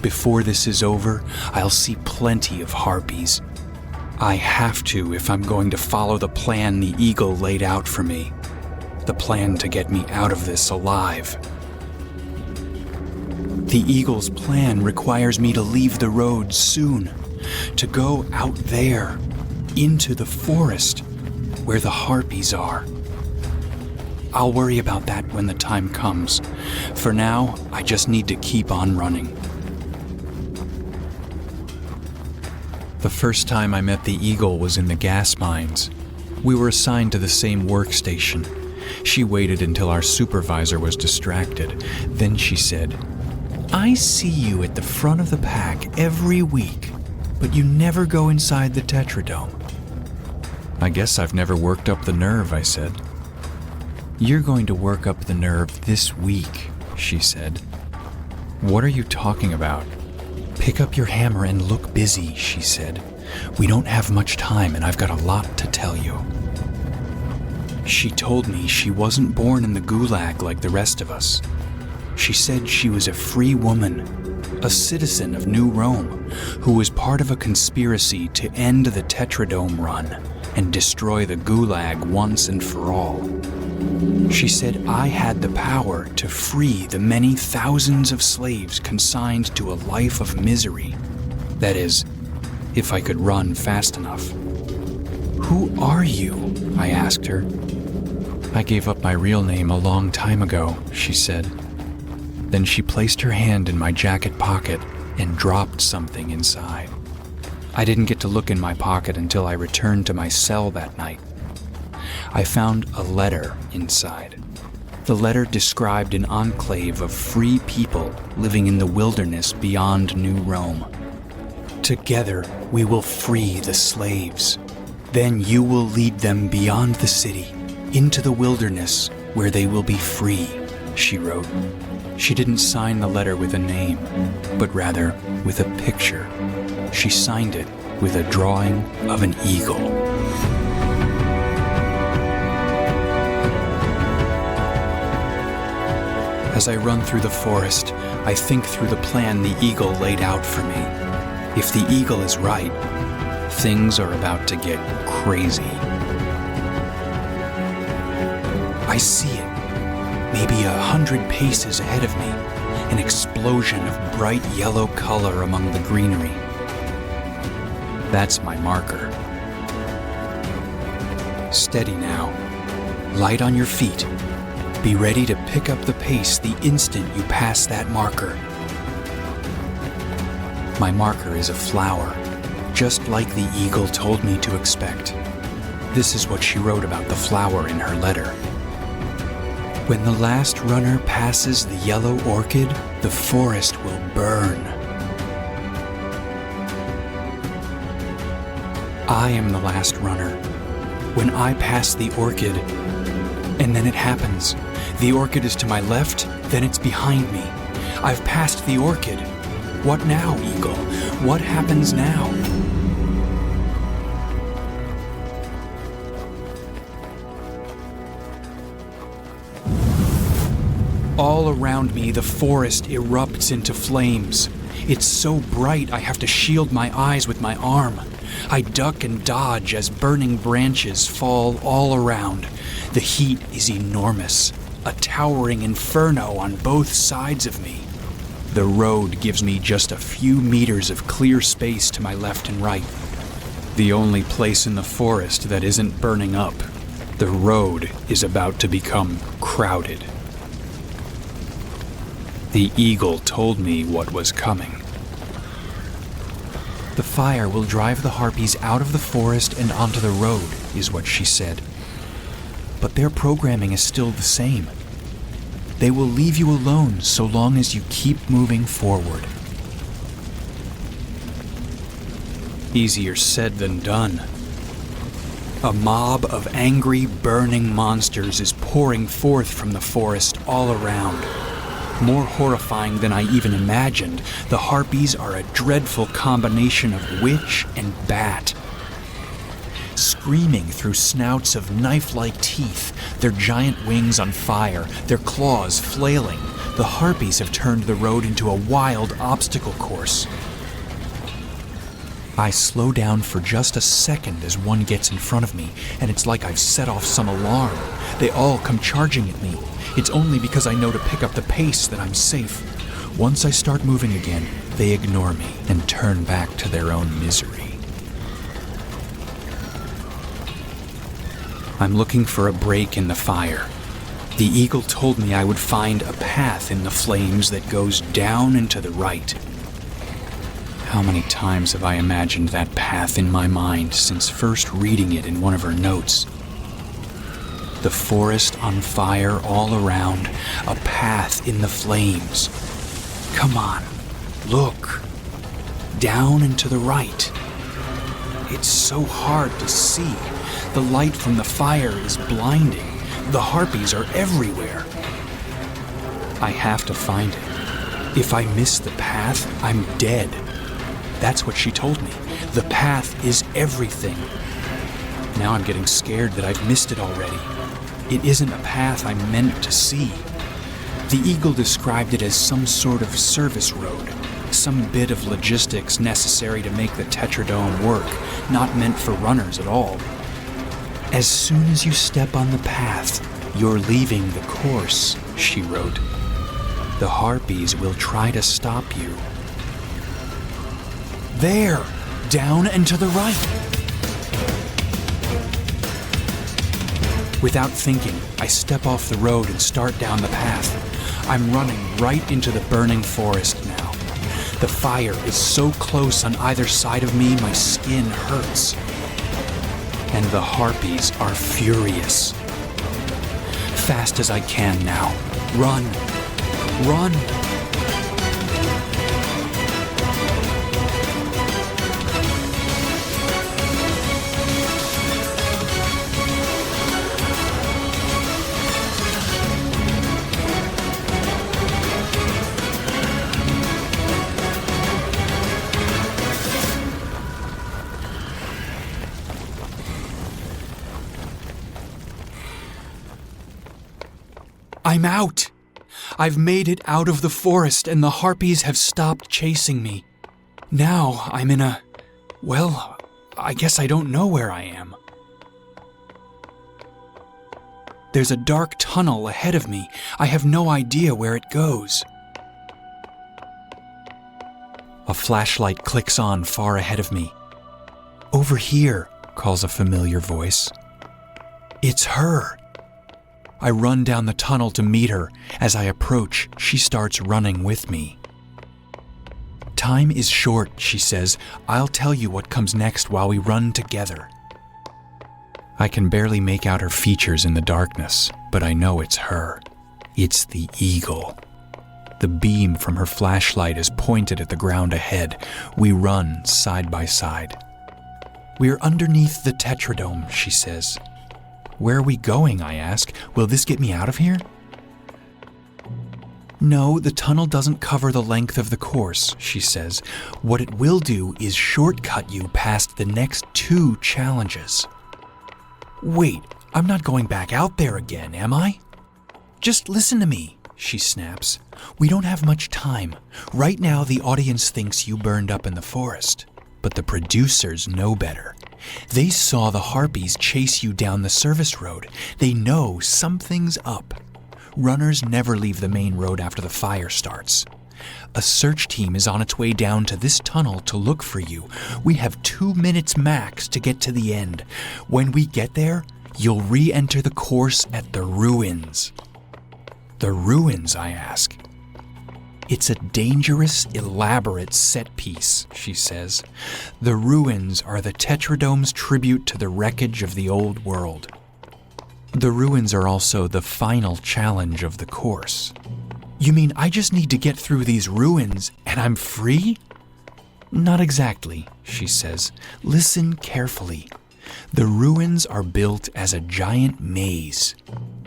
Before this is over, I'll see plenty of harpies. I have to if I'm going to follow the plan the eagle laid out for me. The plan to get me out of this alive. The eagle's plan requires me to leave the road soon. To go out there, into the forest, where the harpies are. I'll worry about that when the time comes. For now, I just need to keep on running. The first time I met the eagle was in the gas mines. We were assigned to the same workstation. She waited until our supervisor was distracted. Then she said, "I see you at the front of the pack every week, but you never go inside the Tetradome." "I guess I've never worked up the nerve," I said. "You're going to work up the nerve this week," she said. "What are you talking about?" "Pick up your hammer and look busy," she said. "We don't have much time and I've got a lot to tell you." She told me she wasn't born in the gulag like the rest of us. She said she was a free woman, a citizen of New Rome, who was part of a conspiracy to end the Tetradome run and destroy the gulag once and for all. She said I had the power to free the many thousands of slaves consigned to a life of misery. That is, if I could run fast enough. "Who are you?" I asked her. "I gave up my real name a long time ago," she said. Then she placed her hand in my jacket pocket and dropped something inside. I didn't get to look in my pocket until I returned to my cell that night. I found a letter inside. The letter described an enclave of free people living in the wilderness beyond New Rome. "Together we will free the slaves. Then you will lead them beyond the city, into the wilderness where they will be free," she wrote. She didn't sign the letter with a name, but rather with a picture. She signed it with a drawing of an eagle. As I run through the forest, I think through the plan the eagle laid out for me. If the eagle is right, things are about to get crazy. I see it, maybe 100 paces ahead of me, an explosion of bright yellow color among the greenery. That's my marker. Steady now. Light on your feet. Be ready to pick up the pace the instant you pass that marker. My marker is a flower, just like the eagle told me to expect. This is what she wrote about the flower in her letter. "When the last runner passes the yellow orchid, the forest will burn. I am the last runner. When I pass the orchid, and then it happens. The orchid is to my left, then it's behind me. I've passed the orchid. What now, eagle? What happens now?" All around me, the forest erupts into flames. It's so bright I have to shield my eyes with my arm. I duck and dodge as burning branches fall all around. The heat is enormous, a towering inferno on both sides of me. The road gives me just a few meters of clear space to my left and right. The only place in the forest that isn't burning up. The road is about to become crowded. The eagle told me what was coming. "The fire will drive the harpies out of the forest and onto the road," is what she said. "But their programming is still the same. They will leave you alone so long as you keep moving forward." Easier said than done. A mob of angry, burning monsters is pouring forth from the forest all around. More horrifying than I even imagined, the harpies are a dreadful combination of witch and bat. Screaming through snouts of knife-like teeth, their giant wings on fire, their claws flailing, the harpies have turned the road into a wild obstacle course. I slow down for just a second as one gets in front of me, and it's like I've set off some alarm. They all come charging at me. It's only because I know to pick up the pace that I'm safe. Once I start moving again, they ignore me and turn back to their own misery. I'm looking for a break in the fire. The eagle told me I would find a path in the flames that goes down and to the right. How many times have I imagined that path in my mind since first reading it in one of her notes? The forest on fire all around, a path in the flames. Come on, look. Down and to the right. It's so hard to see. The light from the fire is blinding. The harpies are everywhere. I have to find it. If I miss the path, I'm dead. That's what she told me. The path is everything. Now I'm getting scared that I've missed it already. It isn't a path I'm meant to see. The eagle described it as some sort of service road, some bit of logistics necessary to make the Tetradome work, not meant for runners at all. As soon as you step on the path, you're leaving the course, she wrote. The harpies will try to stop you. There! down and to the right. Without thinking, I step off the road and start down the path. I'm running right into the burning forest now. The fire is so close on either side of me, my skin hurts. And the harpies are furious. Fast as I can now. Run! Run! I'm out! I've made it out of the forest and the harpies have stopped chasing me. Now I'm in a... well, I guess I don't know where I am. There's a dark tunnel ahead of me. I have no idea where it goes. A flashlight clicks on far ahead of me. Over here, calls a familiar voice. It's her. I run down the tunnel to meet her. As I approach, she starts running with me. Time is short, she says. I'll tell you what comes next while we run together. I can barely make out her features in the darkness, but I know it's her. It's the eagle. The beam from her flashlight is pointed at the ground ahead. We run side by side. We're underneath the Tetradome, she says. Where are we going, I ask. Will this get me out of here? No, the tunnel doesn't cover the length of the course, she says. What it will do is shortcut you past the next 2 challenges. Wait, I'm not going back out there again, am I? Just listen to me, she snaps. We don't have much time. Right now, the audience thinks you burned up in the forest, but the producers know better. They saw the harpies chase you down the service road. They know something's up. Runners never leave the main road after the fire starts. A search team is on its way down to this tunnel to look for you. We have 2 minutes max to get to the end. When we get there, you'll re-enter the course at the ruins. The ruins, I ask. It's a dangerous, elaborate set piece, she says. The ruins are the Tetradome's tribute to the wreckage of the old world. The ruins are also the final challenge of the course. You mean I just need to get through these ruins and I'm free? Not exactly, she says. Listen carefully. The ruins are built as a giant maze.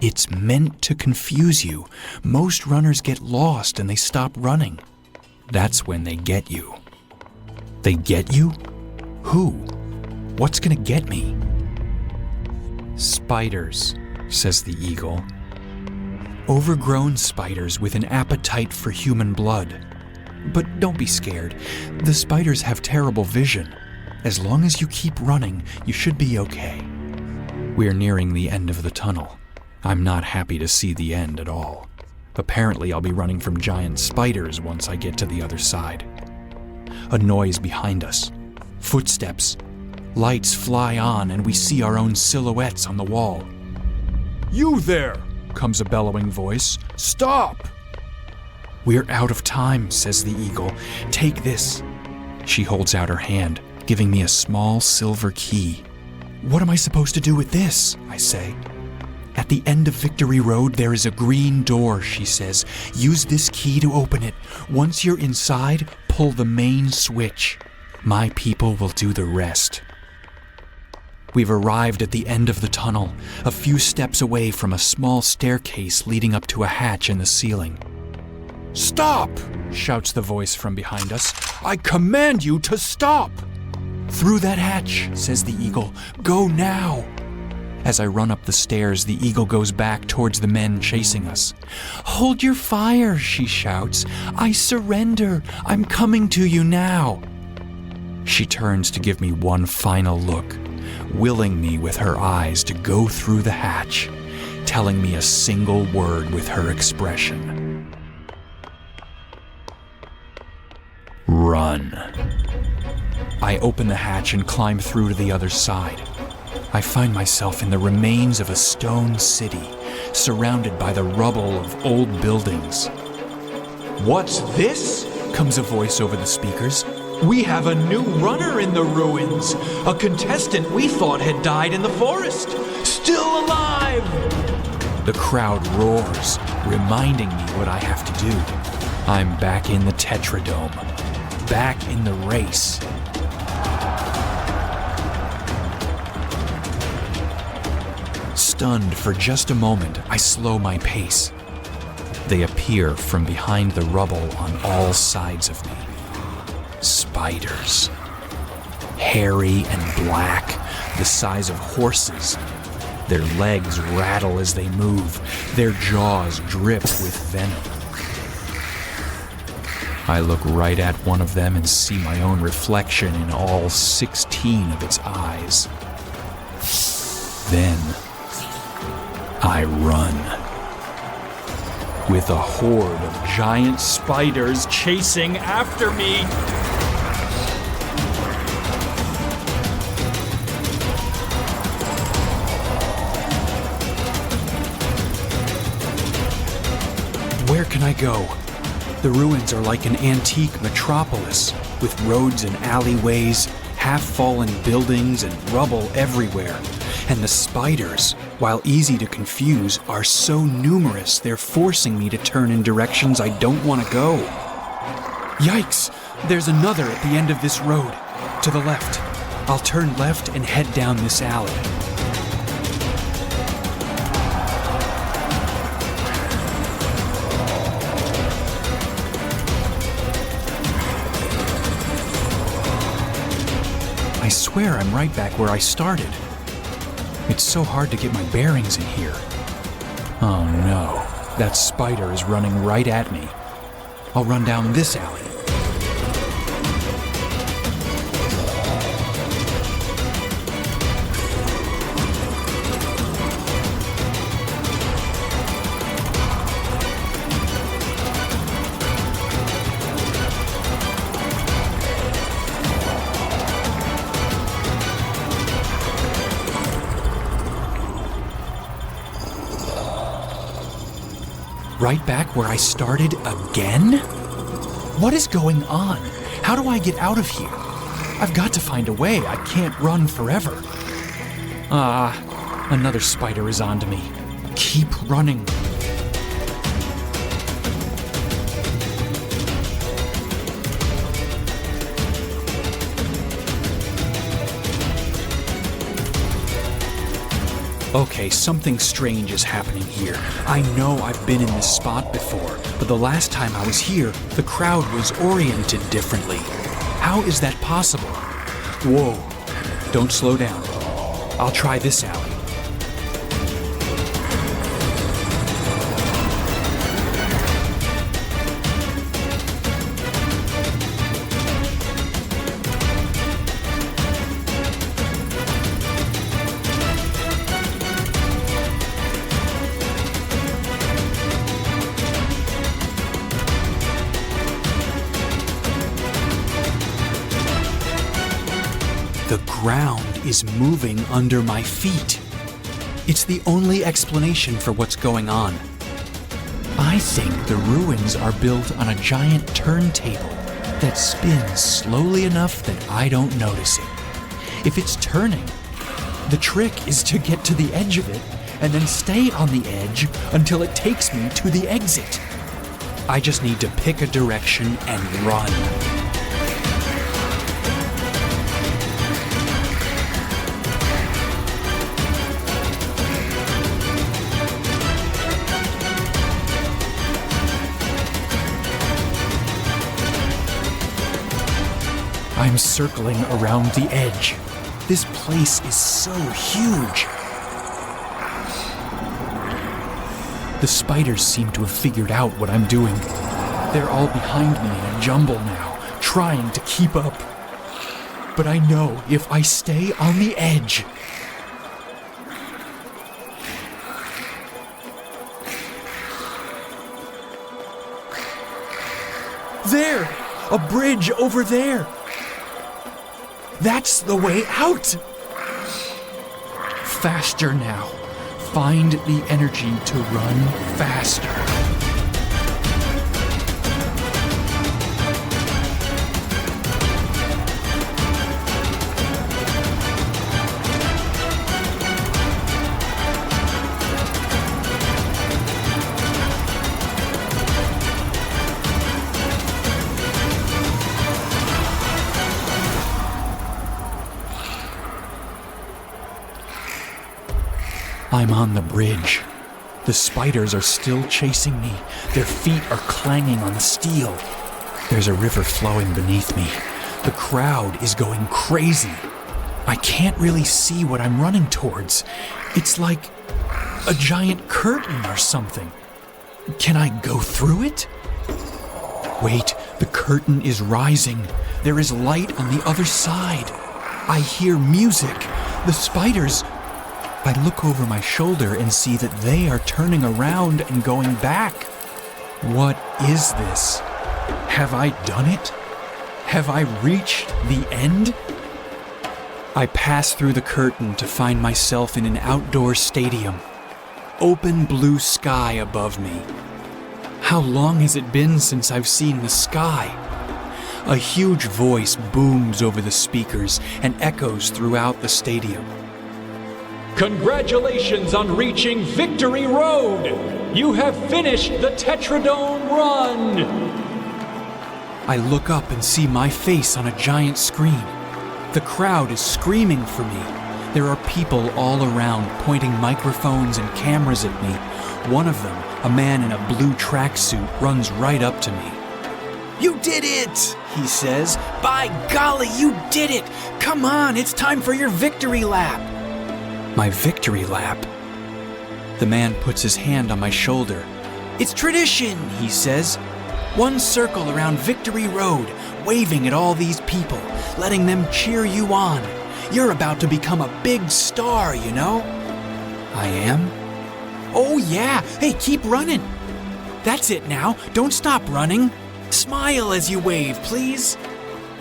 It's meant to confuse you. Most runners get lost and they stop running. That's when they get you. They get you? Who? What's gonna get me? Spiders, says the eagle. Overgrown spiders with an appetite for human blood. But don't be scared. The spiders have terrible vision. As long as you keep running, you should be okay. We're nearing the end of the tunnel. I'm not happy to see the end at all. Apparently, I'll be running from giant spiders once I get to the other side. A noise behind us. Footsteps. Lights fly on and we see our own silhouettes on the wall. You there, comes a bellowing voice. Stop! We're out of time, says the eagle. Take this. She holds out her hand, giving me a small silver key. What am I supposed to do with this? I say. At the end of Victory Road, there is a green door, she says. Use this key to open it. Once you're inside, pull the main switch. My people will do the rest. We've arrived at the end of the tunnel, a few steps away from a small staircase leading up to a hatch in the ceiling. Stop! Shouts the voice from behind us. I command you to stop! Through that hatch, says the eagle. Go now! As I run up the stairs, the eagle goes back towards the men chasing us. Hold your fire, she shouts. I surrender. I'm coming to you now. She turns to give me one final look, willing me with her eyes to go through the hatch, telling me a single word with her expression. Run. I open the hatch and climb through to the other side. I find myself in the remains of a stone city, surrounded by the rubble of old buildings. What's this? Comes a voice over the speakers. We have a new runner in the ruins. A contestant we thought had died in the forest. Still alive! The crowd roars, reminding me what I have to do. I'm back in the Tetradome. Back in the race. Stunned for just a moment, I slow my pace. They appear from behind the rubble on all sides of me. Spiders. Hairy and black, the size of horses. Their legs rattle as they move. Their jaws drip with venom. I look right at one of them and see my own reflection in all 16 of its eyes. Then I run. With a horde of giant spiders chasing after me. Where can I go? The ruins are like an antique metropolis, with roads and alleyways, half-fallen buildings and rubble everywhere. And the spiders, while easy to confuse, are so numerous they're forcing me to turn in directions I don't want to go. Yikes! There's another at the end of this road. To the left. I'll turn left and head down this alley. I swear I'm right back where I started. It's so hard to get my bearings in here. Oh no, that spider is running right at me. I'll run down this alley. Right back where I started again? What is going on? How do I get out of here? I've got to find a way. I can't run forever. Another spider is onto me. Keep running. Okay, something strange is happening here. I know I've been in this spot before, but the last time I was here, the crowd was oriented differently. How is that possible? Whoa, don't slow down. I'll try this alley. The ground is moving under my feet. It's the only explanation for what's going on. I think the ruins are built on a giant turntable that spins slowly enough that I don't notice it. If it's turning, the trick is to get to the edge of it and then stay on the edge until it takes me to the exit. I just need to pick a direction and run. I'm circling around the edge. This place is so huge. The spiders seem to have figured out what I'm doing. They're all behind me in a jumble now, trying to keep up. But I know if I stay on the edge, there! A bridge over there! That's the way out! Faster now. Find the energy to run faster. I'm on the bridge. The spiders are still chasing me. Their feet are clanging on the steel. There's a river flowing beneath me. The crowd is going crazy. I can't really see what I'm running towards. It's like a giant curtain or something. Can I go through it? Wait, the curtain is rising. There is light on the other side. I hear music. The spiders... I look over my shoulder and see that they are turning around and going back. What is this? Have I done it? Have I reached the end? I pass through the curtain to find myself in an outdoor stadium. Open blue sky above me. How long has it been since I've seen the sky? A huge voice booms over the speakers and echoes throughout the stadium. Congratulations on reaching Victory Road! You have finished the Tetradome Run! I look up and see my face on a giant screen. The crowd is screaming for me. There are people all around pointing microphones and cameras at me. One of them, a man in a blue tracksuit, runs right up to me. You did it, he says. By golly, you did it! Come on, it's time for your victory lap. My victory lap? The man puts his hand on my shoulder. It's tradition, he says. One circle around Victory Road, waving at all these people, letting them cheer you on. You're about to become a big star, you know? I am? Oh yeah, hey, keep running. That's it now, don't stop running. Smile as you wave, please.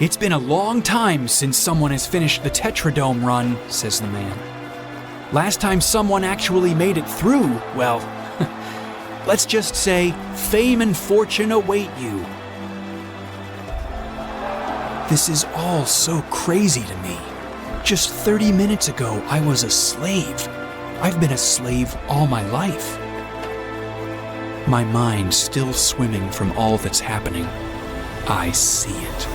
It's been a long time since someone has finished the Tetradome run, says the man. Last time someone actually made it through, well, let's just say fame and fortune await you. This is all so crazy to me. Just 30 minutes ago, I was a slave. I've been a slave all my life. My mind still swimming from all that's happening. I see it.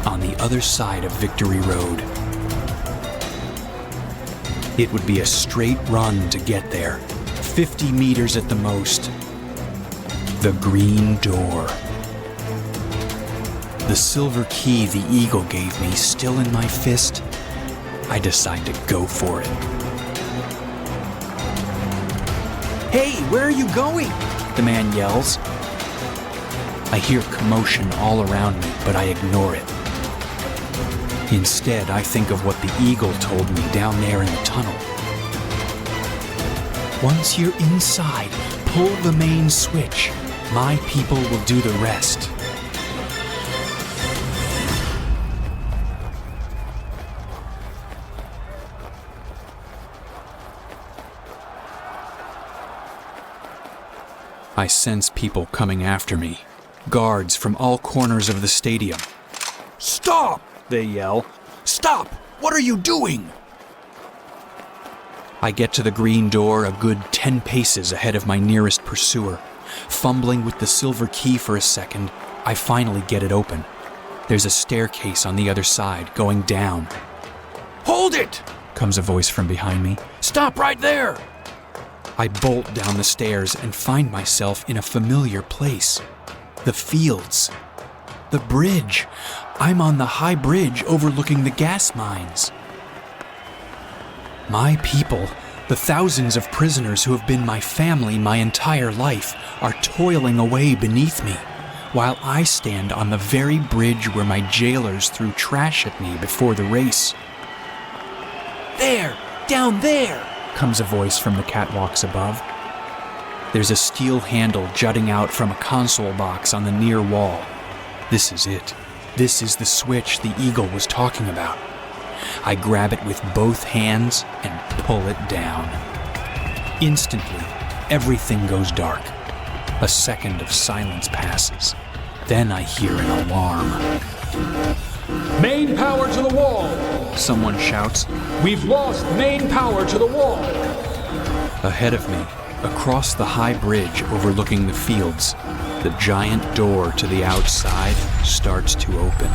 On the other side of Victory Road. It would be a straight run to get there, 50 meters at the most. The green door. The silver key the eagle gave me still in my fist. I decide to go for it. Hey, where are you going? The man yells. I hear commotion all around me, but I ignore it. Instead, I think of what the eagle told me down there in the tunnel. Once you're inside, pull the main switch. My people will do the rest. I sense people coming after me. Guards from all corners of the stadium. Stop! They yell. Stop! What are you doing? I get to the green door a good 10 paces ahead of my nearest pursuer. Fumbling with the silver key for a second, I finally get it open. There's a staircase on the other side going down. Hold it! Comes a voice from behind me. Stop right there! I bolt down the stairs and find myself in a familiar place. The fields. The bridge. I'm on the high bridge overlooking the gas mines. My people, the thousands of prisoners who have been my family my entire life, are toiling away beneath me, while I stand on the very bridge where my jailers threw trash at me before the race. There! Down there! Comes a voice from the catwalks above. There's a steel handle jutting out from a console box on the near wall. This is it. This is the switch the eagle was talking about. I grab it with both hands and pull it down. Instantly, everything goes dark. A second of silence passes. Then I hear an alarm. Main power to the wall! Someone shouts. We've lost main power to the wall! Ahead of me, across the high bridge overlooking the fields, the giant door to the outside starts to open.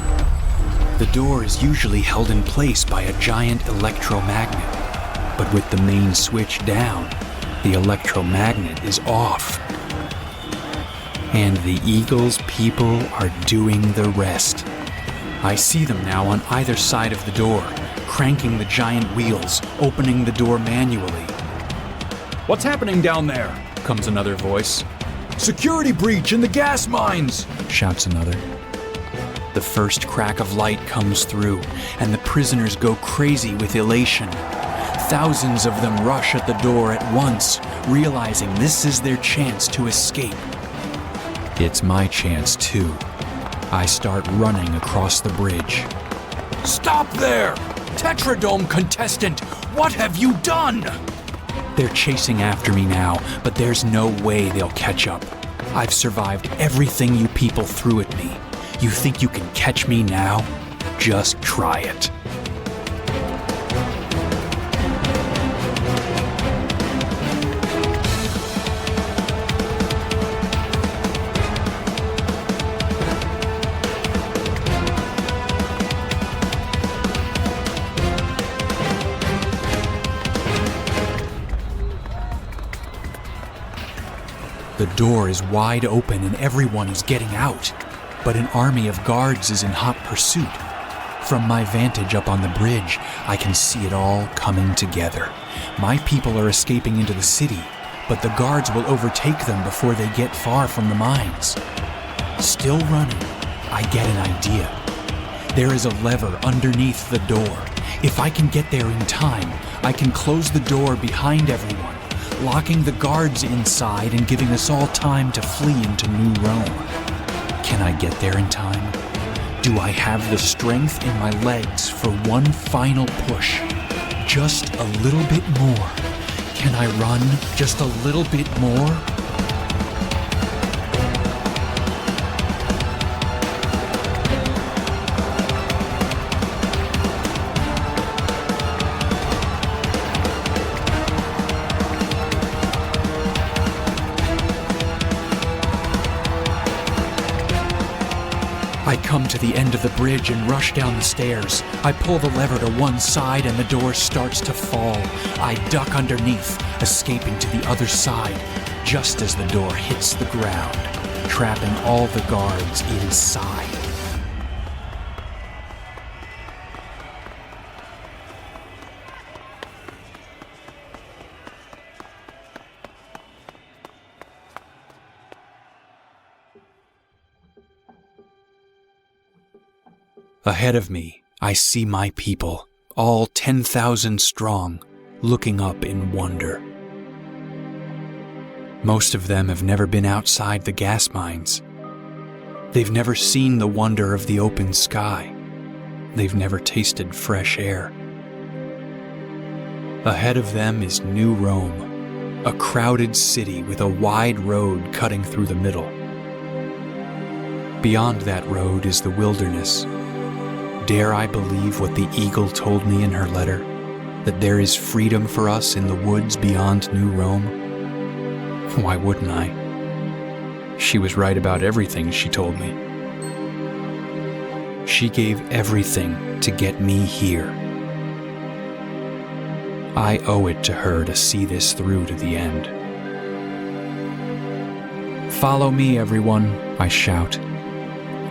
The door is usually held in place by a giant electromagnet, but with the main switch down, the electromagnet is off. And the Eagle's people are doing the rest. I see them now on either side of the door, cranking the giant wheels, opening the door manually. What's happening down there? Comes another voice. Security breach in the gas mines! Shouts another. The first crack of light comes through, and the prisoners go crazy with elation. Thousands of them rush at the door at once, realizing this is their chance to escape. It's my chance, too. I start running across the bridge. Stop there! Tetradome contestant, what have you done? They're chasing after me now, but there's no way they'll catch up. I've survived everything you people threw at me. You think you can catch me now? Just try it. The door is wide open and everyone is getting out, but an army of guards is in hot pursuit. From my vantage up on the bridge, I can see it all coming together. My people are escaping into the city, but the guards will overtake them before they get far from the mines. Still running, I get an idea. There is a lever underneath the door. If I can get there in time, I can close the door behind everyone, locking the guards inside and giving us all time to flee into New Rome. Can I get there in time? Do I have the strength in my legs for one final push? Just a little bit more. Can I run just a little bit more? I come to the end of the bridge and rush down the stairs. I pull the lever to one side and the door starts to fall. I duck underneath, escaping to the other side, just as the door hits the ground, trapping all the guards inside. Ahead of me, I see my people, all 10,000 strong, looking up in wonder. Most of them have never been outside the gas mines. They've never seen the wonder of the open sky. They've never tasted fresh air. Ahead of them is New Rome, a crowded city with a wide road cutting through the middle. Beyond that road is the wilderness. Dare I believe what the eagle told me in her letter, that there is freedom for us in the woods beyond New Rome? Why wouldn't I? She was right about everything she told me. She gave everything to get me here. I owe it to her to see this through to the end. Follow me, everyone, I shout.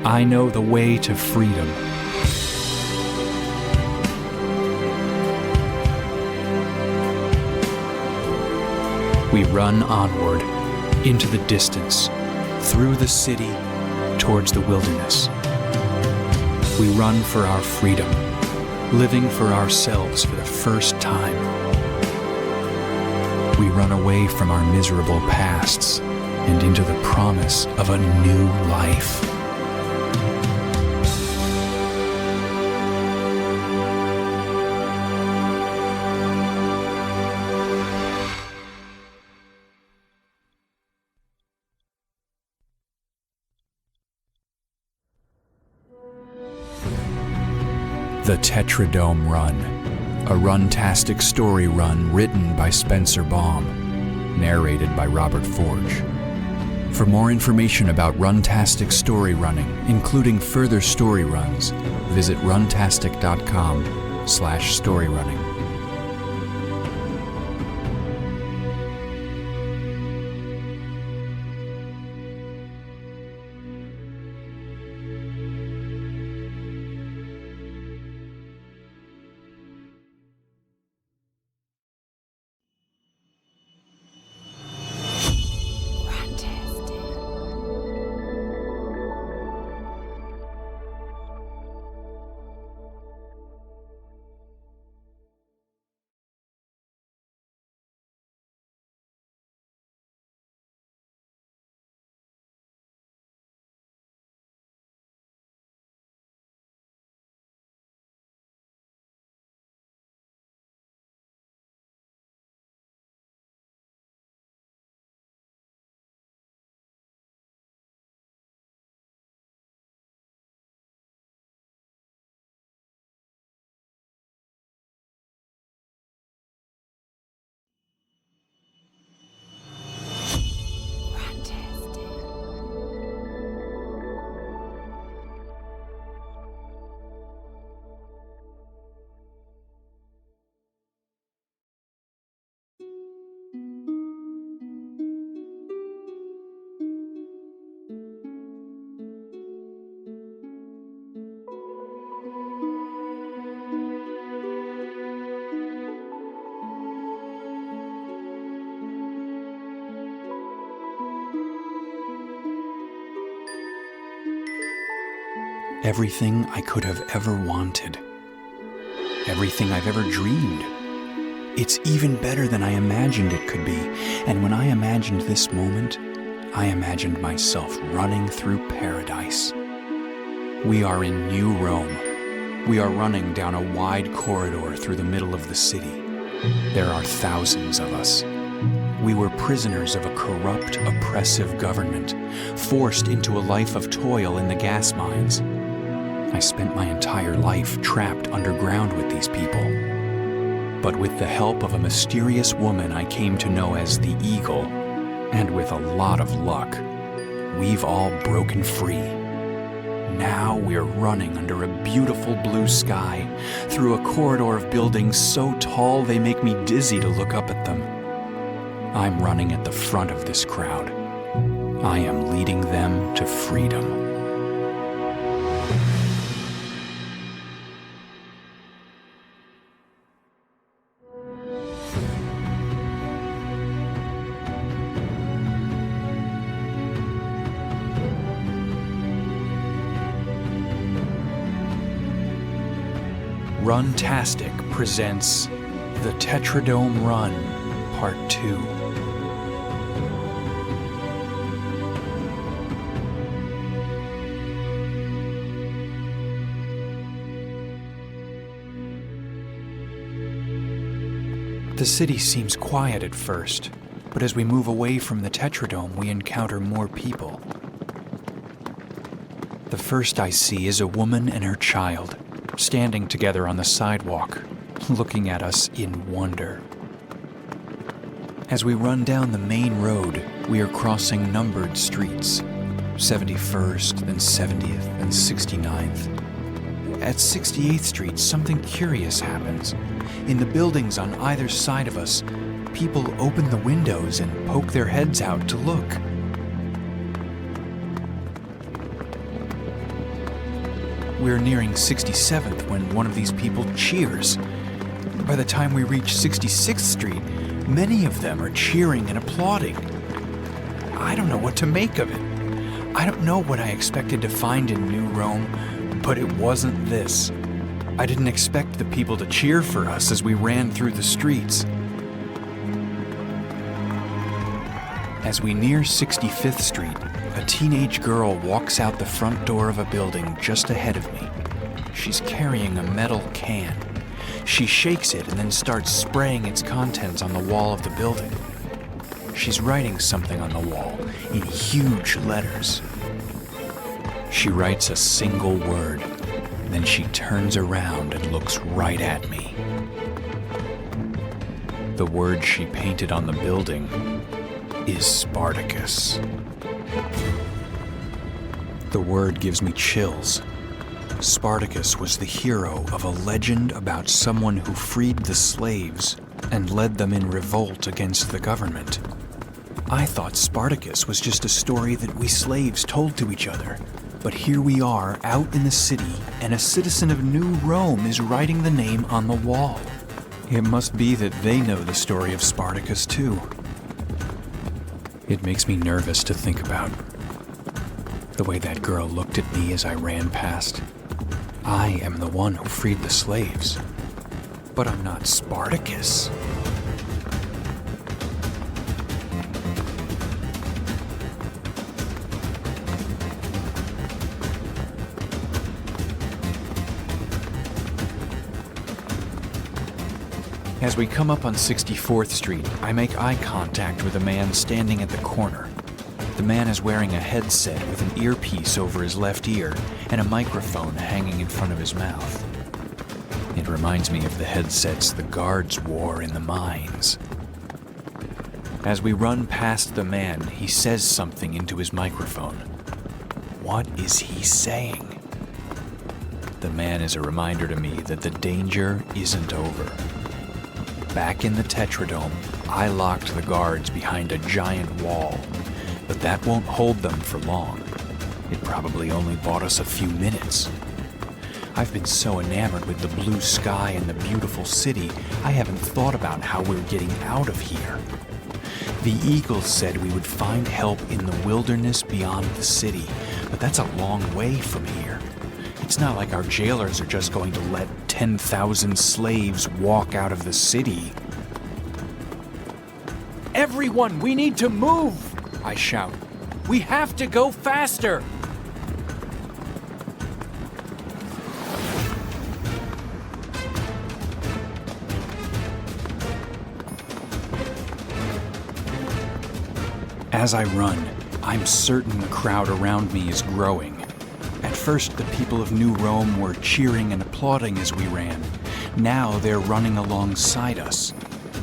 I know the way to freedom. We run onward, into the distance, through the city, towards the wilderness. We run for our freedom, living for ourselves for the first time. We run away from our miserable pasts and into the promise of a new life. The Tetradome Run, a Runtastic story run written by Spencer Baum, narrated by Robert Forge. For more information about Runtastic story running, including further story runs, visit runtastic.com/storyrunning. Everything I could have ever wanted. Everything I've ever dreamed. It's even better than I imagined it could be. And when I imagined this moment, I imagined myself running through paradise. We are in New Rome. We are running down a wide corridor through the middle of the city. There are thousands of us. We were prisoners of a corrupt, oppressive government, forced into a life of toil in the gas mines. I spent my entire life trapped underground with these people. But with the help of a mysterious woman I came to know as the Eagle, and with a lot of luck, we've all broken free. Now we're running under a beautiful blue sky, through a corridor of buildings so tall they make me dizzy to look up at them. I'm running at the front of this crowd. I am leading them to freedom. Runtastic presents The Tetradome Run, Part 2. The city seems quiet at first, but as we move away from the Tetradome, we encounter more people. The first I see is a woman and her child, standing together on the sidewalk, looking at us in wonder. As we run down the main road, we are crossing numbered streets, 71st, then 70th, and 69th. At 68th Street, something curious happens. In the buildings on either side of us, people open the windows and poke their heads out to look. We're nearing 67th when one of these people cheers. By the time we reach 66th Street, many of them are cheering and applauding. I don't know what to make of it. I don't know what I expected to find in New Rome, but it wasn't this. I didn't expect the people to cheer for us as we ran through the streets. As we near 65th Street, a teenage girl walks out the front door of a building just ahead of me. She's carrying a metal can. She shakes it and then starts spraying its contents on the wall of the building. She's writing something on the wall in huge letters. She writes a single word, Then she turns around and looks right at me. The word she painted on the building is Spartacus. The word gives me chills. Spartacus was the hero of a legend about someone who freed the slaves and led them in revolt against the government. I thought Spartacus was just a story that we slaves told to each other. But here we are, out in the city, and a citizen of New Rome is writing the name on the wall. It must be that they know the story of Spartacus too. It makes me nervous to think about the way that girl looked at me as I ran past. I am the one who freed the slaves, but I'm not Spartacus. As we come up on 64th Street, I make eye contact with a man standing at the corner. The man is wearing a headset with an earpiece over his left ear and a microphone hanging in front of his mouth. It reminds me of the headsets the guards wore in the mines. As we run past the man, he says something into his microphone. What is he saying? The man is a reminder to me that the danger isn't over. Back in the Tetradome, I locked the guards behind a giant wall, but that won't hold them for long. It probably only bought us a few minutes. I've been so enamored with the blue sky and the beautiful city, I haven't thought about how we're getting out of here. The Eagles said we would find help in the wilderness beyond the city, but that's a long way from here. It's not like our jailers are just going to let 10,000 slaves walk out of the city. Everyone, we need to move! I shout. We have to go faster! As I run, I'm certain the crowd around me is growing. At first, the people of New Rome were cheering and applauding as we ran. Now they're running alongside us.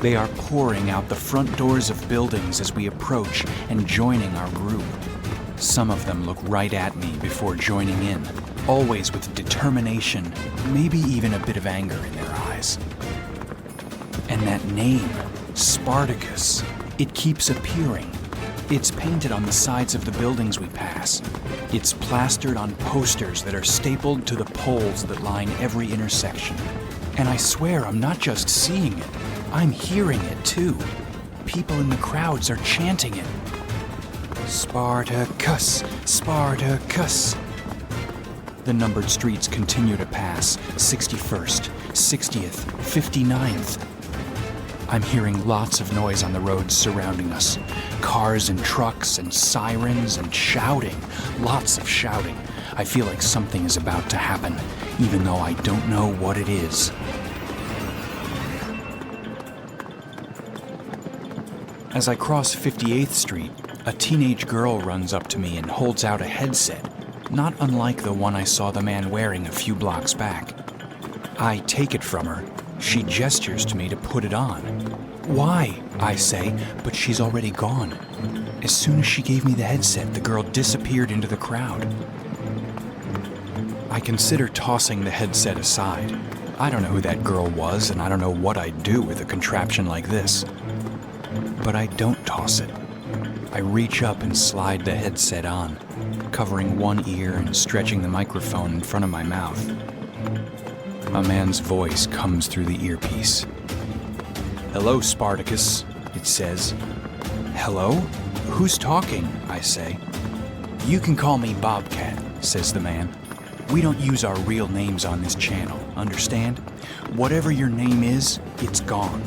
They are pouring out the front doors of buildings as we approach and joining our group. Some of them look right at me before joining in, always with determination, maybe even a bit of anger in their eyes. And that name, Spartacus, it keeps appearing. It's painted on the sides of the buildings we pass. It's plastered on posters that are stapled to the poles that line every intersection. And I swear I'm not just seeing it, I'm hearing it too. People in the crowds are chanting it. Spartacus, Spartacus. The numbered streets continue to pass, 61st, 60th, 59th. I'm hearing lots of noise on the roads surrounding us. Cars and trucks and sirens and shouting. Lots of shouting. I feel like something is about to happen, even though I don't know what it is. As I cross 58th Street, a teenage girl runs up to me and holds out a headset, not unlike the one I saw the man wearing a few blocks back. I take it from her. She gestures to me to put it on. Why? I say, but she's already gone. As soon as she gave me the headset, the girl disappeared into the crowd. I consider tossing the headset aside. I don't know who that girl was, and I don't know what I'd do with a contraption like this. But I don't toss it. I reach up and slide the headset on, covering one ear and stretching the microphone in front of my mouth. A man's voice comes through the earpiece. "Hello, Spartacus," it says. "Hello? Who's talking?" I say. "You can call me Bobcat," says the man. "We don't use our real names on this channel, understand? Whatever your name is, it's gone.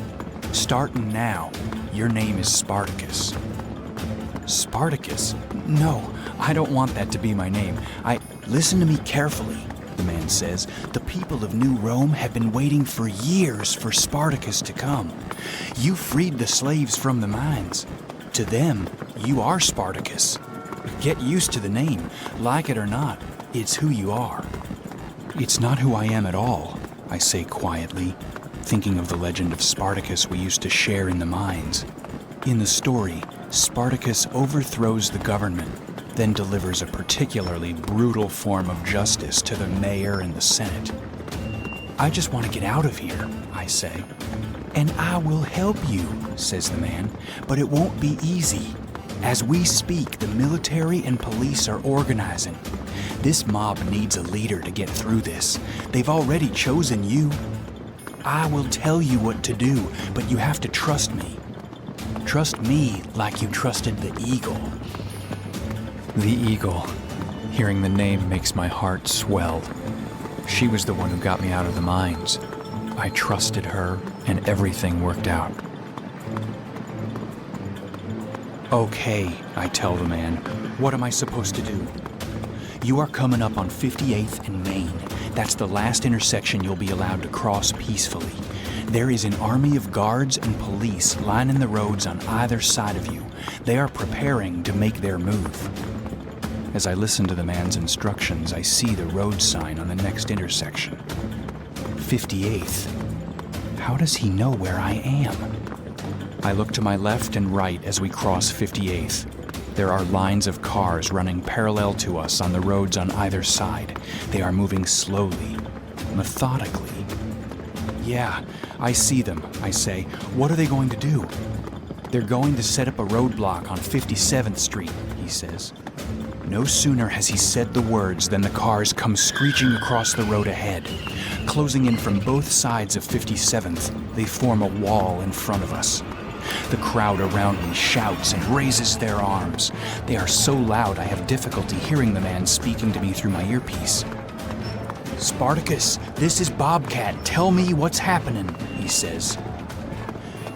Starting now, your name is Spartacus." Spartacus? No, I don't want that to be my name. Listen to me carefully, the man says. The people of New Rome have been waiting for years for Spartacus to come. You freed the slaves from the mines. To them, you are Spartacus. Get used to the name. Like it or not, it's who you are. It's not who I am at all, I say quietly, thinking of the legend of Spartacus we used to share in the mines. In the story, Spartacus overthrows the government, then delivers a particularly brutal form of justice to the mayor and the Senate. I just want to get out of here, I say. And I will help you, says the man, but it won't be easy. As we speak, the military and police are organizing. This mob needs a leader to get through this. They've already chosen you. I will tell you what to do, but you have to trust me. Trust me like you trusted the eagle. The eagle. Hearing the name makes my heart swell. She was the one who got me out of the mines. I trusted her, and everything worked out. Okay, I tell the man. What am I supposed to do? You are coming up on 58th and Main. That's the last intersection you'll be allowed to cross peacefully. There is an army of guards and police lining the roads on either side of you. They are preparing to make their move. As I listen to the man's instructions, I see the road sign on the next intersection. 58th. How does he know where I am? I look to my left and right as we cross 58th. There are lines of cars running parallel to us on the roads on either side. They are moving slowly, methodically. Yeah, I see them, I say. What are they going to do? They're going to set up a roadblock on 57th Street, he says. No sooner has he said the words than the cars come screeching across the road ahead. Closing in from both sides of 57th, they form a wall in front of us. The crowd around me shouts and raises their arms. They are so loud I have difficulty hearing the man speaking to me through my earpiece. Spartacus, this is Bobcat. Tell me what's happening, he says.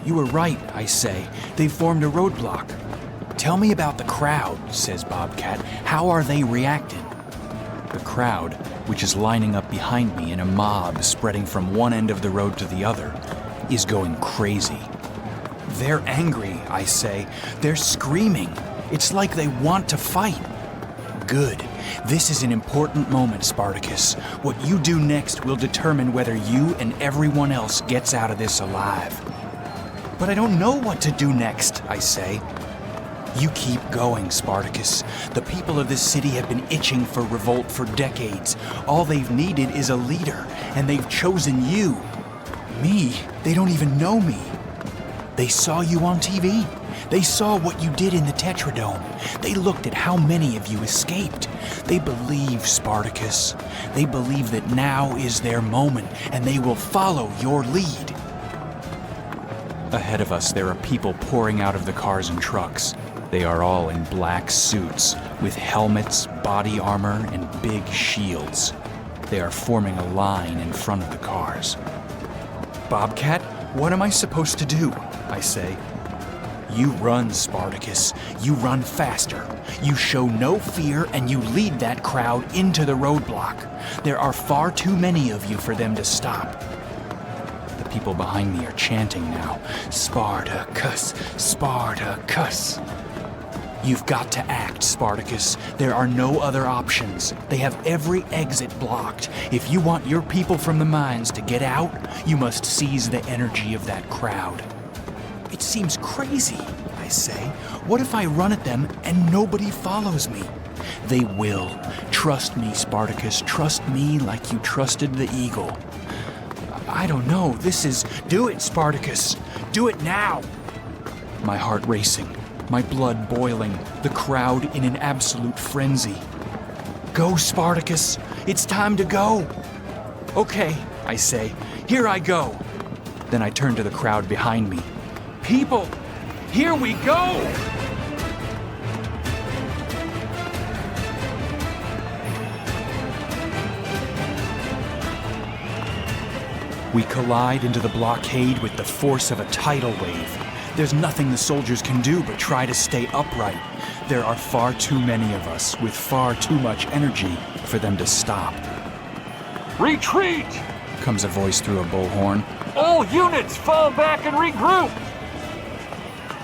You were right, I say. They've formed a roadblock. Tell me about the crowd, says Bobcat. How are they reacting? The crowd, which is lining up behind me in a mob spreading from one end of the road to the other, is going crazy. They're angry, I say. They're screaming. It's like they want to fight. Good. This is an important moment, Spartacus. What you do next will determine whether you and everyone else gets out of this alive. But I don't know what to do next, I say. You keep going, Spartacus. The people of this city have been itching for revolt for decades. All they've needed is a leader, and they've chosen you. Me? They don't even know me. They saw you on TV. They saw what you did in the Tetradome. They looked at how many of you escaped. They believe, Spartacus. They believe that now is their moment, and they will follow your lead. Ahead of us, there are people pouring out of the cars and trucks. They are all in black suits, with helmets, body armor, and big shields. They are forming a line in front of the cars. Bobcat, what am I supposed to do? I say. You run, Spartacus. You run faster. You show no fear, and you lead that crowd into the roadblock. There are far too many of you for them to stop. The people behind me are chanting now. Spartacus, Spartacus. You've got to act, Spartacus. There are no other options. They have every exit blocked. If you want your people from the mines to get out, you must seize the energy of that crowd. It seems crazy, I say. What if I run at them and nobody follows me? They will. Trust me, Spartacus. Trust me like you trusted the eagle. I don't know. Do it, Spartacus. Do it now. My heart racing. My blood boiling, the crowd in an absolute frenzy. Go, Spartacus. It's time to go. Okay, I say. Here I go. Then I turn to the crowd behind me. People, here we go! We collide into the blockade with the force of a tidal wave. There's nothing the soldiers can do but try to stay upright. There are far too many of us with far too much energy for them to stop. Retreat! Comes a voice through a bullhorn. All units fall back and regroup!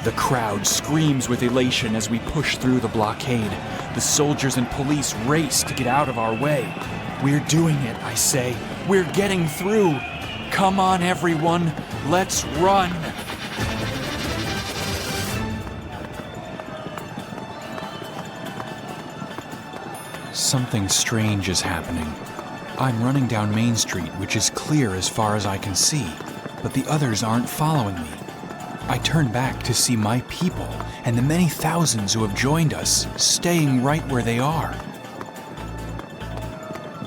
The crowd screams with elation as we push through the blockade. The soldiers and police race to get out of our way. We're doing it, I say. We're getting through. Come on, everyone. Let's run. Something strange is happening. I'm running down Main Street, which is clear as far as I can see, but the others aren't following me. I turn back to see my people and the many thousands who have joined us staying right where they are.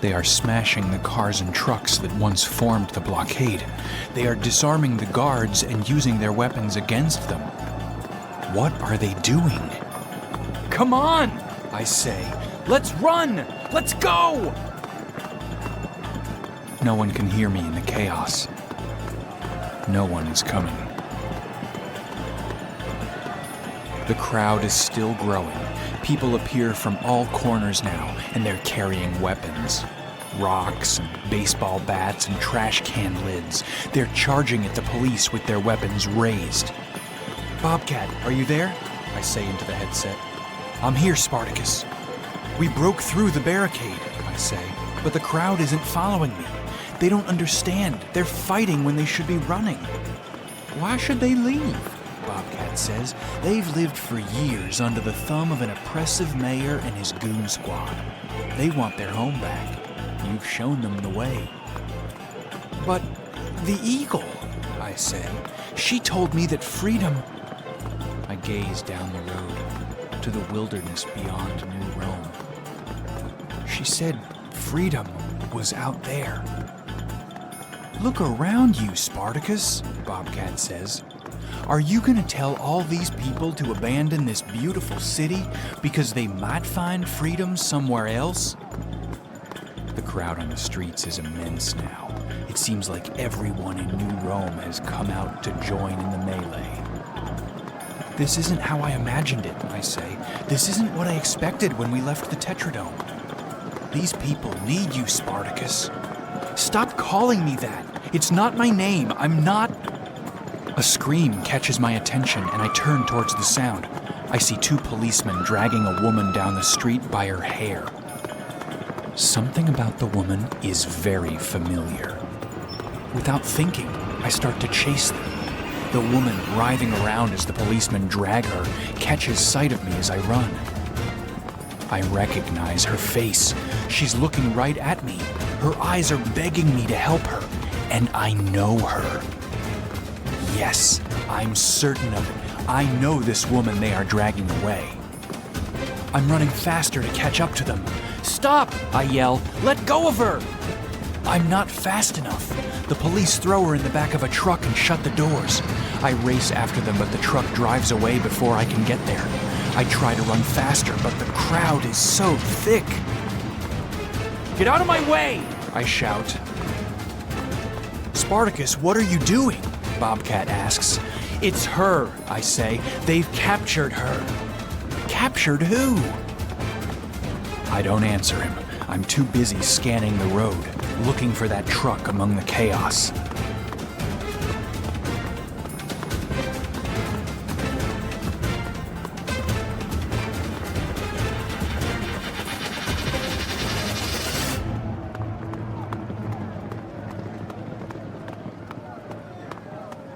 They are smashing the cars and trucks that once formed the blockade. They are disarming the guards and using their weapons against them. What are they doing? Come on, I say. Let's run! Let's go! No one can hear me in the chaos. No one is coming. The crowd is still growing. People appear from all corners now, and they're carrying weapons. Rocks and baseball bats and trash can lids. They're charging at the police with their weapons raised. Bobcat, are you there? I say into the headset. I'm here, Spartacus. We broke through the barricade, I say, but the crowd isn't following me. They don't understand. They're fighting when they should be running. Why should they leave? Bobcat says. They've lived for years under the thumb of an oppressive mayor and his goon squad. They want their home back. You've shown them the way. But the eagle, I say. She told me that freedom... I gaze down the road to the wilderness beyond New Rome. She said freedom was out there. Look around you, Spartacus, Bobcat says. Are you going to tell all these people to abandon this beautiful city because they might find freedom somewhere else? The crowd on the streets is immense now. It seems like everyone in New Rome has come out to join in the melee. This isn't how I imagined it, I say. This isn't what I expected when we left the Tetradome. These people need you, Spartacus. Stop calling me that. It's not my name. I'm not... A scream catches my attention, and I turn towards the sound. I see two policemen dragging a woman down the street by her hair. Something about the woman is very familiar. Without thinking, I start to chase them. The woman, writhing around as the policemen drag her, catches sight of me as I run. I recognize her face. She's looking right at me. Her eyes are begging me to help her, and I know her. Yes, I'm certain of it. I know this woman they are dragging away. I'm running faster to catch up to them. Stop, I yell. Let go of her. I'm not fast enough. The police throw her in the back of a truck and shut the doors. I race after them, but the truck drives away before I can get there. I try to run faster, but the crowd is so thick. Get out of my way, I shout. Spartacus, what are you doing? Bobcat asks. It's her, I say. They've captured her. Captured who? I don't answer him. I'm too busy scanning the road, looking for that truck among the chaos.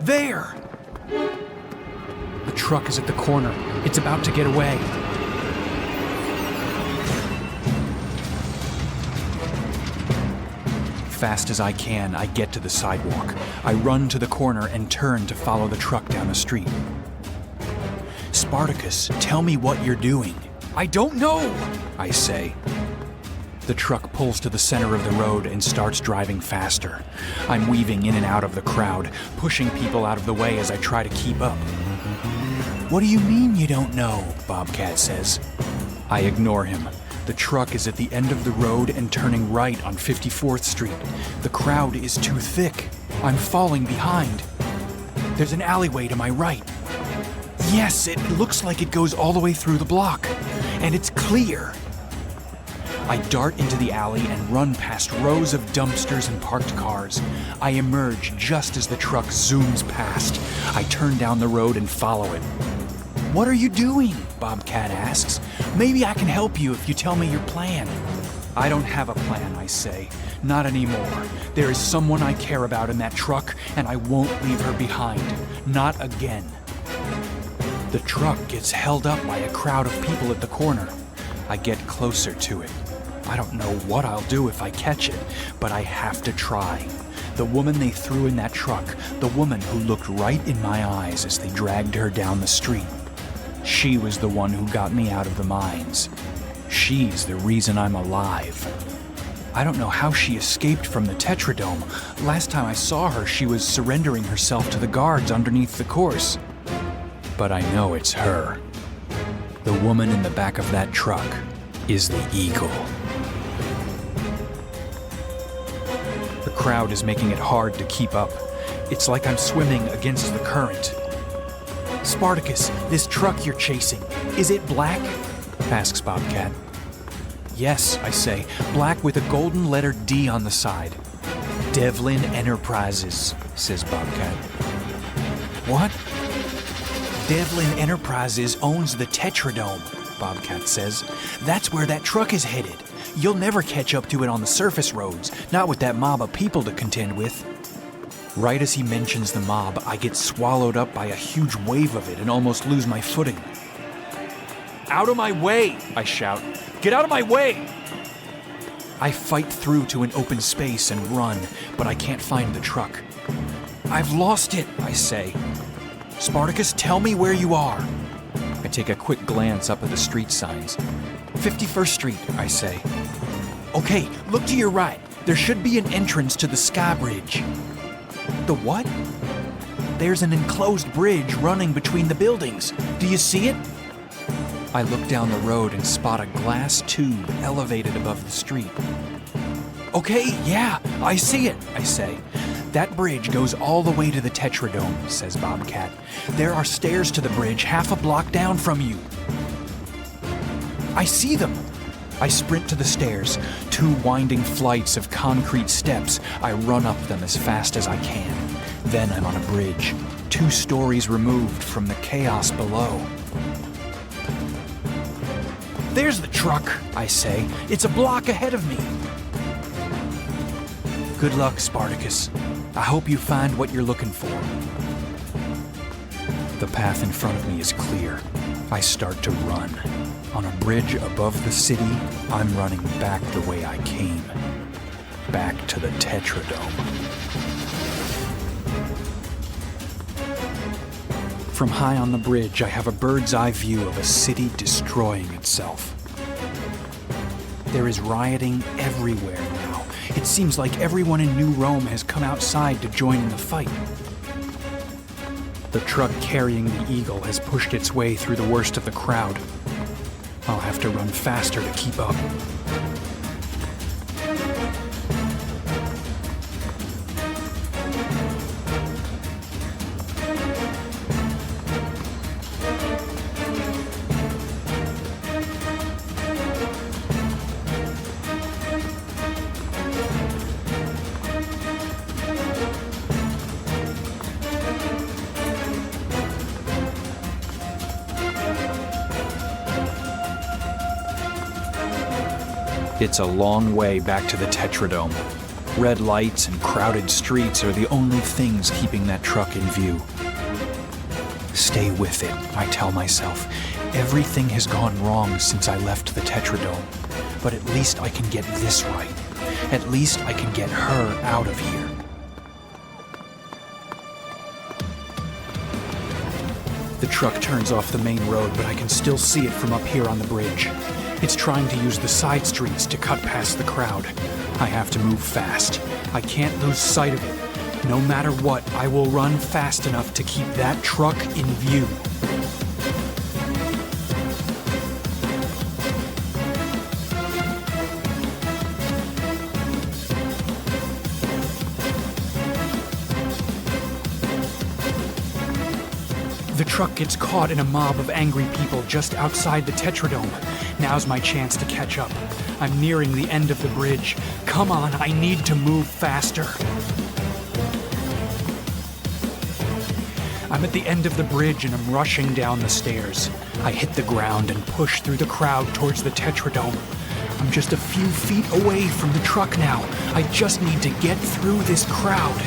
There! The truck is at the corner. It's about to get away. Fast as I can, I get to the sidewalk. I run to the corner and turn to follow the truck down the street. Spartacus, tell me what you're doing. I don't know, I say. The truck pulls to the center of the road and starts driving faster. I'm weaving in and out of the crowd, pushing people out of the way as I try to keep up. What do you mean you don't know? Bobcat says. I ignore him. The truck is at the end of the road and turning right on 54th Street. The crowd is too thick. I'm falling behind. There's an alleyway to my right. Yes, it looks like it goes all the way through the block. And it's clear. I dart into the alley and run past rows of dumpsters and parked cars. I emerge just as the truck zooms past. I turn down the road and follow it. What are you doing? Bobcat asks. Maybe I can help you if you tell me your plan. I don't have a plan, I say. Not anymore. There is someone I care about in that truck, and I won't leave her behind. Not again. The truck gets held up by a crowd of people at the corner. I get closer to it. I don't know what I'll do if I catch it, but I have to try. The woman they threw in that truck, the woman who looked right in my eyes as they dragged her down the street. She was the one who got me out of the mines. She's the reason I'm alive. I don't know how she escaped from the Tetradome. Last time I saw her, she was surrendering herself to the guards underneath the course. But I know it's her. The woman in the back of that truck is the Eagle. The crowd is making it hard to keep up. It's like I'm swimming against the current. Spartacus, this truck you're chasing, is it black? Asks Bobcat. Yes, I say, black with a golden letter D on the side. Devlin Enterprises, says Bobcat. What? Devlin Enterprises owns the Tetradome, Bobcat says. That's where that truck is headed. You'll never catch up to it on the surface roads, not with that mob of people to contend with. Right as he mentions the mob, I get swallowed up by a huge wave of it and almost lose my footing. Out of my way, I shout. Get out of my way! I fight through to an open space and run, but I can't find the truck. I've lost it, I say. Spartacus, tell me where you are. I take a quick glance up at the street signs. 51st Street, I say. Okay, look to your right. There should be an entrance to the Sky Bridge. The what? There's an enclosed bridge running between the buildings. Do you see it? I look down the road and spot a glass tube elevated above the street. Okay, yeah, I see it, I say. That bridge goes all the way to the Tetradome, says Bobcat. There are stairs to the bridge half a block down from you. I see them. I sprint to the stairs, 2 winding flights of concrete steps. I run up them as fast as I can. Then I'm on a bridge, 2 stories removed from the chaos below. There's the truck, I say. It's a block ahead of me. Good luck, Spartacus. I hope you find what you're looking for. The path in front of me is clear. I start to run. On a bridge above the city, I'm running back the way I came. Back to the Tetradome. From high on the bridge, I have a bird's eye view of a city destroying itself. There is rioting everywhere now. It seems like everyone in New Rome has come outside to join in the fight. The truck carrying the Eagle has pushed its way through the worst of the crowd. I'll have to run faster to keep up. It's a long way back to the Tetradome. Red lights and crowded streets are the only things keeping that truck in view. Stay with it, I tell myself. Everything has gone wrong since I left the Tetradome. But at least I can get this right. At least I can get her out of here. The truck turns off the main road, but I can still see it from up here on the bridge. It's trying to use the side streets to cut past the crowd. I have to move fast. I can't lose sight of it. No matter what, I will run fast enough to keep that truck in view. The truck gets caught in a mob of angry people just outside the Tetradome. Now's my chance to catch up. I'm nearing the end of the bridge. Come on, I need to move faster. I'm at the end of the bridge and I'm rushing down the stairs. I hit the ground and push through the crowd towards the Tetradome. I'm just a few feet away from the truck now. I just need to get through this crowd.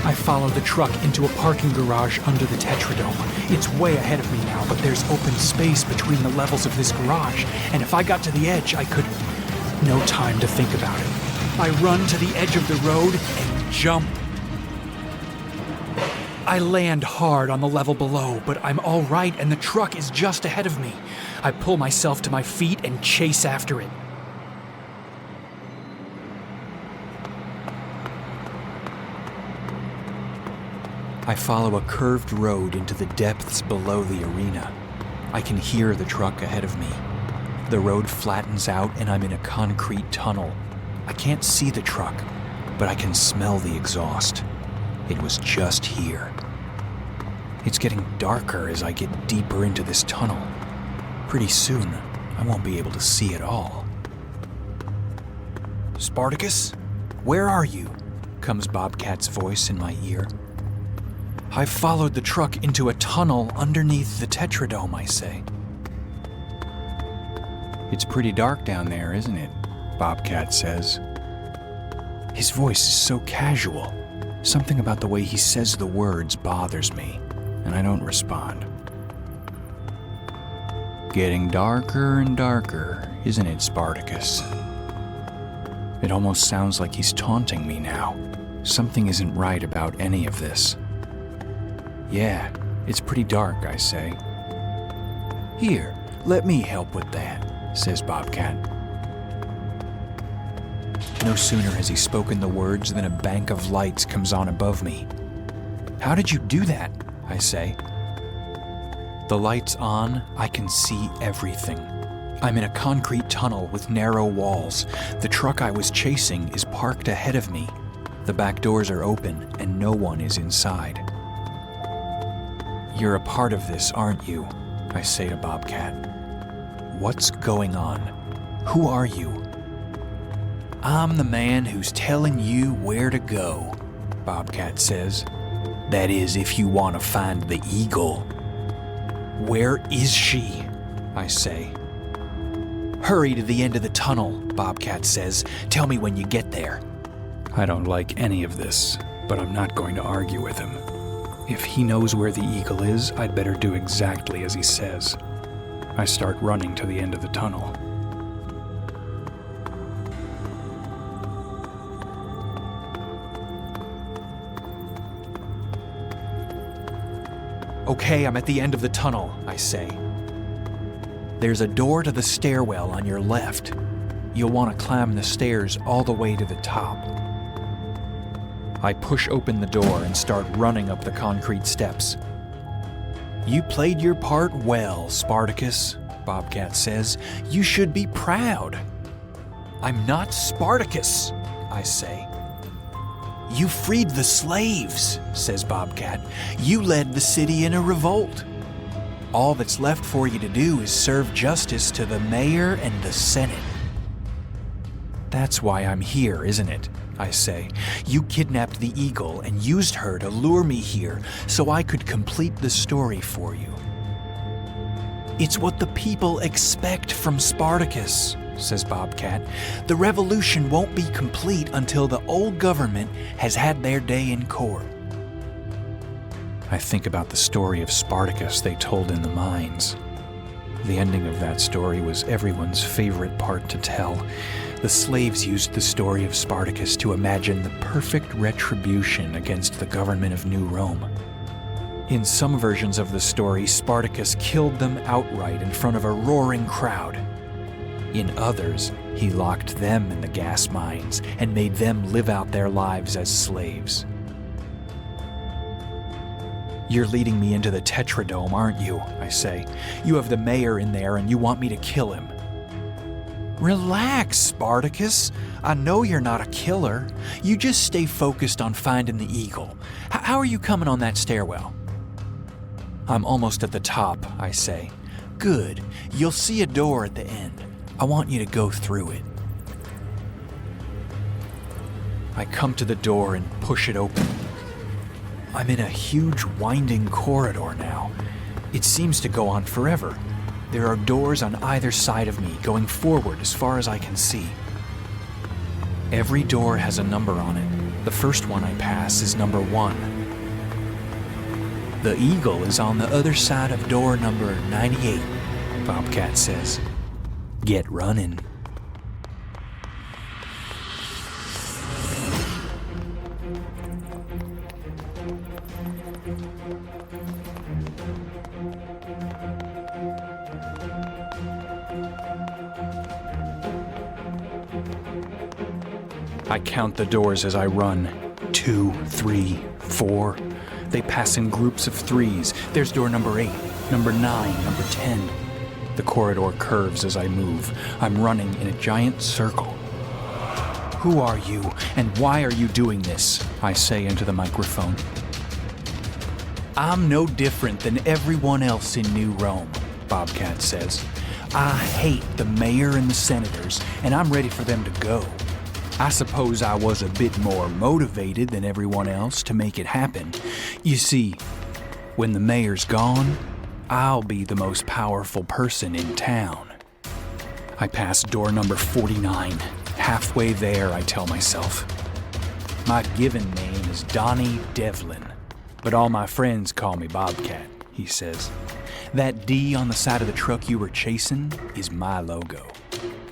I follow the truck into a parking garage under the Tetradome. It's way ahead of me now, but there's open space between the levels of this garage, and if I got to the edge, I could... No time to think about it. I run to the edge of the road and jump. I land hard on the level below, but I'm all right, and the truck is just ahead of me. I pull myself to my feet and chase after it. I follow a curved road into the depths below the arena. I can hear the truck ahead of me. The road flattens out and I'm in a concrete tunnel. I can't see the truck, but I can smell the exhaust. It was just here. It's getting darker as I get deeper into this tunnel. Pretty soon, I won't be able to see at all. Spartacus, where are you? Comes Bobcat's voice in my ear. I followed the truck into a tunnel underneath the Tetradome, I say. It's pretty dark down there, isn't it? Bobcat says. His voice is so casual. Something about the way he says the words bothers me, and I don't respond. Getting darker and darker, isn't it, Spartacus? It almost sounds like he's taunting me now. Something isn't right about any of this. Yeah, it's pretty dark, I say. Here, let me help with that, says Bobcat. No sooner has he spoken the words than a bank of lights comes on above me. How did you do that? I say. The light's on, I can see everything. I'm in a concrete tunnel with narrow walls. The truck I was chasing is parked ahead of me. The back doors are open and no one is inside. You're a part of this, aren't you? I say to Bobcat. What's going on? Who are you? I'm the man who's telling you where to go, Bobcat says. That is, if you want to find the eagle. Where is she? I say. Hurry to the end of the tunnel, Bobcat says. Tell me when you get there. I don't like any of this, but I'm not going to argue with him. If he knows where the eagle is, I'd better do exactly as he says. I start running to the end of the tunnel. Okay, I'm at the end of the tunnel, I say. There's a door to the stairwell on your left. You'll want to climb the stairs all the way to the top. I push open the door and start running up the concrete steps. You played your part well, Spartacus, Bobcat says. You should be proud. I'm not Spartacus, I say. You freed the slaves, says Bobcat. You led the city in a revolt. All that's left for you to do is serve justice to the mayor and the Senate. That's why I'm here, isn't it? I say. You kidnapped the eagle and used her to lure me here so I could complete the story for you. It's what the people expect from Spartacus, says Bobcat. The revolution won't be complete until the old government has had their day in court. I think about the story of Spartacus they told in the mines. The ending of that story was everyone's favorite part to tell. The slaves used the story of Spartacus to imagine the perfect retribution against the government of New Rome. In some versions of the story, Spartacus killed them outright in front of a roaring crowd. In others, he locked them in the gas mines and made them live out their lives as slaves. You're leading me into the Tetradome, aren't you? I say. You have the mayor in there and you want me to kill him. Relax, Spartacus. I know you're not a killer. You just stay focused on finding the eagle. How are you coming on that stairwell? I'm almost at the top, I say. Good. You'll see a door at the end. I want you to go through it. I come to the door and push it open. I'm in a huge winding corridor now. It seems to go on forever. There are doors on either side of me, going forward as far as I can see. Every door has a number on it. The first one I pass is number 1. The eagle is on the other side of door number 98, Bobcat says. Get running. I count the doors as I run. 2, 3, 4. They pass in groups of 3s. There's door number 8, number 9, number 10. The corridor curves as I move. I'm running in a giant circle. Who are you, and why are you doing this? I say into the microphone. I'm no different than everyone else in New Rome, Bobcat says. I hate the mayor and the senators, and I'm ready for them to go. I suppose I was a bit more motivated than everyone else to make it happen. You see, when the mayor's gone, I'll be the most powerful person in town. I pass door number 49. Halfway there, I tell myself. My given name is Donnie Devlin, but all my friends call me Bobcat, he says. That D on the side of the truck you were chasing is my logo.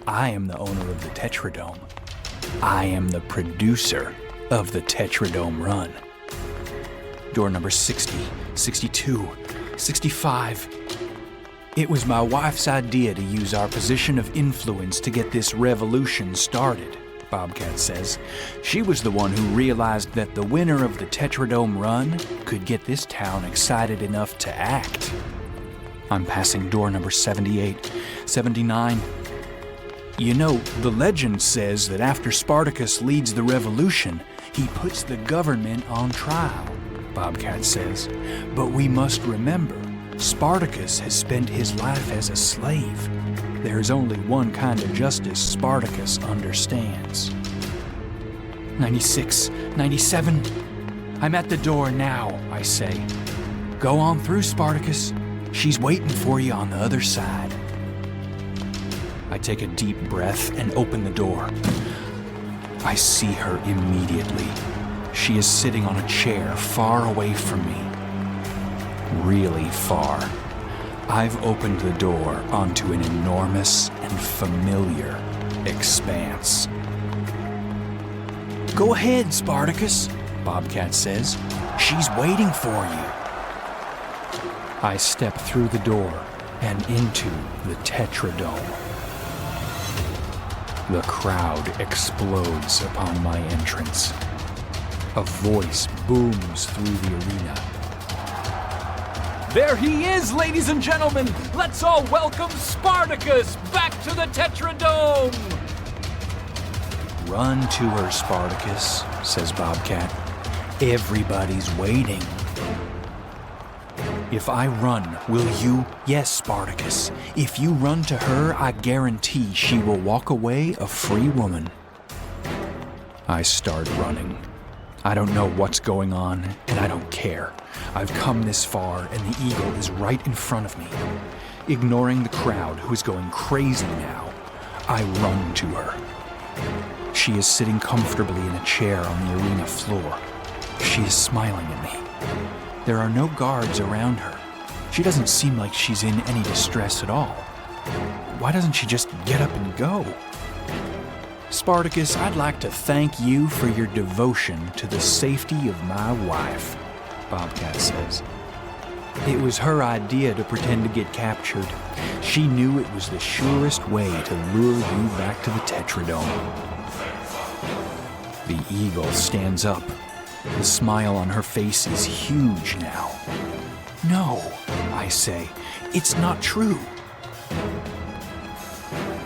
I am the owner of the Tetradome. I am the producer of the Tetradome Run. Door number 60, 62, 65. It was my wife's idea to use our position of influence to get this revolution started, Bobcat says. She was the one who realized that the winner of the Tetradome Run could get this town excited enough to act. I'm passing door number 78, 79. You know, the legend says that after Spartacus leads the revolution, he puts the government on trial, Bobcat says. But we must remember, Spartacus has spent his life as a slave. There is only one kind of justice Spartacus understands. 96, 97. I'm at the door now, I say. Go on through, Spartacus. She's waiting for you on the other side. I take a deep breath and open the door. I see her immediately. She is sitting on a chair far away from me. Really far. I've opened the door onto an enormous and familiar expanse. Go ahead, Spartacus, Bobcat says. She's waiting for you. I step through the door and into the Tetradome. The crowd explodes upon my entrance. A voice booms through the arena. There he is, ladies and gentlemen! Let's all welcome Spartacus back to the Tetradome! Run to her, Spartacus, says Bobcat. Everybody's waiting. If I run, will you? Yes, Spartacus. If you run to her, I guarantee she will walk away a free woman. I start running. I don't know what's going on, and I don't care. I've come this far, and the eagle is right in front of me. Ignoring the crowd, who is going crazy now, I run to her. She is sitting comfortably in a chair on the arena floor. She is smiling at me. There are no guards around her. She doesn't seem like she's in any distress at all. Why doesn't she just get up and go? Spartacus, I'd like to thank you for your devotion to the safety of my wife, Bobcat says. It was her idea to pretend to get captured. She knew it was the surest way to lure you back to the Tetradome. The eagle stands up. The smile on her face is huge now. No, I say, it's not true.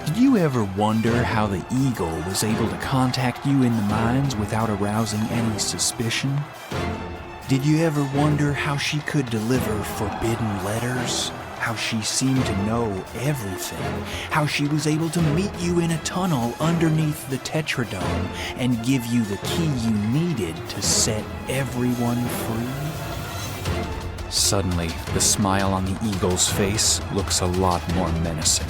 Did you ever wonder how the eagle was able to contact you in the mines without arousing any suspicion? Did you ever wonder how she could deliver forbidden letters? How how she seemed to know everything, how she was able to meet you in a tunnel underneath the Tetradome and give you the key you needed to set everyone free? Suddenly, the smile on the eagle's face looks a lot more menacing.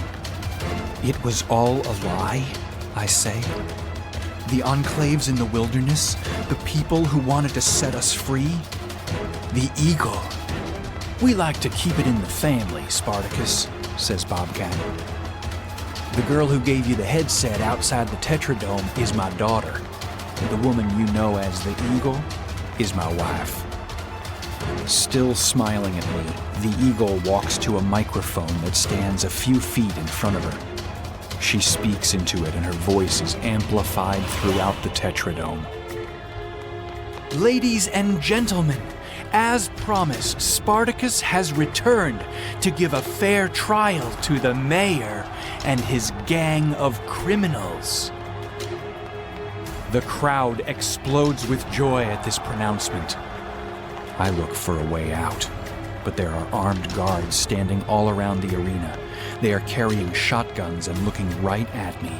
It was all a lie, I say. The enclaves in the wilderness, the people who wanted to set us free, the eagle. We like to keep it in the family, Spartacus, says Bobcat. The girl who gave you the headset outside the Tetradome is my daughter. The woman you know as the eagle is my wife. Still smiling at me, the eagle walks to a microphone that stands a few feet in front of her. She speaks into it and her voice is amplified throughout the Tetradome. Ladies and gentlemen, as promised, Spartacus has returned to give a fair trial to the mayor and his gang of criminals. The crowd explodes with joy at this pronouncement. I look for a way out, but there are armed guards standing all around the arena. They are carrying shotguns and looking right at me,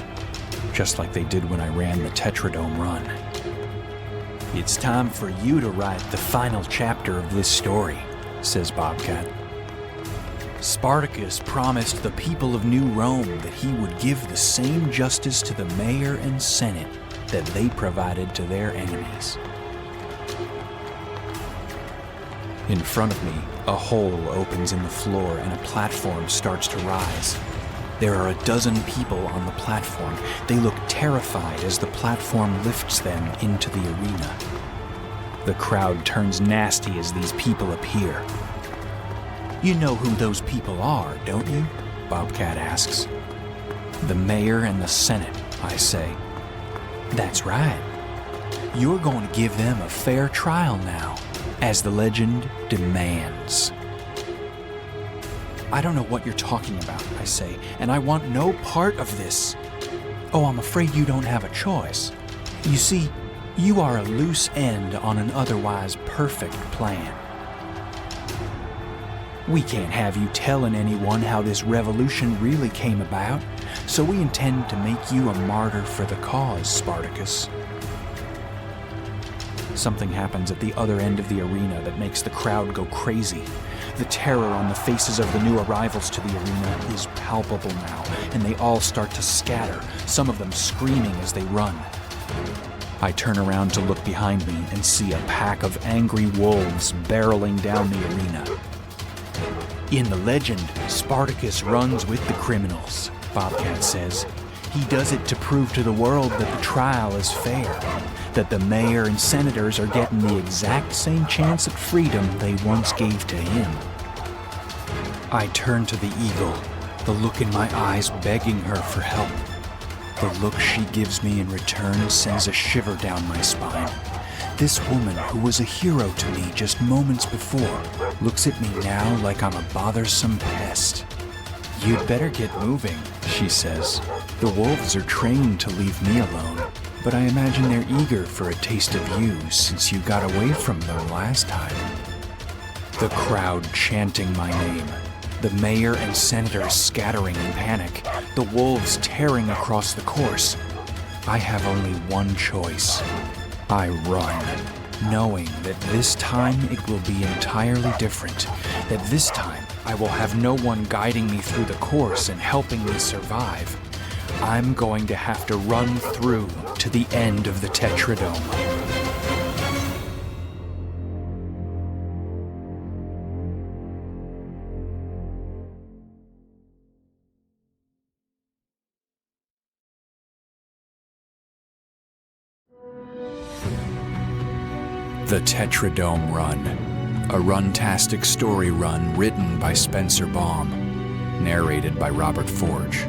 just like they did when I ran the Tetradome run. It's time for you to write the final chapter of this story, says Bobcat. Spartacus promised the people of New Rome that he would give the same justice to the mayor and senate that they provided to their enemies. In front of me, a hole opens in the floor and a platform starts to rise. There are a dozen people on the platform. They look terrified as the platform lifts them into the arena. The crowd turns nasty as these people appear. You know who those people are, don't you? Bobcat asks. The mayor and the senate, I say. That's right. You're going to give them a fair trial now, as the legend demands. I don't know what you're talking about, I say, and I want no part of this. Oh, I'm afraid you don't have a choice. You see, you are a loose end on an otherwise perfect plan. We can't have you telling anyone how this revolution really came about, so we intend to make you a martyr for the cause, Spartacus. Something happens at the other end of the arena that makes the crowd go crazy. The terror on the faces of the new arrivals to the arena is palpable now, and they all start to scatter, some of them screaming as they run. I turn around to look behind me and see a pack of angry wolves barreling down the arena. In the legend, Spartacus runs with the criminals, Bobcat says. He does it to prove to the world that the trial is fair, that the mayor and senators are getting the exact same chance at freedom they once gave to him. I turn to the eagle, the look in my eyes begging her for help. The look she gives me in return sends a shiver down my spine. This woman, who was a hero to me just moments before, looks at me now like I'm a bothersome pest. You'd better get moving, she says. The wolves are trained to leave me alone, but I imagine they're eager for a taste of you since you got away from them last time. The crowd chanting my name, the mayor and senators scattering in panic, the wolves tearing across the course. I have only one choice. I run, knowing that this time it will be entirely different, that this time I will have no one guiding me through the course and helping me survive. I'm going to have to run through to the end of the Tetradome. The Tetradome Run, a Runtastic story run written by Spencer Baum, narrated by Robert Forge.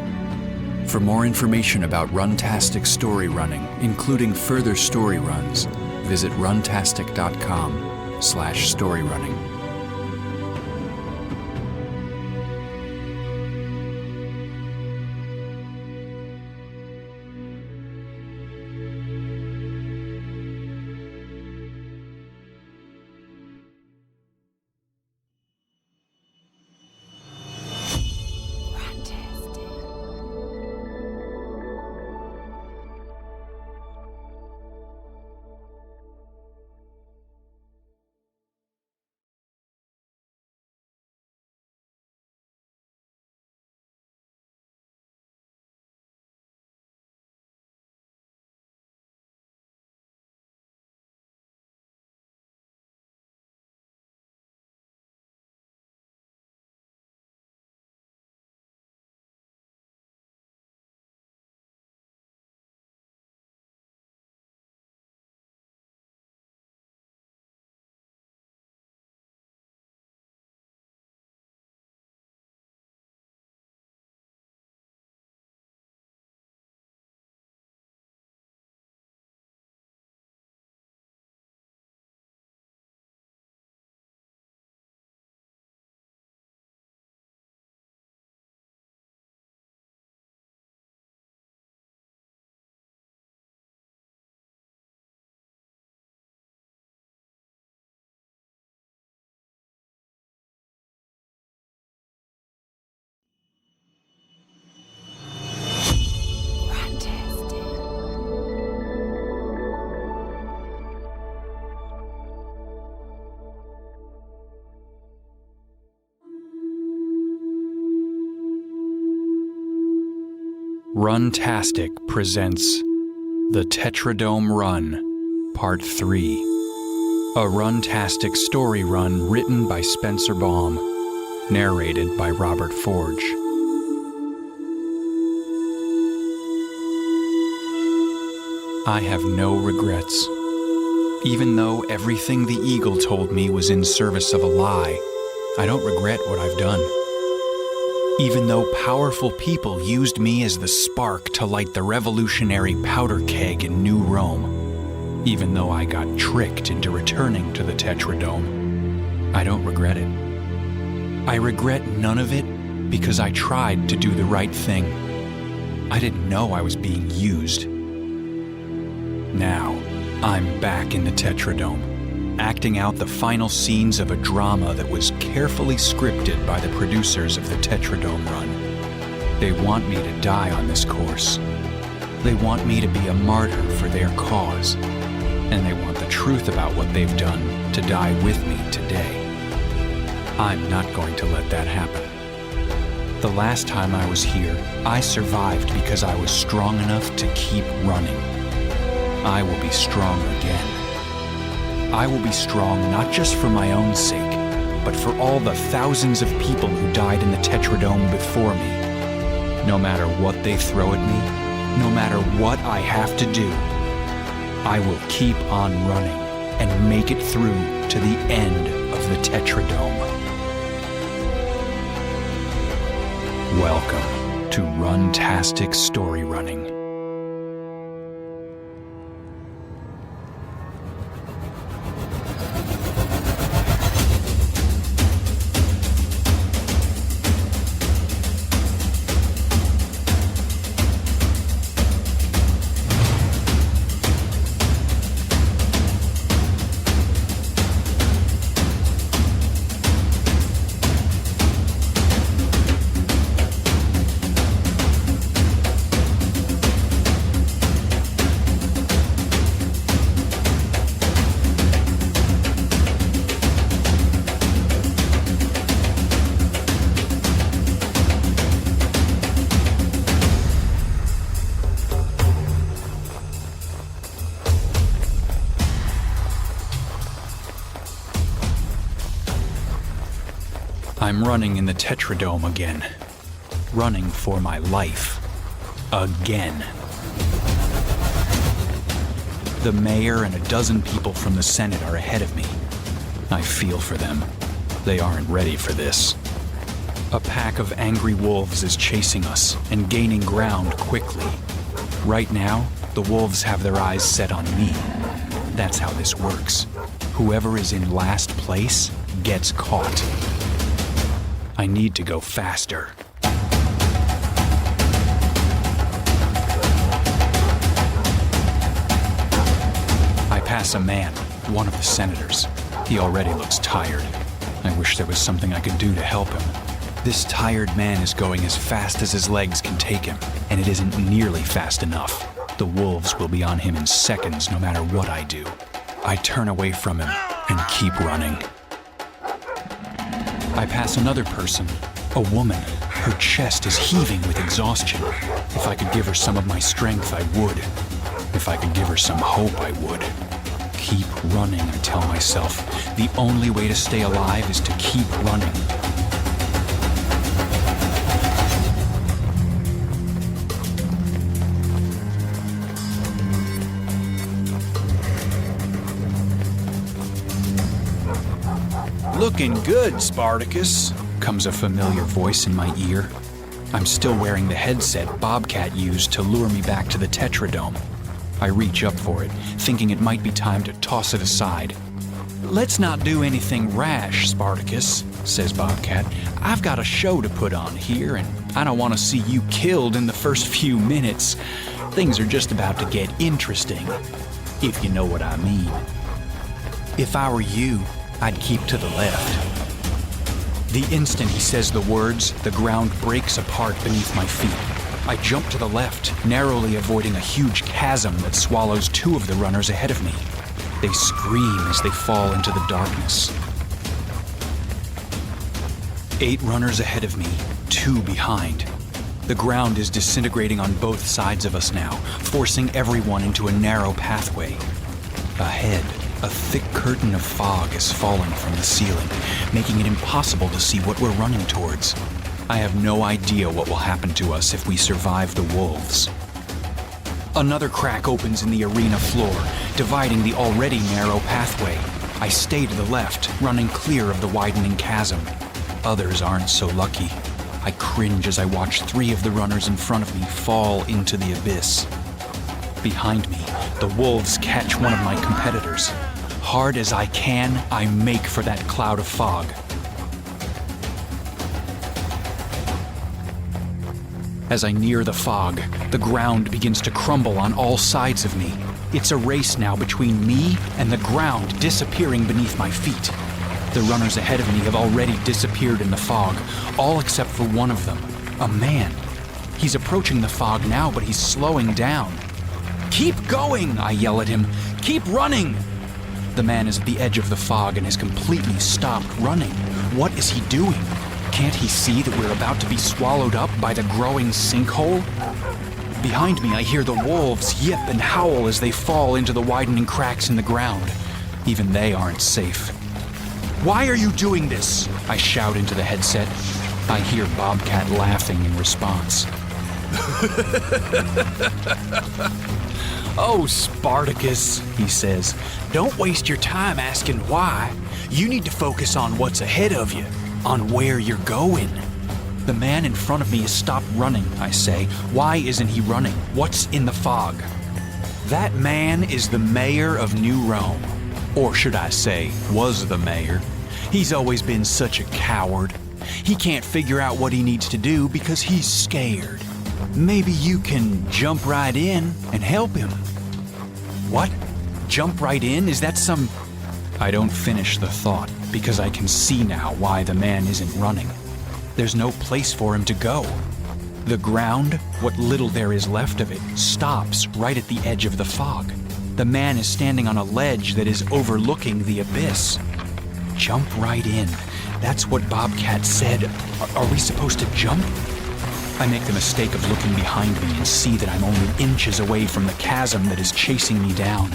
For more information about Runtastic story running, including further story runs, visit runtastic.com/storyrunning. Runtastic presents The Tetradome Run, Part 3. A Runtastic story run written by Spencer Baum, narrated by Robert Forge. I have no regrets. Even though everything the Eagle told me was in service of a lie, I don't regret what I've done. Even though powerful people used me as the spark to light the revolutionary powder keg in New Rome, even though I got tricked into returning to the Tetradome, I don't regret it. I regret none of it because I tried to do the right thing. I didn't know I was being used. Now, I'm back in the Tetradome, acting out the final scenes of a drama that was carefully scripted by the producers of the Tetradome Run. They want me to die on this course. They want me to be a martyr for their cause. And they want the truth about what they've done to die with me today. I'm not going to let that happen. The last time I was here, I survived because I was strong enough to keep running. I will be strong again. I will be strong not just for my own sake, but for all the thousands of people who died in the Tetradome before me. No matter what they throw at me, no matter what I have to do, I will keep on running and make it through to the end of the Tetradome. Welcome to Runtastic Story Running. I'm running in the Tetradome again. Running for my life. Again. The mayor and a dozen people from the Senate are ahead of me. I feel for them. They aren't ready for this. A pack of angry wolves is chasing us and gaining ground quickly. Right now, the wolves have their eyes set on me. That's how this works. Whoever is in last place gets caught. I need to go faster. I pass a man, one of the senators. He already looks tired. I wish there was something I could do to help him. This tired man is going as fast as his legs can take him, and it isn't nearly fast enough. The wolves will be on him in seconds no matter what I do. I turn away from him and keep running. I pass another person, a woman. Her chest is heaving with exhaustion. If I could give her some of my strength, I would. If I could give her some hope, I would. Keep running, I tell myself. The only way to stay alive is to keep running. Looking good, Spartacus, comes a familiar voice in my ear. I'm still wearing the headset Bobcat used to lure me back to the Tetradome. I reach up for it, thinking it might be time to toss it aside. Let's not do anything rash, Spartacus, says Bobcat. I've got a show to put on here, and I don't want to see you killed in the first few minutes. Things are just about to get interesting, if you know what I mean. If I were you, I'd keep to the left. The instant he says the words, the ground breaks apart beneath my feet. I jump to the left, narrowly avoiding a huge chasm that swallows two of the runners ahead of me. They scream as they fall into the darkness. 8 runners ahead of me, 2 behind. The ground is disintegrating on both sides of us now, forcing everyone into a narrow pathway. Ahead, a thick curtain of fog is falling from the ceiling, making it impossible to see what we're running towards. I have no idea what will happen to us if we survive the wolves. Another crack opens in the arena floor, dividing the already narrow pathway. I stay to the left, running clear of the widening chasm. Others aren't so lucky. I cringe as I watch 3 of the runners in front of me fall into the abyss. Behind me, the wolves catch one of my competitors. Hard as I can, I make for that cloud of fog. As I near the fog, the ground begins to crumble on all sides of me. It's a race now between me and the ground disappearing beneath my feet. The runners ahead of me have already disappeared in the fog, all except for one of them, a man. He's approaching the fog now, but he's slowing down. "Keep going!" I yell at him. "Keep running!" The man is at the edge of the fog and has completely stopped running. What is he doing? Can't he see that we're about to be swallowed up by the growing sinkhole? Behind me, I hear the wolves yip and howl as they fall into the widening cracks in the ground. Even they aren't safe. "Why are you doing this?" I shout into the headset. I hear Bobcat laughing in response. "Oh, Spartacus," he says, "don't waste your time asking why. You need to focus on what's ahead of you, on where you're going." The man in front of me has stopped running, I say. Why isn't he running? What's in the fog? That man is the mayor of New Rome. Or should I say, was the mayor. He's always been such a coward. He can't figure out what he needs to do because he's scared. Maybe you can jump right in and help him. What? Jump right in? Is that some... I don't finish the thought because I can see now why the man isn't running. There's no place for him to go. The ground, what little there is left of it, stops right at the edge of the fog. The man is standing on a ledge that is overlooking the abyss. Jump right in. That's what Bobcat said. Are we supposed to jump? I make the mistake of looking behind me and see that I'm only inches away from the chasm that is chasing me down.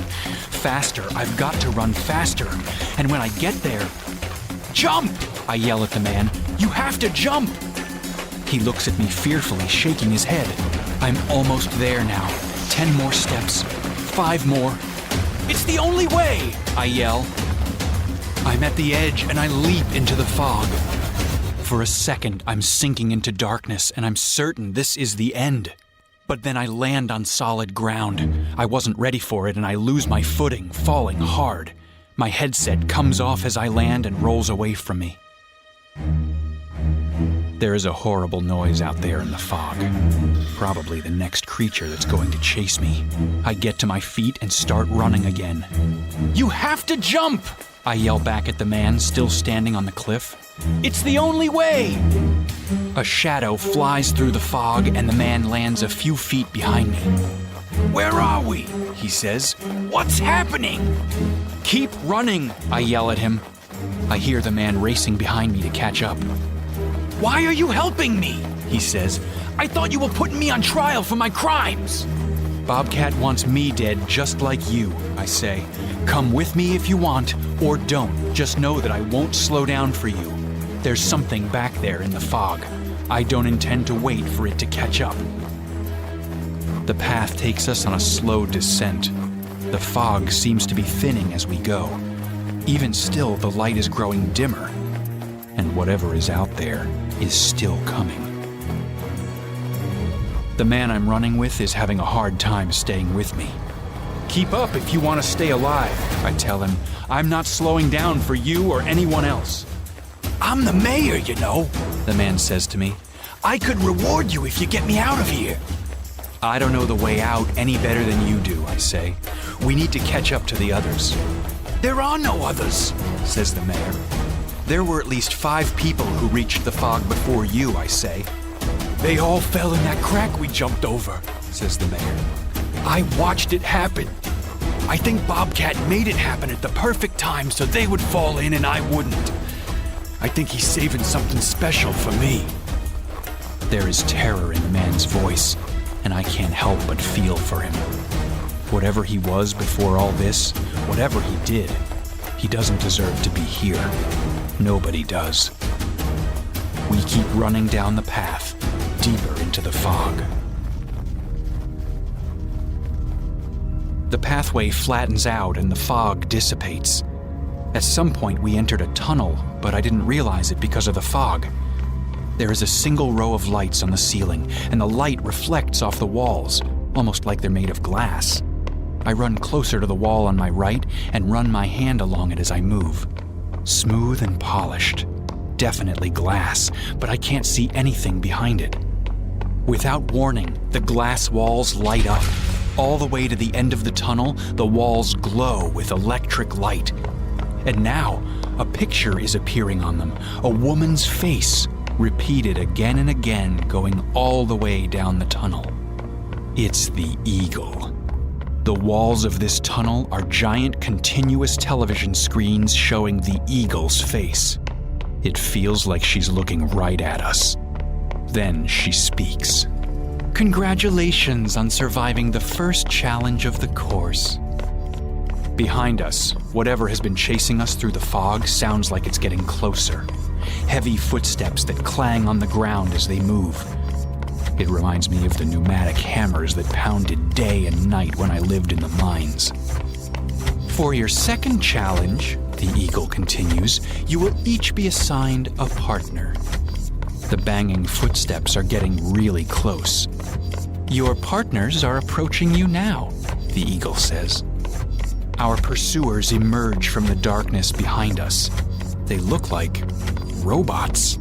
Faster, I've got to run faster. And when I get there, "Jump!" I yell at the man. "You have to jump!" He looks at me fearfully, shaking his head. I'm almost there now. 10 more steps. 5 more. "It's the only way!" I yell. I'm at the edge and I leap into the fog. For a second, I'm sinking into darkness and I'm certain this is the end. But then I land on solid ground. I wasn't ready for it and I lose my footing, falling hard. My headset comes off as I land and rolls away from me. There is a horrible noise out there in the fog. Probably the next creature that's going to chase me. I get to my feet and start running again. "You have to jump!" I yell back at the man still standing on the cliff. "It's the only way!" A shadow flies through the fog and the man lands a few feet behind me. "Where are we?" he says. "What's happening?" "Keep running!" I yell at him. I hear the man racing behind me to catch up. "Why are you helping me?" he says. "I thought you were putting me on trial for my crimes." "Bobcat wants me dead just like you," I say. "Come with me if you want, or don't. Just know that I won't slow down for you. There's something back there in the fog. I don't intend to wait for it to catch up." The path takes us on a slow descent. The fog seems to be thinning as we go. Even still, the light is growing dimmer, and whatever is out there is still coming. The man I'm running with is having a hard time staying with me. "Keep up if you want to stay alive," I tell him. "I'm not slowing down for you or anyone else." "I'm the mayor, you know," the man says to me. "I could reward you if you get me out of here." "I don't know the way out any better than you do," I say. "We need to catch up to the others." "There are no others," says the mayor. "There were at least 5 people who reached the fog before you," I say. "They all fell in that crack we jumped over," says the mayor. "I watched it happen. I think Bobcat made it happen at the perfect time so they would fall in and I wouldn't. I think he's saving something special for me." There is terror in the man's voice, and I can't help but feel for him. Whatever he was before all this, whatever he did, he doesn't deserve to be here. Nobody does. We keep running down the path, deeper into the fog. The pathway flattens out and the fog dissipates. At some point we entered a tunnel, but I didn't realize it because of the fog. There is a single row of lights on the ceiling, and the light reflects off the walls, almost like they're made of glass. I run closer to the wall on my right and run my hand along it as I move. Smooth and polished. Definitely glass, but I can't see anything behind it. Without warning, the glass walls light up. All the way to the end of the tunnel, the walls glow with electric light. And now, a picture is appearing on them, a woman's face, repeated again and again, going all the way down the tunnel. It's the eagle. The walls of this tunnel are giant continuous television screens showing the eagle's face. It feels like she's looking right at us. Then she speaks. Congratulations on surviving the first challenge of the course. Behind us, whatever has been chasing us through the fog sounds like it's getting closer. Heavy footsteps that clang on the ground as they move. It reminds me of the pneumatic hammers that pounded day and night when I lived in the mines. For your second challenge, the eagle continues, you will each be assigned a partner. The banging footsteps are getting really close. Your partners are approaching you now, the eagle says. Our pursuers emerge from the darkness behind us. They look like robots.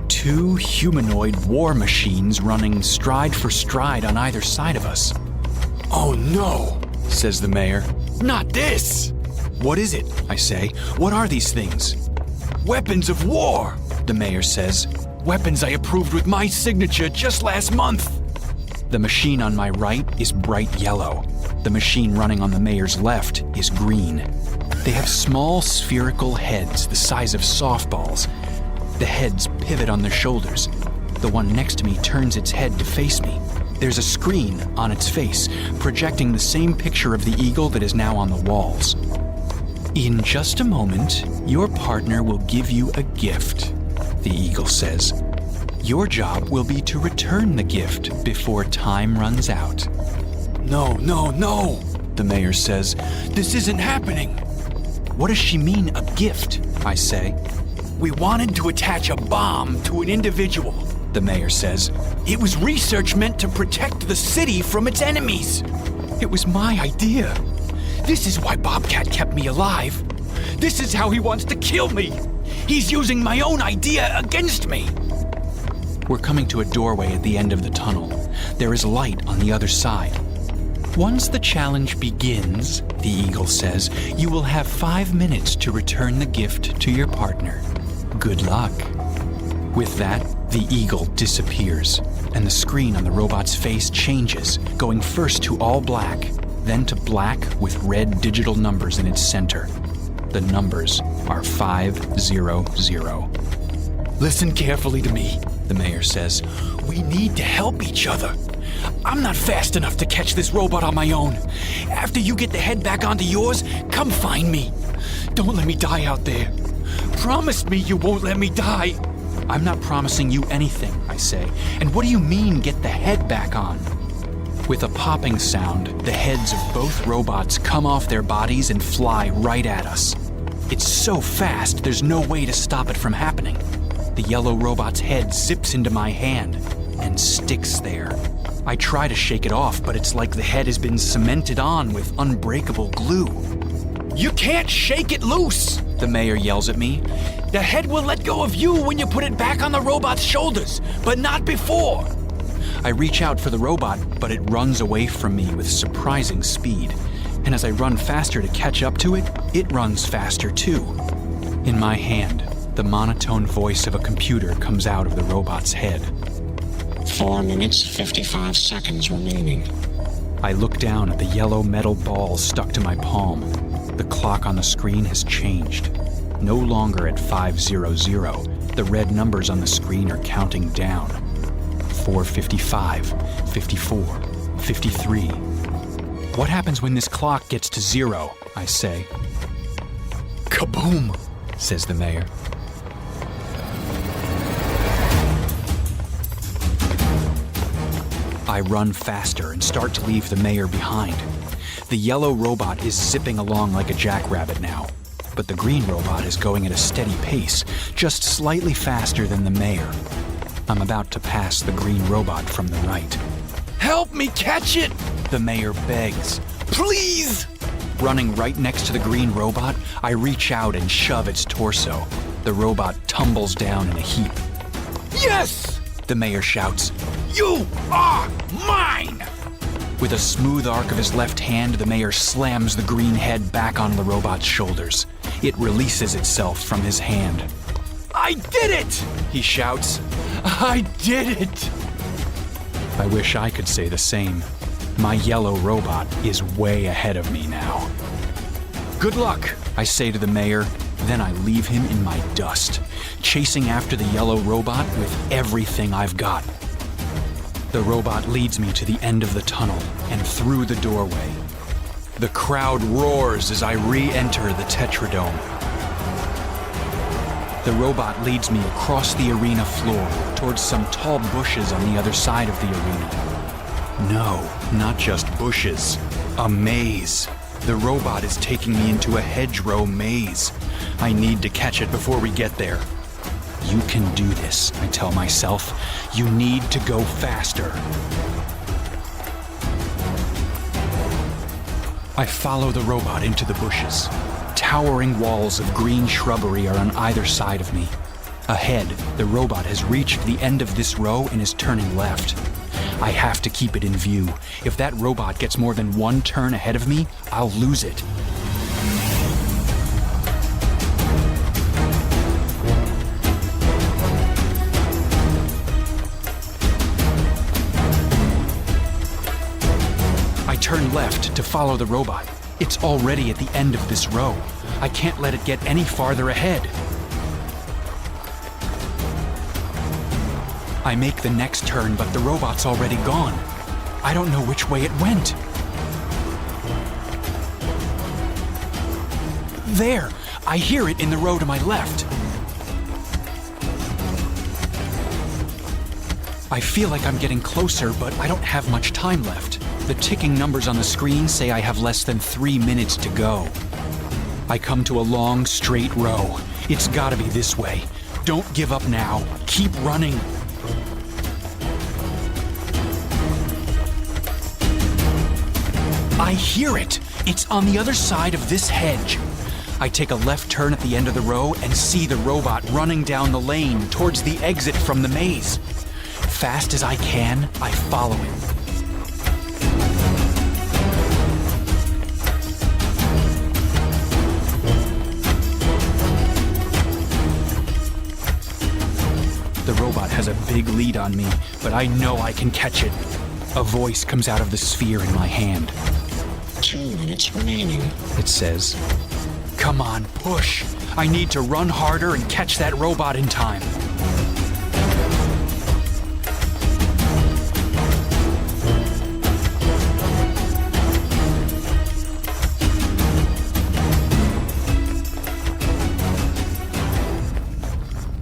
Two humanoid war machines running stride for stride on either side of us. Oh no, says the mayor. Not this! What is it? I say. What are these things? Weapons of war, the mayor says. Weapons I approved with my signature just last month. The machine on my right is bright yellow. The machine running on the mayor's left is green. They have small spherical heads the size of softballs. The heads pivot on their shoulders. The one next to me turns its head to face me. There's a screen on its face, projecting the same picture of the eagle that is now on the walls. In just a moment, your partner will give you a gift, the eagle says. Your job will be to return the gift before time runs out. No, the mayor says. This isn't happening. What does she mean, a gift? I say. We wanted to attach a bomb to an individual, the mayor says. It was research meant to protect the city from its enemies. It was my idea. This is why Bobcat kept me alive. This is how he wants to kill me. He's using my own idea against me. We're coming to a doorway at the end of the tunnel. There is light on the other side. Once the challenge begins, the eagle says, you will have 5 minutes to return the gift to your partner. Good luck. With that, the eagle disappears, and the screen on the robot's face changes, going first to all black, then to black with red digital numbers in its center. The numbers are 500. Listen carefully to me, the mayor says. We need to help each other. I'm not fast enough to catch this robot on my own. After you get the head back onto yours, come find me. Don't let me die out there. Promise me you won't let me die. I'm not promising you anything, I say. And what do you mean, get the head back on? With a popping sound, the heads of both robots come off their bodies and fly right at us. It's so fast, there's no way to stop it from happening. The yellow robot's head zips into my hand and sticks there. I try to shake it off, but it's like the head has been cemented on with unbreakable glue. You can't shake it loose, the mayor yells at me. The head will let go of you when you put it back on the robot's shoulders, but not before. I reach out for the robot, but it runs away from me with surprising speed. And as I run faster to catch up to it, it runs faster too. In my hand, the monotone voice of a computer comes out of the robot's head. 4 minutes, 55 seconds remaining. I look down at the yellow metal ball stuck to my palm. The clock on the screen has changed. No longer at 500. The red numbers on the screen are counting down. 4:55, 54, 53. What happens when this clock gets to 0? I say. Kaboom, says the mayor. I run faster and start to leave the mayor behind. The yellow robot is zipping along like a jackrabbit now, but the green robot is going at a steady pace, just slightly faster than the mayor. I'm about to pass the green robot from the right. Help me catch it, the mayor begs. Please! Running right next to the green robot, I reach out and shove its torso. The robot tumbles down in a heap. Yes! The mayor shouts. You are mine! With a smooth arc of his left hand, the mayor slams the green head back on the robot's shoulders. It releases itself from his hand. I did it! He shouts. I did it! I wish I could say the same. My yellow robot is way ahead of me now. Good luck, I say to the mayor, then I leave him in my dust, chasing after the yellow robot with everything I've got. The robot leads me to the end of the tunnel and through the doorway. The crowd roars as I re-enter the Tetradome. The robot leads me across the arena floor towards some tall bushes on the other side of the arena. No, not just bushes. A maze. The robot is taking me into a hedgerow maze. I need to catch it before we get there. You can do this, I tell myself. You need to go faster. I follow the robot into the bushes. Towering walls of green shrubbery are on either side of me. Ahead, the robot has reached the end of this row and is turning left. I have to keep it in view. If that robot gets more than one turn ahead of me, I'll lose it. I turn left to follow the robot. It's already at the end of this row. I can't let it get any farther ahead. I make the next turn, but the robot's already gone. I don't know which way it went. There! I hear it in the row to my left. I feel like I'm getting closer, but I don't have much time left. The ticking numbers on the screen say I have less than 3 minutes to go. I come to a long, straight row. It's gotta be this way. Don't give up now. Keep running. I hear it! It's on the other side of this hedge. I take a left turn at the end of the row and see the robot running down the lane towards the exit from the maze. Fast as I can, I follow him. The robot has a big lead on me, but I know I can catch it. A voice comes out of the sphere in my hand. 2 minutes remaining, it says. Come on, push. I need to run harder and catch that robot in time.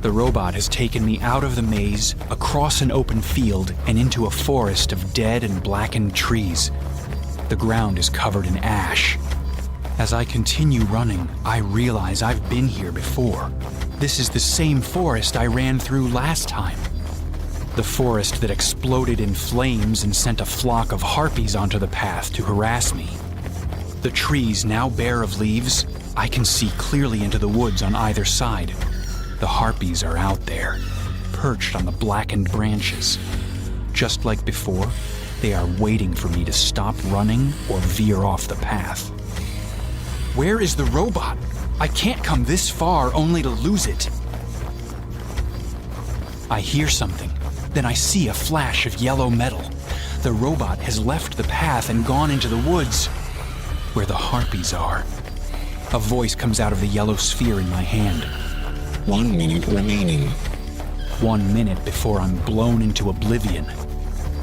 The robot has taken me out of the maze, across an open field, and into a forest of dead and blackened trees. The ground is covered in ash. As I continue running, I realize I've been here before. This is the same forest I ran through last time. The forest that exploded in flames and sent a flock of harpies onto the path to harass me. The trees now bare of leaves, I can see clearly into the woods on either side. The harpies are out there, perched on the blackened branches. Just like before, they are waiting for me to stop running or veer off the path. Where is the robot? I can't come this far only to lose it. I hear something, then I see a flash of yellow metal. The robot has left the path and gone into the woods, where the harpies are. A voice comes out of the yellow sphere in my hand. 1 minute remaining. 1 minute before I'm blown into oblivion.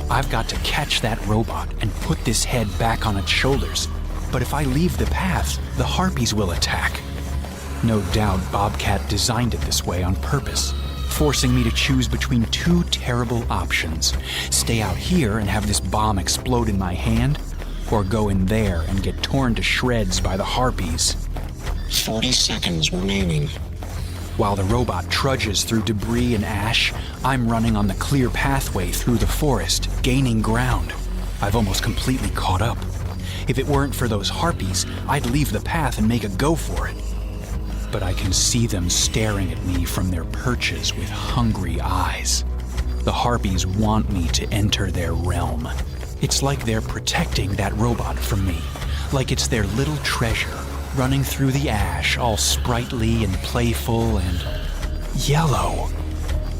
I've got to catch that robot and put this head back on its shoulders. But if I leave the path, the harpies will attack. No doubt Bobcat designed it this way on purpose, forcing me to choose between two terrible options. Stay out here and have this bomb explode in my hand, or go in there and get torn to shreds by the harpies. 40 seconds remaining. While the robot trudges through debris and ash, I'm running on the clear pathway through the forest, gaining ground. I've almost completely caught up. If it weren't for those harpies, I'd leave the path and make a go for it. But I can see them staring at me from their perches with hungry eyes. The harpies want me to enter their realm. It's like they're protecting that robot from me, like it's their little treasure, running through the ash, all sprightly and playful and yellow.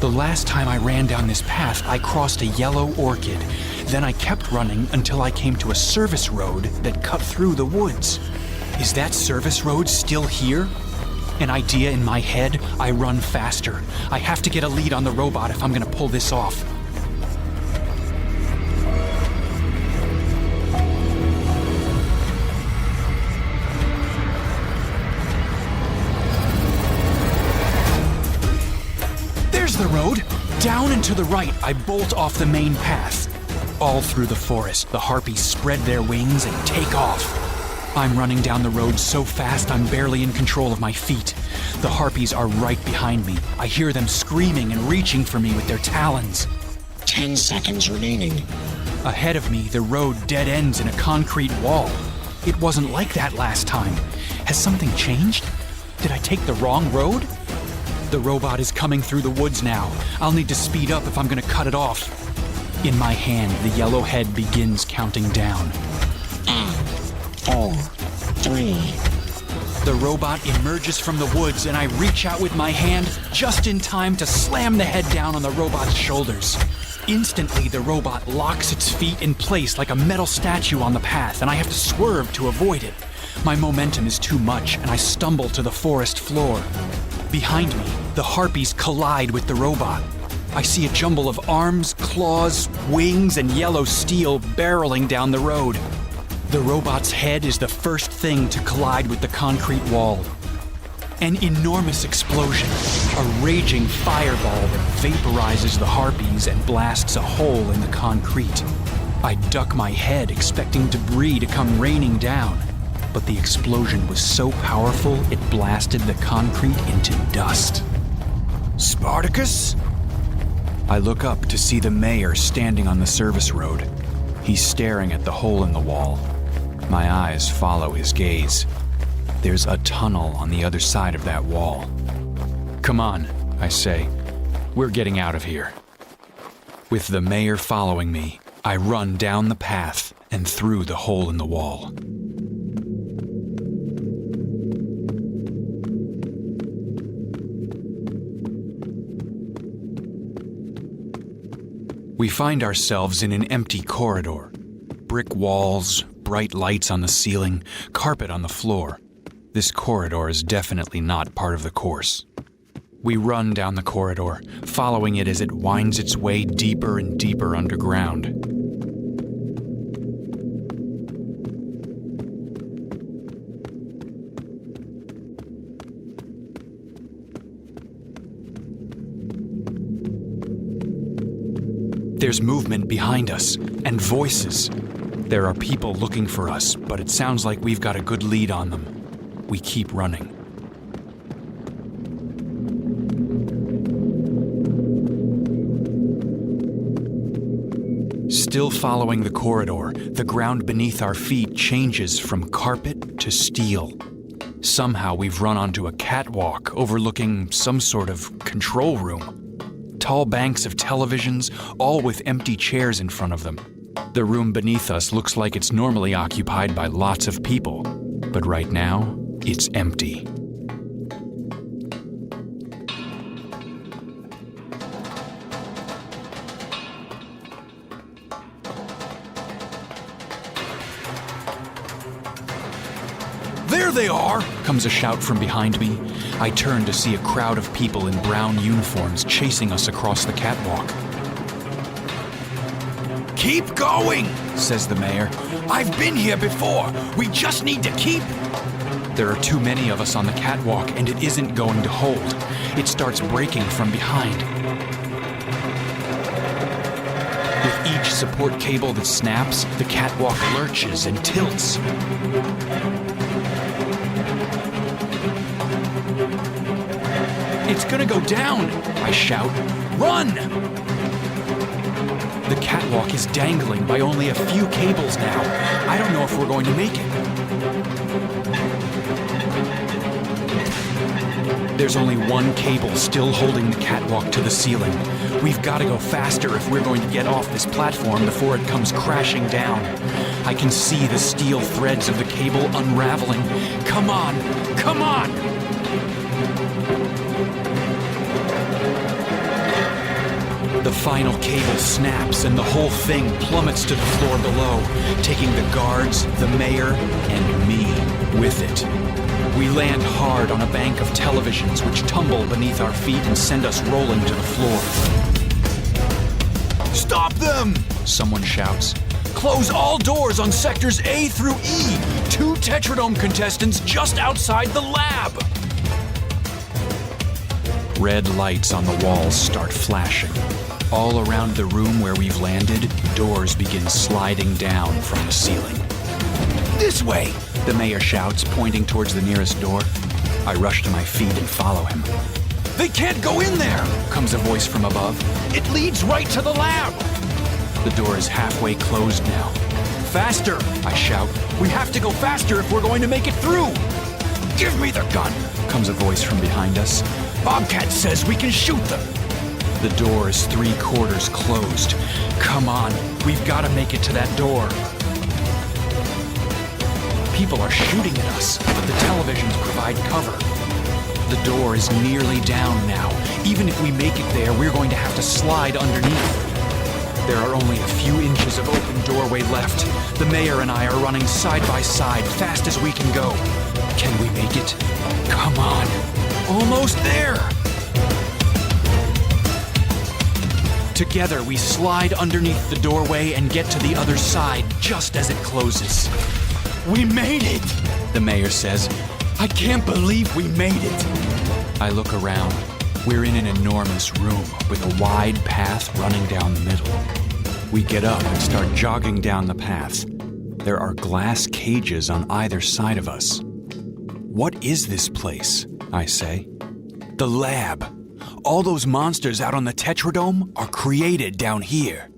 The last time I ran down this path, I crossed a yellow orchid. Then I kept running until I came to a service road that cut through the woods. Is that service road still here? An idea in my head, I run faster. I have to get a lead on the robot if I'm gonna pull this off. There's the road. Down and to the right, I bolt off the main path. All through the forest, the harpies spread their wings and take off. I'm running down the road so fast I'm barely in control of my feet. The harpies are right behind me. I hear them screaming and reaching for me with their talons. 10 seconds remaining. Ahead of me, the road dead ends in a concrete wall. It wasn't like that last time. Has something changed? Did I take the wrong road? The robot is coming through the woods now. I'll need to speed up if I'm gonna cut it off. In my hand, the yellow head begins counting down. 4, 3. The robot emerges from the woods and I reach out with my hand just in time to slam the head down on the robot's shoulders. Instantly, the robot locks its feet in place like a metal statue on the path, and I have to swerve to avoid it. My momentum is too much, and I stumble to the forest floor. Behind me, the harpies collide with the robot. I see a jumble of arms, claws, wings, and yellow steel barreling down the road. The robot's head is the first thing to collide with the concrete wall. An enormous explosion, a raging fireball that vaporizes the harpies and blasts a hole in the concrete. I duck my head, expecting debris to come raining down, but the explosion was so powerful it blasted the concrete into dust. Spartacus? I look up to see the mayor standing on the service road. He's staring at the hole in the wall. My eyes follow his gaze. There's a tunnel on the other side of that wall. Come on, I say. We're getting out of here. With the mayor following me, I run down the path and through the hole in the wall. We find ourselves in an empty corridor. Brick walls, bright lights on the ceiling, carpet on the floor. This corridor is definitely not part of the course. We run down the corridor, following it as it winds its way deeper and deeper underground. There's movement behind us, and voices. There are people looking for us, but it sounds like we've got a good lead on them. We keep running. Still following the corridor, the ground beneath our feet changes from carpet to steel. Somehow we've run onto a catwalk overlooking some sort of control room. Tall banks of televisions, all with empty chairs in front of them. The room beneath us looks like it's normally occupied by lots of people, but right now, it's empty. There they are, comes a shout from behind me. I turn to see a crowd of people in brown uniforms chasing us across the catwalk. Keep going, says the mayor. I've been here before. We just need to keep... There are too many of us on the catwalk, and it isn't going to hold. It starts breaking from behind. With each support cable that snaps, the catwalk lurches and tilts. It's gonna go down, I shout. Run! The catwalk is dangling by only a few cables now. I don't know if we're going to make it. There's only one cable still holding the catwalk to the ceiling. We've got to go faster if we're going to get off this platform before it comes crashing down. I can see the steel threads of the cable unraveling. Come on! Come on! The final cable snaps and the whole thing plummets to the floor below, taking the guards, the mayor, and me with it. We land hard on a bank of televisions which tumble beneath our feet and send us rolling to the floor. Stop them! Someone shouts. Close all doors on sectors A through E. 2 Tetradome contestants just outside the lab. Red lights on the walls start flashing. All around the room where we've landed, doors begin sliding down from the ceiling. This way! The mayor shouts, pointing towards the nearest door. I rush to my feet and follow him. They can't go in there, comes a voice from above. It leads right to the lab. The door is halfway closed now. Faster, I shout. We have to go faster if we're going to make it through. Give me the gun, comes a voice from behind us. Bobcat says we can shoot them. The door is 3/4 closed. Come on, we've got to make it to that door. People are shooting at us, but the televisions provide cover. The door is nearly down now. Even if we make it there, we're going to have to slide underneath. There are only a few inches of open doorway left. The mayor and I are running side by side, fast as we can go. Can we make it? Come on. Almost there. Together, we slide underneath the doorway and get to the other side just as it closes. We made it, the mayor says. I can't believe we made it. I look around. We're in an enormous room with a wide path running down the middle. We get up and start jogging down the path. There are glass cages on either side of us. What is this place? I say. The lab. All those monsters out on the Tetradome are created down here.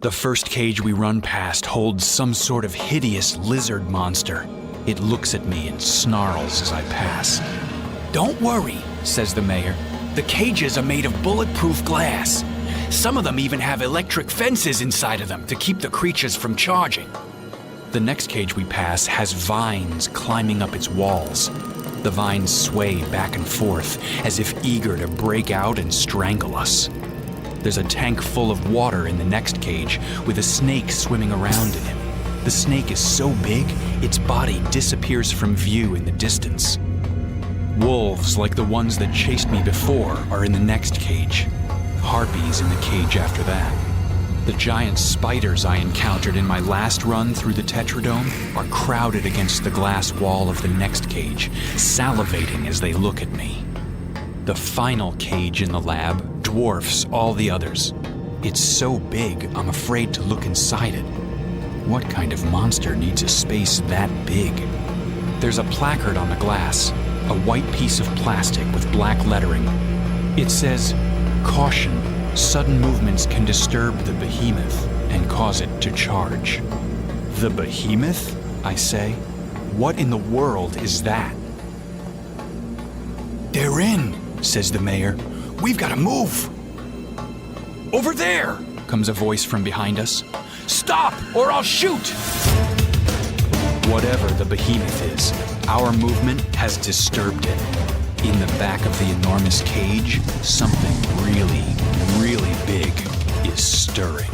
The first cage we run past holds some sort of hideous lizard monster. It looks at me and snarls as I pass. Don't worry, says the mayor. The cages are made of bulletproof glass. Some of them even have electric fences inside of them to keep the creatures from charging. The next cage we pass has vines climbing up its walls. The vines sway back and forth as if eager to break out and strangle us. There's a tank full of water in the next cage with a snake swimming around in it. The snake is so big, its body disappears from view in the distance. Wolves, like the ones that chased me before, are in the next cage. Harpies in the cage after that. The giant spiders I encountered in my last run through the Tetradome are crowded against the glass wall of the next cage, salivating as they look at me. The final cage in the lab dwarfs all the others. It's so big, I'm afraid to look inside it. What kind of monster needs a space that big? There's a placard on the glass, a white piece of plastic with black lettering. It says, "Caution, sudden movements can disturb the behemoth and cause it to charge." The behemoth? I say. What in the world is that? They're in, says the mayor. We've got to move. Over there, comes a voice from behind us. Stop, or I'll shoot! Whatever the behemoth is, our movement has disturbed it. In the back of the enormous cage, something really, really big is stirring.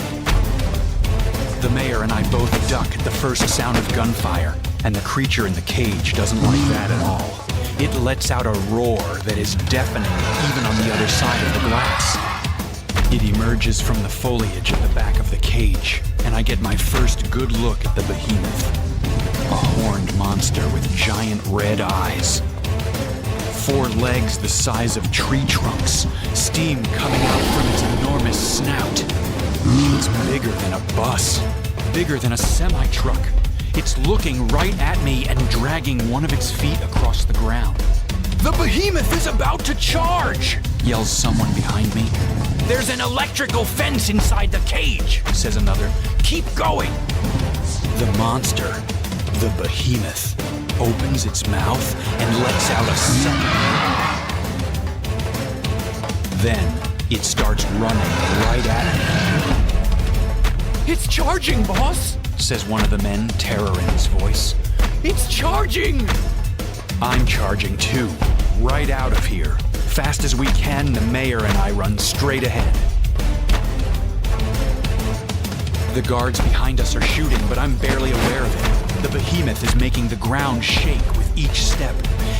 The mayor and I both duck at the first sound of gunfire, and the creature in the cage doesn't like that at all. It lets out a roar that is deafening even on the other side of the glass. It emerges from the foliage at the back of the cage, and I get my first good look at the behemoth. A horned monster with giant red eyes. 4 legs the size of tree trunks, steam coming out from its enormous snout. It's bigger than a bus, bigger than a semi-truck. It's looking right at me and dragging one of its feet across the ground. "The behemoth is about to charge!" yells someone behind me. "There's an electrical fence inside the cage," says another. "Keep going." The monster, the behemoth, opens its mouth and lets out a second roar. Then it starts running right at me. "It's charging, boss," says one of the men, terror in his voice. "It's charging!" I'm charging too, right out of here. Fast as we can, the mayor and I run straight ahead. The guards behind us are shooting, but I'm barely aware of it. The behemoth is making the ground shake with each step.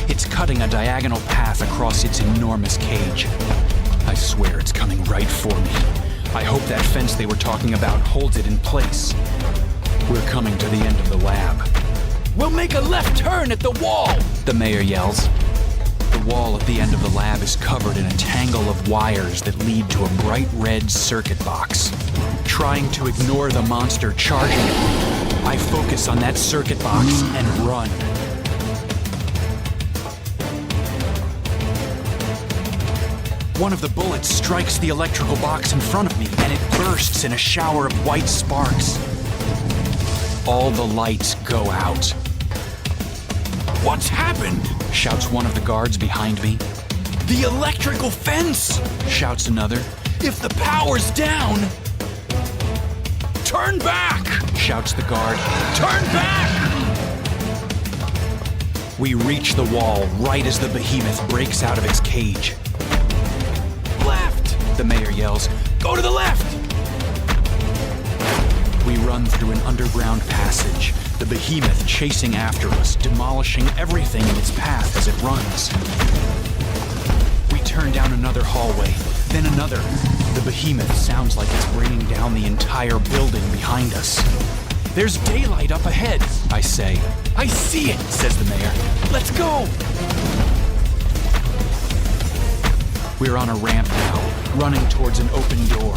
It's cutting a diagonal path across its enormous cage. I swear it's coming right for me. I hope that fence they were talking about holds it in place. We're coming to the end of the lab. "We'll make a left turn at the wall," the mayor yells. The wall at the end of the lab is covered in a tangle of wires that lead to a bright red circuit box. Trying to ignore the monster charging at me, I focus on that circuit box and run. One of the bullets strikes the electrical box in front of me, and it bursts in a shower of white sparks. All the lights go out. "What's happened?" shouts one of the guards behind me. "The electrical fence!" shouts another. "If the power's down!" "Turn back!" shouts the guard. "Turn back!" We reach the wall right as the behemoth breaks out of its cage. "Left!" the mayor yells. "Go to the left!" We run through an underground passage, the behemoth chasing after us, demolishing everything in its path as it runs. We turn down another hallway, then another. The behemoth sounds like it's bringing down the entire building behind us. "There's daylight up ahead," I say. "I see it," says the mayor. "Let's go!" We're on a ramp now, running towards an open door.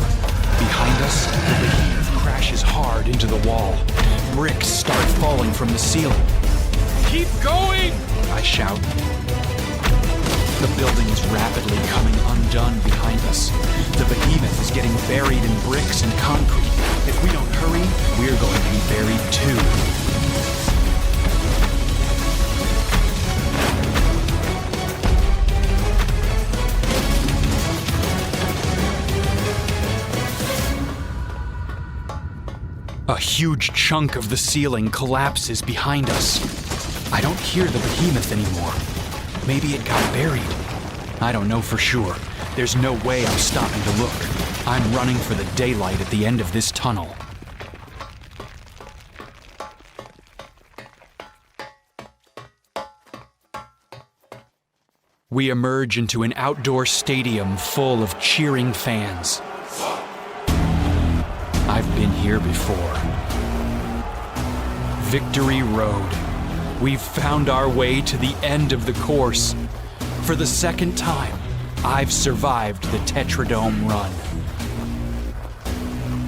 Behind us, the behemoth crashes hard into the wall. Bricks start falling from the ceiling. "Keep going!" I shout. The building is rapidly coming undone behind us. The behemoth is getting buried in bricks and concrete. If we don't hurry, we're going to be buried too. A huge chunk of the ceiling collapses behind us. I don't hear the behemoth anymore. Maybe it got buried. I don't know for sure. There's no way I'm stopping to look. I'm running for the daylight at the end of this tunnel. We emerge into an outdoor stadium full of cheering fans. I've been here before. Victory Road. We've found our way to the end of the course. For the second time, I've survived the Tetradome run.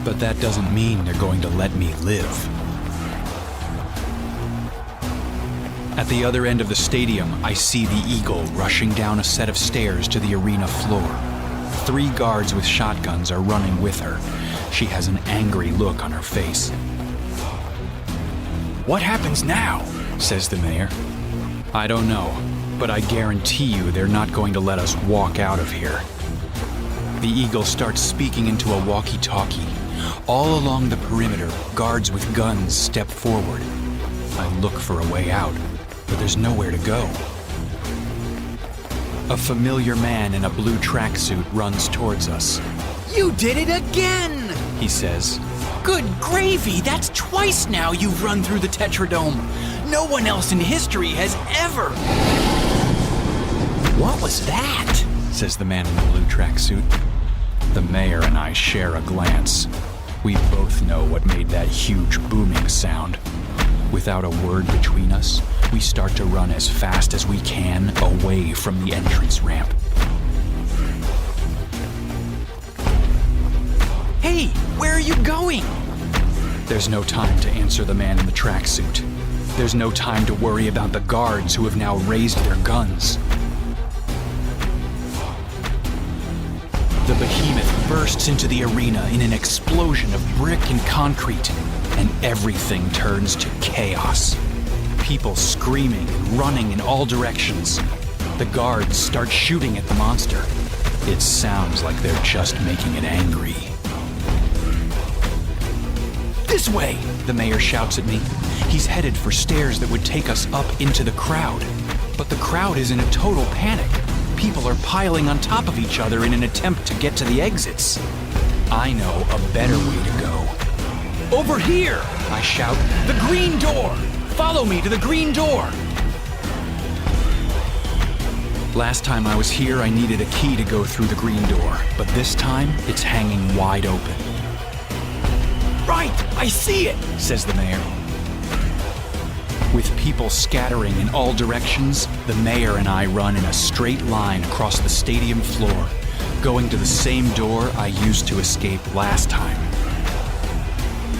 But that doesn't mean they're going to let me live. At the other end of the stadium, I see the Eagle rushing down a set of stairs to the arena floor. 3 guards with shotguns are running with her. She has an angry look on her face. "What happens now?" says the mayor. "I don't know, but I guarantee you they're not going to let us walk out of here." The Eagle starts speaking into a walkie-talkie. All along the perimeter, guards with guns step forward. I look for a way out, but there's nowhere to go. A familiar man in a blue tracksuit runs towards us. "You did it again!" he says. Good gravy, that's twice now you've run through the Tetradome. No one else in history has ever. What was that? Says the man in the blue tracksuit. The mayor and I share a glance. We both know what made that huge booming sound. Without a word between us, we start to run as fast as we can away from the entrance ramp. Hey, where are you going? There's no time to answer the man in the tracksuit. There's no time to worry about the guards who have now raised their guns. The behemoth bursts into the arena in an explosion of brick and concrete, and everything turns to chaos. People screaming and running in all directions. The guards start shooting at the monster. It sounds like they're just making it angry. This way, the mayor shouts at me. He's headed for stairs that would take us up into the crowd. But the crowd is in a total panic. People are piling on top of each other in an attempt to get to the exits. I know a better way to go. Over here, I shout. The green door! Follow me to the green door! Last time I was here, I needed a key to go through the green door, but this time, it's hanging wide open. Right, I see it, says the mayor. With people scattering in all directions, the mayor and I run in a straight line across the stadium floor, going to the same door I used to escape last time.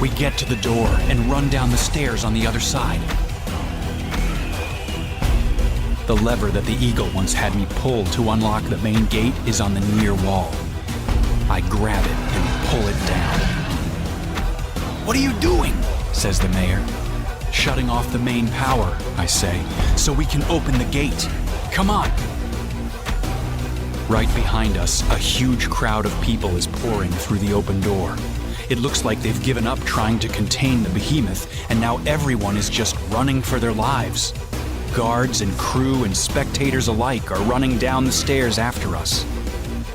We get to the door and run down the stairs on the other side. The lever that the Eagle once had me pull to unlock the main gate is on the near wall. I grab it and pull it down. What are you doing? Says the mayor. Shutting off the main power, I say, so we can open the gate. Come on. Right behind us, a huge crowd of people is pouring through the open door. It looks like they've given up trying to contain the behemoth, and now everyone is just running for their lives. Guards and crew and spectators alike are running down the stairs after us.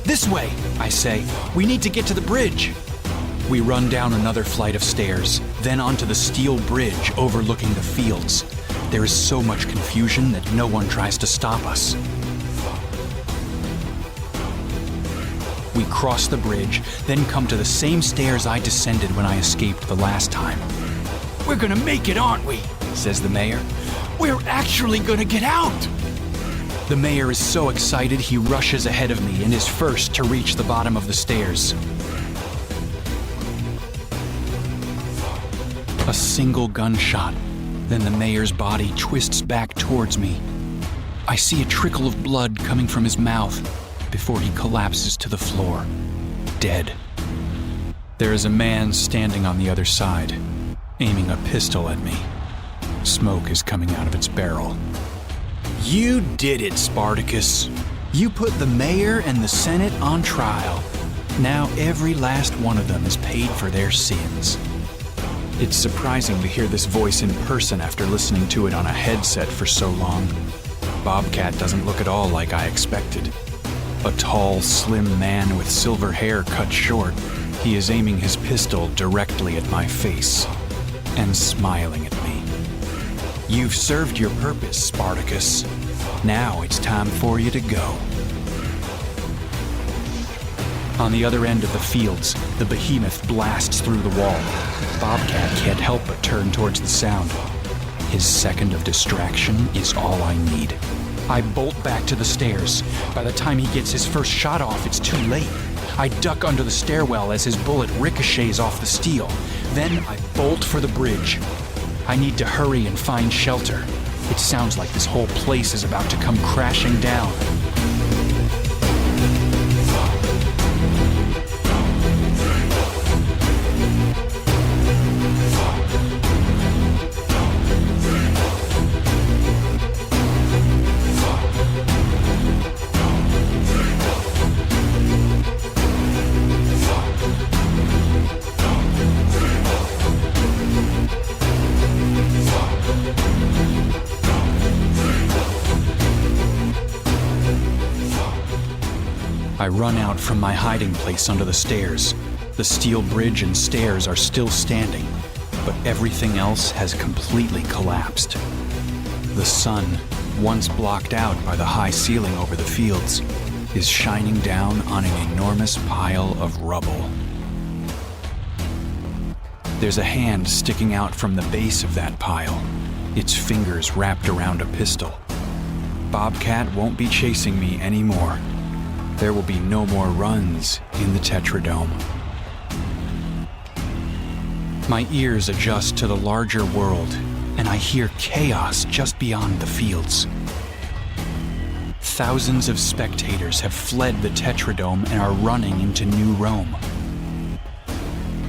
This way, I say. We need to get to the bridge. We run down another flight of stairs, then onto the steel bridge overlooking the fields. There is so much confusion that no one tries to stop us. We cross the bridge, then come to the same stairs I descended when I escaped the last time. We're gonna make it, aren't we? Says the mayor. We're actually gonna get out! The mayor is so excited he rushes ahead of me and is first to reach the bottom of the stairs. A single gunshot, then the mayor's body twists back towards me. I see a trickle of blood coming from his mouth before he collapses to the floor, dead. There is a man standing on the other side, aiming a pistol at me. Smoke is coming out of its barrel. You did it, Spartacus. You put the mayor and the Senate on trial. Now every last one of them is paid for their sins. It's surprising to hear this voice in person after listening to it on a headset for so long. Bobcat doesn't look at all like I expected. A tall, slim man with silver hair cut short, he is aiming his pistol directly at my face and smiling at me. You've served your purpose, Spartacus. Now it's time for you to go. On the other end of the fields, the behemoth blasts through the wall. Bobcat can't help but turn towards the sound. His second of distraction is all I need. I bolt back to the stairs. By the time he gets his first shot off, it's too late. I duck under the stairwell as his bullet ricochets off the steel. Then I bolt for the bridge. I need to hurry and find shelter. It sounds like this whole place is about to come crashing down. I run out from my hiding place under the stairs. The steel bridge and stairs are still standing, but everything else has completely collapsed. The sun, once blocked out by the high ceiling over the fields, is shining down on an enormous pile of rubble. There's a hand sticking out from the base of that pile, its fingers wrapped around a pistol. Bobcat won't be chasing me anymore. There will be no more runs in the Tetradome. My ears adjust to the larger world, and I hear chaos just beyond the fields. Thousands of spectators have fled the Tetradome and are running into New Rome.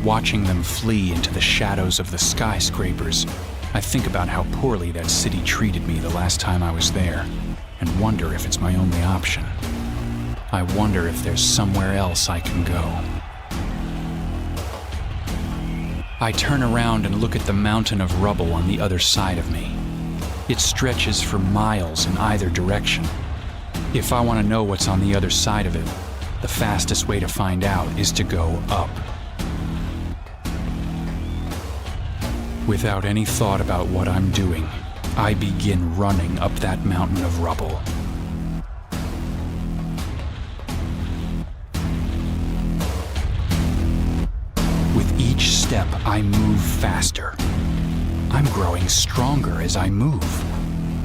Watching them flee into the shadows of the skyscrapers, I think about how poorly that city treated me the last time I was there, and wonder if it's my only option. I wonder if there's somewhere else I can go. I turn around and look at the mountain of rubble on the other side of me. It stretches for miles in either direction. If I want to know what's on the other side of it, the fastest way to find out is to go up. Without any thought about what I'm doing, I begin running up that mountain of rubble. With each step, I move faster. I'm growing stronger as I move.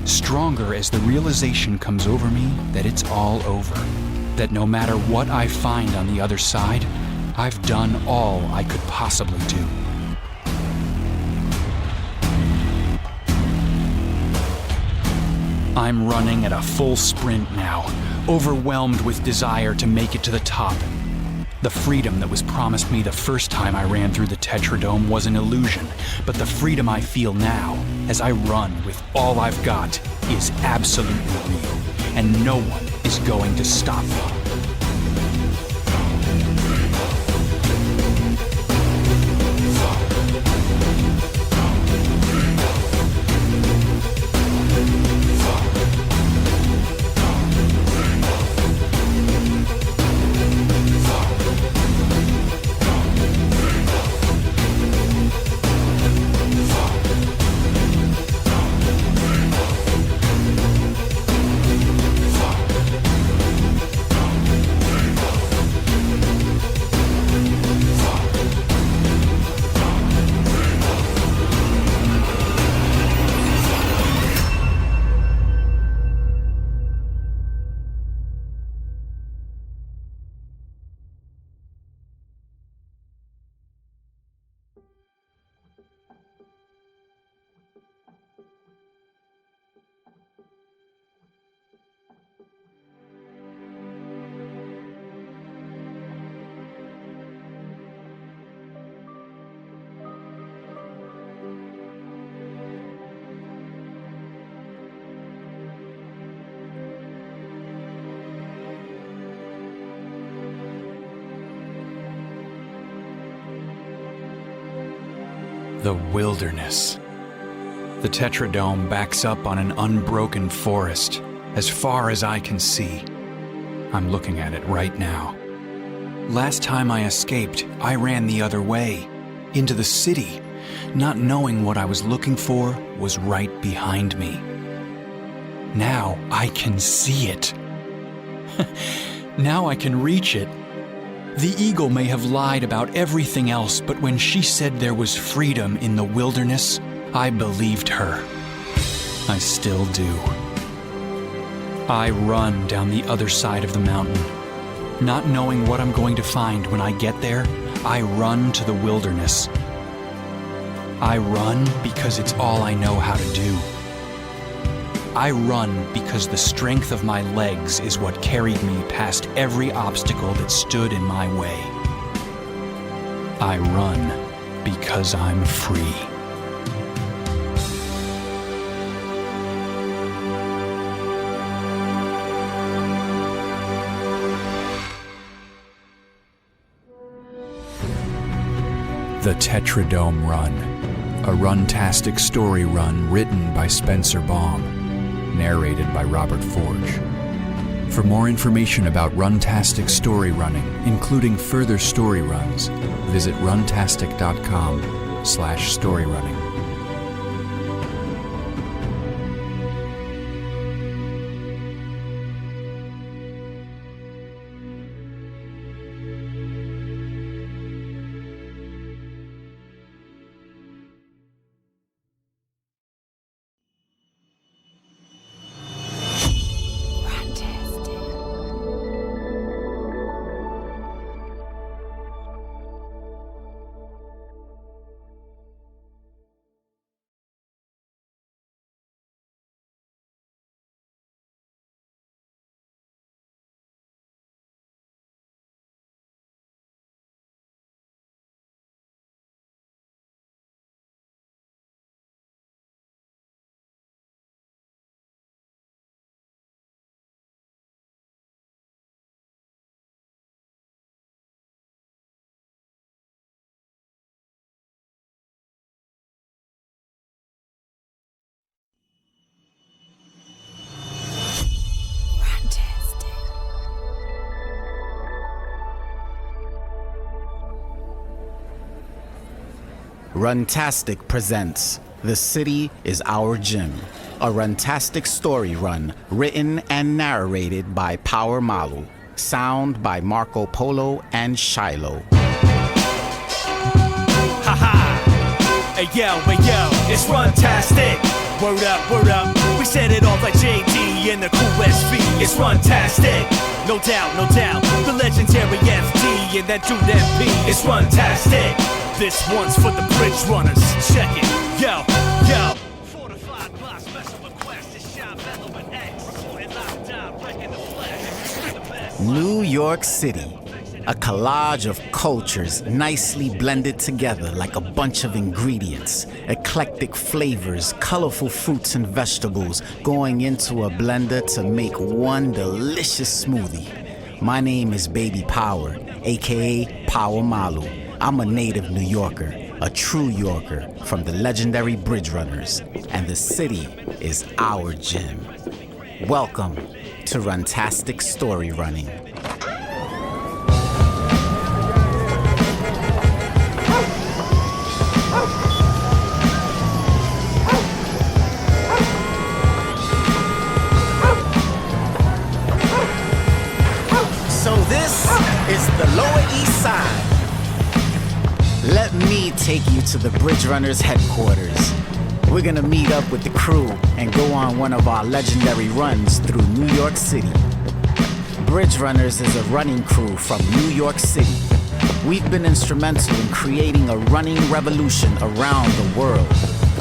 Stronger as the realization comes over me that it's all over. That no matter what I find on the other side, I've done all I could possibly do. I'm running at a full sprint now, overwhelmed with desire to make it to the top. The freedom that was promised me the first time I ran through the Tetradome was an illusion, but the freedom I feel now, as I run with all I've got, is absolutely real, and no one is going to stop me. The wilderness. The Tetradome backs up on an unbroken forest, as far as I can see. I'm looking at it right now. Last time I escaped, I ran the other way, into the city, not knowing what I was looking for was right behind me. Now I can see it. Now I can reach it. The eagle may have lied about everything else, but when she said there was freedom in the wilderness, I believed her. I still do. I run down the other side of the mountain. Not knowing what I'm going to find when I get there, I run to the wilderness. I run because it's all I know how to do. I run because the strength of my legs is what carried me past every obstacle that stood in my way. I run because I'm free. The Tetradome Run, a Runtastic story run written by Spencer Baum. Narrated by Robert Forge. For more information about Runtastic story running, including further story runs, visit runtastic.com/storyrunning. Runtastic presents The City is Our Gym, a Runtastic story run written and narrated by Power Malu, sound by Marco Polo and Shiloh. Hey yo, it's Runtastic. Word up. We set it off like JD and the cool SV. It's Runtastic. No doubt. The legendary FD and that dude MP. It's Runtastic. This one's for the bridge runners. Check it. Yo. Fortified by special request. It's shot Element X. Recorded live direct in the flesh. New York City. A collage of cultures nicely blended together like a bunch of ingredients, eclectic flavors, colorful fruits and vegetables going into a blender to make one delicious smoothie. My name is Baby Power, aka Power Malu. I'm a native New Yorker, a true Yorker from the legendary Bridge Runners, and the city is our gym. Welcome to Runtastic Story Running. Is the Lower East Side. Let me take you to the Bridge Runners headquarters. We're gonna meet up with the crew and go on one of our legendary runs through New York City. Bridge Runners is a running crew from New York City. We've been instrumental in creating a running revolution around the world.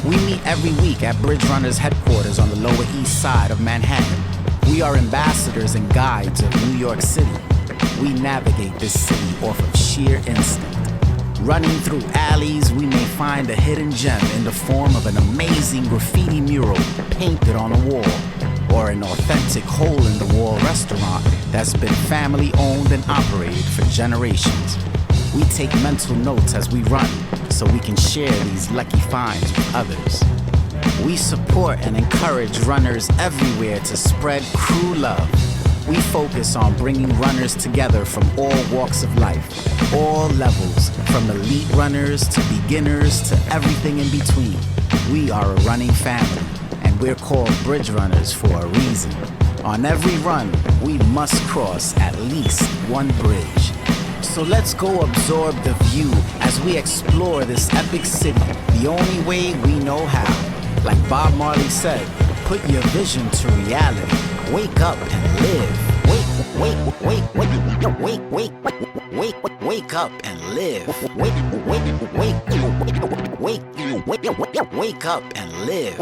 We meet every week at Bridge Runners headquarters on the Lower East Side of Manhattan. We are ambassadors and guides of New York City. We navigate this city off of sheer instinct. Running through alleys, we may find a hidden gem in the form of an amazing graffiti mural painted on a wall, or an authentic hole-in-the-wall restaurant that's been family-owned and operated for generations. We take mental notes as we run, so we can share these lucky finds with others. We support and encourage runners everywhere to spread crew love. We focus on bringing runners together from all walks of life, all levels, from elite runners to beginners to everything in between. We are a running family, and we're called Bridge Runners for a reason. On every run, we must cross at least one bridge. So let's go absorb the view as we explore this epic city the only way we know how. Like Bob Marley said, put your vision to reality. Wake up and live. Wake up and live. Wake up and live. Wake up. Wake up and live.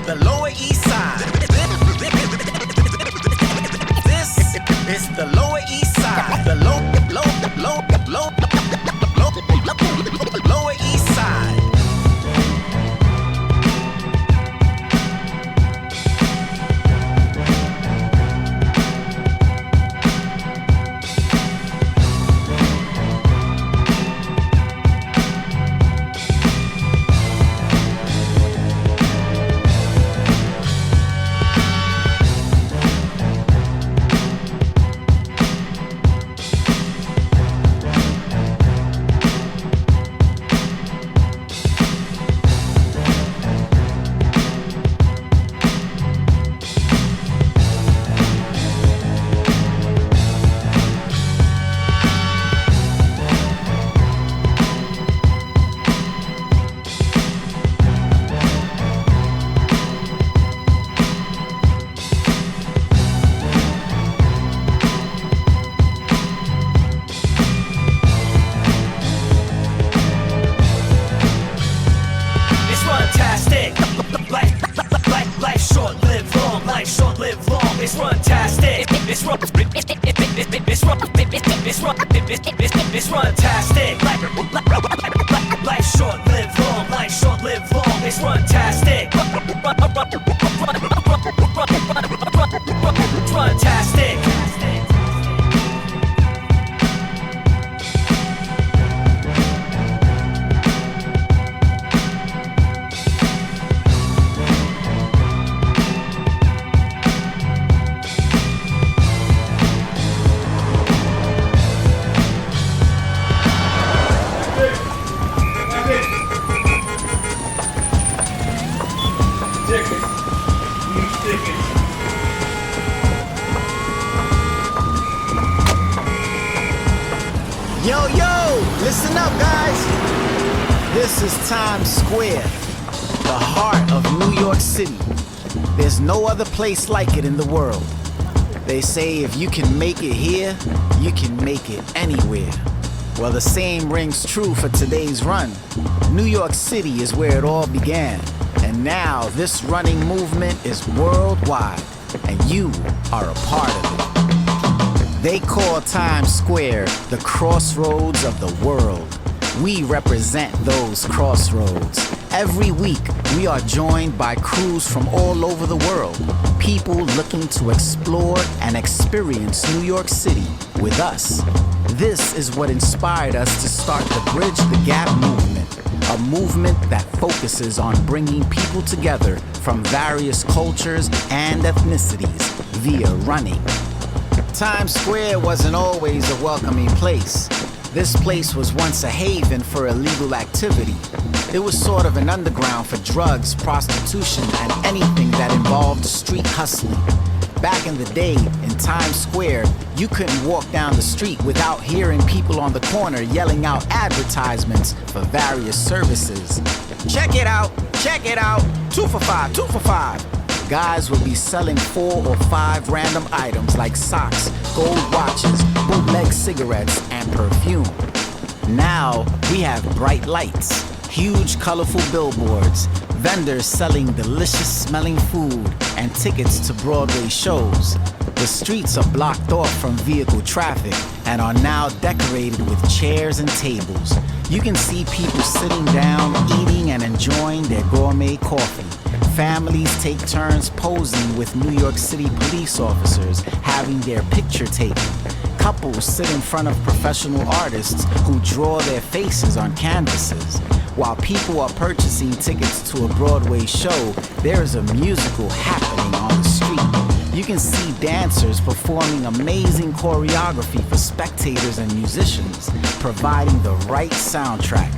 the Lower East Side. This is the Lower East Side. The Lower East Side. It's runtastic. It's runtastic. Life short, live long. Life short, live long. It's runtastic. Runtastic. Yo, listen up, guys. This is Times Square, the heart of New York City. There's no other place like it in the world. They say if you can make it here, you can make it anywhere. Well, the same rings true for today's run. New York City is where it all began. And now this running movement is worldwide, and you are a part of it. They call Times Square the crossroads of the world. We represent those crossroads. Every week, we are joined by crews from all over the world. People looking to explore and experience New York City with us. This is what inspired us to start the Bridge the Gap movement. A movement that focuses on bringing people together from various cultures and ethnicities via running. Times Square wasn't always a welcoming place. This place was once a haven for illegal activity. It was sort of an underground for drugs, prostitution, and anything that involved street hustling. Back in the day, in Times Square, you couldn't walk down the street without hearing people on the corner yelling out advertisements for various services. Check it out, 2 for $5, 2 for $5. Guys would be selling 4 or 5 random items like socks, gold watches, bootleg cigarettes, and perfume. Now we have bright lights, huge colorful billboards, vendors selling delicious smelling food, and tickets to Broadway shows. The streets are blocked off from vehicle traffic and are now decorated with chairs and tables. You can see people sitting down, eating and enjoying their gourmet coffee. Families take turns posing with New York City police officers, having their picture taken. Couples sit in front of professional artists who draw their faces on canvases. While people are purchasing tickets to a Broadway show, there is a musical happening on the street. You can see dancers performing amazing choreography for spectators and musicians, providing the right soundtrack.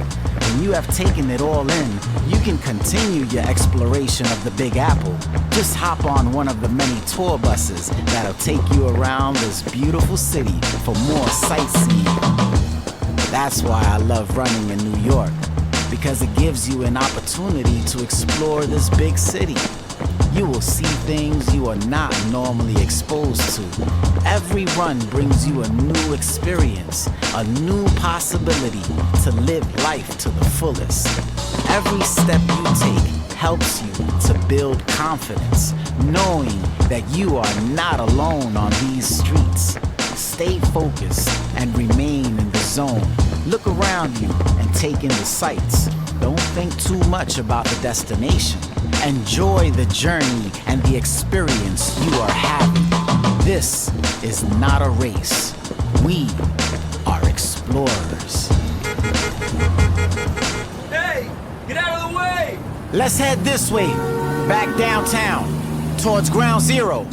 When you have taken it all in, you can continue your exploration of the Big Apple. Just hop on one of the many tour buses that'll take you around this beautiful city for more sightseeing. That's why I love running in New York, because it gives you an opportunity to explore this big city. You will see things you are not normally exposed to. Every run brings you a new experience, a new possibility to live life to the fullest. Every step you take helps you to build confidence, knowing that you are not alone on these streets. Stay focused and remain in the zone. Look around you and take in the sights. Don't think too much about the destination. Enjoy the journey and the experience you are having. This is not a race. We are explorers. Hey, get out of the way! Let's head this way, back downtown, towards Ground Zero.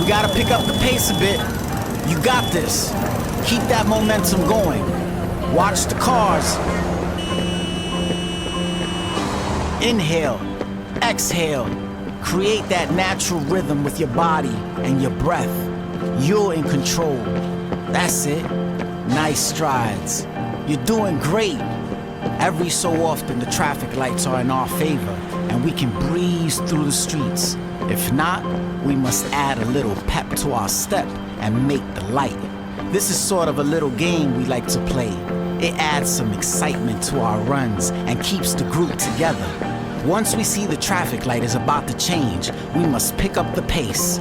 We gotta pick up the pace a bit. You got this. Keep that momentum going. Watch the cars. Inhale, exhale. Create that natural rhythm with your body and your breath. You're in control. That's it. Nice strides. You're doing great. Every so often the traffic lights are in our favor and we can breeze through the streets. If not, we must add a little pep to our step and make the light. This is sort of a little game we like to play. It adds some excitement to our runs and keeps the group together. Once we see the traffic light is about to change, we must pick up the pace.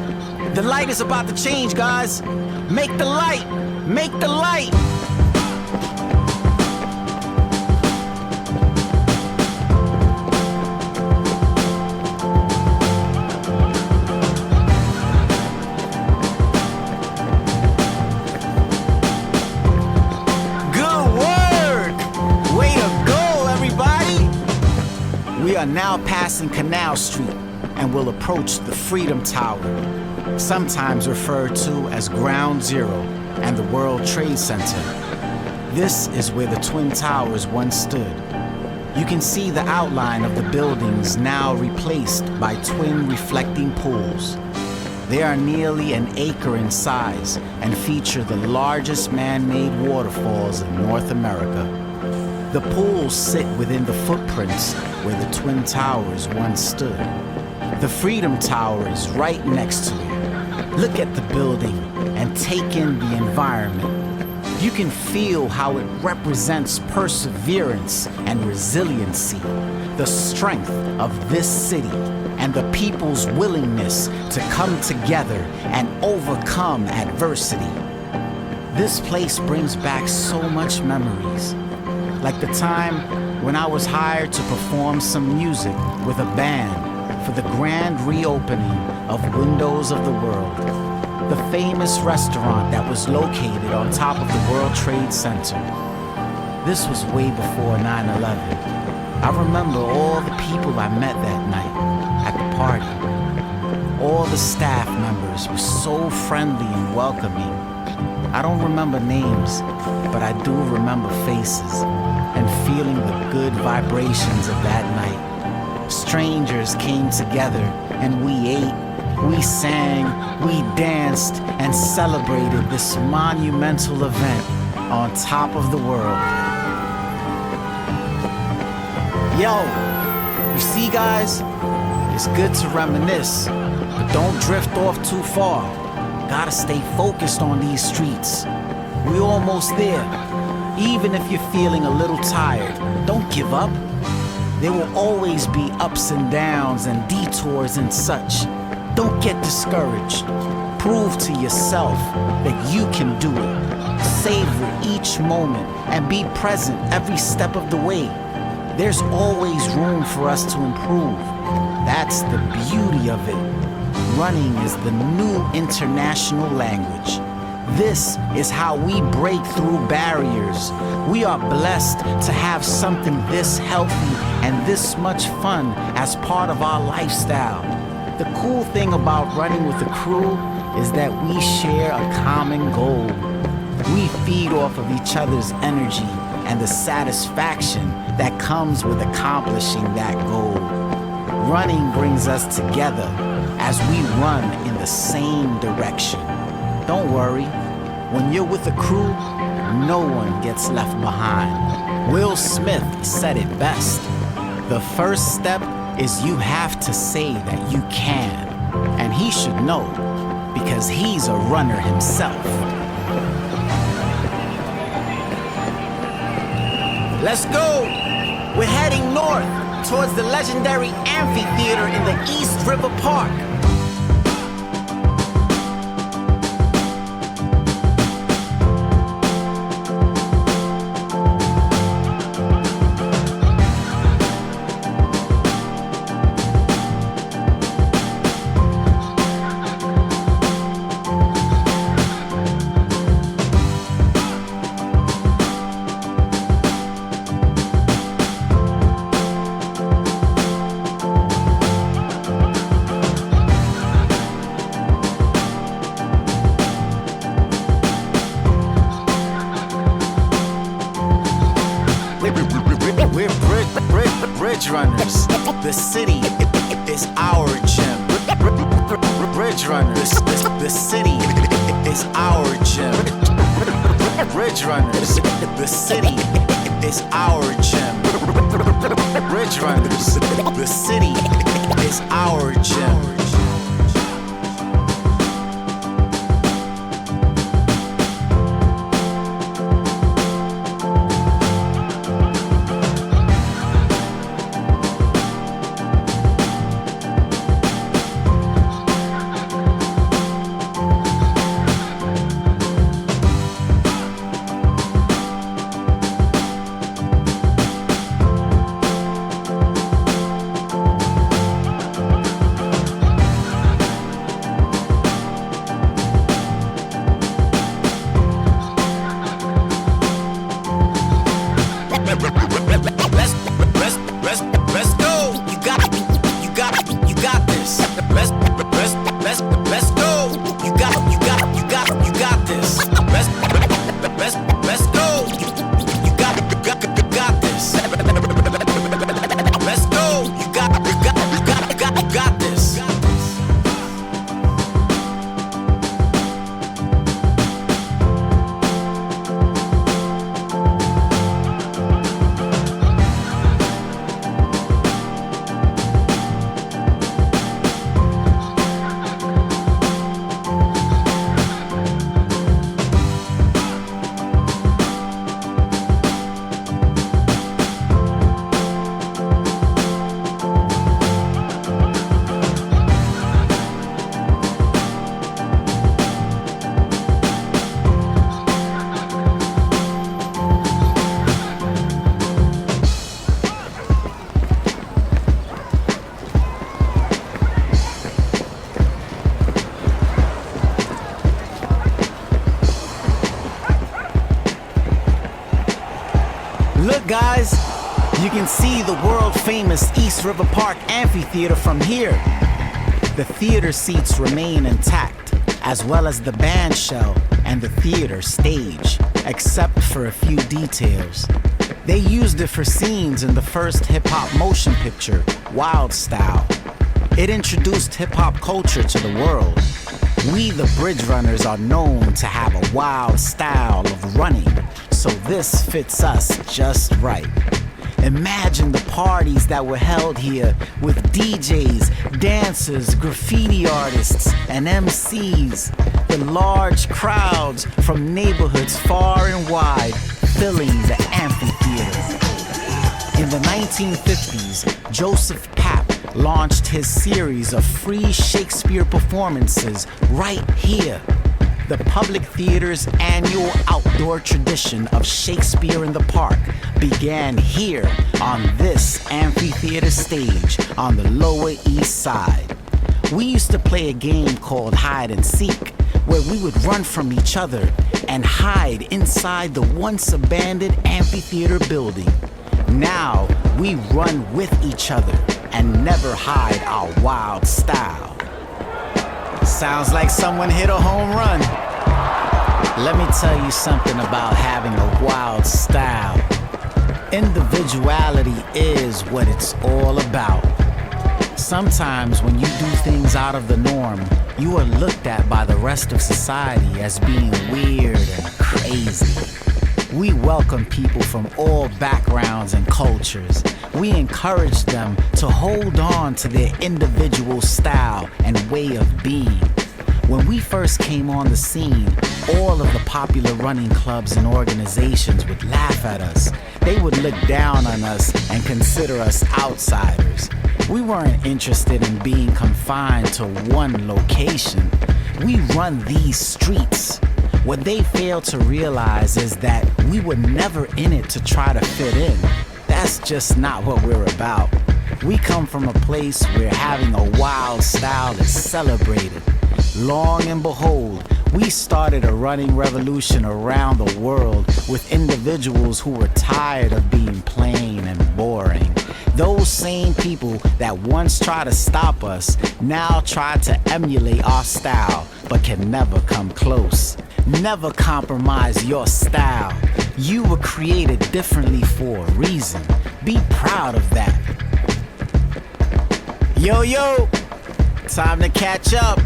The light is about to change, guys. Make the light! Make the light! now passing Canal Street and will approach the Freedom Tower, sometimes referred to as Ground Zero and the World Trade Center. This is where the Twin Towers once stood. You can see the outline of the buildings now replaced by twin reflecting pools. They are nearly an acre in size and feature the largest man-made waterfalls in North America. The pools sit within the footprints where the Twin Towers once stood. The Freedom Tower is right next to it. Look at the building and take in the environment. You can feel how it represents perseverance and resiliency, the strength of this city, and the people's willingness to come together and overcome adversity. This place brings back so much memories, like the time when I was hired to perform some music with a band for the grand reopening of Windows of the World, the famous restaurant that was located on top of the World Trade Center. This was way before 9/11. I remember all the people I met that night at the party. All the staff members were so friendly and welcoming. I don't remember names, but I do remember faces and feeling the good vibrations of that night. Strangers came together and we ate, we sang, we danced, and celebrated this monumental event on top of the world. Yo, you see guys, it's good to reminisce, but don't drift off too far. Gotta stay focused on these streets. We're almost there. Even if you're feeling a little tired, don't give up. There will always be ups and downs and detours and such. Don't get discouraged. Prove to yourself that you can do it. Savor each moment and be present every step of the way. There's always room for us to improve. That's the beauty of it. Running is the new international language. This is how we break through barriers. We are blessed to have something this healthy and this much fun as part of our lifestyle. The cool thing about running with a crew is that we share a common goal. We feed off of each other's energy and the satisfaction that comes with accomplishing that goal. Running brings us together as we run in the same direction. Don't worry, when you're with a crew, no one gets left behind. Will Smith said it best. The first step is you have to say that you can, and he should know because he's a runner himself. Let's go! We're heading north towards the legendary amphitheater in the East River Park. Bridge runners, the city is our gym. Bridge runners, the city is our gym. Bridge runners, the city is our gym. Bridge runners, the city is our gym. guys? You can see the world-famous East River Park Amphitheater from here. The theater seats remain intact, as well as the band shell and the theater stage, except for a few details. They used it for scenes in the first hip-hop motion picture, Wild Style. It introduced hip-hop culture to the world. We, the Bridge Runners, are known to have a wild style of running, so this fits us just right. Imagine the parties that were held here with DJs, dancers, graffiti artists, and MCs. The large crowds from neighborhoods far and wide filling the amphitheater. In the 1950s, Joseph Papp launched his series of free Shakespeare performances right here. The Public Theater's annual outdoor tradition of Shakespeare in the Park began here on this amphitheater stage on the Lower East Side. We used to play a game called hide and seek, where we would run from each other and hide inside the once abandoned amphitheater building. Now we run with each other and never hide our wild style. Sounds like someone hit a home run. Let me tell you something about having a wild style. Individuality is what it's all about. Sometimes when you do things out of the norm, you are looked at by the rest of society as being weird and crazy. We welcome people from all backgrounds and cultures. We encourage them to hold on to their individual style and way of being. When we first came on the scene, all of the popular running clubs and organizations would laugh at us. They would look down on us and consider us outsiders. We weren't interested in being confined to one location. We run these streets. What they fail to realize is that we were never in it to try to fit in. That's just not what we're about. We come from a place where having a wild style is celebrated. Long and behold, we started a running revolution around the world with individuals who were tired of being plain and boring. Those same people that once tried to stop us now try to emulate our style, but can never come close. Never compromise your style. You were created differently for a reason. Be proud of that. Yo, time to catch up.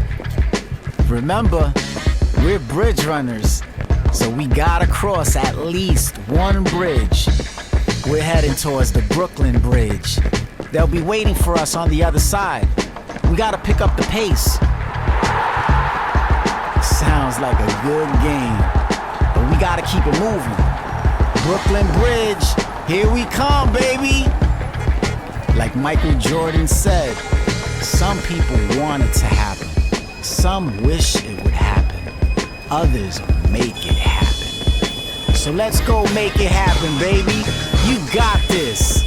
Remember, we're bridge runners, so we gotta cross at least one bridge. We're heading towards the Brooklyn Bridge. They'll be waiting for us on the other side. We gotta pick up the pace. Sounds like a good game, but we gotta keep it moving. Brooklyn Bridge, here we come, baby. Like Michael Jordan said, some people want it to happen. Some wish it would happen. Others make it happen. So let's go make it happen, baby. You got this.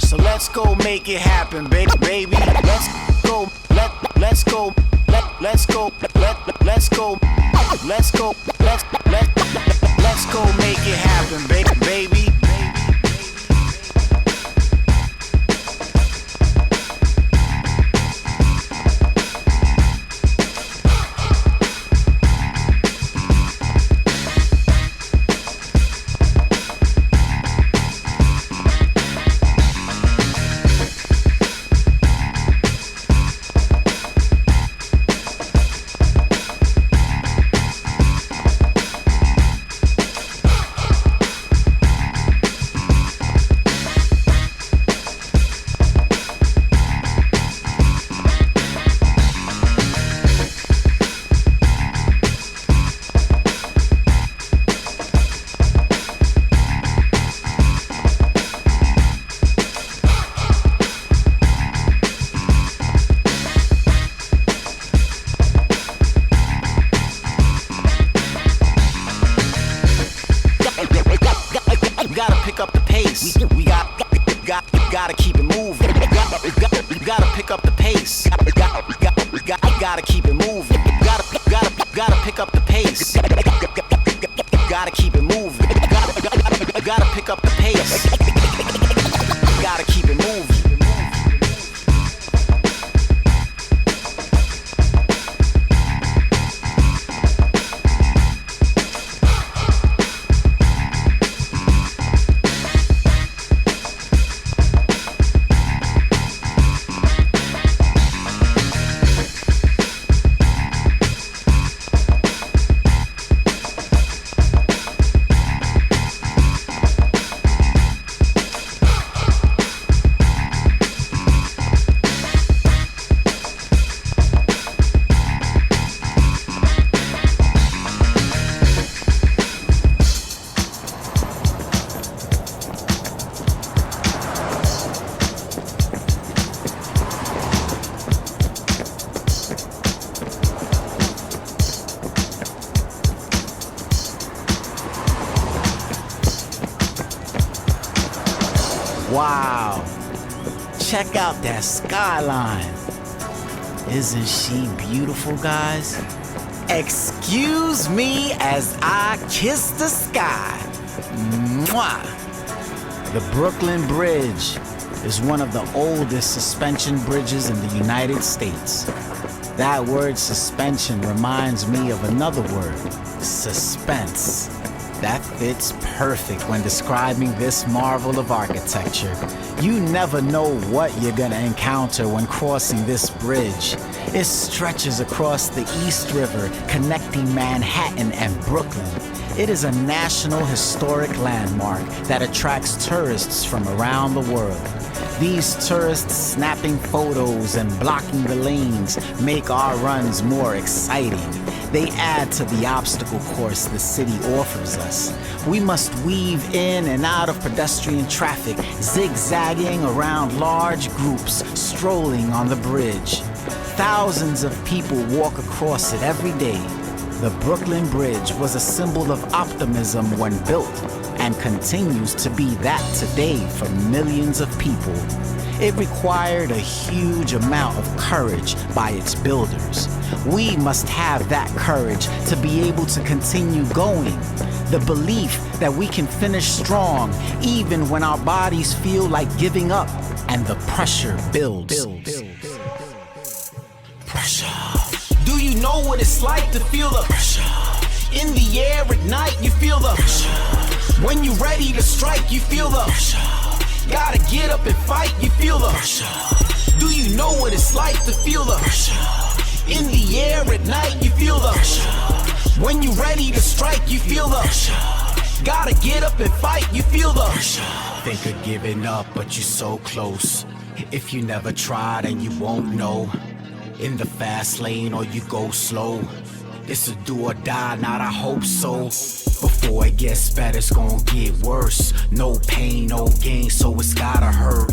So let's go make it happen, baby. Let's go, let's go, let's go, let's go, let's go, let's go make it happen, baby. pick up the pace. We gotta keep it moving. Gotta pick up the pace. Gotta keep it moving. Gotta pick up the pace. Gotta keep it moving. Gotta pick up the pace. Gotta keep it moving. Wow, check out that skyline. Isn't she beautiful, guys? Excuse me as I kiss the sky. Mwah! The Brooklyn Bridge is one of the oldest suspension bridges in the United States. That word suspension reminds me of another word, suspense. That fits perfect when describing this marvel of architecture. You never know what you're gonna encounter when crossing this bridge. It stretches across the East River, connecting Manhattan and Brooklyn. It is a national historic landmark that attracts tourists from around the world. These tourists snapping photos and blocking the lanes make our runs more exciting. They add to the obstacle course the city offers us. We must weave in and out of pedestrian traffic, zigzagging around large groups, strolling on the bridge. Thousands of people walk across it every day. The Brooklyn Bridge was a symbol of optimism when built, and continues to be that today for millions of people. It required a huge amount of courage by its builders. We must have that courage to be able to continue going. The belief that we can finish strong even when our bodies feel like giving up and the pressure builds. Pressure. Do you know what it's like to feel the pressure? In the air at night, you feel the pressure. When you're ready to strike, you feel the pressure. Gotta get up and fight, you feel the pressure. Do you know what it's like to feel the pressure? In the air at night, you feel the pressure. When you're ready to strike, you feel the pressure. Gotta get up and fight, you feel the pressure. Think of giving up, but you're so close. If you never tried and you won't know. In the fast lane or you go slow. It's a do or die, not I hope so. Before it gets better, it's gonna get worse. No pain, no gain, so it's gotta hurt.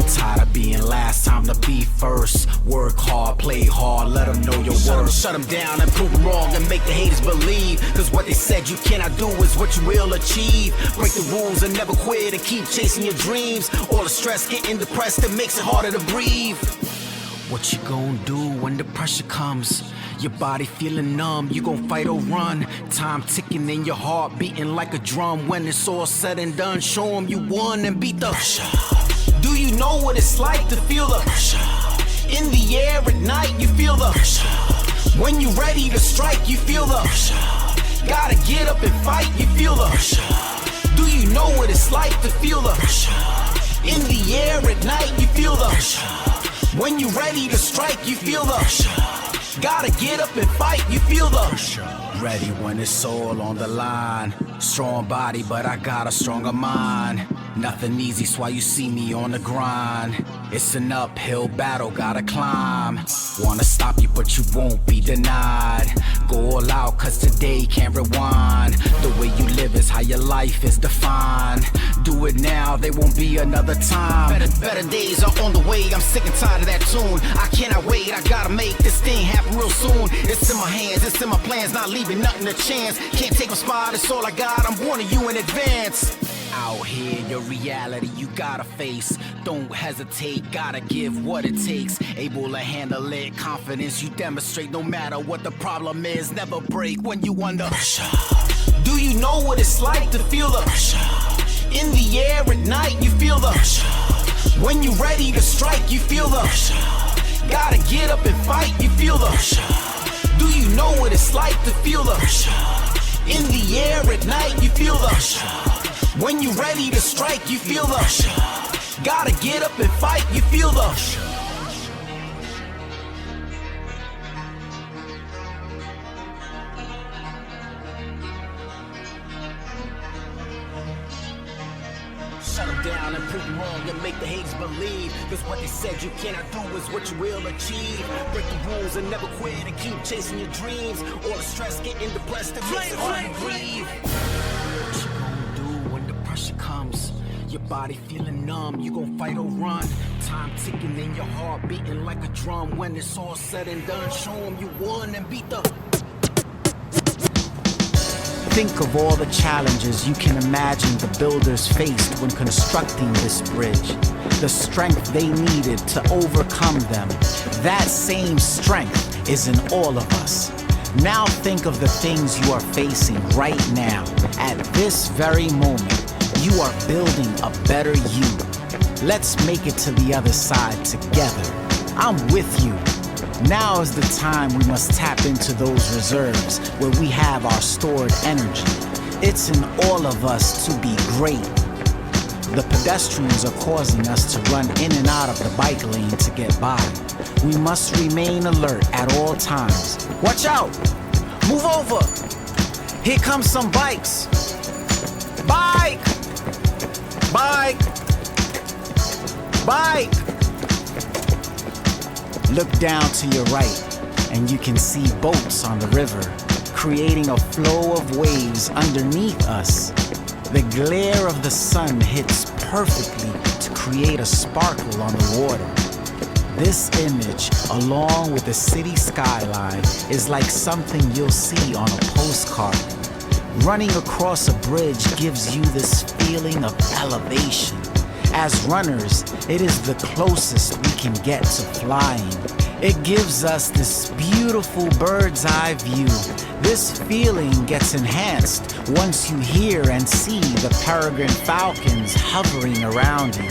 Tired of being last, time to be first. Work hard, play hard, let them know your worth. Shut them down and prove them wrong and make the haters believe. Cause what they said you cannot do is what you will achieve. Break the rules and never quit and keep chasing your dreams. All the stress, getting depressed, it makes it harder to breathe. What you gonna do when the pressure comes? Your body feeling numb, you gon' fight or run. Time ticking in your heart, beating like a drum. When it's all said and done, show them you won and beat the pressure. Do you know what it's like to feel the pressure? In the air at night, you feel the pressure. When you're ready to strike, you feel the pressure. Gotta get up and fight, you feel the pressure. Do you know what it's like to feel the pressure? In the air at night, you feel the pressure. When you're ready to strike, you feel the pressure. Gotta get up and fight, you feel the pressure. Ready when it's all on the line. Strong body, but I got a stronger mind. Nothing easy, so why you see me on the grind. It's an uphill battle, gotta climb. Wanna stop you, but you won't be denied. Go all out, cause today can't rewind. The way you live is how your life is defined. Do it now, there won't be another time. Better days are on the way, I'm sick and tired of that tune. I cannot wait, I gotta make this thing happen real soon. It's in my hands, it's in my plans, not leaving nothing to chance. Can't take my spot, it's all I got, I'm warning you in advance. Out here, your reality you gotta face. Don't hesitate, gotta give what it takes. Able to handle it, confidence you demonstrate. No matter what the problem is, never break when you under. Do you know what it's like to feel the in the air at night? You feel the when you ready to strike. You feel the gotta get up and fight. You feel the. Do you know what it's like to feel the in the air at night? You feel the when you ready to strike. You feel the gotta get up and fight. You feel the. Shut them down and prove them wrong and make the haters believe. Cause what they said you cannot do is what you will achieve. Break the rules and never quit and keep chasing your dreams. All the stress getting depressed and makes it hard to breathe. What you gonna do when the pressure comes? Your body feeling numb, you gon' fight or run. Time ticking and your heart beating like a drum. When it's all said and done, show them you won and beat the. Think of all the challenges you can imagine the builders faced when constructing this bridge. The strength they needed to overcome them. That same strength is in all of us. Now think of the things you are facing right now. At this very moment, you are building a better you. Let's make it to the other side together. I'm with you. Now is the time we must tap into those reserves where we have our stored energy. It's in all of us to be great. The pedestrians are causing us to run in and out of the bike lane to get by. We must remain alert at all times. Watch out! Move over! Here comes some bikes! Bike! Bike! Bike! Look down to your right, and you can see boats on the river, creating a flow of waves underneath us. The glare of the sun hits perfectly to create a sparkle on the water. This image, along with the city skyline, is like something you'll see on a postcard. Running across a bridge gives you this feeling of elevation. As runners, it is the closest we can get to flying. It gives us this beautiful bird's eye view. This feeling gets enhanced once you hear and see the peregrine falcons hovering around you.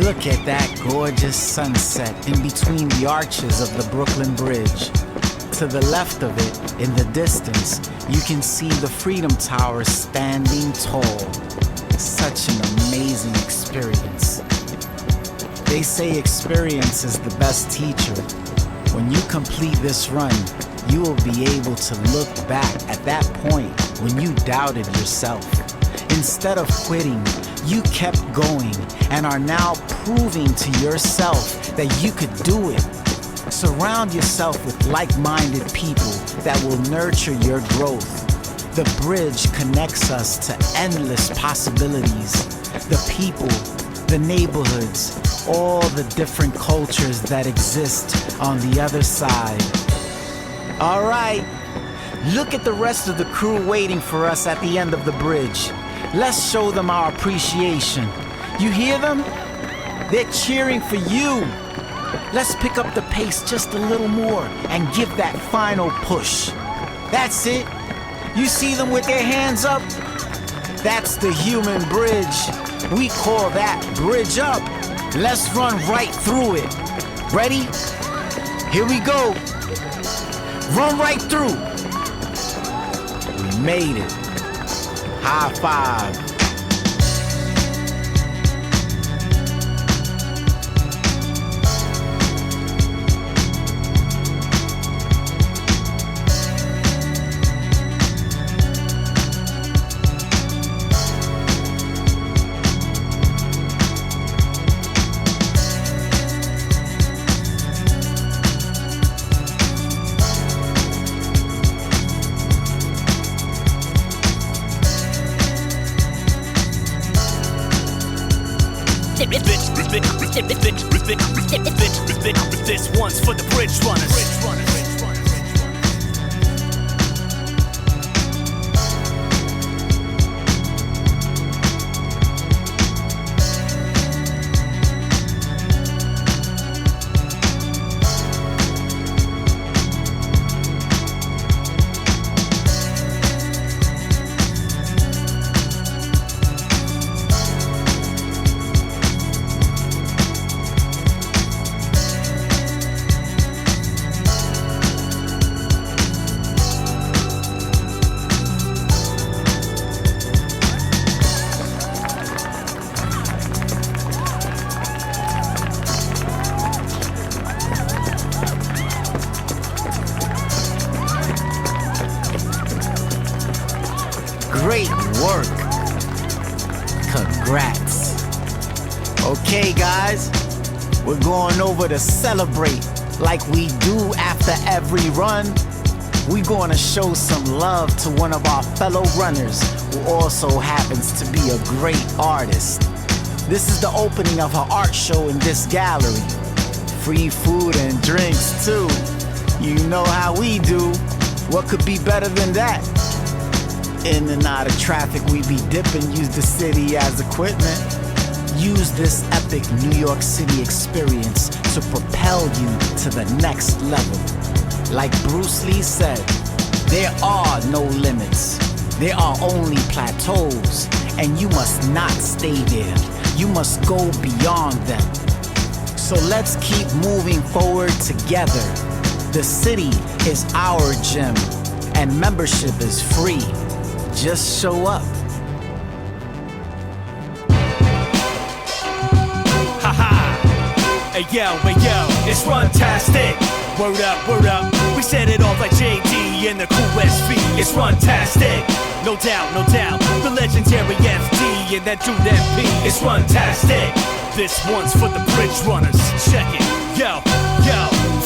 Look at that gorgeous sunset in between the arches of the Brooklyn Bridge. To the left of it, in the distance, you can see the Freedom Tower standing tall. Such an amazing experience. They say experience is the best teacher. When you complete this run, you will be able to look back at that point when you doubted yourself. Instead of quitting, you kept going and are now proving to yourself that you could do it. Surround yourself with like-minded people that will nurture your growth. The bridge connects us to endless possibilities. The people, the neighborhoods, all the different cultures that exist on the other side. All right, look at the rest of the crew waiting for us at the end of the bridge. Let's show them our appreciation. You hear them? They're cheering for you. Let's pick up the pace just a little more and give that final push. That's it. You see them with their hands up? That's the human bridge. We call that bridge up. Let's run right through it. Ready? Here we go. Run right through. We made it. High five. This one's for the bridge runners. Congrats. Okay, guys, we're going over to celebrate like we do after every run. We're going to show some love to one of our fellow runners who also happens to be a great artist. This is the opening of her art show in this gallery. Free food and drinks, too. You know how we do. What could be better than that? In and out of traffic, we be dipping, use the city as equipment. Use this epic New York City experience to propel you to the next level. Like Bruce Lee said, there are no limits. There are only plateaus, and you must not stay there. You must go beyond them. So let's keep moving forward together. The city is our gym, and membership is free. Just show up. Hey yo, it's Runtastic. Word up. We set it off like JD and the cool SV. It's Runtastic. No doubt. The legendary FD and that dude MP. It's Runtastic. This one's for the bridge runners. Check it. Yo.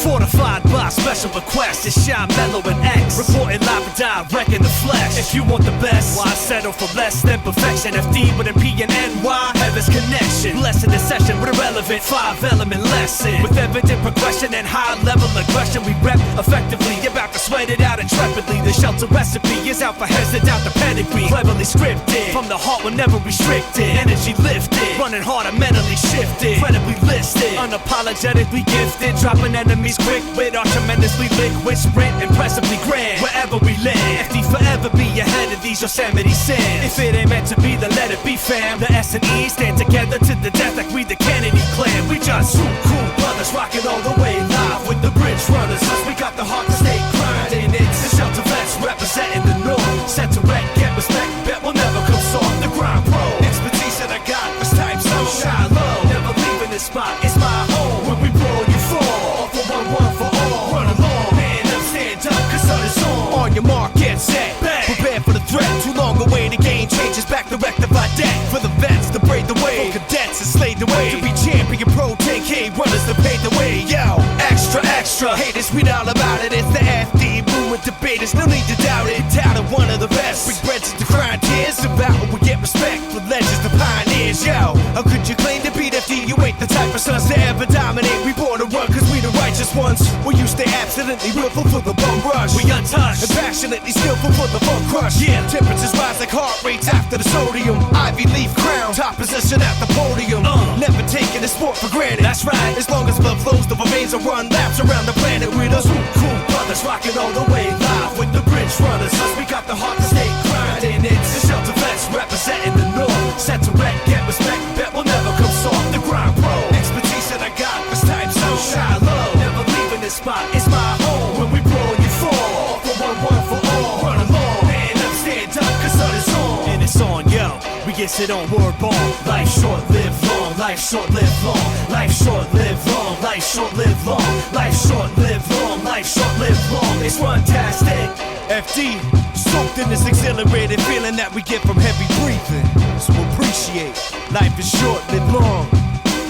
Fortified by special request. It's Shy Mellow and X. Reporting live and direct in the flesh. If you want the best, why settle for less than perfection? FD with a P and NY. Heaven's connection. Blessing the session with a relevant 5-element lesson. With evident progression and high-level aggression, we rep effectively. About to sweat it out intrepidly. The shelter recipe is out for heads that doubt the pedigree. Cleverly scripted. From the heart, we're never restricted. Energy lifted. Running harder, mentally shifted. Incredibly listed. Unapologetically gifted. Dropping enemies quick with our tremendously liquid sprint. Impressively grand. Wherever we land. FD forever be ahead of these Yosemite sands. If it ain't meant to be, then let it be, fam. The S and E stand together to the death like we the Kennedy clan. We just two cool brothers rocking all the way live with the bridge runners. Cause we got the heart to stay grinding. It's the shelter vets representing the north. Set to wreck, get respect, bet we'll never come soft. The grind pro, expertise that I got, this type so shy low. Never leaving this spot, it's my home. When we brawl, you fall. All for one for all. Run along, man up, stand up, cause sun is on. On your mark, get set, bang. Prepare for the threat, too long away, the game changes back to rectify debt. For the vets to brave the way, for cadets to slay the way. To be champion pro, 10K runners to pave the way. Yo, extra, haters, read all about it. It's the FD movement debaters, no need to doubt it. Touted one of the best, big breads to grind tears. About we get respect for legends, the pioneers. Yo, how could you claim to beat FD? You ain't the type of sons to ever dominate. We born to run cause we the righteous ones. Will you stay absolutely willful for the bum rush? We untouched and passionately skillful for the fun crush. Yeah, temperatures rise like heart rates after the sodium. Ivy leaf crown, top position at the podium. Never taking the sport for granted. That's right. As long as blood flows, the veins will run laps around the planet with us. Cool brothers rocking all the way live with the bridge runners. Cause we got the heart to stay grinding. It's the shelter vets representing the north. Set to wreck, get respect, bet we'll never come soft. The grind pro, expertise that I got, this type so shy low. Never leaving this spot, it's my home. When we brawl, you fall. All for one for all. Run along, man up, stand up, cause sun is on. And it's on, yo. We get it on word bomb. Life short, live long. Life short, live long. Life short, live long. Life short, live long. Life short, live long. Life short, live long. It's Runtastic. FD, soaked in this exhilarated feeling that we get from heavy breathing. So appreciate. Life is short, live long.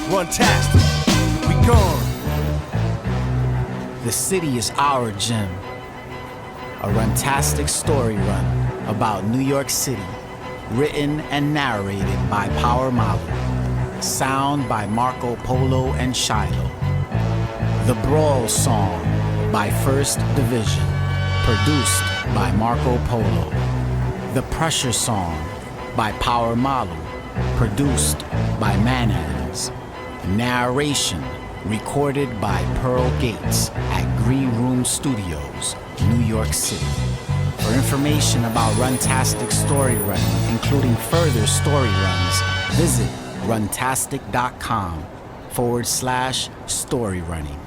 Runtastic. We gone. The city is our gym. A Runtastic story run about New York City. Written and narrated by Power Malu. Sound by Marco Polo and Shiloh. The Brawl Song by First Division. Produced by Marco Polo. The Pressure Song by Power Malu. Produced by Manans. Narration recorded by Pearl Gates at Green Room Studios, New York City. For information about Runtastic story running, including further story runs, visit runtastic.com/story running.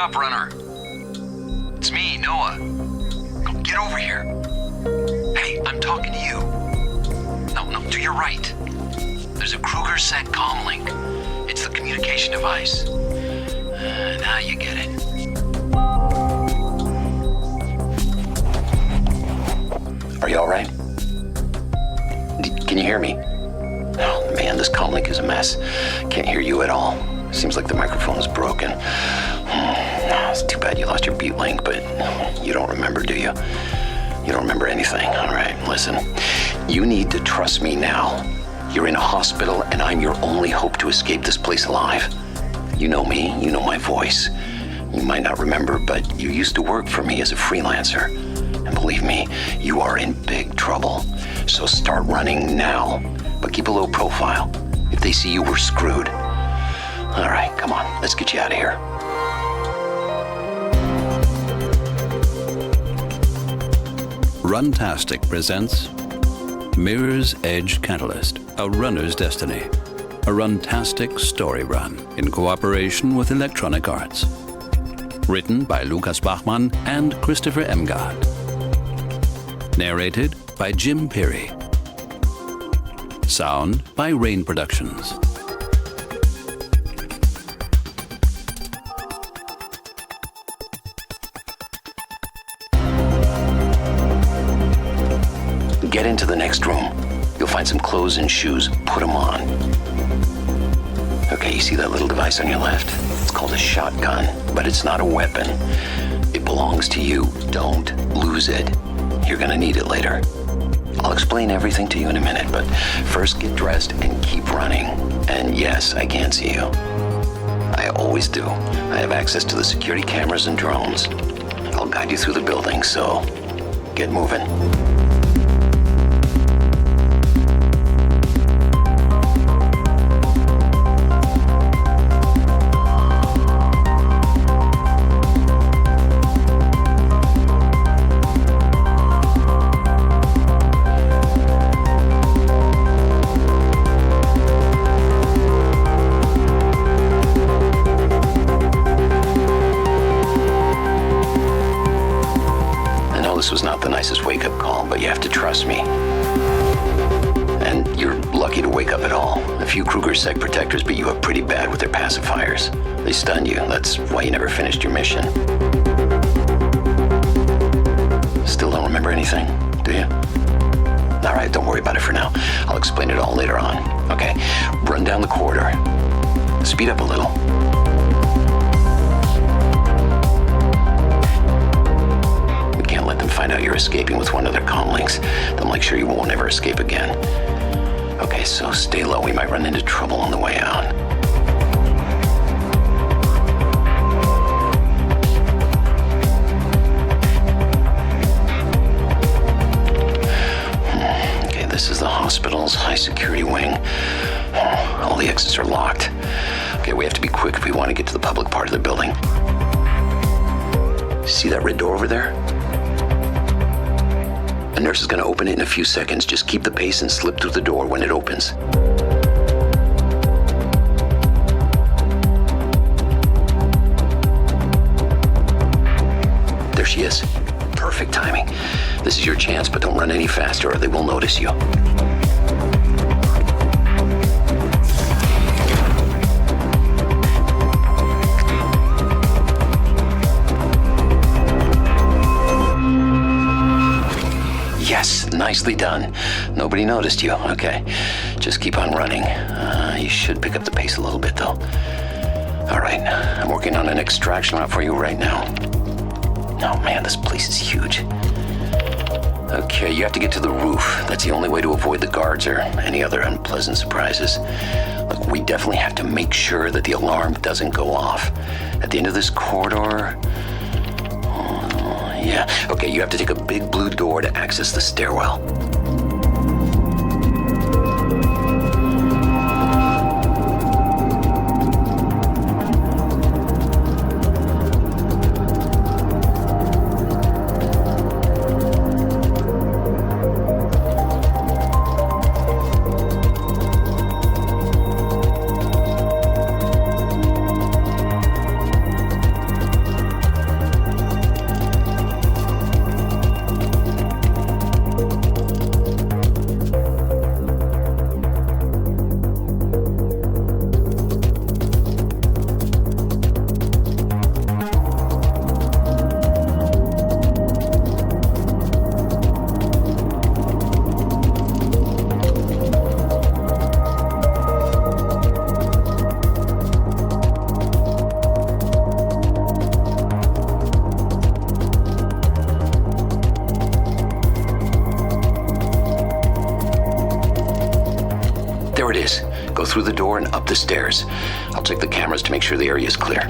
up, runner. It's me, Noah. Get over here. Hey, I'm talking to you. No, to your right. There's a Kruger-set comlink. It's the communication device. Now you get it. Are you all right? Can you hear me? Oh, man, this comlink is a mess. Can't hear you at all. Seems like the microphone is broken. It's too bad you lost your beat link, but you don't remember, do you? You don't remember anything. All right, listen. You need to trust me now. You're in a hospital, and I'm your only hope to escape this place alive. You know me. You know my voice. You might not remember, but you used to work for me as a freelancer. And believe me, you are in big trouble. So start running now, but keep a low profile. If they see you, we're screwed. All right, come on, let's get you out of here. Runtastic presents Mirror's Edge Catalyst, A Runner's Destiny. A Runtastic story run in cooperation with Electronic Arts. Written by Lukas Bachmann and Christopher Emgard. Narrated by Jim Perry. Sound by Rain Productions. Get into the next room. You'll find some clothes and shoes. Put them on. Okay, you see that little device on your left? It's called a shotgun, but it's not a weapon. It belongs to you. Don't lose it. You're gonna need it later. I'll explain everything to you in a minute, but first get dressed and keep running. And yes, I can see you. I always do. I have access to the security cameras and drones. I'll guide you through the building, so get moving. This was not the nicest wake-up call, but you have to trust me. And you're lucky to wake up at all. A few Kruger-sec protectors beat you up pretty bad with their pacifiers. They stunned you. That's why you never finished your mission. Still don't remember anything, do you? All right, don't worry about it for now. I'll explain it all later on. Okay, run down the corridor. Speed up a little. Let them find out you're escaping with one of their comlinks. They'll make sure you won't ever escape again. Okay, so stay low. We might run into trouble on the way out. Okay, this is the hospital's high security wing. All the exits are locked. Okay, we have to be quick if we want to get to the public part of the building. See that red door over there? The nurse is going to open it in a few seconds. Just keep the pace and slip through the door when it opens. There she is. Perfect timing. This is your chance, but don't run any faster or they will notice you. Yes, nicely done. Nobody noticed you. Okay, just keep on running. You should pick up the pace a little bit, though. All right, I'm working on an extraction route for you right now. Oh, man, this place is huge. Okay, you have to get to the roof. That's the only way to avoid the guards or any other unpleasant surprises. Look, we definitely have to make sure that the alarm doesn't go off. At the end of this corridor... Yeah, okay, you have to take a big blue door to access the stairwell. Go through the door and up the stairs. I'll check the cameras to make sure the area is clear.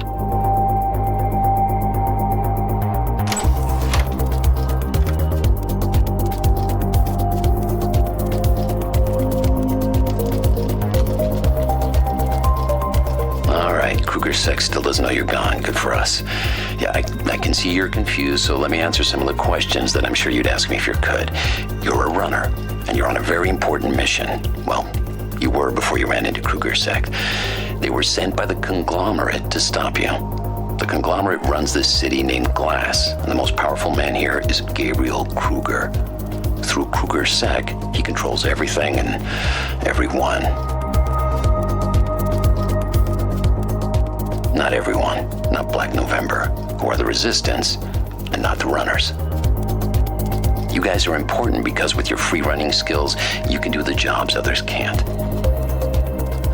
Sec still doesn't know you're gone. Good for us. Yeah, I can see you're confused, so let me answer some of the questions that I'm sure you'd ask me if you could. You're a runner, and you're on a very important mission. Well, you were before you ran into Kruger Sect. They were sent by the conglomerate to stop you. The conglomerate runs this city named Glass, and the most powerful man here is Gabriel Kruger. Through Kruger Sec, he controls everything and everyone. Not everyone, not Black November, who are the resistance, and not the runners. You guys are important because with your free running skills, you can do the jobs others can't.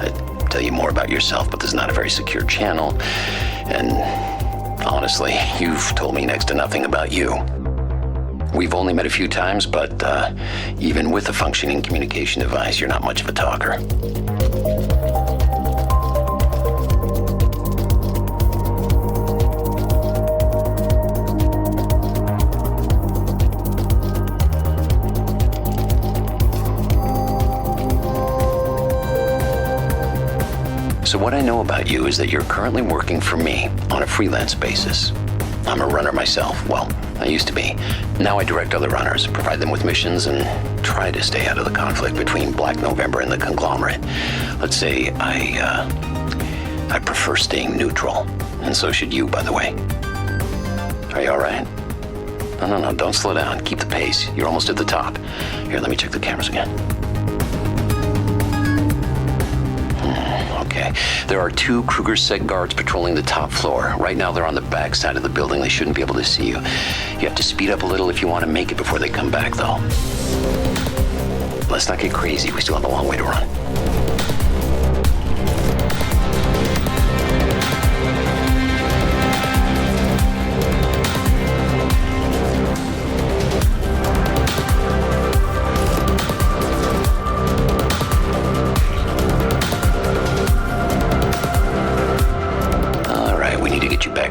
I'd tell you more about yourself, but this is not a very secure channel, and honestly, you've told me next to nothing about you. We've only met a few times, but even with a functioning communication device, you're not much of a talker. So what I know about you is that you're currently working for me on a freelance basis. I'm a runner myself. Well, I used to be. Now I direct other runners, provide them with missions, and try to stay out of the conflict between Black November and the conglomerate. Let's say I prefer staying neutral, and so should you, by the way. Are you all right? No, don't slow down. Keep the pace. You're almost at the top. Here, let me check the cameras again. Okay. There are 2 Kruger Sec guards patrolling the top floor. Right now they're on the back side of the building. They shouldn't be able to see you. You have to speed up a little if you want to make it before they come back, though. Let's not get crazy. We still have a long way to run.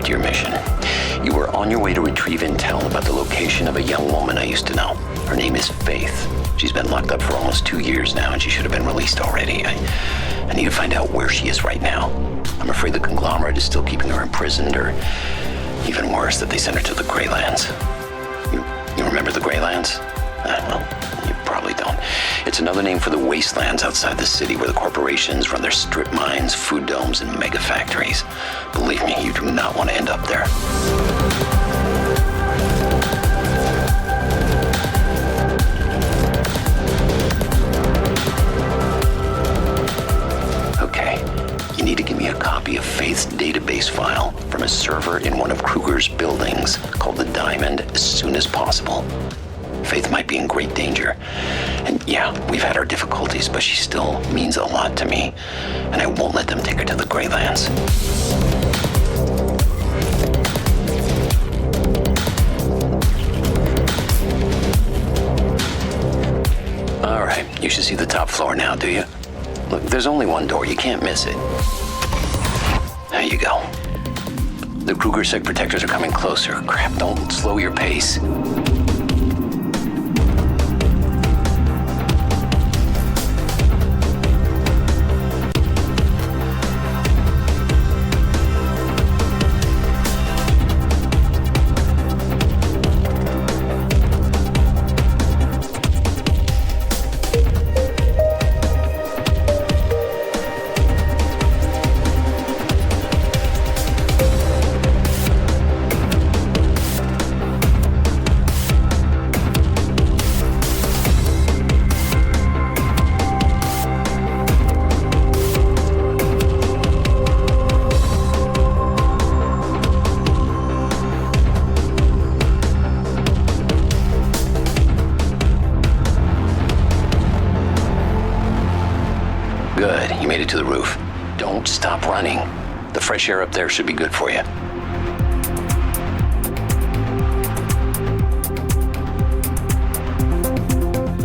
Your mission. You were on your way to retrieve intel about the location of a young woman I used to know. Her name is Faith. She's been locked up for almost 2 years now, and she should have been released already. I need to find out where she is right now. I'm afraid the conglomerate is still keeping her imprisoned, or even worse, that they sent her to the Greylands. You remember the Greylands? Well, you probably don't. It's another name for the wastelands outside the city where the corporations run their strip mines, food domes, and mega factories. Believe me, you do not want to end up there. Okay, you need to give me a copy of Faith's database file from a server in one of Kruger's buildings called the Diamond as soon as possible. Faith might be in great danger. And yeah, we've had our difficulties, but she still means a lot to me. And I won't let them take her to the Greylands. All right, you should see the top floor now, do you? Look, there's only one door. You can't miss it. There you go. The Kruger Sec protectors are coming closer. Crap, don't slow your pace. Good, you made it to the roof. Don't stop running. The fresh air up there should be good for you.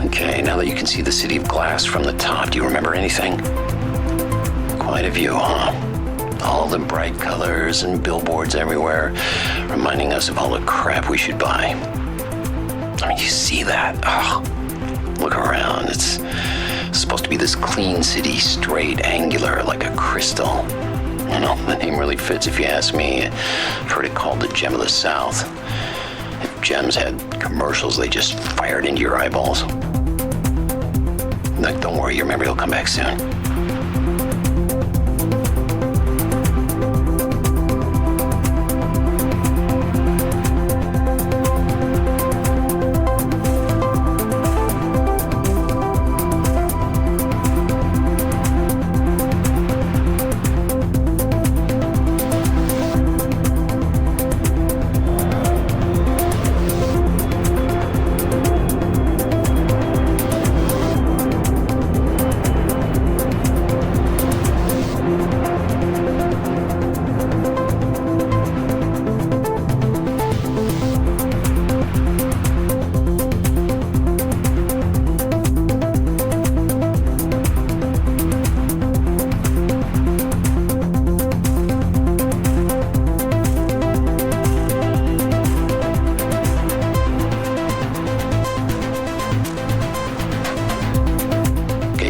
Okay, now that you can see the city of Glass from the top, do you remember anything? Quite a view, huh? All the bright colors and billboards everywhere, reminding us of all the crap we should buy. I mean, you see that? Oh, look around. It's supposed to be this clean city, straight, angular, like a crystal. You know, the name really fits if you ask me. I've heard it called the Gem of the South. If gems had commercials, they just fired into your eyeballs. Like, don't worry, your memory will come back soon.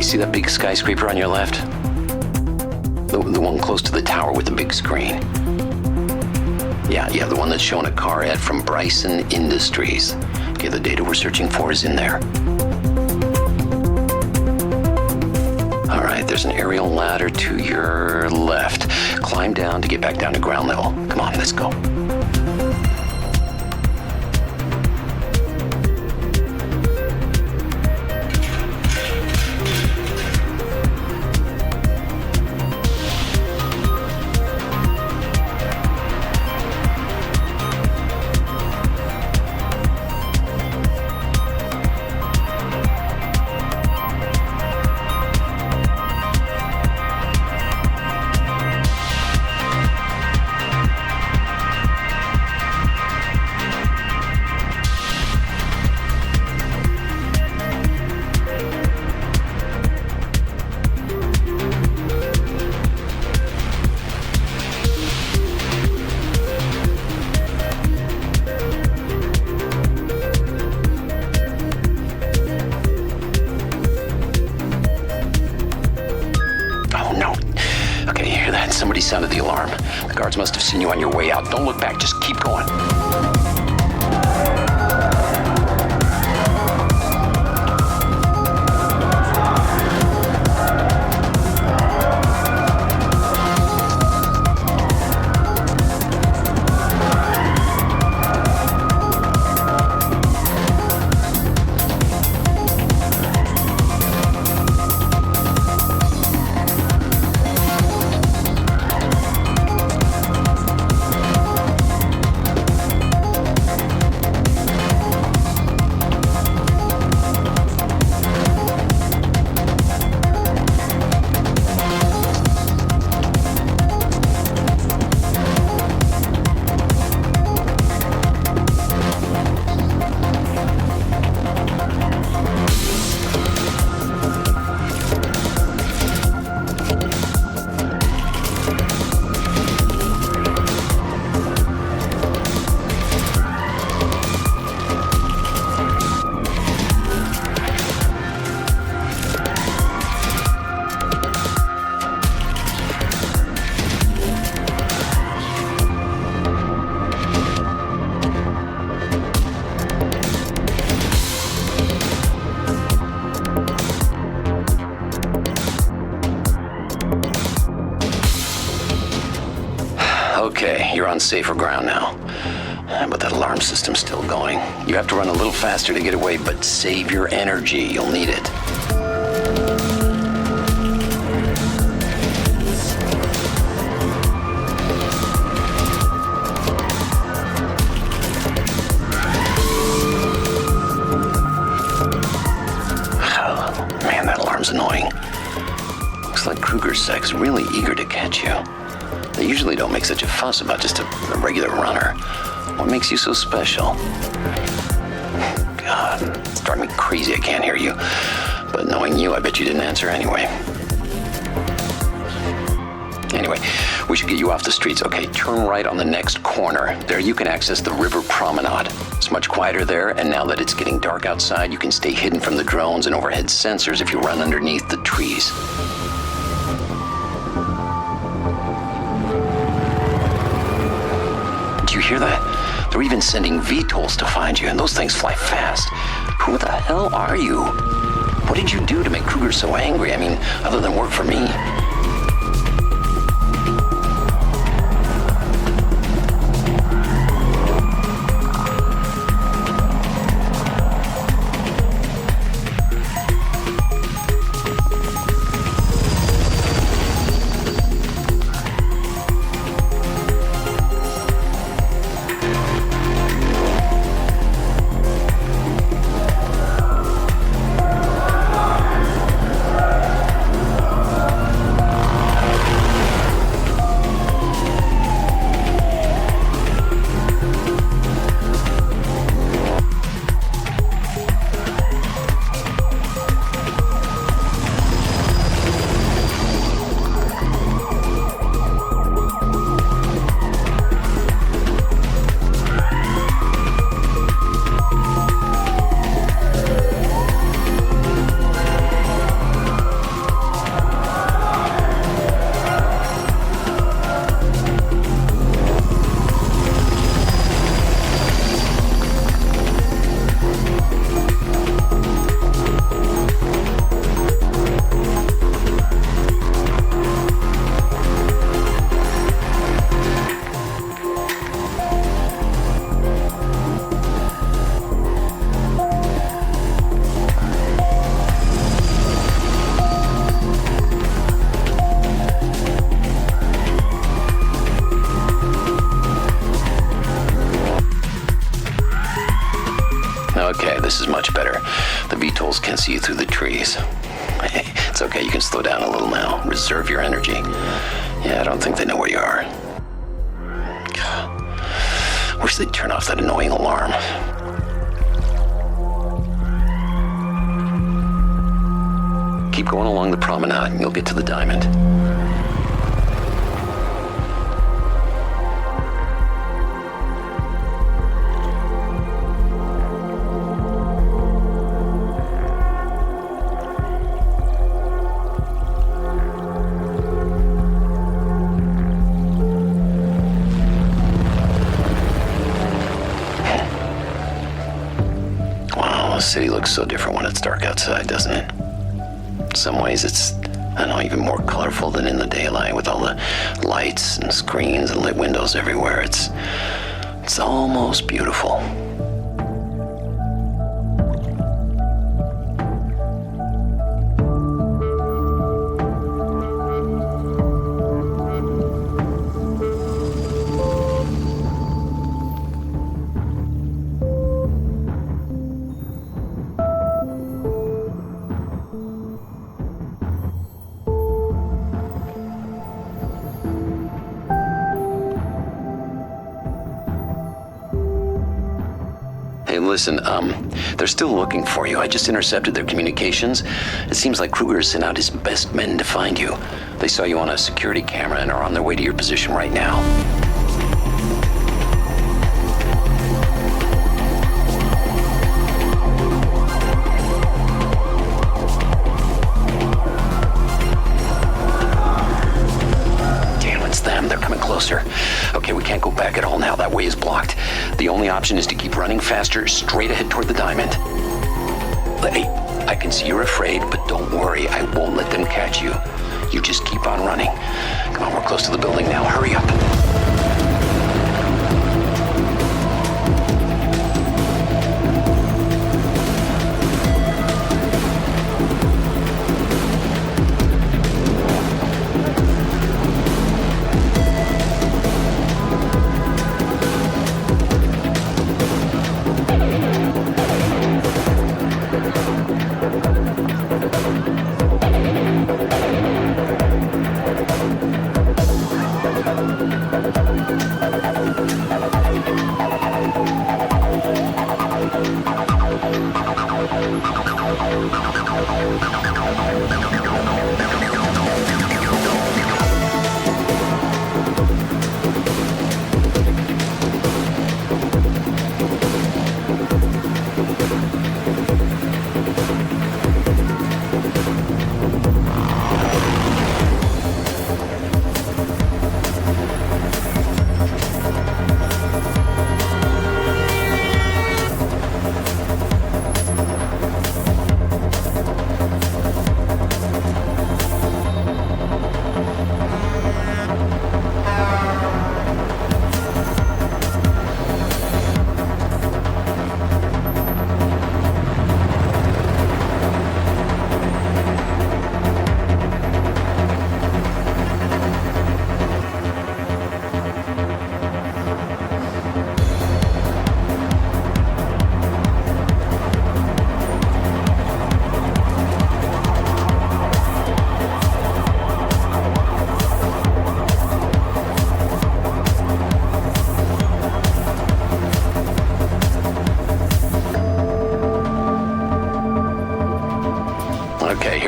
See that big skyscraper on your left? The one close to the tower with the big screen. Yeah, the one that's showing a car ad from Bryson Industries. Okay, the data we're searching for is in there. All right, there's an aerial ladder to your left. Climb down to get back down to ground level. Come on, let's go. Somebody sounded the alarm. The guards must have seen you on your way out. Don't look back, just keep going. Okay, you're on safer ground now. But that alarm system's still going. You have to run a little faster to get away, but save your energy. You'll need it. Oh, man, that alarm's annoying. Looks like Kruger's Sack's really eager to catch you. They usually don't make such a fuss about just a regular runner. What makes you so special? God, it's driving me crazy I can't hear you. But knowing you, I bet you didn't answer anyway. Anyway, we should get you off the streets. Okay, turn right on the next corner. There you can access the river promenade. It's much quieter there, and now that it's getting dark outside, you can stay hidden from the drones and overhead sensors if you run underneath the trees. Do you hear that? They're even sending VTOLs to find you, and those things fly fast. Who the hell are you? What did you do to make Kruger so angry? I mean, other than work for me. Okay, this is much better. The VTOLs can't see you through the trees. It's okay, you can slow down a little now. Reserve your energy. Yeah, I don't think they know where you are. God, wish they'd turn off that annoying alarm. Keep going along the promenade and you'll get to the diamond. The city looks so different when it's dark outside, doesn't it? In some ways it's, I don't know, even more colorful than in the daylight with all the lights and screens and lit windows everywhere. It's almost beautiful. Hey, listen, they're still looking for you. I just intercepted their communications. It seems like Kruger has sent out his best men to find you. They saw you on a security camera and are on their way to your position right now. They're coming closer. Okay, we can't go back at all now. That way is blocked. The only option is to keep running faster, straight ahead toward the diamond. Hey, I can see you're afraid, but don't worry. I won't let them catch you. You just keep on running. Come on, we're close to the building now. Hurry up.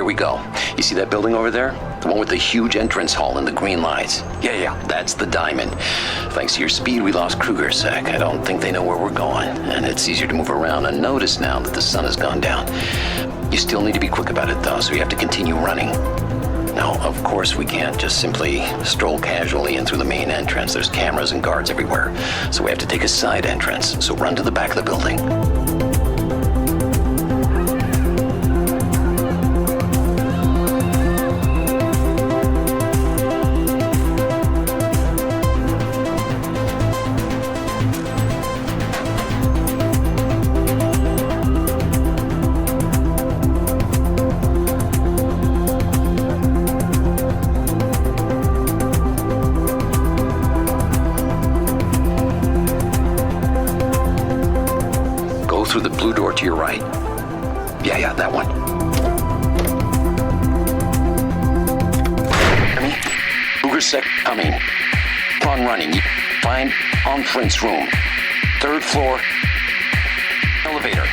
we go. You see that building over there? The one with the huge entrance hall and the green lights? Yeah, that's the Diamond. Thanks to your speed, we lost Kruger a sec. I don't think they know where we're going, and it's easier to move around unnoticed now that the sun has gone down. You still need to be quick about it, though, so you have to continue running. Now, of course, we can't just simply stroll casually in through the main entrance. There's cameras and guards everywhere, so we have to take a side entrance. So run to the back of the building. Through the blue door to your right. Yeah, that one. Hear me? Kruger sec coming. Keep on running. You find entrance room. 3rd floor. Elevator.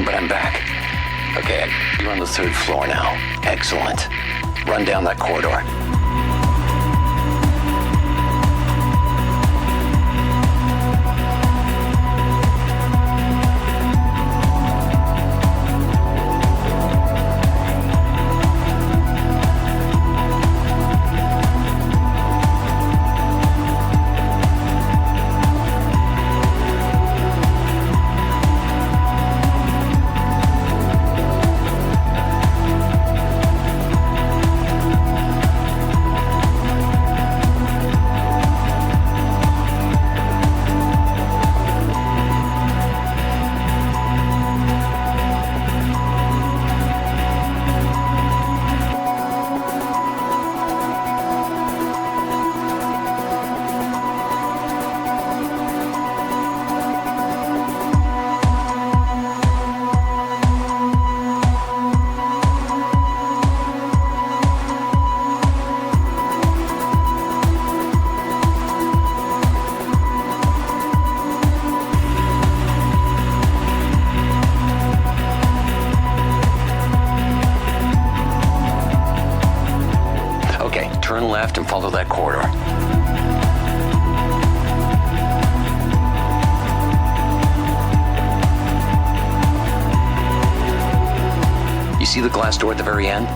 But I'm back. Okay, you're on the 3rd floor now. Excellent. Run down that corridor. Turn left and follow that corridor. You see the glass door at the very end?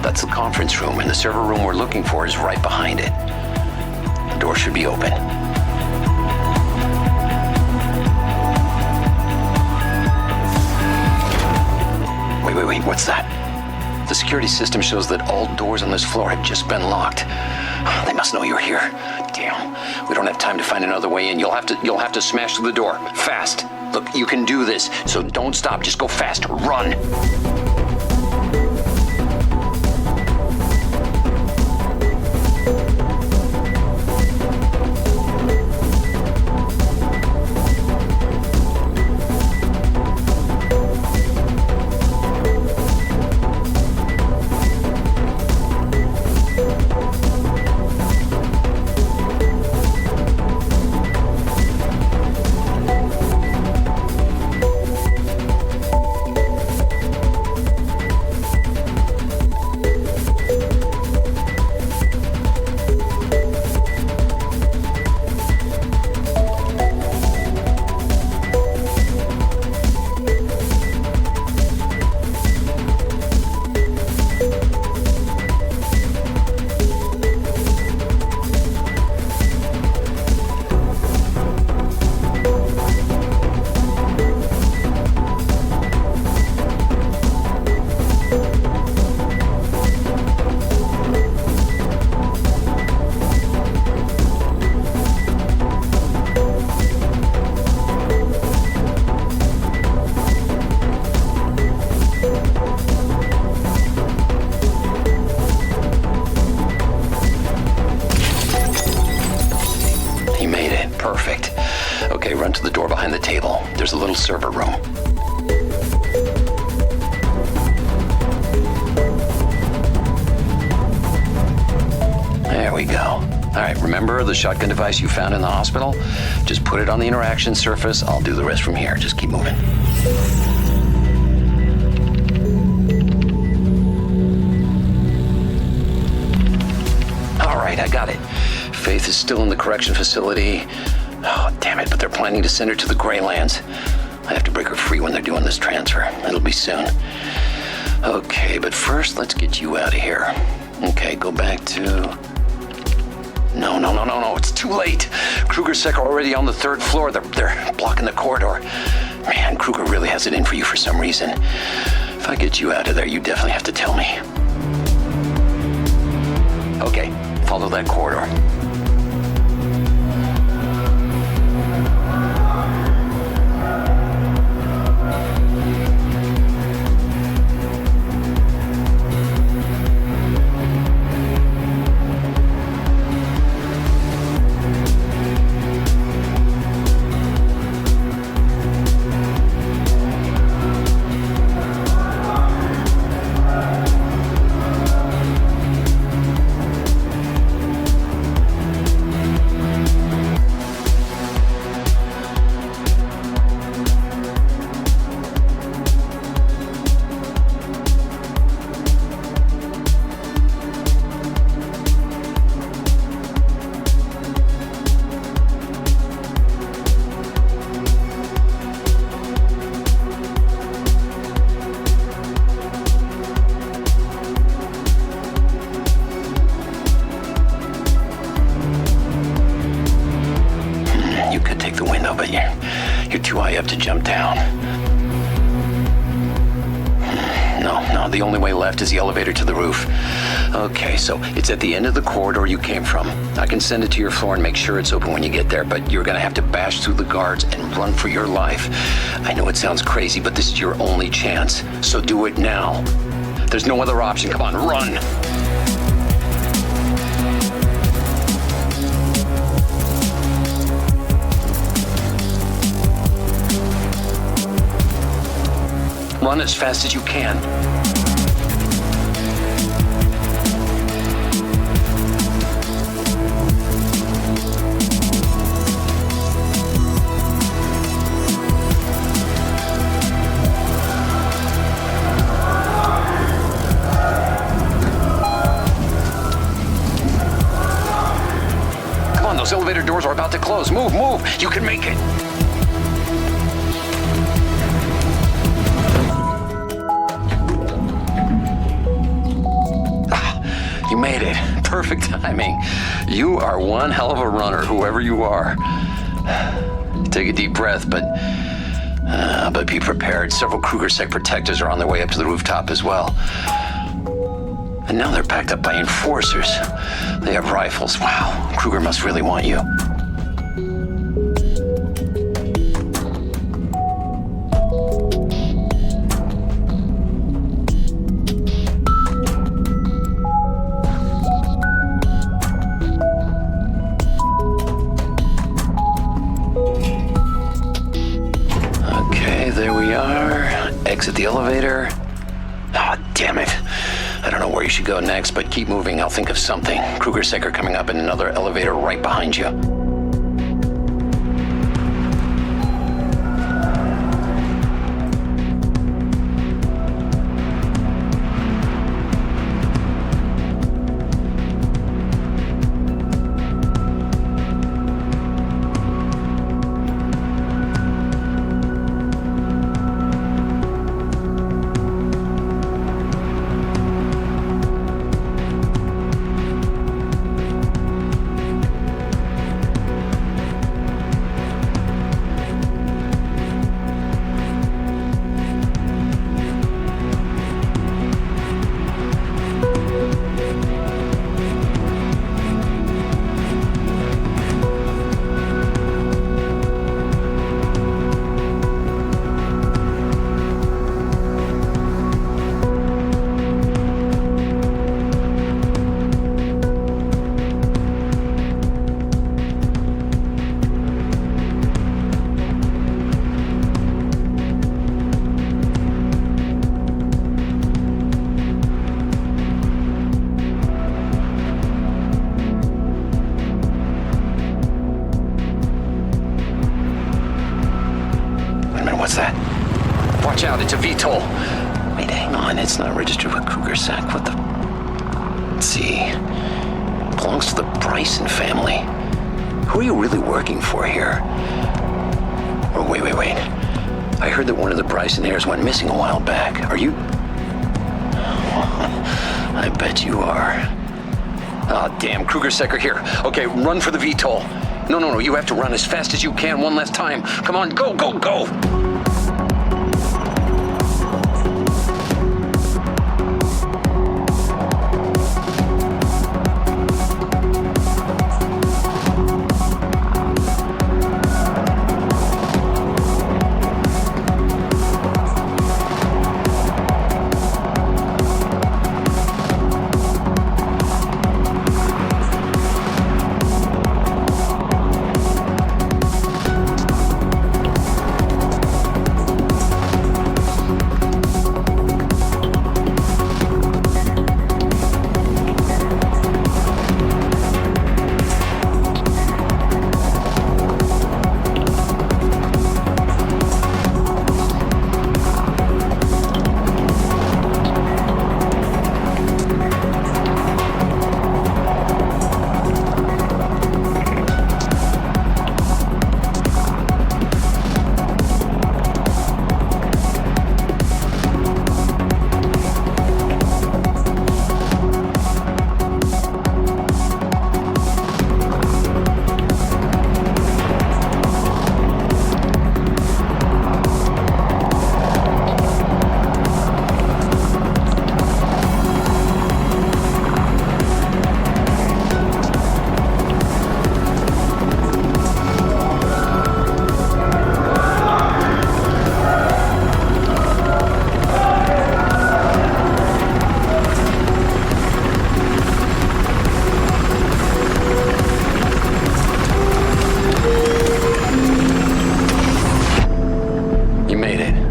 That's the conference room, and the server room we're looking for is right behind it. The door should be open. Wait, what's that? The security system shows that all doors on this floor have just been locked. They must know you're here. Damn, we don't have time to find another way in. You'll have to smash through the door. Fast. Look, you can do this, so don't stop. Just go fast. Run. the door behind the table. There's a little server room. There we go. All right, remember the shotgun device you found in the hospital? Just put it on the interaction surface. I'll do the rest from here. Just keep moving. All right, I got it. Faith is still in the correction facility. Oh, damn it, but they're planning to send her to the Greylands. I have to break her free when they're doing this transfer. It'll be soon. Okay, but first, let's get you out of here. Okay, go back to... No, it's too late. Kruger Sec are already on the 3rd floor. They're blocking the corridor. Man, Kruger really has it in for you for some reason. If I get you out of there, you definitely have to tell me. Okay, follow that corridor. You're too high up to jump down. No, the only way left is the elevator to the roof. Okay, so it's at the end of the corridor you came from. I can send it to your floor and make sure it's open when you get there, but you're gonna have to bash through the guards and run for your life. I know it sounds crazy, but this is your only chance, so do it now. There's no other option. Come on, run! Run as fast as you can. Come on, those elevator doors are about to close. Move, move! You can make it! You made it. Perfect timing. You are one hell of a runner, whoever you are. Take a deep breath, but be prepared. Several Kruger Sec protectors are on their way up to the rooftop as well. And now they're backed up by enforcers. They have rifles. Wow, Kruger must really want you. There we are. Exit the elevator. Oh, damn it. I don't know where you should go next, but keep moving. I'll think of something. Kruger Sec are coming up in another elevator right behind you. What's that? Watch out, it's a VTOL. Wait, hang on, it's not registered with Krugersack. What the... Let's see. Belongs to the Bryson family. Who are you really working for here? Oh, wait. I heard that one of the Bryson heirs went missing a while back. Are you... I bet you are. Ah, damn, Krugersack are here. Okay, run for the VTOL. No, you have to run as fast as you can one last time. Come on, go!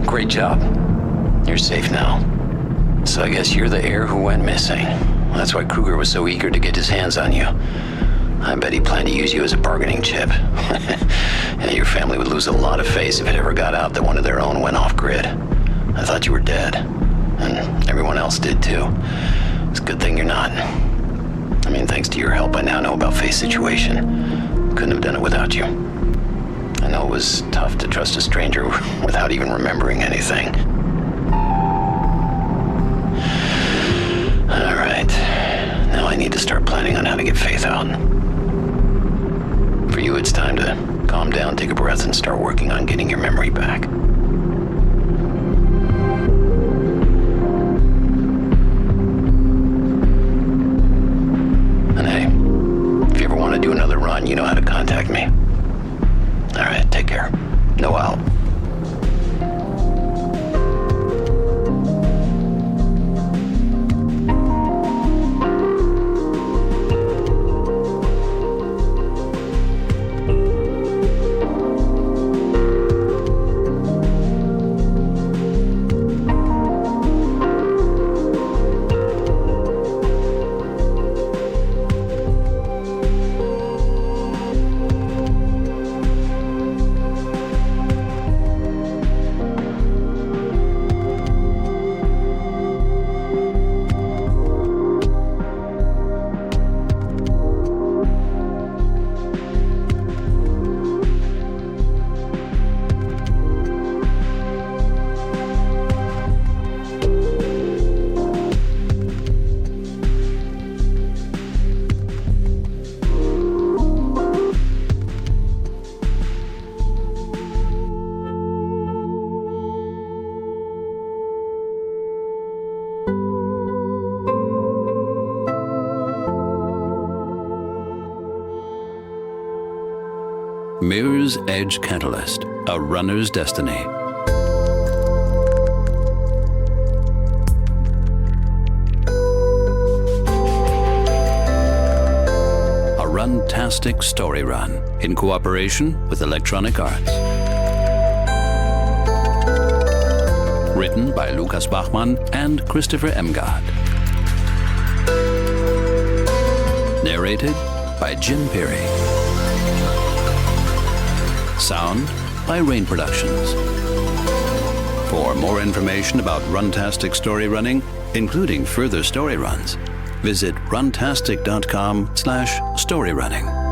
Great job. You're safe now. So I guess you're the heir who went missing. That's why Kruger was so eager to get his hands on you. I bet he planned to use you as a bargaining chip. Yeah, your family would lose a lot of face if it ever got out that one of their own went off-grid. I thought you were dead. And everyone else did too. It's a good thing you're not. I mean, thanks to your help, I now know about Faith's situation. Couldn't have done it without you. I know it was tough to trust a stranger without even remembering anything. All right. Now I need to start planning on how to get Faith out. For you, it's time to calm down, take a breath, and start working on getting your memory back. And hey, if you ever want to do another run, you know how to contact me. All right, take care. No out. Mirror's Edge Catalyst, a runner's destiny. A Runtastic story run in cooperation with Electronic Arts. Written by Lukas Bachmann and Christopher Emgard. Narrated by Jim Perry. Sound by Rain Productions. For more information about Runtastic story running, including further story runs, visit runtastic.com/storyrunning.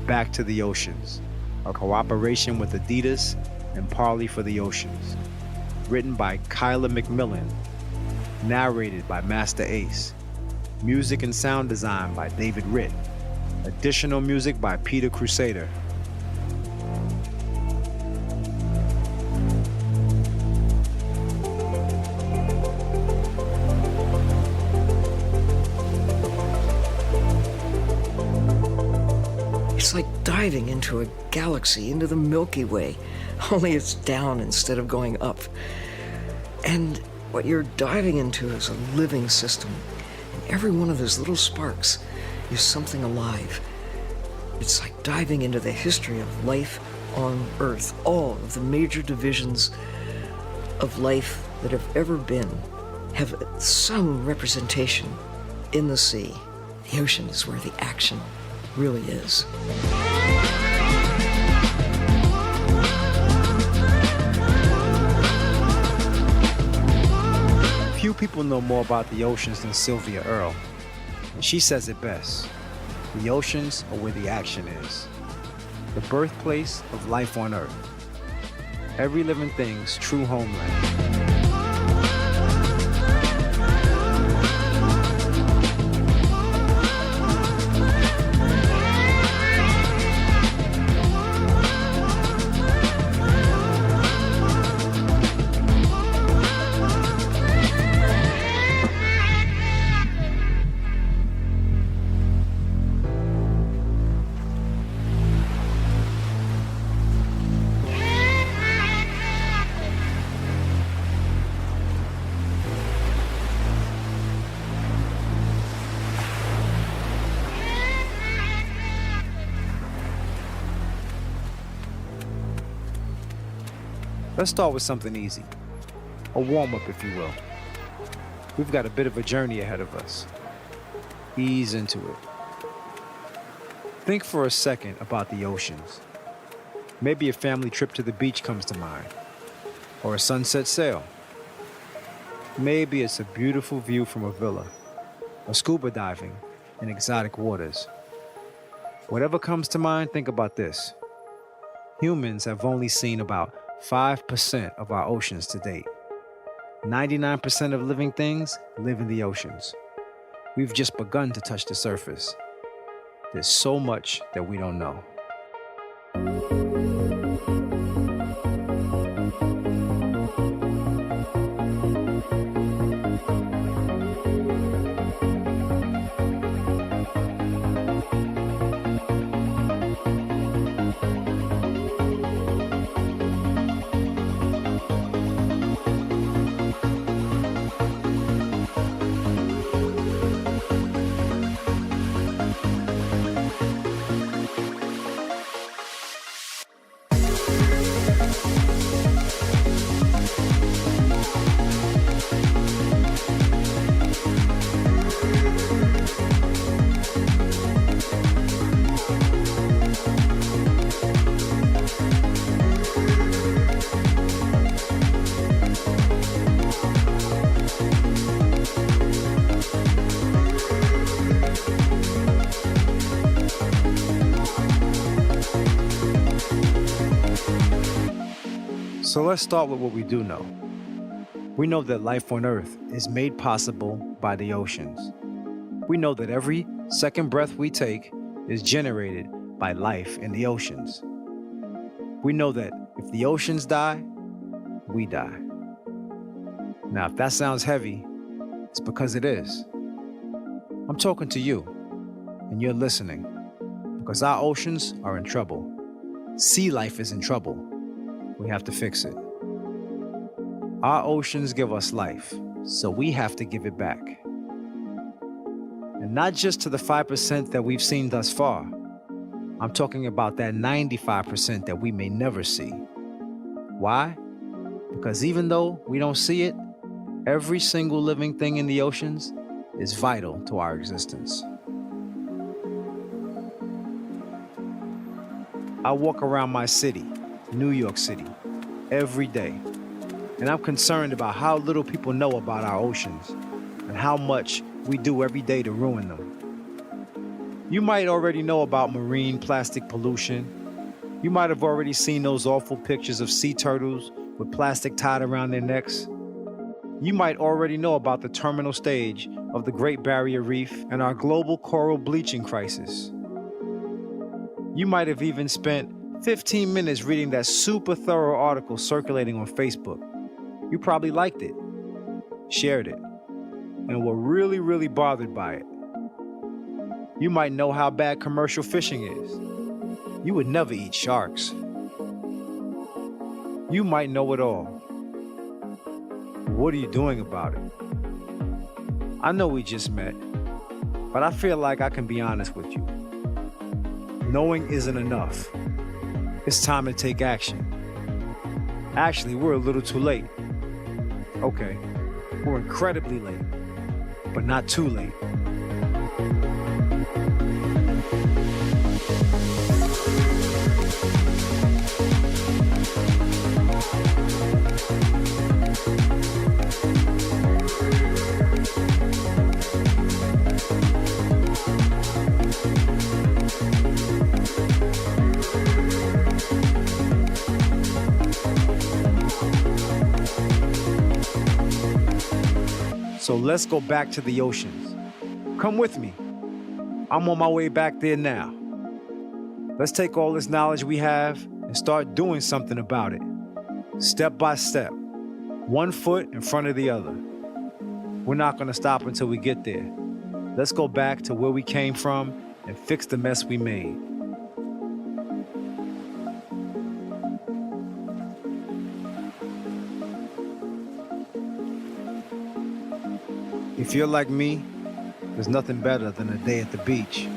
Back to the Oceans, a cooperation with Adidas and Parley for the Oceans. Written by Kyla McMillan, narrated by Master Ace. Music and sound design by David Ritt. Additional music by Peter Crusader. It's like diving into a galaxy, into the Milky Way, only it's down instead of going up. And what you're diving into is a living system. And every one of those little sparks is something alive. It's like diving into the history of life on Earth. All of the major divisions of life that have ever been have some representation in the sea. The ocean is where the action really is. Few people know more about the oceans than Sylvia Earle, and she says it best. The oceans are where the action is, the birthplace of life on Earth, every living thing's true homeland. Let's start with something easy, a warm-up if you will. We've got a bit of a journey ahead of us. Ease into it. Think for a second about the oceans. Maybe a family trip to the beach comes to mind, or a sunset sail. Maybe it's a beautiful view from a villa, or scuba diving in exotic waters. Whatever comes to mind, think about this. Humans have only seen about 5% of our oceans to date. 99% of living things live in the oceans. We've just begun to touch the surface. There's so much that we don't know. So let's start with what we do know. We know that life on Earth is made possible by the oceans. We know that every second breath we take is generated by life in the oceans. We know that if the oceans die, we die. Now, if that sounds heavy, it's because it is. I'm talking to you, and you're listening, because our oceans are in trouble. Sea life is in trouble. We have to fix it. Our oceans give us life, so we have to give it back. And not just to the 5% that we've seen thus far. I'm talking about that 95% that we may never see. Why? Because even though we don't see it, every single living thing in the oceans is vital to our existence. I walk around my city, New York City, every day, and I'm concerned about how little people know about our oceans and how much we do every day to ruin them. You might already know about marine plastic pollution. You might have already seen those awful pictures of sea turtles with plastic tied around their necks. You might already know about the terminal stage of the Great Barrier Reef and our global coral bleaching crisis. You might have even spent 15 minutes reading that super thorough article circulating on Facebook. You probably liked it, shared it, and were really, really bothered by it. You might know how bad commercial fishing is. You would never eat sharks. You might know it all. What are you doing about it? I know we just met, but I feel like I can be honest with you. Knowing isn't enough. It's time to take action. Actually, we're a little too late. Okay, we're incredibly late, but not too late. So let's go back to the oceans. Come with me. I'm on my way back there now. Let's take all this knowledge we have and start doing something about it. Step by step, one foot in front of the other. We're not gonna stop until we get there. Let's go back to where we came from and fix the mess we made. If you're like me, there's nothing better than a day at the beach.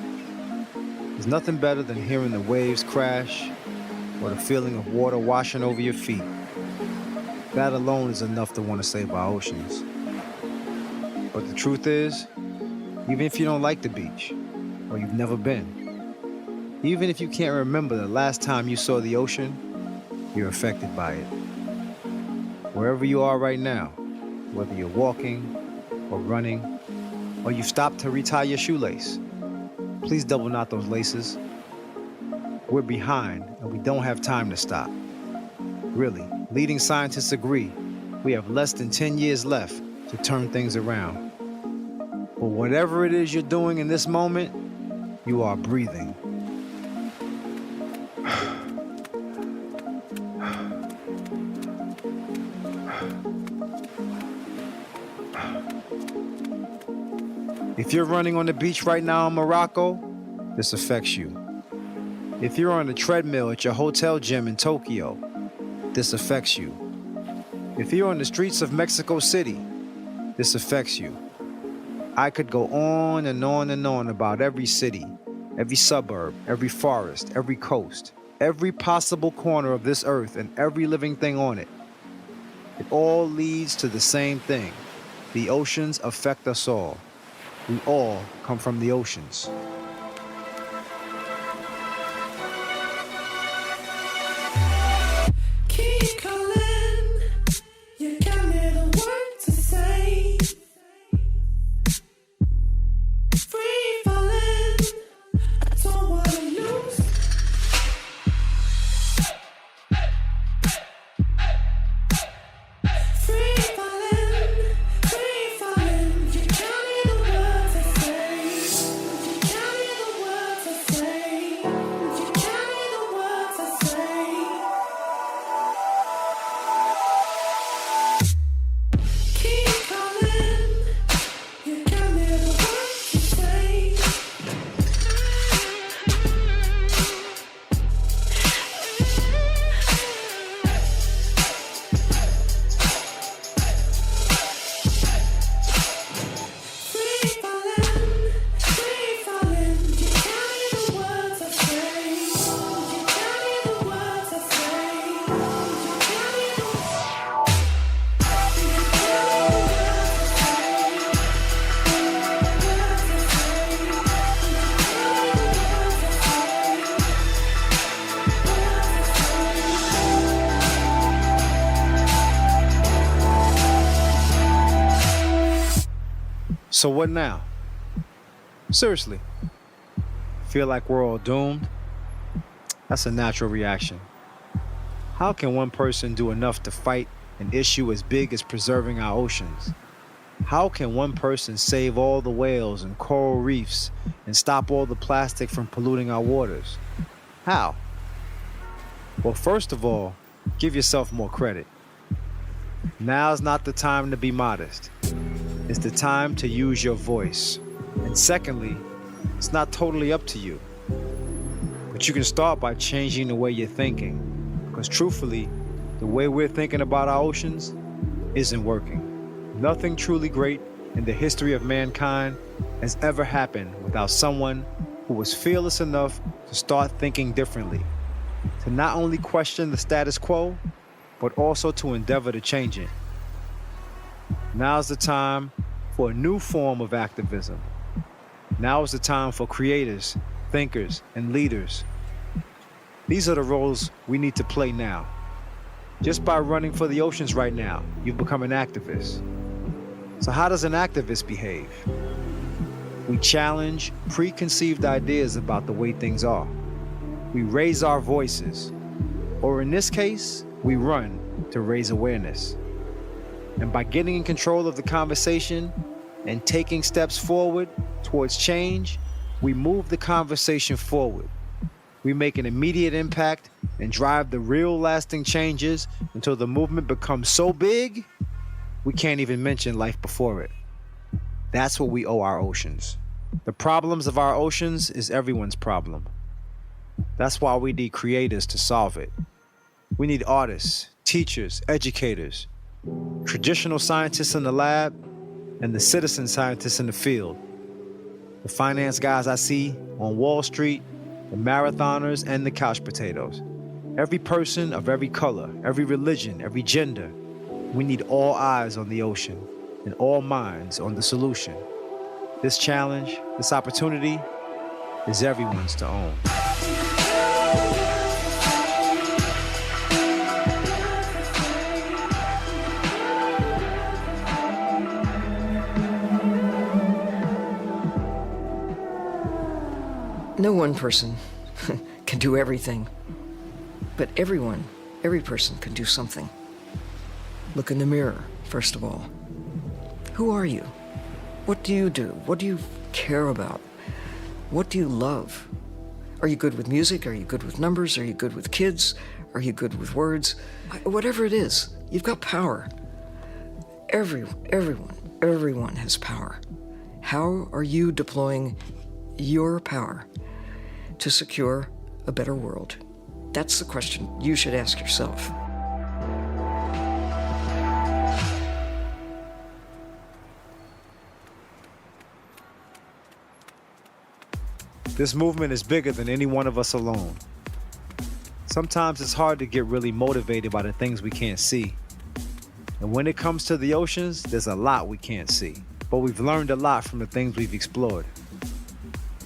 There's nothing better than hearing the waves crash or the feeling of water washing over your feet. That alone is enough to want to save our oceans. But the truth is, even if you don't like the beach, or you've never been, even if you can't remember the last time you saw the ocean, you're affected by it. Wherever you are right now, whether you're walking, or running, or you've stopped to retie your shoelace, please double knot those laces. We're behind and we don't have time to stop. Really, leading scientists agree we have less than 10 years left to turn things around. But whatever it is you're doing in this moment, you are breathing. If you're running on the beach right now in Morocco, this affects you. If you're on a treadmill at your hotel gym in Tokyo, this affects you. If you're on the streets of Mexico City, this affects you. I could go on and on and on about every city, every suburb, every forest, every coast, every possible corner of this earth and every living thing on it. It all leads to the same thing. The oceans affect us all. We all come from the oceans. Keep calling, you got me the word to say. Free falling, I don't wanna lose. So what now? Seriously. Feel like we're all doomed? That's a natural reaction. How can one person do enough to fight an issue as big as preserving our oceans? How can one person save all the whales and coral reefs and stop all the plastic from polluting our waters? How? Well, first of all, give yourself more credit. Now's not the time to be modest. It's the time to use your voice. And secondly, it's not totally up to you. But you can start by changing the way you're thinking. Because truthfully, the way we're thinking about our oceans isn't working. Nothing truly great in the history of mankind has ever happened without someone who was fearless enough to start thinking differently. To not only question the status quo, but also to endeavor to change it. Now's the time for a new form of activism. Now is the time for creators, thinkers, and leaders. These are the roles we need to play now. Just by running for the oceans right now, you've become an activist. So how does an activist behave? We challenge preconceived ideas about the way things are. We raise our voices, or in this case, we run to raise awareness. And by getting in control of the conversation and taking steps forward towards change, we move the conversation forward. We make an immediate impact and drive the real lasting changes until the movement becomes so big, we can't even mention life before it. That's what we owe our oceans. The problems of our oceans is everyone's problem. That's why we need creators to solve it. We need artists, teachers, educators, traditional scientists in the lab, and the citizen scientists in the field. The finance guys I see on Wall Street, the marathoners, and the couch potatoes. Every person of every color, every religion, every gender. We need all eyes on the ocean and all minds on the solution. This challenge, this opportunity, is everyone's to own. No one person can do everything, but every person can do something. Look in the mirror, first of all. Who are you? What do you do? What do you care about? What do you love? Are you good with music? Are you good with numbers? Are you good with kids? Are you good with words? Whatever it is, you've got power. Everyone has power. How are you deploying your power to secure a better world? That's the question you should ask yourself. This movement is bigger than any one of us alone. Sometimes it's hard to get really motivated by the things we can't see. And when it comes to the oceans, there's a lot we can't see. But we've learned a lot from the things we've explored.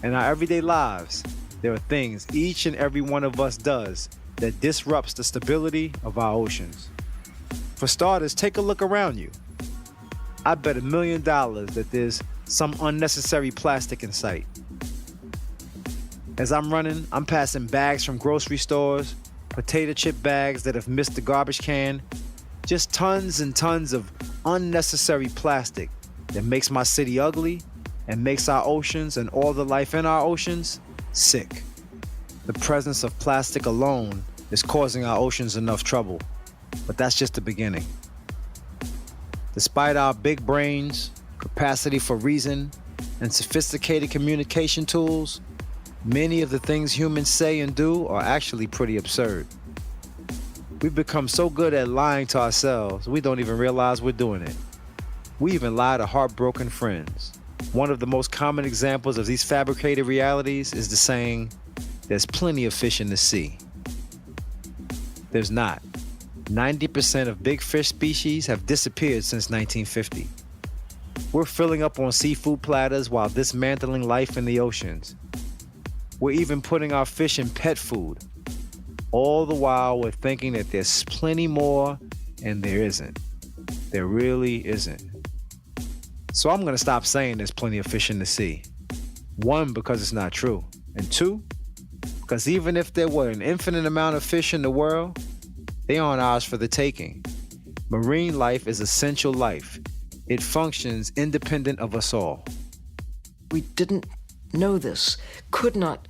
In our everyday lives, there are things each and every one of us does that disrupts the stability of our oceans. For starters, take a look around you. I bet $1 million that there's some unnecessary plastic in sight. As I'm running, I'm passing bags from grocery stores, potato chip bags that have missed the garbage can, just tons and tons of unnecessary plastic that makes my city ugly and makes our oceans and all the life in our oceans sick. The presence of plastic alone is causing our oceans enough trouble, but that's just the beginning. Despite our big brains, capacity for reason, and sophisticated communication tools, many of the things humans say and do are actually pretty absurd. We've become so good at lying to ourselves, we don't even realize we're doing it. We even lie to heartbroken friends. One of the most common examples of these fabricated realities is the saying, "There's plenty of fish in the sea." There's not. 90% of big fish species have disappeared since 1950. We're filling up on seafood platters while dismantling life in the oceans. We're even putting our fish in pet food. All the while we're thinking that there's plenty more, and there isn't. There really isn't. So I'm gonna stop saying there's plenty of fish in the sea. One, because it's not true. And two, because even if there were an infinite amount of fish in the world, they aren't ours for the taking. Marine life is essential life. It functions independent of us all. We didn't know this, could not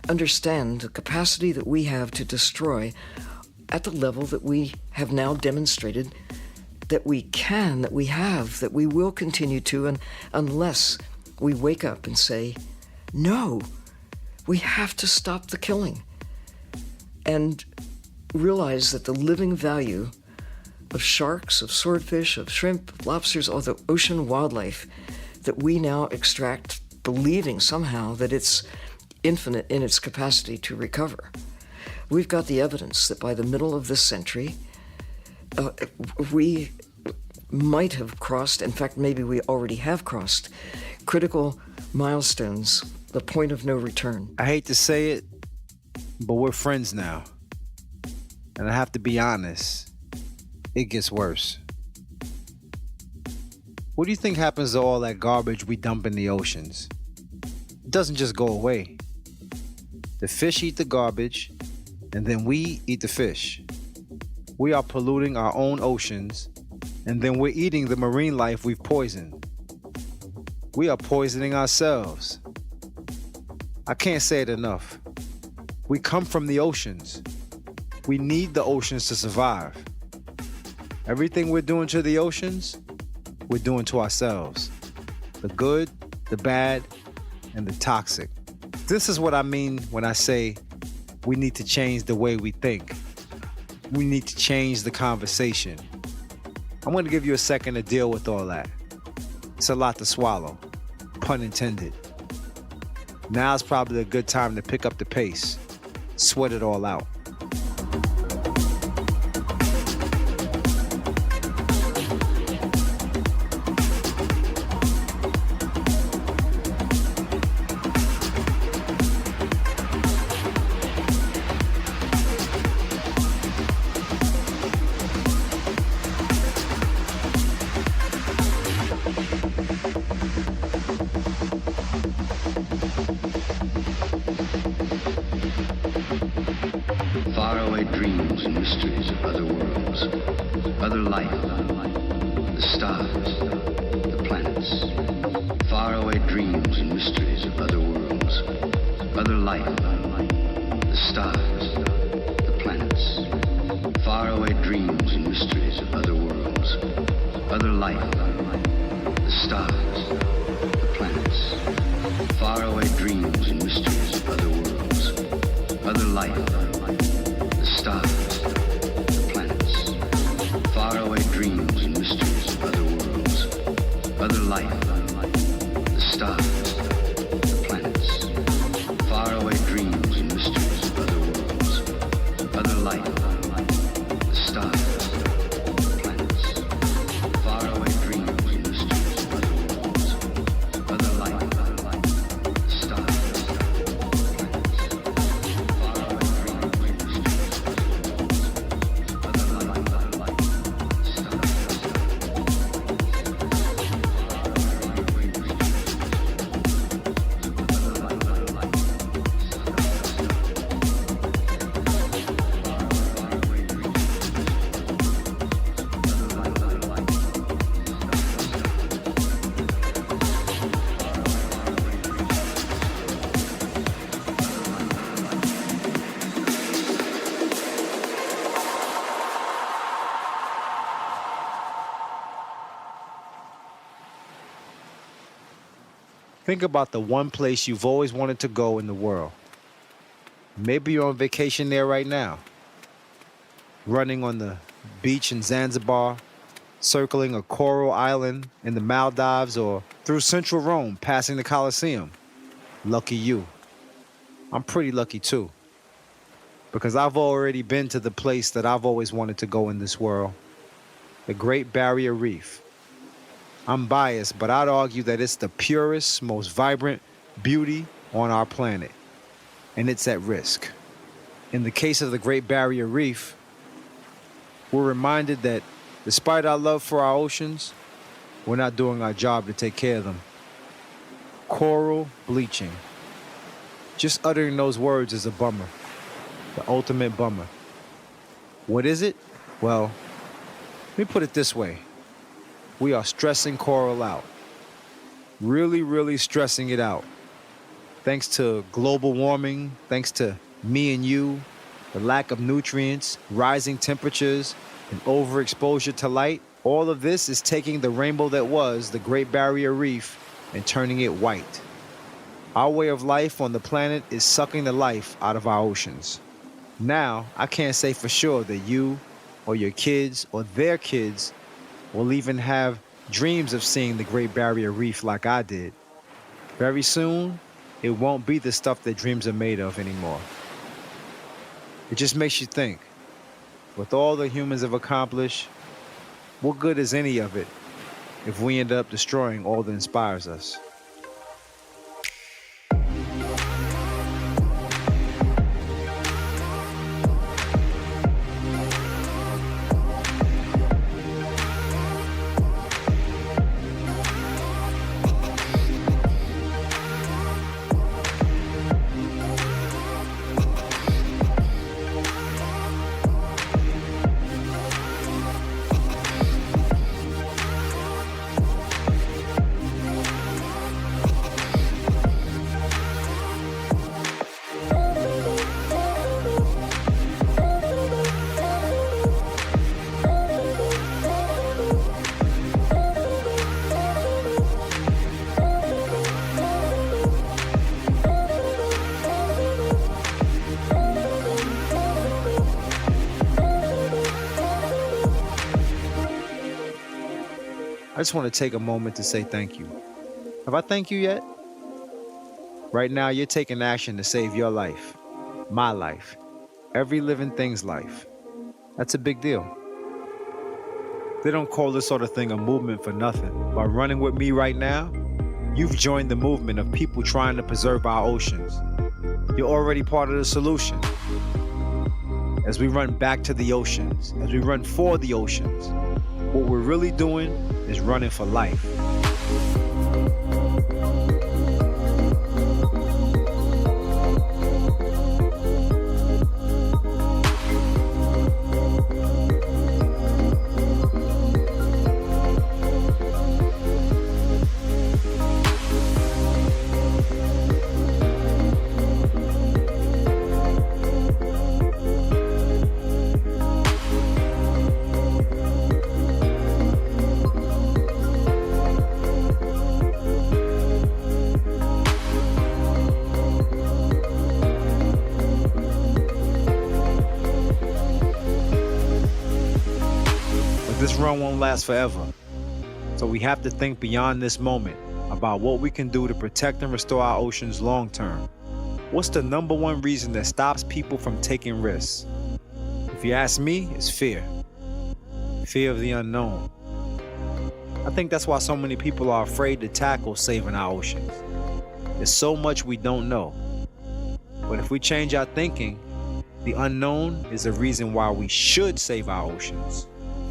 understand the capacity that we have to destroy at the level that we have now demonstrated that we can, that we have, that we will continue to, and unless we wake up and say, no, we have to stop the killing and realize that the living value of sharks, of swordfish, of shrimp, lobsters, all the ocean wildlife that we now extract, believing somehow that it's infinite in its capacity to recover. We've got the evidence that by the middle of this century, we might have crossed, in fact, maybe we already have crossed, critical milestones, the point of no return. I hate to say it, but we're friends now. And I have to be honest, it gets worse. What do you think happens to all that garbage we dump in the oceans? It doesn't just go away. The fish eat the garbage, and then we eat the fish. We are polluting our own oceans, and then we're eating the marine life we've poisoned. We are poisoning ourselves. I can't say it enough. We come from the oceans. We need the oceans to survive. Everything we're doing to the oceans, we're doing to ourselves. The good, the bad, and the toxic. This is what I mean when I say we need to change the way we think. We need to change the conversation. I'm going to give you a second to deal with all that. It's a lot to swallow, pun intended. Now's probably a good time to pick up the pace, sweat it all out. Faraway dreams and mysteries of other worlds, other life, the stars, the planets. Faraway dreams and mysteries of other worlds, other life, the stars, the planets. Faraway dreams and mysteries of other worlds, other life, the stars, the planets. Faraway dreams and mysteries of other worlds, other life, the stars, the planets. Faraway dreams and mysteries of other worlds, other life, the stars, the planets. Faraway dreams and mysteries of other worlds, other life, the stars, the planets. Faraway dreams and mysteries of other worlds, other life, the stars. Think about the one place you've always wanted to go in the world. Maybe you're on vacation there right now. Running on the beach in Zanzibar, circling a coral island in the Maldives, or through central Rome, passing the Colosseum. Lucky you. I'm pretty lucky too. Because I've already been to the place that I've always wanted to go in this world. The Great Barrier Reef. I'm biased, but I'd argue that it's the purest, most vibrant beauty on our planet. And it's at risk. In the case of the Great Barrier Reef, we're reminded that despite our love for our oceans, we're not doing our job to take care of them. Coral bleaching. Just uttering those words is a bummer. The ultimate bummer. What is it? Well, let me put it this way. We are stressing coral out. Really, really stressing it out. Thanks to global warming, thanks to me and you, the lack of nutrients, rising temperatures, and overexposure to light, all of this is taking the rainbow that was the Great Barrier Reef and turning it white. Our way of life on the planet is sucking the life out of our oceans. Now, I can't say for sure that you or your kids or their kids will even have dreams of seeing the Great Barrier Reef like I did. Very soon, it won't be the stuff that dreams are made of anymore. It just makes you think, with all that humans have accomplished, what good is any of it if we end up destroying all that inspires us? I just want to take a moment to say thank you. Have I thanked you yet? Right now, you're taking action to save your life, my life, every living thing's life. That's a big deal. They don't call this sort of thing a movement for nothing. By running with me right now, you've joined the movement of people trying to preserve our oceans. You're already part of the solution. As we run back to the oceans, as we run for the oceans, what we're really doing is running for life. This run won't last forever, so we have to think beyond this moment about what we can do to protect and restore our oceans long term. What's the number one reason that stops people from taking risks? If you ask me, it's fear. Fear of the unknown. I think that's why so many people are afraid to tackle saving our oceans. There's so much we don't know. But if we change our thinking, the unknown is a reason why we should save our oceans.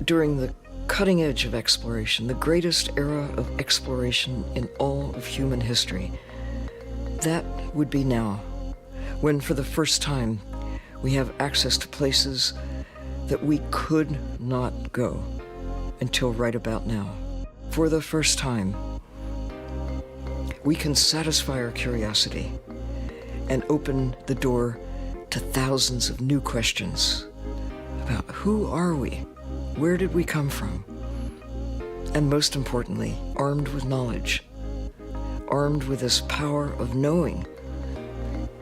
During the cutting edge of exploration, the greatest era of exploration in all of human history, that would be now, when for the first time we have access to places that we could not go until right about now. For the first time, we can satisfy our curiosity and open the door to thousands of new questions about who are we? Where did we come from? And most importantly, armed with knowledge, armed with this power of knowing,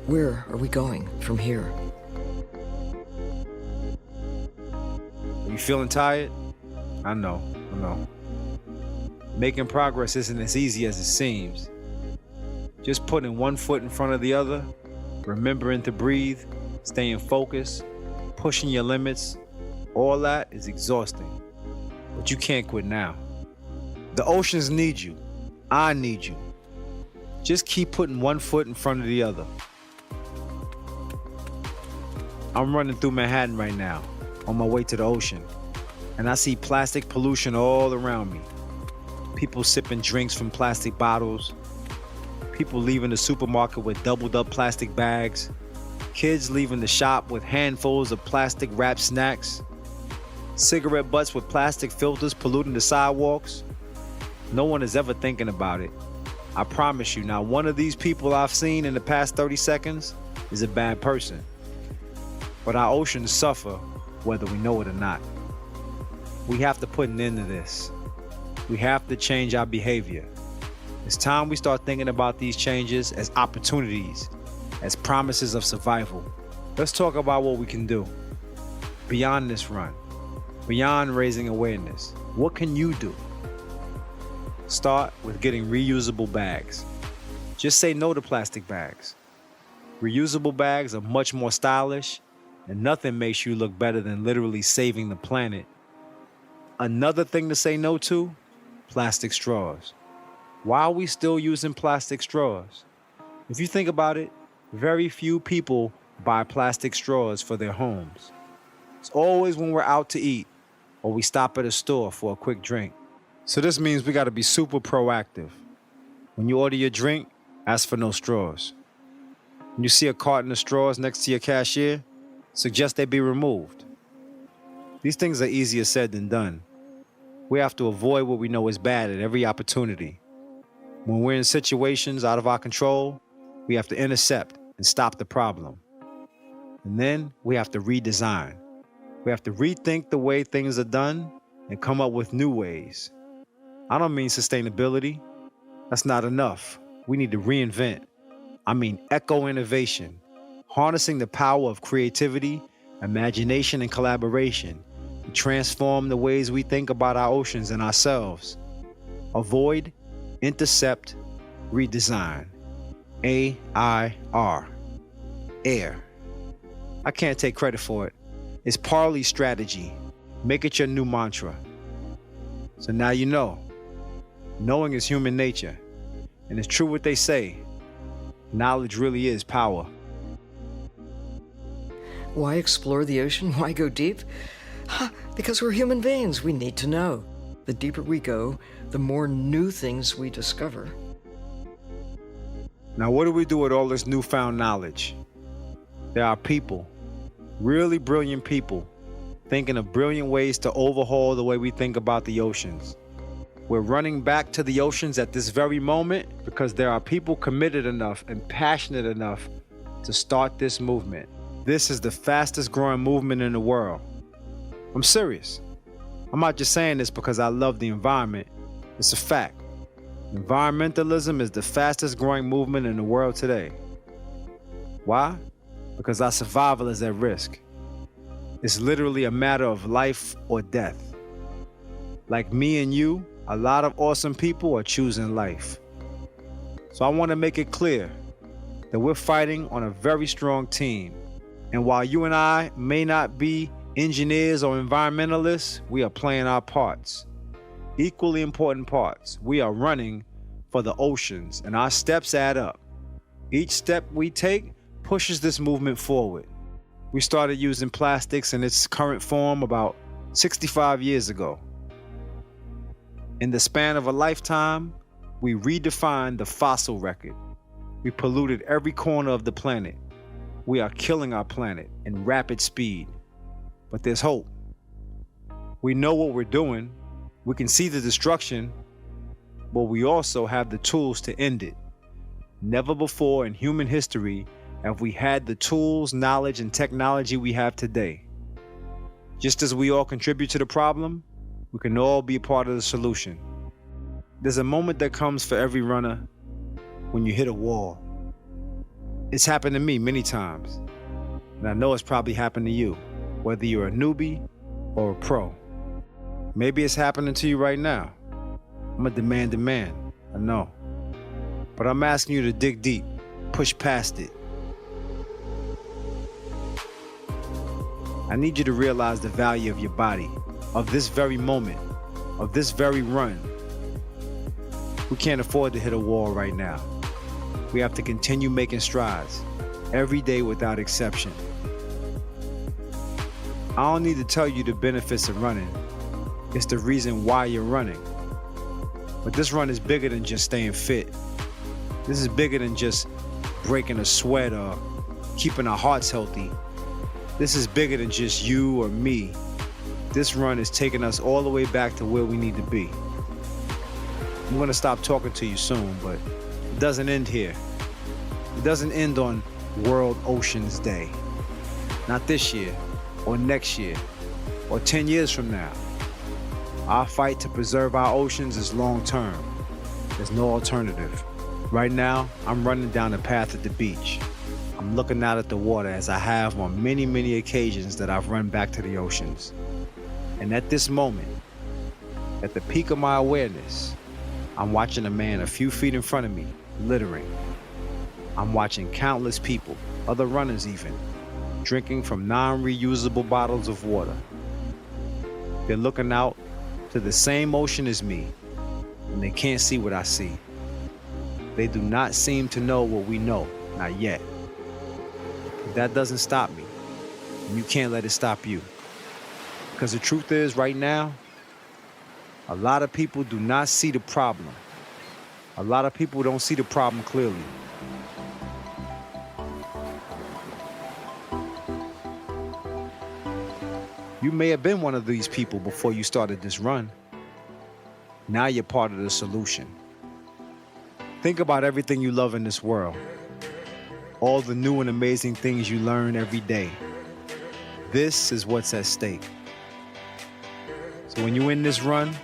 where are we going from here? Are you feeling tired? I know. Making progress isn't as easy as it seems. Just putting one foot in front of the other, remembering to breathe, staying focused, pushing your limits, all that is exhausting, but you can't quit now. The oceans need you. I need you. Just keep putting one foot in front of the other. I'm running through Manhattan right now, on my way to the ocean, and I see plastic pollution all around me. People sipping drinks from plastic bottles. People leaving the supermarket with doubled up plastic bags. Kids leaving the shop with handfuls of plastic wrapped snacks. Cigarette butts with plastic filters polluting the sidewalks. No one is ever thinking about it. I promise you, not one of these people I've seen in the past 30 seconds is a bad person. But our oceans suffer whether we know it or not. We have to put an end to this. We have to change our behavior. It's time we start thinking about these changes as opportunities, as promises of survival. Let's talk about what we can do. Beyond this run, beyond raising awareness, what can you do? Start with getting reusable bags. Just say no to plastic bags. Reusable bags are much more stylish, and nothing makes you look better than literally saving the planet. Another thing to say no to, plastic straws. Why are we still using plastic straws? If you think about it, very few people buy plastic straws for their homes. It's always when we're out to eat or we stop at a store for a quick drink. So this means we gotta be super proactive. When you order your drink, ask for no straws. When you see a carton of straws next to your cashier, suggest they be removed. These things are easier said than done. We have to avoid what we know is bad at every opportunity. When we're in situations out of our control, we have to intercept and stop the problem. And then we have to redesign. We have to rethink the way things are done and come up with new ways. I don't mean sustainability. That's not enough. We need to reinvent. I mean eco-innovation, harnessing the power of creativity, imagination, and collaboration to transform the ways we think about our oceans and ourselves. Avoid, intercept, redesign. AIR. AIR. I can't take credit for it. It's Parley's strategy. Make it your new mantra. So now you know. Knowing is human nature. And it's true what they say. Knowledge really is power. Why explore the ocean? Why go deep? Because we're human beings. We need to know. The deeper we go, the more new things we discover. Now, what do we do with all this newfound knowledge? There are people, really brilliant people, thinking of brilliant ways to overhaul the way we think about the oceans. We're running back to the oceans at this very moment because there are people committed enough and passionate enough to start this movement. This is the fastest growing movement in the world. I'm serious. I'm not just saying this because I love the environment. It's a fact. Environmentalism is the fastest growing movement in the world today. Why? Because our survival is at risk. It's literally a matter of life or death. Like me and you, a lot of awesome people are choosing life. So I want to make it clear that we're fighting on a very strong team. And while you and I may not be engineers or environmentalists, we are playing our parts. Equally important parts. We are running for the oceans, and our steps add up. Each step we take pushes this movement forward. We started using plastics in its current form about 65 years ago. In the span of a lifetime, we redefined the fossil record. We polluted every corner of the planet. We are killing our planet in rapid speed. But there's hope. We know what we're doing. We can see the destruction, but we also have the tools to end it. Never before in human history have we had the tools, knowledge, and technology we have today. Just as we all contribute to the problem, we can all be a part of the solution. There's a moment that comes for every runner when you hit a wall. It's happened to me many times, and I know it's probably happened to you, whether you're a newbie or a pro. Maybe it's happening to you right now. I'm a demanding man, I know. But I'm asking you to dig deep, push past it. I need you to realize the value of your body, of this very moment, of this very run. We can't afford to hit a wall right now. We have to continue making strides, every day without exception. I don't need to tell you the benefits of running. It's the reason why you're running. But this run is bigger than just staying fit. This is bigger than just breaking a sweat or keeping our hearts healthy. This is bigger than just you or me. This run is taking us all the way back to where we need to be. I'm gonna stop talking to you soon, but it doesn't end here. It doesn't end on World Oceans Day. Not this year, or next year, or 10 years from now. Our fight to preserve our oceans is long term. There's no alternative. Right now, I'm running down the path at the beach. I'm looking out at the water as I have on many, many occasions that I've run back to the oceans. And at this moment, at the peak of my awareness, I'm watching a man a few feet in front of me, littering. I'm watching countless people, other runners even, drinking from non-reusable bottles of water. They're looking out to the same ocean as me, and they can't see what I see. They do not seem to know what we know, not yet. But that doesn't stop me, and you can't let it stop you. Because the truth is, right now, a lot of people do not see the problem. A lot of people don't see the problem clearly. You may have been one of these people before you started this run. Now you're part of the solution. Think about everything you love in this world. All the new and amazing things you learn every day. This is what's at stake. So when you end this run,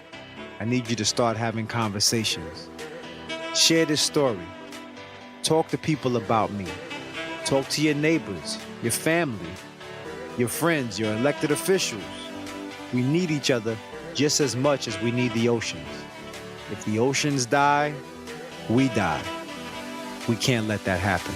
I need you to start having conversations. Share this story. Talk to people about me. Talk to your neighbors, your family, your friends, your elected officials. We need each other just as much as we need the oceans. If the oceans die, we die. We can't let that happen.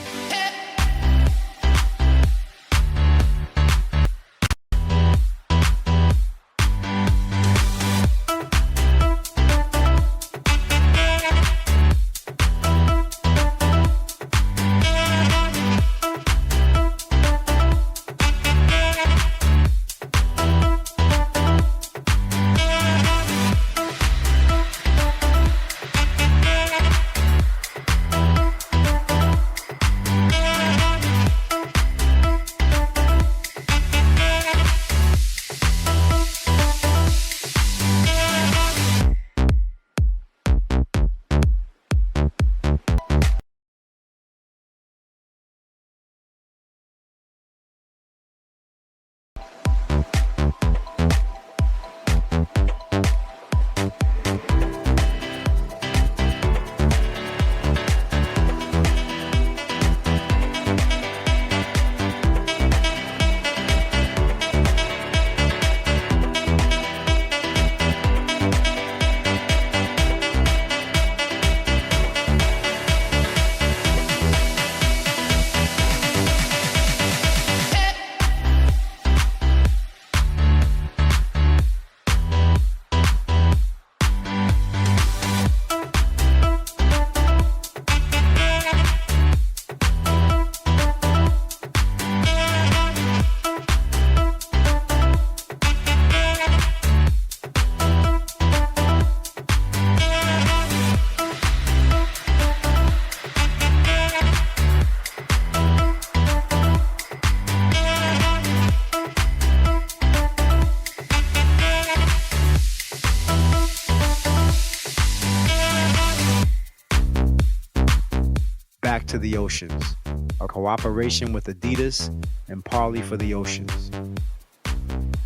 Back to the Oceans, a cooperation with Adidas and Parley for the Oceans.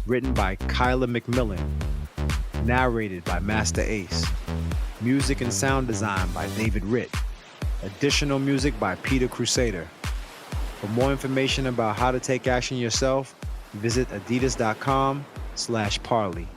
Written by Kyla McMillan, narrated by Master Ace. Music and sound design by David Ritt. Additional music by Peter Crusader. For more information about how to take action yourself, visit adidas.com/parley.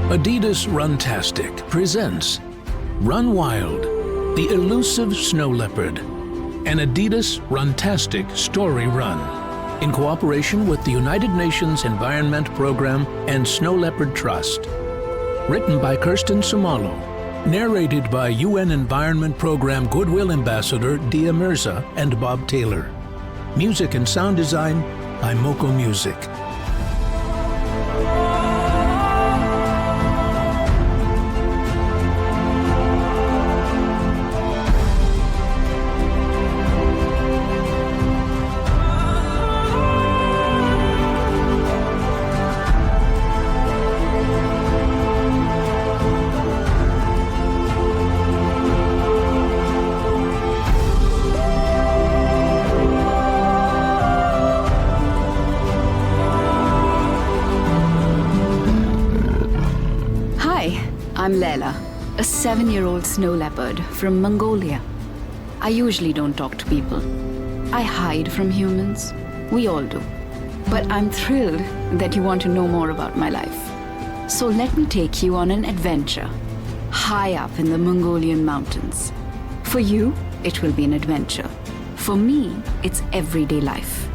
Adidas Runtastic presents Run Wild, the elusive snow leopard, an Adidas Runtastic story run, in cooperation with the United Nations Environment Program and Snow Leopard Trust. Written by Kirsten Sumalo, narrated by UN Environment Program Goodwill Ambassador Dia Mirza and Bob Taylor. Music and sound design by Moko Music. I'm Lela, a 7-year-old snow leopard from Mongolia. I usually don't talk to people. I hide from humans. We all do. But I'm thrilled that you want to know more about my life. So let me take you on an adventure, high up in the Mongolian mountains. For you, it will be an adventure. For me, it's everyday life.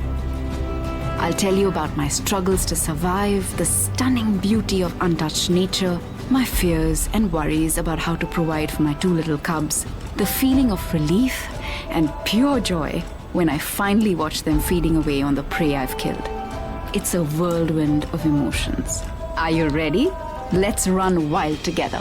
I'll tell you about my struggles to survive, the stunning beauty of untouched nature, my fears and worries about how to provide for my 2 little cubs, the feeling of relief and pure joy when I finally watch them feeding away on the prey I've killed. It's a whirlwind of emotions. Are you ready? Let's run wild together.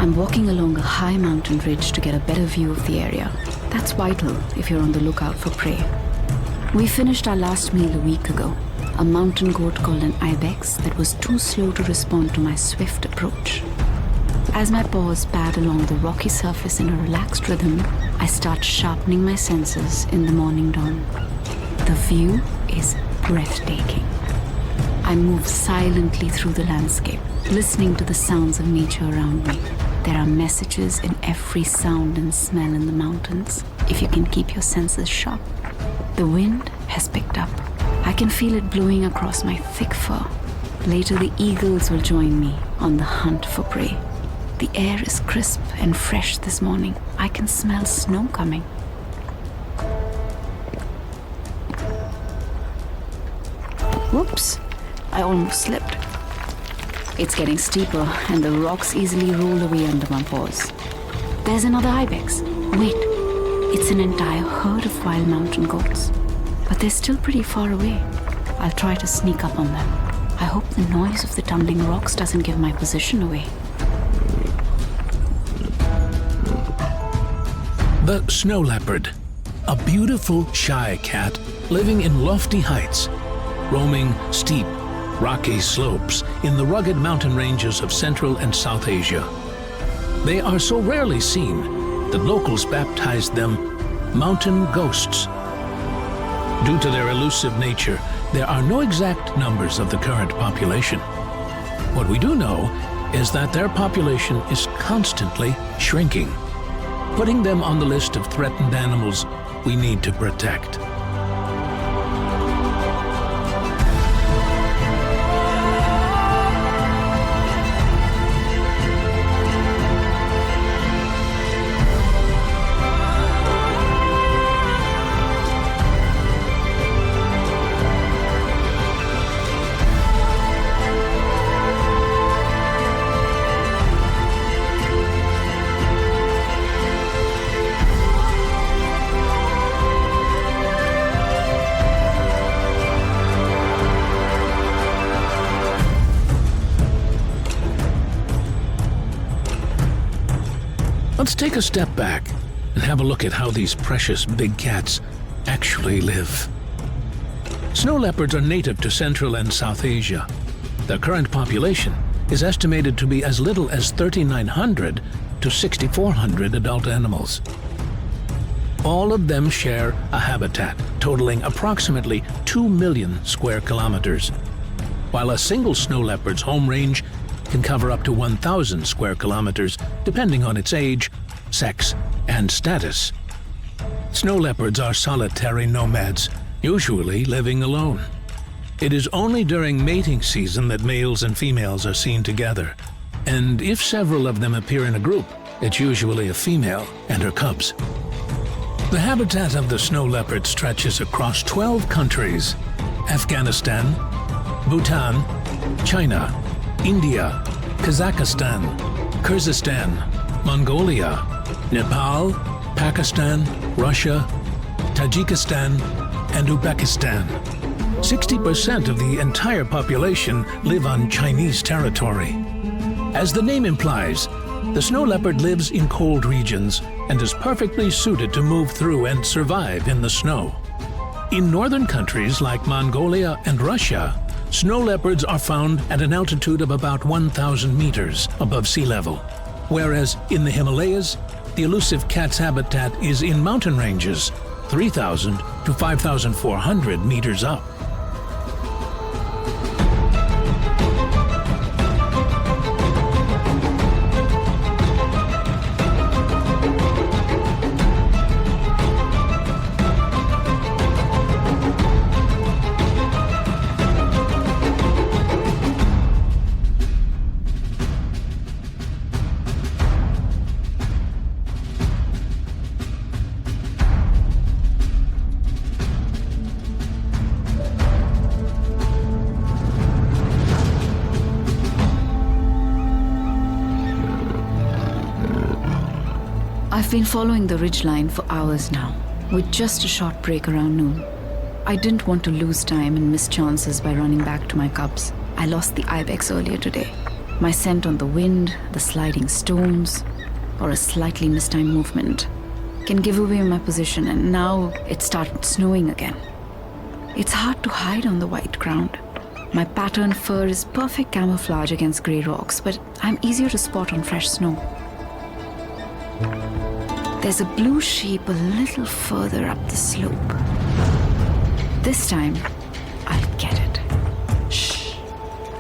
I'm walking along a high mountain ridge to get a better view of the area. That's vital if you're on the lookout for prey. We finished our last meal a week ago, a mountain goat called an ibex that was too slow to respond to my swift approach. As my paws pad along the rocky surface in a relaxed rhythm, I start sharpening my senses in the morning dawn. The view is breathtaking. I move silently through the landscape, listening to the sounds of nature around me. There are messages in every sound and smell in the mountains, if you can keep your senses sharp. The wind has picked up. I can feel it blowing across my thick fur. Later, the eagles will join me on the hunt for prey. The air is crisp and fresh this morning. I can smell snow coming. Whoops, I almost slipped. It's getting steeper, and the rocks easily roll away under my paws. There's another ibex. Wait, it's an entire herd of wild mountain goats. But they're still pretty far away. I'll try to sneak up on them. I hope the noise of the tumbling rocks doesn't give my position away. The snow leopard, a beautiful shy cat living in lofty heights, roaming steep, rocky slopes in the rugged mountain ranges of Central and South Asia. They are so rarely seen that locals baptize them mountain ghosts. Due to their elusive nature, there are no exact numbers of the current population. What we do know is that their population is constantly shrinking, putting them on the list of threatened animals we need to protect. Let's take a step back and have a look at how these precious big cats actually live. Snow leopards are native to Central and South Asia. Their current population is estimated to be as little as 3,900 to 6,400 adult animals. All of them share a habitat totaling approximately 2 million square kilometers, while a single snow leopard's home range can cover up to 1,000 square kilometers depending on its age, sex, and status. Snow leopards are solitary nomads, usually living alone. It is only during mating season that males and females are seen together, and if several of them appear in a group, it's usually a female and her cubs. The habitat of the snow leopard stretches across 12 countries: Afghanistan, Bhutan, China, India, Kazakhstan, Kyrgyzstan, Mongolia, Nepal, Pakistan, Russia, Tajikistan, and Uzbekistan. 60% of the entire population live on Chinese territory. As the name implies, the snow leopard lives in cold regions and is perfectly suited to move through and survive in the snow. In northern countries like Mongolia and Russia, snow leopards are found at an altitude of about 1,000 meters above sea level, whereas in the Himalayas, the elusive cat's habitat is in mountain ranges 3,000 to 5,400 meters up. I've been following the ridgeline for hours now, with just a short break around noon. I didn't want to lose time and miss chances by running back to my cubs. I lost the ibex earlier today. My scent on the wind, the sliding stones, or a slightly mistimed movement can give away my position, and now it started snowing again. It's hard to hide on the white ground. My patterned fur is perfect camouflage against grey rocks, but I'm easier to spot on fresh snow. There's a blue sheep a little further up the slope. This time, I'll get it. Shh.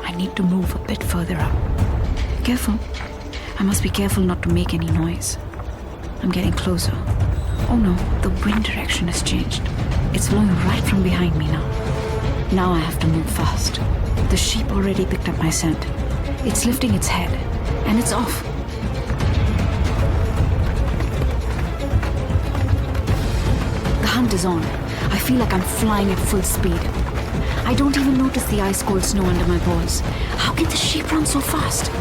I need to move a bit further up. Careful. I must be careful not to make any noise. I'm getting closer. Oh no, the wind direction has changed. It's blowing right from behind me now. Now I have to move fast. The sheep already picked up my scent. It's lifting its head, and it's off. The hunt is on. I feel like I'm flying at full speed. I don't even notice the ice-cold snow under my balls. How can the sheep run so fast?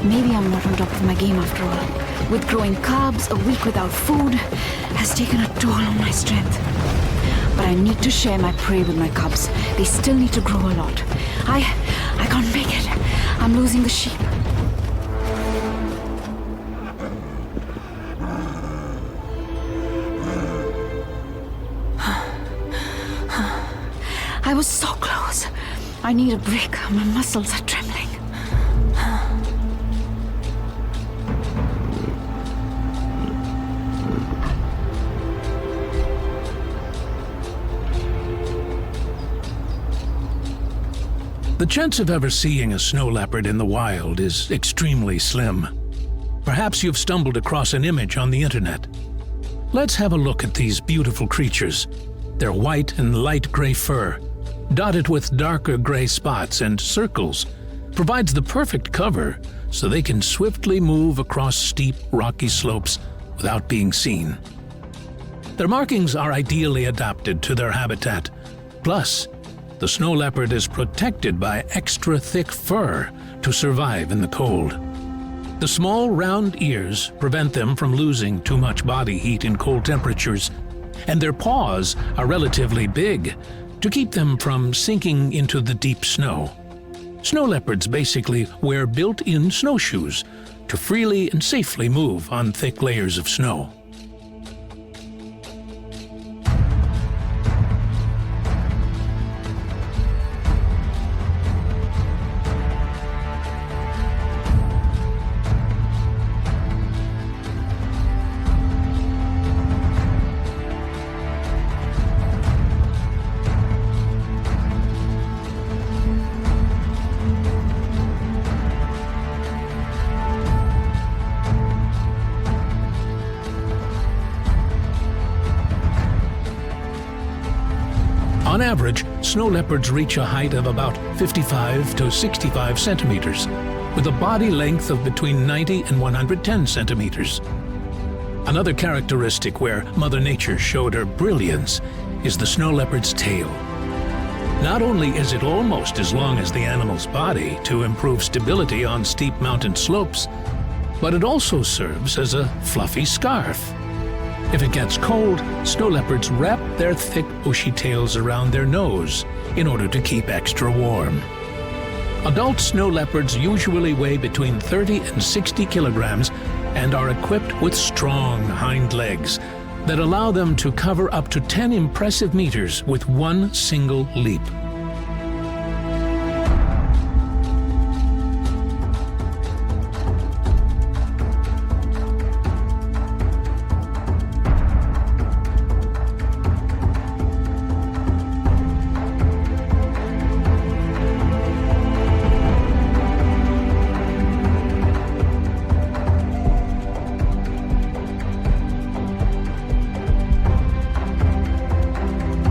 Maybe I'm not on top of my game after all. With growing cubs, a week without food has taken a toll on my strength. But I need to share my prey with my cubs. They still need to grow a lot. I can't make it. I'm losing the sheep. I was so close. I need a break. My muscles are trembling. The chance of ever seeing a snow leopard in the wild is extremely slim. Perhaps you've stumbled across an image on the internet. Let's have a look at these beautiful creatures. Their white and light gray fur, dotted with darker gray spots and circles, provides the perfect cover so they can swiftly move across steep, rocky slopes without being seen. Their markings are ideally adapted to their habitat. Plus, the snow leopard is protected by extra thick fur to survive in the cold. The small, round ears prevent them from losing too much body heat in cold temperatures, and their paws are relatively big to keep them from sinking into the deep snow. Snow leopards basically wear built-in snowshoes to freely and safely move on thick layers of snow. On average, snow leopards reach a height of about 55 to 65 centimeters, with a body length of between 90 and 110 centimeters. Another characteristic where Mother Nature showed her brilliance is the snow leopard's tail. Not only is it almost as long as the animal's body to improve stability on steep mountain slopes, but it also serves as a fluffy scarf. If it gets cold, snow leopards wrap their thick, bushy tails around their nose in order to keep extra warm. Adult snow leopards usually weigh between 30 and 60 kilograms and are equipped with strong hind legs that allow them to cover up to 10 impressive meters with one single leap.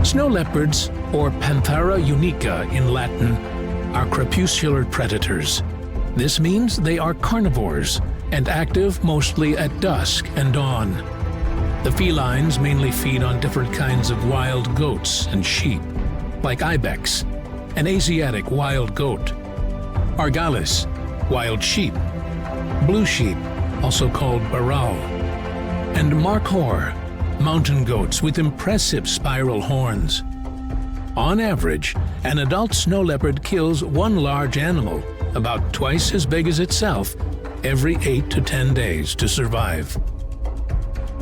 Snow leopards, or Panthera unica in Latin, are crepuscular predators. This means they are carnivores and active mostly at dusk and dawn. The felines mainly feed on different kinds of wild goats and sheep, like ibex, an Asiatic wild goat, argalis, wild sheep, blue sheep, also called baral, and markhor, mountain goats with impressive spiral horns. On average, an adult snow leopard kills one large animal, about twice as big as itself, every 8 to 10 days to survive.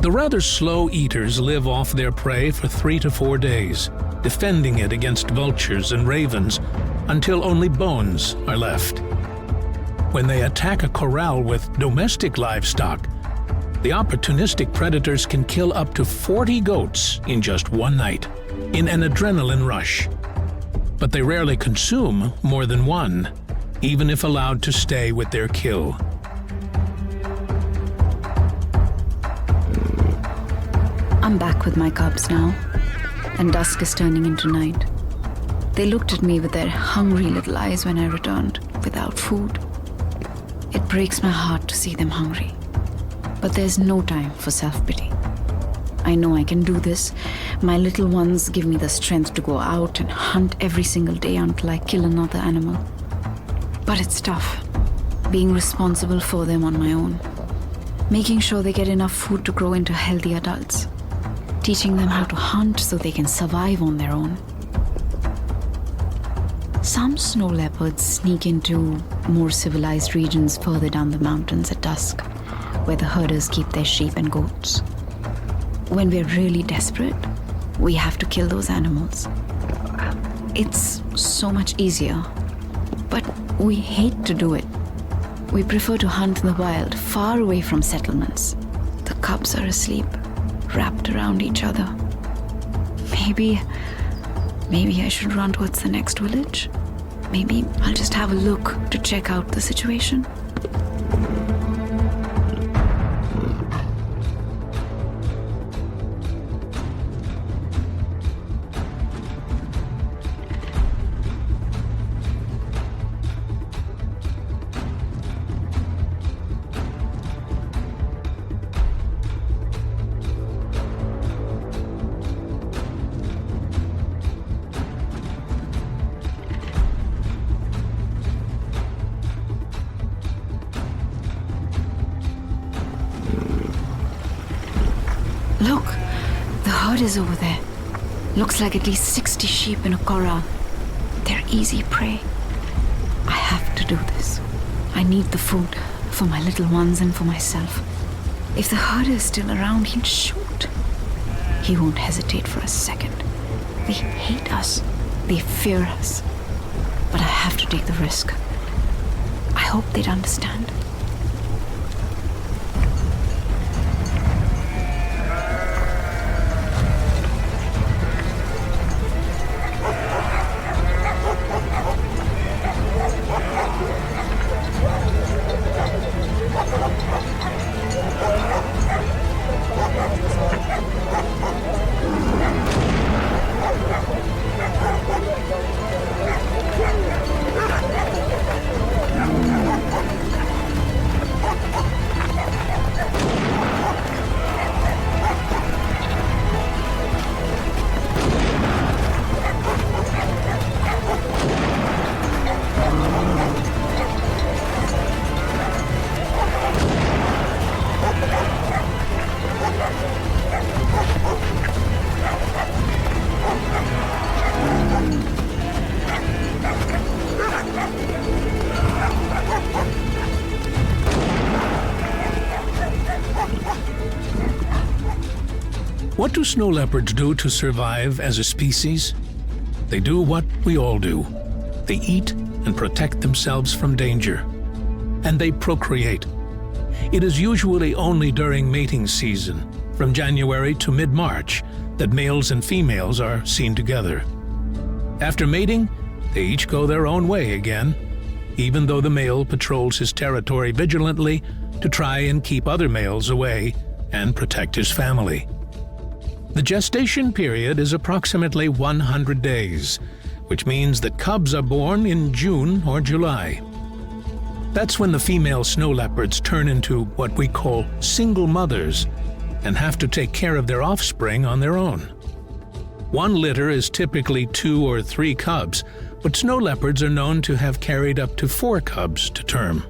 The rather slow eaters live off their prey for 3 to 4 days, defending it against vultures and ravens until only bones are left. When they attack a corral with domestic livestock, the opportunistic predators can kill up to 40 goats in just one night, in an adrenaline rush. But they rarely consume more than one, even if allowed to stay with their kill. I'm back with my cubs now, and dusk is turning into night. They looked at me with their hungry little eyes when I returned, without food. It breaks my heart to see them hungry. But there's no time for self-pity. I know I can do this. My little ones give me the strength to go out and hunt every single day until I kill another animal. But it's tough, being responsible for them on my own. Making sure they get enough food to grow into healthy adults. Teaching them how to hunt so they can survive on their own. Some snow leopards sneak into more civilized regions further down the mountains at dusk, where the herders keep their sheep and goats. When we're really desperate, we have to kill those animals. It's so much easier, but we hate to do it. We prefer to hunt in the wild, far away from settlements. The cubs are asleep, wrapped around each other. Maybe I should run towards the next village. Maybe I'll just have a look to check out the situation. Look, the herd is over there. Looks like at least 60 sheep in a corral. They're easy prey. I have to do this. I need the food for my little ones and for myself. If the herder is still around, he'll shoot. He won't hesitate for a second. They hate us. They fear us. But I have to take the risk. I hope they'd understand. What do snow leopards do to survive as a species? They do what we all do. They eat and protect themselves from danger. And they procreate. It is usually only during mating season, from January to mid-March, that males and females are seen together. After mating, they each go their own way again, even though the male patrols his territory vigilantly to try and keep other males away and protect his family. The gestation period is approximately 100 days, which means that cubs are born in June or July. That's when the female snow leopards turn into what we call single mothers and have to take care of their offspring on their own. One litter is typically 2 or 3 cubs, but snow leopards are known to have carried up to 4 cubs to term.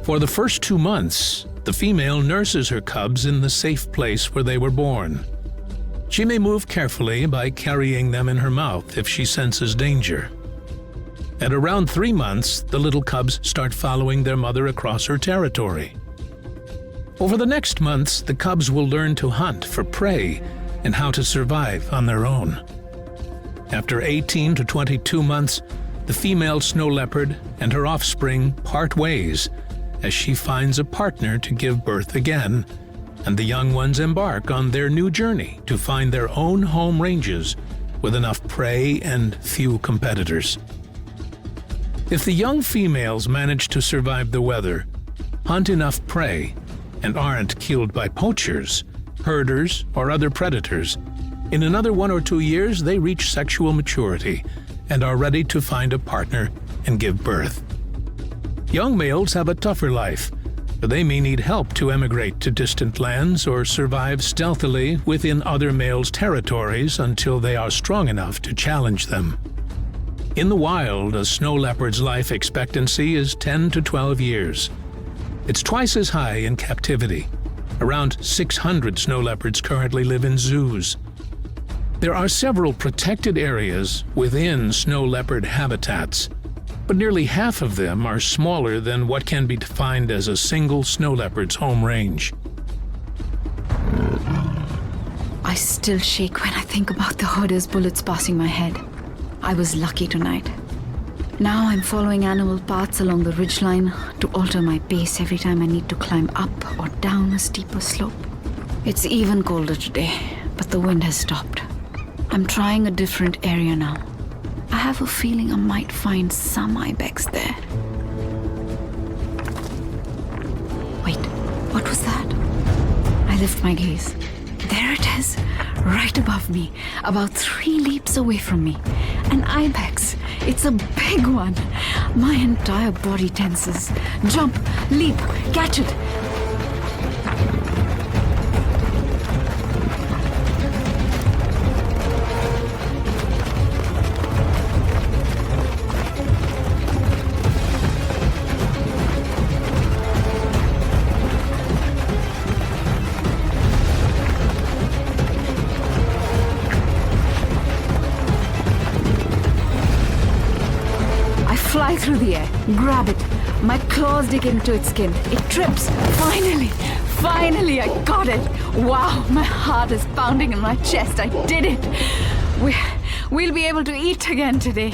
For the first 2 months, the female nurses her cubs in the safe place where they were born. She may move carefully by carrying them in her mouth if she senses danger. At around 3 months, the little cubs start following their mother across her territory. Over the next months, the cubs will learn to hunt for prey and how to survive on their own. After 18 to 22 months, the female snow leopard and her offspring part ways as she finds a partner to give birth again, and the young ones embark on their new journey to find their own home ranges with enough prey and few competitors. If the young females manage to survive the weather, hunt enough prey, and aren't killed by poachers, herders, or other predators, in another 1 or 2 years they reach sexual maturity and are ready to find a partner and give birth. Young males have a tougher life, but they may need help to emigrate to distant lands or survive stealthily within other males' territories until they are strong enough to challenge them. In the wild, a snow leopard's life expectancy is 10 to 12 years. It's twice as high in captivity. Around 600 snow leopards currently live in zoos. There are several protected areas within snow leopard habitats, but nearly half of them are smaller than what can be defined as a single snow leopard's home range. I still shake when I think about the herder's bullets passing my head. I was lucky tonight. Now I'm following animal paths along the ridgeline to alter my pace every time I need to climb up or down a steeper slope. It's even colder today, but the wind has stopped. I'm trying a different area now. I have a feeling I might find some ibex there. Wait, what was that? I lift my gaze. There it is, right above me, about 3 leaps away from me. An ibex. It's a big one. My entire body tenses. Jump, leap, catch it. fly through the air, grab it. My claws dig into its skin. It trips. Finally, I got it. Wow, my heart is pounding in my chest. I did it. We'll be able to eat again today.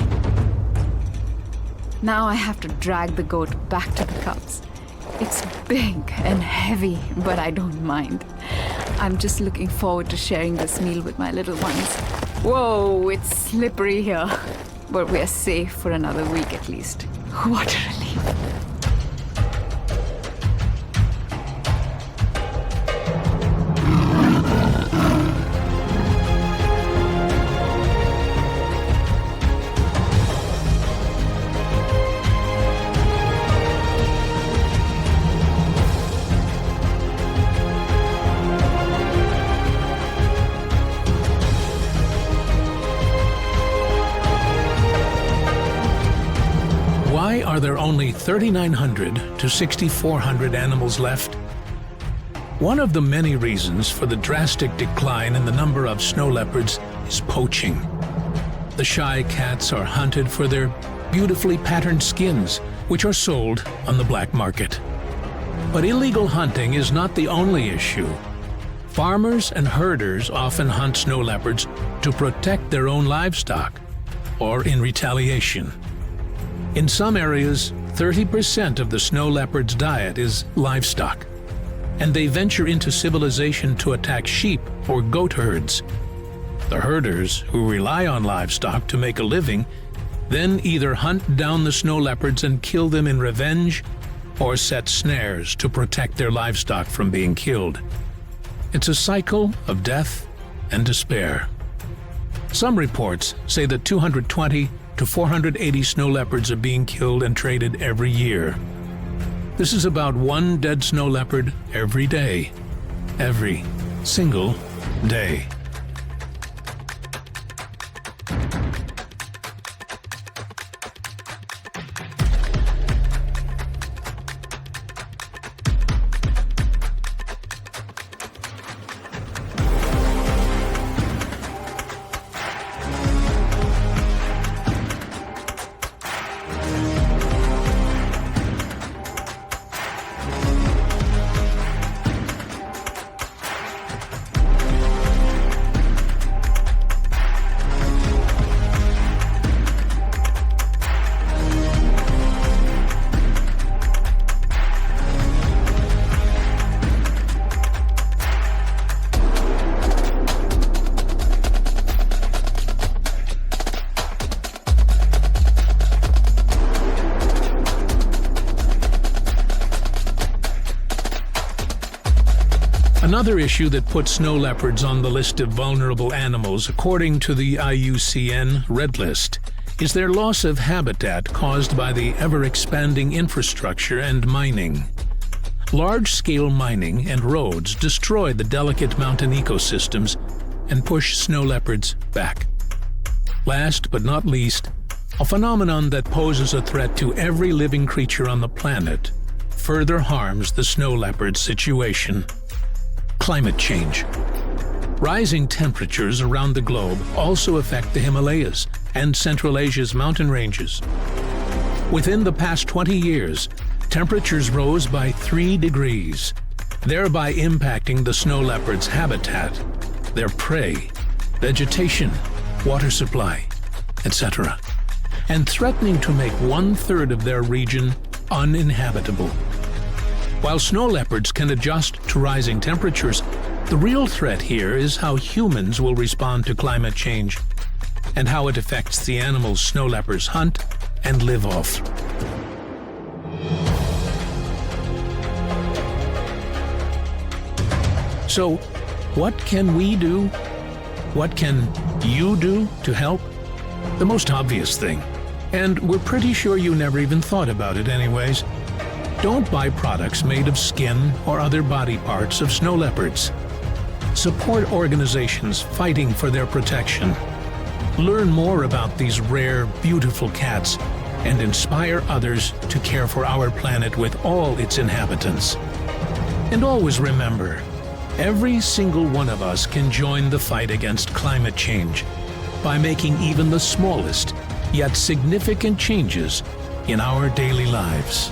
Now I have to drag the goat back to the cubs. It's big and heavy, but I don't mind. I'm just looking forward to sharing this meal with my little ones. Whoa, it's slippery here. But we're safe for another week at least. What a relief. Why are there only 3,900 to 6,400 animals left? One of the many reasons for the drastic decline in the number of snow leopards is poaching. The shy cats are hunted for their beautifully patterned skins, which are sold on the black market. But illegal hunting is not the only issue. Farmers and herders often hunt snow leopards to protect their own livestock, or in retaliation. In some areas, 30% of the snow leopard's diet is livestock, and they venture into civilization to attack sheep or goat herds. The herders, who rely on livestock to make a living, then either hunt down the snow leopards and kill them in revenge, or set snares to protect their livestock from being killed. It's a cycle of death and despair. Some reports say that 220 to 480 snow leopards are being killed and traded every year. This is about one dead snow leopard every day. Every single day. Another issue that puts snow leopards on the list of vulnerable animals, according to the IUCN Red List, is their loss of habitat caused by the ever-expanding infrastructure and mining. Large-scale mining and roads destroy the delicate mountain ecosystems and push snow leopards back. Last but not least, a phenomenon that poses a threat to every living creature on the planet further harms the snow leopard situation. Climate change. Rising temperatures around the globe also affect the Himalayas and Central Asia's mountain ranges. Within the past 20 years, temperatures rose by 3 degrees, thereby impacting the snow leopard's habitat, their prey, vegetation, water supply, etc., and threatening to make 1/3 of their region uninhabitable. While snow leopards can adjust to rising temperatures, the real threat here is how humans will respond to climate change and how it affects the animals snow leopards hunt and live off. So, what can we do? What can you do to help? The most obvious thing, and we're pretty sure you never even thought about it anyways, don't buy products made of skin or other body parts of snow leopards. Support organizations fighting for their protection. Learn more about these rare, beautiful cats and inspire others to care for our planet with all its inhabitants. And always remember, every single one of us can join the fight against climate change by making even the smallest, yet significant changes in our daily lives.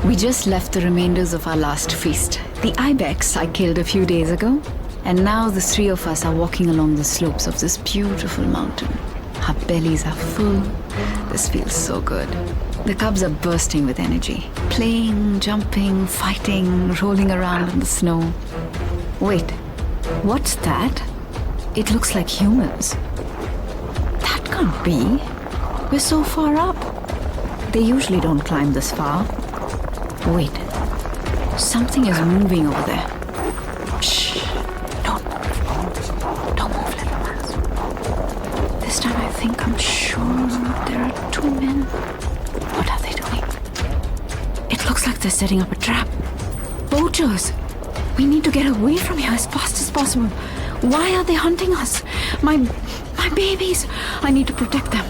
We just left the remainders of our last feast. The ibex I killed a few days ago, and now the three of us are walking along the slopes of this beautiful mountain. Our bellies are full. This feels so good. The cubs are bursting with energy, playing, jumping, fighting, rolling around in the snow. Wait, what's that? It looks like humans. That can't be. We're so far up. They usually don't climb this far. Wait, something is moving over there. Shh, don't move, little mouse. This time I think I'm sure there are two men. What are they doing? It looks like they're setting up a trap. Poachers! We need to get away from here as fast as possible. Why are they hunting us? My babies! I need to protect them.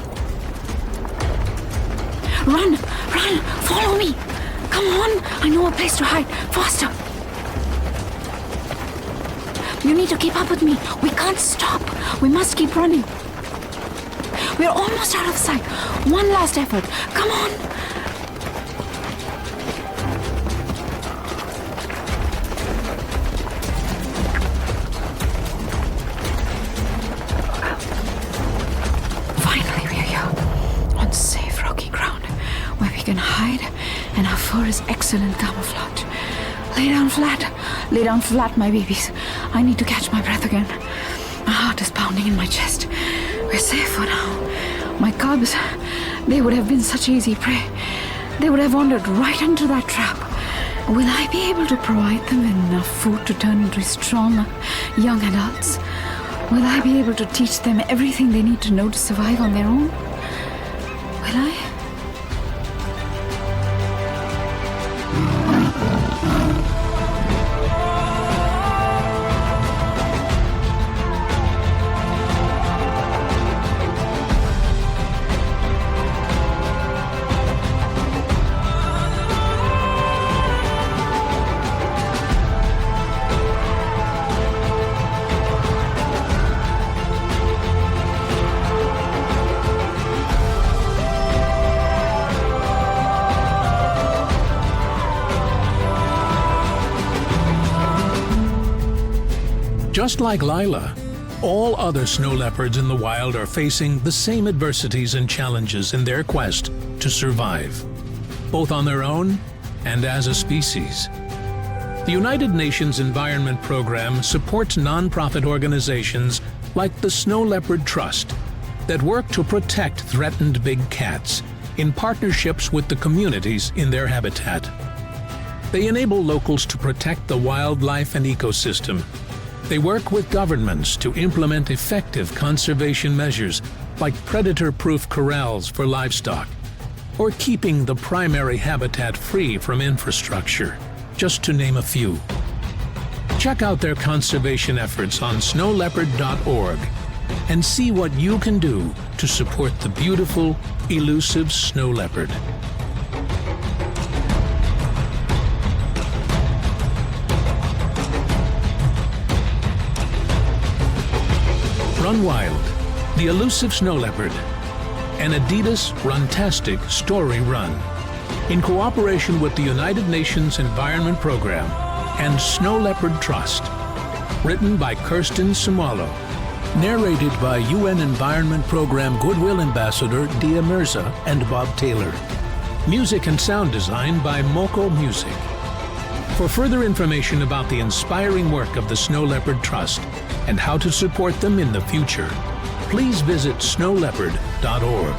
Run! Follow me! Come on! I know a place to hide. Faster! You need to keep up with me. We can't stop. We must keep running. We're almost out of sight. One last effort. Come on! Finally, we're here. On safe, rocky ground where we can hide, and our fur is excellent camouflage. Lay down flat, my babies. I need to catch my breath again. My heart is pounding in my chest. We're safe for now. My cubs, they would have been such easy prey. They would have wandered right into that trap. Will I be able to provide them enough food to turn into strong young adults? Will I be able to teach them everything they need to know to survive on their own? Will I? Just like Lila, all other snow leopards in the wild are facing the same adversities and challenges in their quest to survive, both on their own and as a species. The United Nations Environment Program supports nonprofit organizations like the Snow Leopard Trust that work to protect threatened big cats in partnerships with the communities in their habitat. They enable locals to protect the wildlife and ecosystem. They work with governments to implement effective conservation measures like predator-proof corrals for livestock, or keeping the primary habitat free from infrastructure, just to name a few. Check out their conservation efforts on snowleopard.org and see what you can do to support the beautiful, elusive snow leopard. Run Wild, the elusive snow leopard, an Adidas Runtastic story run, in cooperation with the United Nations Environment Program and Snow Leopard Trust. Written by Kirsten Sumalo. Narrated by UN Environment Program Goodwill Ambassador Dia Mirza and Bob Taylor. Music and sound design by Moko Music. For further information about the inspiring work of the Snow Leopard Trust and how to support them in the future, please visit snowleopard.org.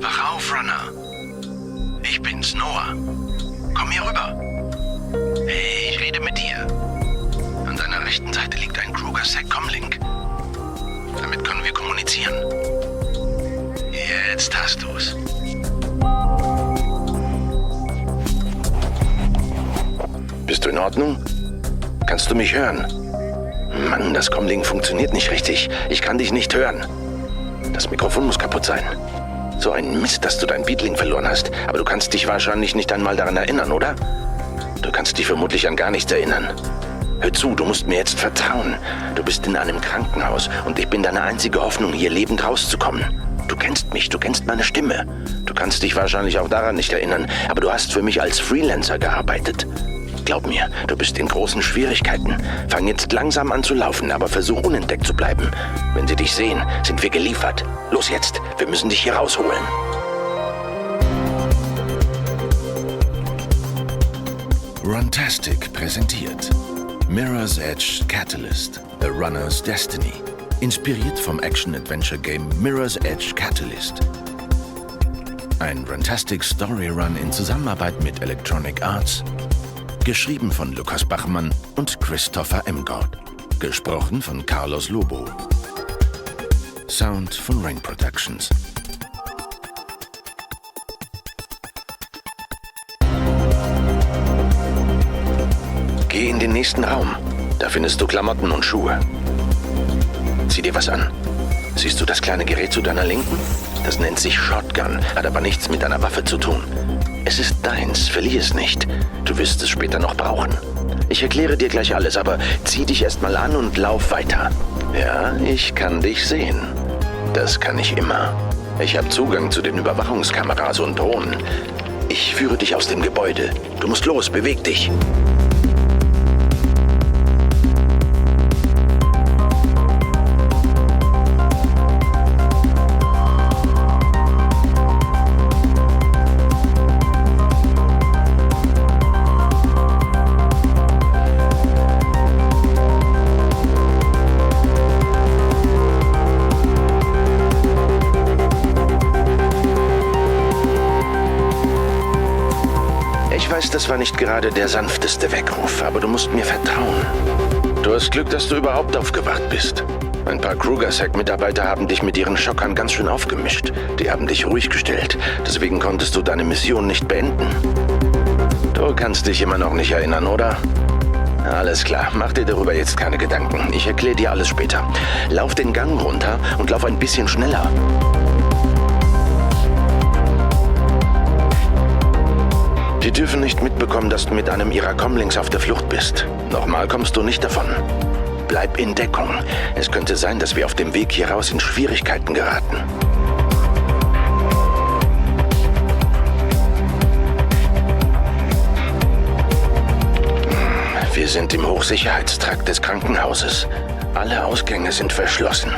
Wach auf, Runner. Ich bin's, Noah. Komm hier rüber. Hey, ich rede mit dir. An deiner rechten Seite liegt ein Kruger-Sec-Com-Link. Damit können wir kommunizieren. Jetzt hast du's. Bist du in Ordnung? Kannst du mich hören? Mann, das Com-Link funktioniert nicht richtig. Ich kann dich nicht hören. Das Mikrofon muss kaputt sein. So ein Mist, dass du dein Beatlink verloren hast. Aber du kannst dich wahrscheinlich nicht einmal daran erinnern, oder? Du kannst dich vermutlich an gar nichts erinnern. Hör zu, du musst mir jetzt vertrauen. Du bist in einem Krankenhaus und ich bin deine einzige Hoffnung, hier lebend rauszukommen. Du kennst mich, du kennst meine Stimme. Du kannst dich wahrscheinlich auch daran nicht erinnern, aber du hast für mich als Freelancer gearbeitet. Glaub mir, du bist in großen Schwierigkeiten. Fang jetzt langsam an zu laufen, aber versuch unentdeckt zu bleiben. Wenn sie dich sehen, sind wir geliefert. Los jetzt, wir müssen dich hier rausholen. Runtastic präsentiert Mirror's Edge Catalyst, A Runner's Destiny. Inspiriert vom Action-Adventure-Game Mirror's Edge Catalyst. Ein Runtastic Story Run in Zusammenarbeit mit Electronic Arts. Geschrieben von Lukas Bachmann und Christopher Emgord. Gesprochen von Carlos Lobo. Sound von Rain Productions. Geh in den nächsten Raum. Da findest du Klamotten und Schuhe. Zieh dir was an. Siehst du das kleine Gerät zu deiner Linken? Das nennt sich Shotgun, hat aber nichts mit einer Waffe zu tun. Es ist deins, verlier es nicht. Du wirst es später noch brauchen. Ich erkläre dir gleich alles, aber zieh dich erst mal an und lauf weiter. Ja, ich kann dich sehen. Das kann ich immer. Ich habe Zugang zu den Überwachungskameras und Drohnen. Ich führe dich aus dem Gebäude. Du musst los, beweg dich. Das war nicht gerade der sanfteste Weckruf, aber du musst mir vertrauen. Du hast Glück, dass du überhaupt aufgewacht bist. Ein paar Kruger-Sec-Mitarbeiter haben dich mit ihren Schockern ganz schön aufgemischt. Die haben dich ruhig gestellt, deswegen konntest du deine Mission nicht beenden. Du kannst dich immer noch nicht erinnern, oder? Alles klar, mach dir darüber jetzt keine Gedanken. Ich erkläre dir alles später. Lauf den Gang runter und lauf ein bisschen schneller. Die dürfen nicht mitbekommen, dass du mit einem ihrer Comlings auf der Flucht bist. Nochmal kommst du nicht davon. Bleib in Deckung. Es könnte sein, dass wir auf dem Weg hier raus in Schwierigkeiten geraten. Wir sind im Hochsicherheitstrakt des Krankenhauses. Alle Ausgänge sind verschlossen.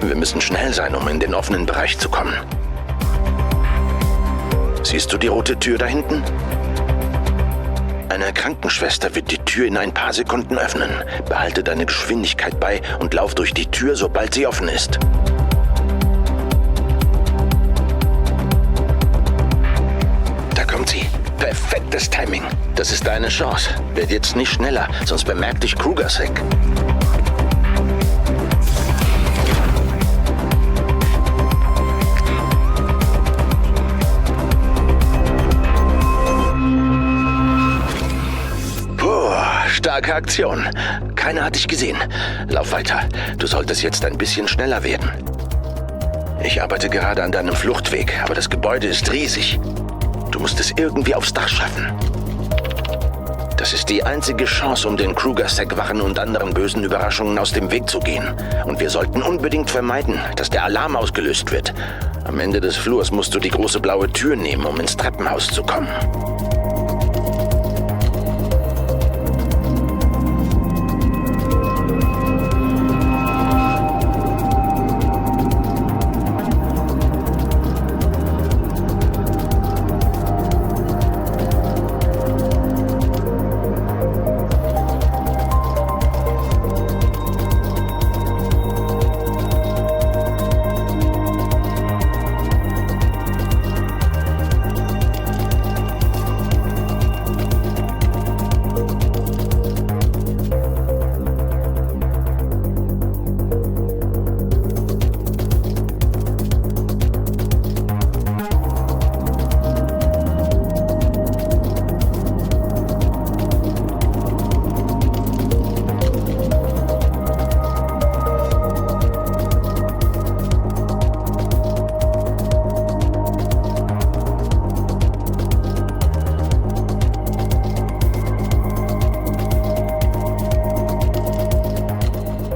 Wir müssen schnell sein, um in den offenen Bereich zu kommen. Siehst du die rote Tür da hinten? Eine Krankenschwester wird die Tür in ein paar Sekunden öffnen. Behalte deine Geschwindigkeit bei und lauf durch die Tür, sobald sie offen ist. Da kommt sie. Perfektes Timing. Das ist deine Chance. Werd jetzt nicht schneller, sonst bemerkt dich Runtastic. Starke Aktion. Keiner hat dich gesehen. Lauf weiter. Du solltest jetzt ein bisschen schneller werden. Ich arbeite gerade an deinem Fluchtweg, aber das Gebäude ist riesig. Du musst es irgendwie aufs Dach schaffen. Das ist die einzige Chance, um den Runtastic-Wachen und anderen bösen Überraschungen aus dem Weg zu gehen. Und wir sollten unbedingt vermeiden, dass der Alarm ausgelöst wird. Am Ende des Flurs musst du die große blaue Tür nehmen, um ins Treppenhaus zu kommen.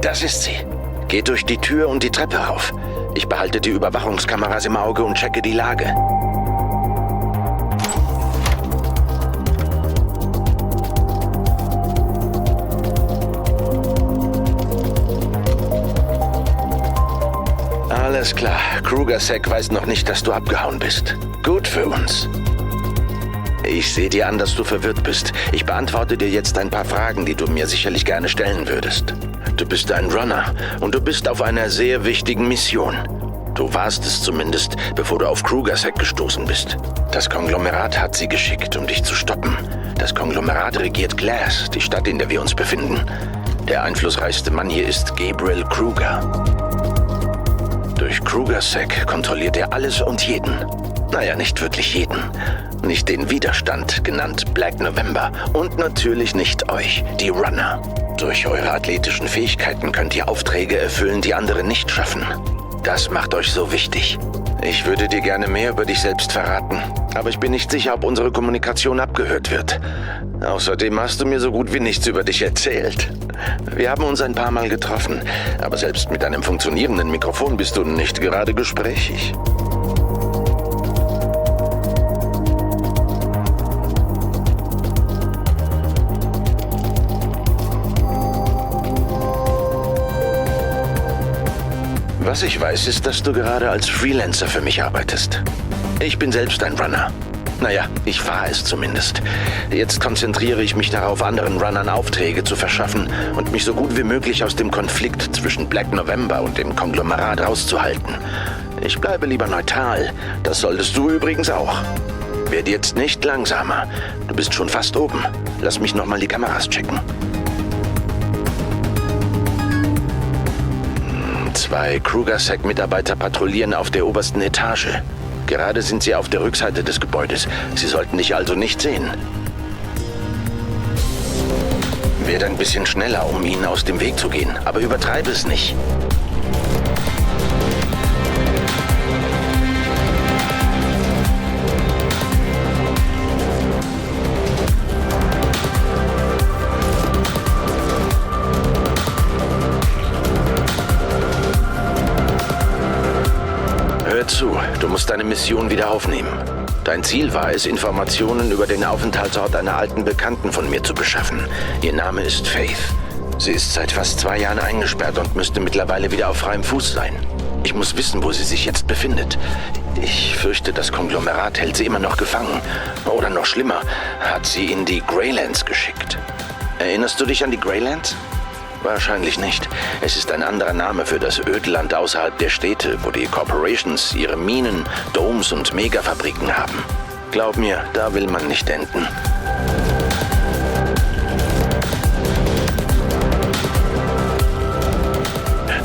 Das ist sie. Geht durch die Tür und die Treppe rauf. Ich behalte die Überwachungskameras im Auge und checke die Lage. Alles klar. Runtastic weiß noch nicht, dass du abgehauen bist. Gut für uns. Ich sehe dir an, dass du verwirrt bist. Ich beantworte dir jetzt ein paar Fragen, die du mir sicherlich gerne stellen würdest. Du bist ein Runner und du bist auf einer sehr wichtigen Mission. Du warst es zumindest, bevor du auf Runtastic gestoßen bist. Das Konglomerat hat sie geschickt, um dich zu stoppen. Das Konglomerat regiert Glass, die Stadt, in der wir uns befinden. Der einflussreichste Mann hier ist Gabriel Kruger. Durch Runtastic kontrolliert er alles und jeden. Naja, nicht wirklich jeden. Nicht den Widerstand, genannt Black November. Und natürlich nicht euch, die Runner. Durch eure athletischen Fähigkeiten könnt ihr Aufträge erfüllen, die andere nicht schaffen. Das macht euch so wichtig. Ich würde dir gerne mehr über dich selbst verraten, aber ich bin nicht sicher, ob unsere Kommunikation abgehört wird. Außerdem hast du mir so gut wie nichts über dich erzählt. Wir haben uns ein paar Mal getroffen, aber selbst mit einem funktionierenden Mikrofon bist du nicht gerade gesprächig. Was ich weiß, ist, dass du gerade als Freelancer für mich arbeitest. Ich bin selbst ein Runner. Naja, ich war es zumindest. Jetzt konzentriere ich mich darauf, anderen Runnern Aufträge zu verschaffen und mich so gut wie möglich aus dem Konflikt zwischen Black November und dem Konglomerat rauszuhalten. Ich bleibe lieber neutral. Das solltest du übrigens auch. Werd jetzt nicht langsamer. Du bist schon fast oben. Lass mich nochmal die Kameras checken. 2 Runtastic-Mitarbeiter patrouillieren auf der obersten Etage. Gerade sind sie auf der Rückseite des Gebäudes. Sie sollten dich also nicht sehen. Werde ein bisschen schneller, um ihnen aus dem Weg zu gehen, aber übertreibe es nicht. Hör zu, du musst deine Mission wieder aufnehmen. Dein Ziel war es, Informationen über den Aufenthaltsort einer alten Bekannten von mir zu beschaffen. Ihr Name ist Faith. Sie ist seit fast 2 Jahren eingesperrt und müsste mittlerweile wieder auf freiem Fuß sein. Ich muss wissen, wo sie sich jetzt befindet. Ich fürchte, das Konglomerat hält sie immer noch gefangen. Oder noch schlimmer, hat sie in die Greylands geschickt. Erinnerst du dich an die Greylands? Wahrscheinlich nicht. Es ist ein anderer Name für das Ödland außerhalb der Städte, wo die Corporations ihre Minen, Domes und Megafabriken haben. Glaub mir, da will man nicht enden.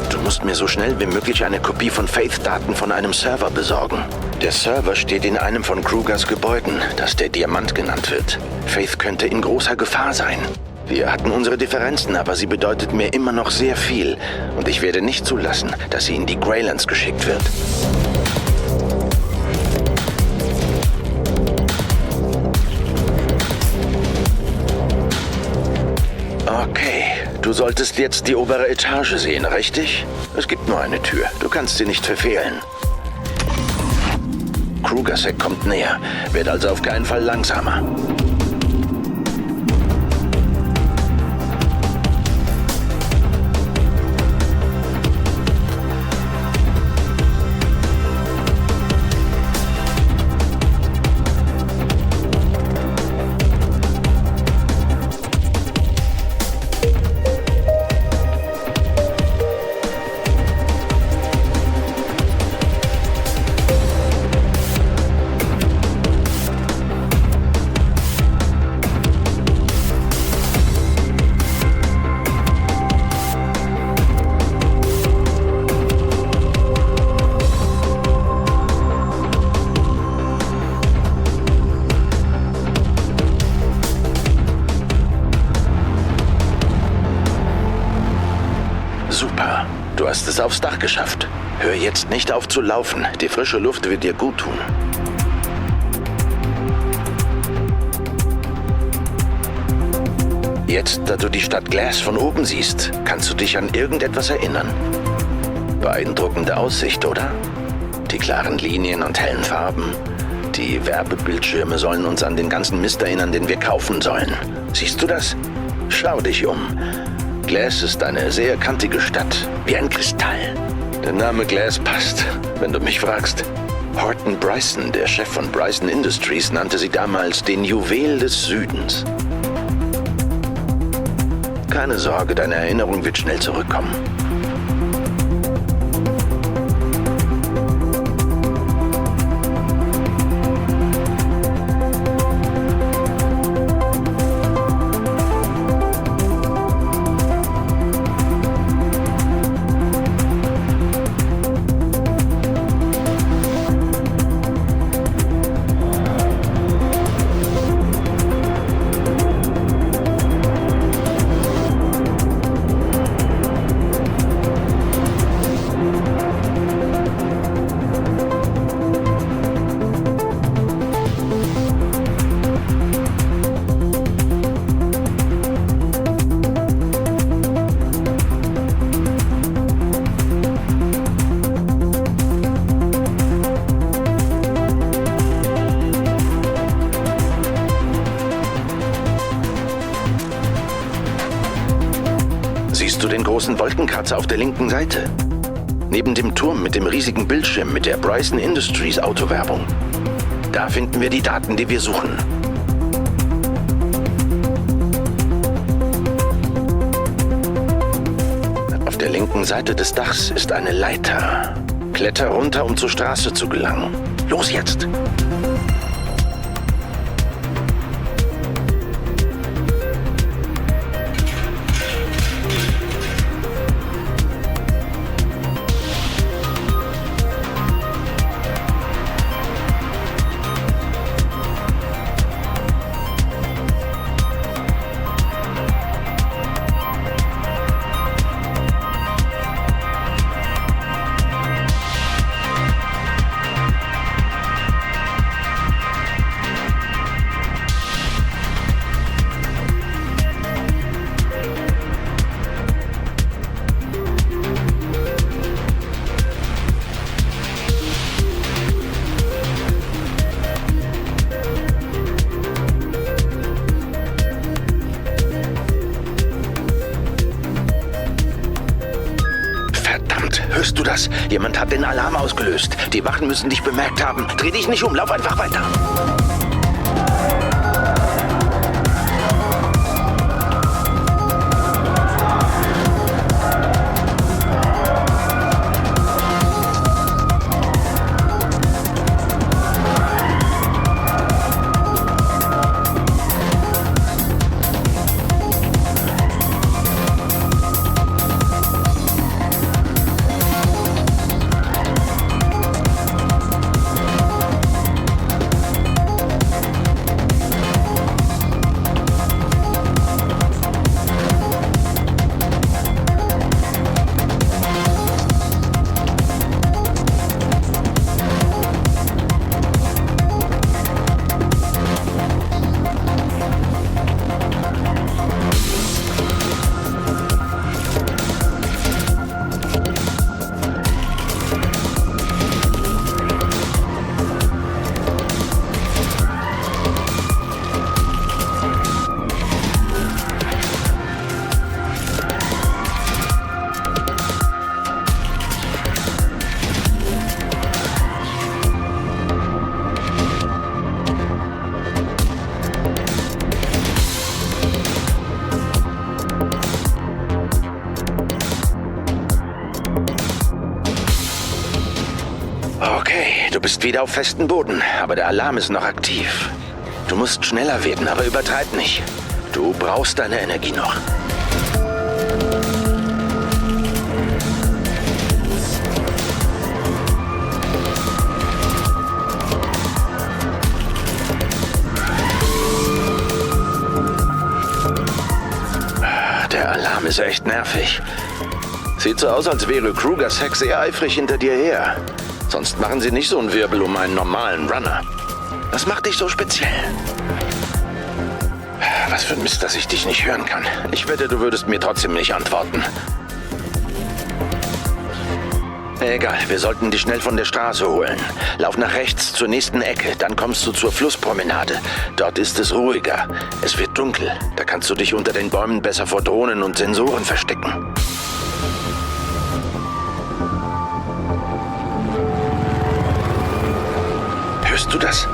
Du musst mir so schnell wie möglich eine Kopie von Faith-Daten von einem Server besorgen. Der Server steht in einem von Krugers Gebäuden, das der Diamant genannt wird. Faith könnte in großer Gefahr sein. Wir hatten unsere Differenzen, aber sie bedeutet mir immer noch sehr viel. Und ich werde nicht zulassen, dass sie in die Greylands geschickt wird. Okay, du solltest jetzt die obere Etage sehen, richtig? Es gibt nur eine Tür. Du kannst sie nicht verfehlen. Krugersek kommt näher. Wird also auf keinen Fall langsamer. Super, du hast es aufs Dach geschafft. Hör jetzt nicht auf zu laufen. Die frische Luft wird dir gut tun. Jetzt, da du die Stadt Glass von oben siehst, kannst du dich an irgendetwas erinnern. Beeindruckende Aussicht, oder? Die klaren Linien und hellen Farben. Die Werbebildschirme sollen uns an den ganzen Mist erinnern, den wir kaufen sollen. Siehst du das? Schau dich um. Glass ist eine sehr kantige Stadt, wie ein Kristall. Der Name Glass passt, wenn du mich fragst. Horton Bryson, der Chef von Bryson Industries, nannte sie damals den Juwel des Südens. Keine Sorge, deine Erinnerung wird schnell zurückkommen. Siehst du den großen Wolkenkratzer auf der linken Seite? Neben dem Turm mit dem riesigen Bildschirm mit der Bryson Industries Autowerbung. Da finden wir die Daten, die wir suchen. Auf der linken Seite des Dachs ist eine Leiter. Kletter runter, um zur Straße zu gelangen. Los jetzt! was. Jemand hat den Alarm ausgelöst. Die Wachen müssen dich bemerkt haben. Dreh dich nicht um, lauf einfach weiter. Okay, du bist wieder auf festem Boden, aber der Alarm ist noch aktiv. Du musst schneller werden, aber übertreib nicht. Du brauchst deine Energie noch. Der Alarm ist echt nervig. Sieht so aus, als wäre Krugers Hex sehr eifrig hinter dir her. Sonst machen sie nicht so einen Wirbel um einen normalen Runner. Was macht dich so speziell? Was für ein Mist, dass ich dich nicht hören kann. Ich wette, du würdest mir trotzdem nicht antworten. Egal, wir sollten dich schnell von der Straße holen. Lauf nach rechts zur nächsten Ecke, dann kommst du zur Flusspromenade. Dort ist es ruhiger. Es wird dunkel. Da kannst du dich unter den Bäumen besser vor Drohnen und Sensoren verstecken. Hörst du das?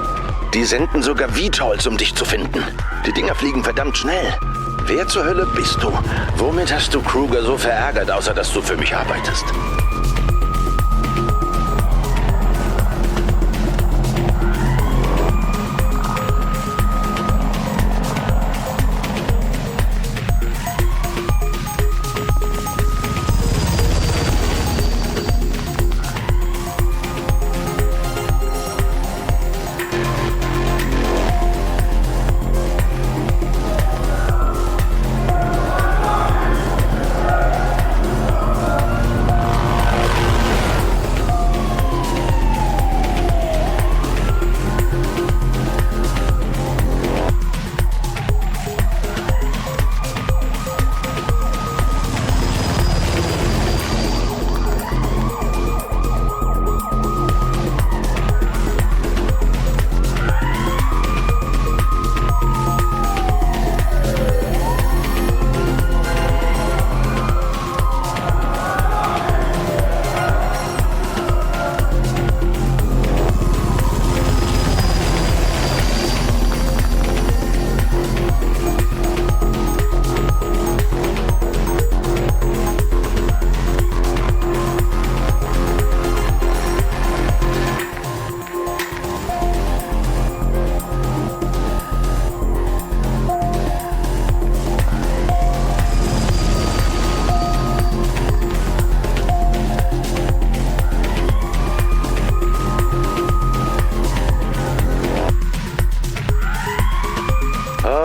Die senden sogar VTOLs, um dich zu finden. Die Dinger fliegen verdammt schnell. Wer zur Hölle bist du? Womit hast du Kruger so verärgert, außer dass du für mich arbeitest?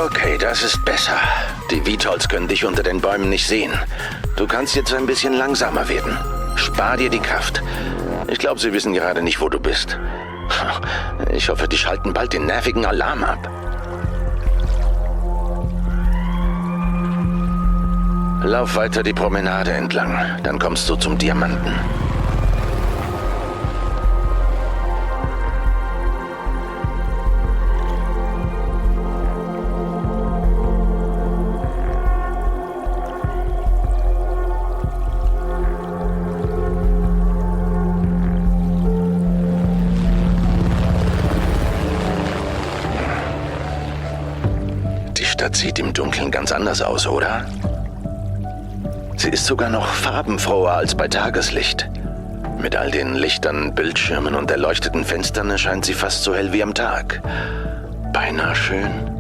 Okay, das ist besser. Die VTOLs können dich unter den Bäumen nicht sehen. Du kannst jetzt ein bisschen langsamer werden. Spar dir die Kraft. Ich glaube, sie wissen gerade nicht, wo du bist. Ich hoffe, die schalten bald den nervigen Alarm ab. Lauf weiter die Promenade entlang, dann kommst du zum Diamanten. Stadt sieht im Dunkeln ganz anders aus, oder? Sie ist sogar noch farbenfroher als bei Tageslicht. Mit all den Lichtern, Bildschirmen und erleuchteten Fenstern erscheint sie fast so hell wie am Tag. Beinahe schön.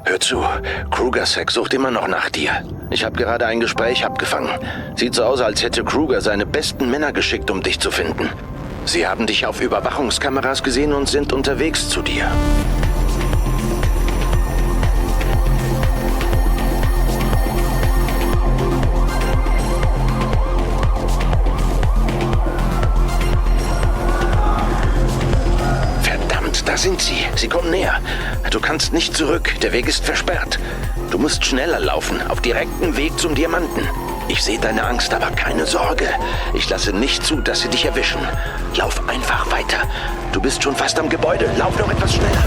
Hör zu, Kruger-Sack sucht immer noch nach dir. Ich habe gerade ein Gespräch abgefangen. Sieht so aus, als hätte Kruger seine besten Männer geschickt, um dich zu finden. Sie haben dich auf Überwachungskameras gesehen und sind unterwegs zu dir. Da sind sie. Sie kommen näher. Du kannst nicht zurück. Der Weg ist versperrt. Du musst schneller laufen. Auf direktem Weg zum Diamanten. Ich sehe deine Angst, aber keine Sorge. Ich lasse nicht zu, dass sie dich erwischen. Lauf einfach weiter. Du bist schon fast am Gebäude. Lauf noch etwas schneller.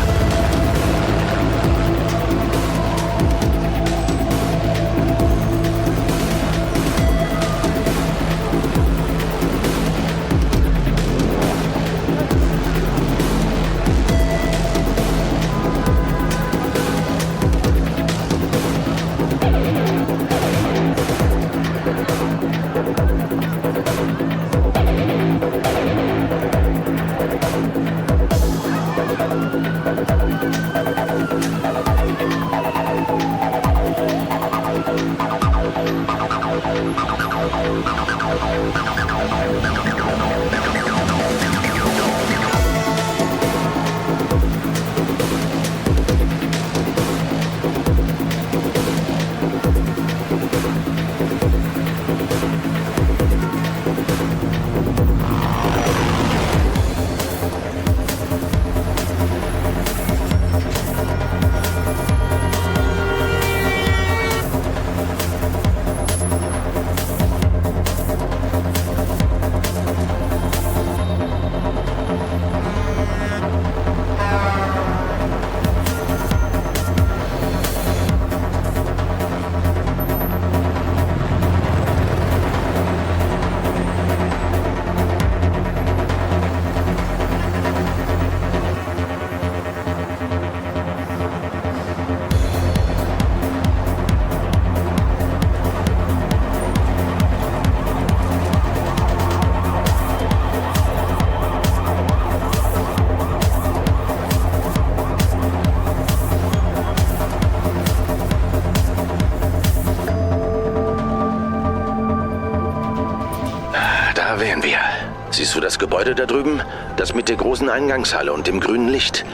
Siehst du das Gebäude da drüben? Das mit der großen Eingangshalle und dem grünen Licht?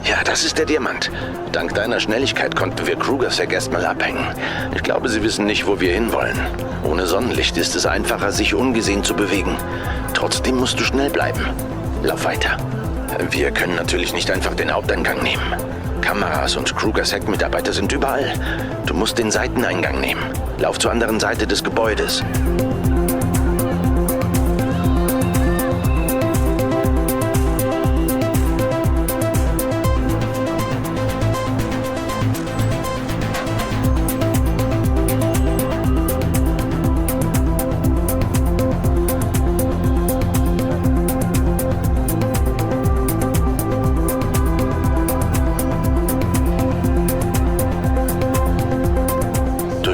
Ja, das ist der Diamant. Dank deiner Schnelligkeit konnten wir Kruger-Sack erstmal abhängen. Ich glaube, sie wissen nicht, wo wir hinwollen. Ohne Sonnenlicht ist es einfacher, sich ungesehen zu bewegen. Trotzdem musst du schnell bleiben. Lauf weiter. Wir können natürlich nicht einfach den Haupteingang nehmen. Kameras und Kruger-Sack-Mitarbeiter sind überall. Du musst den Seiteneingang nehmen. Lauf zur anderen Seite des Gebäudes.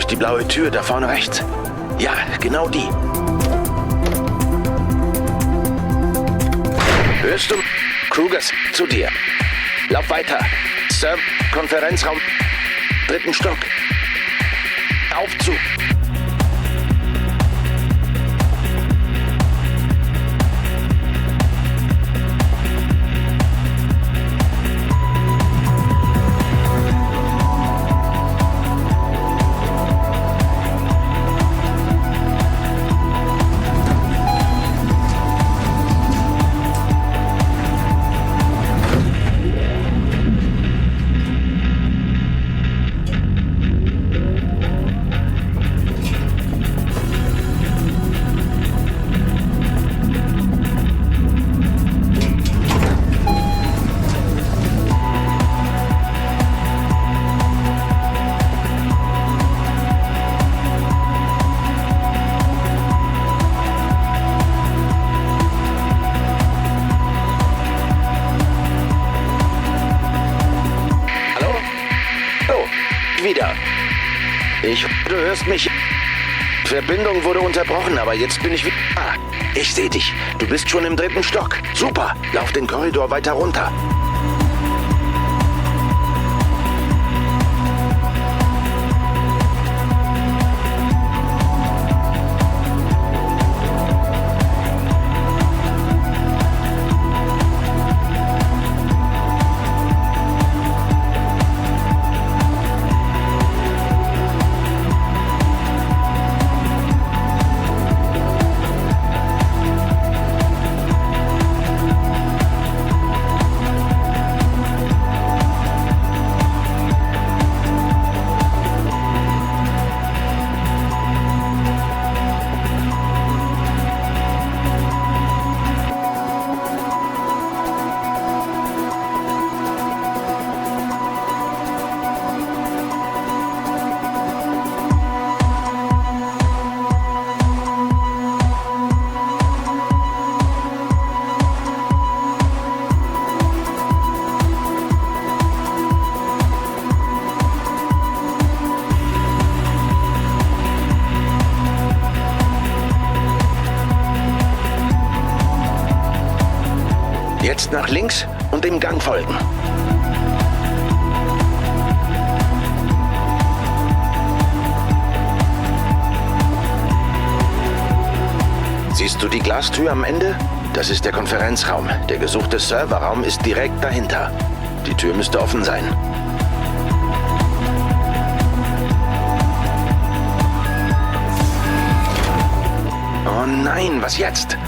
Die blaue Tür da vorne rechts. Ja, genau die. Hörst du? Krugers zu dir. Lauf weiter. Sir, Konferenzraum. 3. Stock. Aufzug. Oh, wieder. Du hörst mich. Verbindung wurde unterbrochen, aber jetzt bin ich wieder da. Ich sehe dich. Du bist schon im 3. Stock. Super. Lauf den Korridor weiter runter. Jetzt nach links und dem Gang folgen. Siehst du die Glastür am Ende? Das ist der Konferenzraum. Der gesuchte Serverraum ist direkt dahinter. Die Tür müsste offen sein. Oh nein, was jetzt?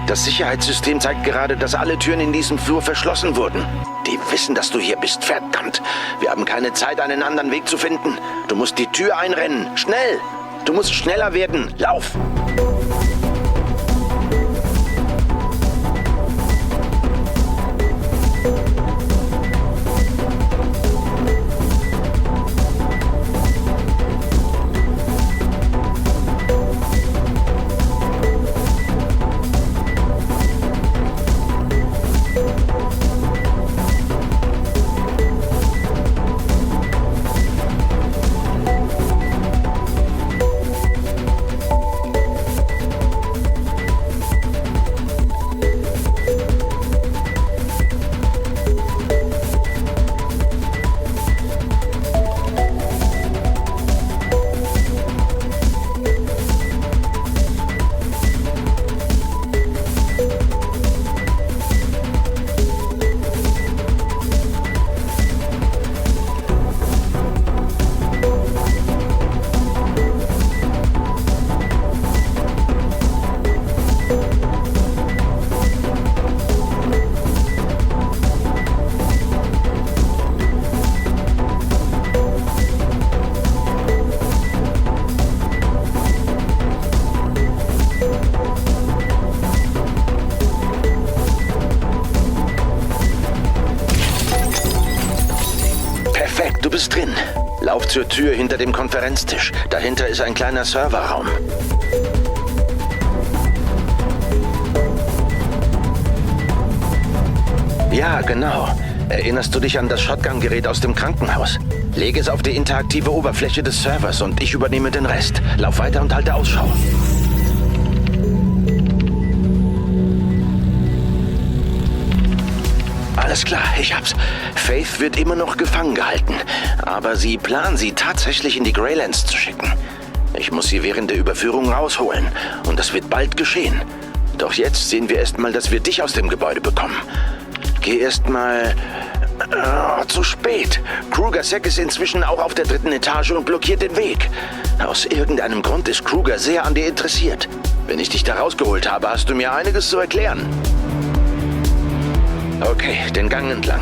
Das Sicherheitssystem zeigt gerade, dass alle Türen in diesem Flur verschlossen wurden. Die wissen, dass du hier bist, verdammt. Wir haben keine Zeit, einen anderen Weg zu finden. Du musst die Tür einrennen. Schnell! Du musst schneller werden. Lauf! Du bist drin. Lauf zur Tür hinter dem Konferenztisch. Dahinter ist ein kleiner Serverraum. Ja, genau. Erinnerst du dich an das Shotgun-Gerät aus dem Krankenhaus? Lege es auf die interaktive Oberfläche des Servers und ich übernehme den Rest. Lauf weiter und halte Ausschau. Alles klar, ich hab's. Faith wird immer noch gefangen gehalten. Aber sie planen, sie tatsächlich in die Greylands zu schicken. Ich muss sie während der Überführung rausholen. Und das wird bald geschehen. Doch jetzt sehen wir erstmal, dass wir dich aus dem Gebäude bekommen. Geh erstmal... zu spät. Kruger-Sec ist inzwischen auch auf der 3. Etage und blockiert den Weg. Aus irgendeinem Grund ist Kruger sehr an dir interessiert. Wenn ich dich da rausgeholt habe, hast du mir einiges zu erklären. Okay, den Gang entlang.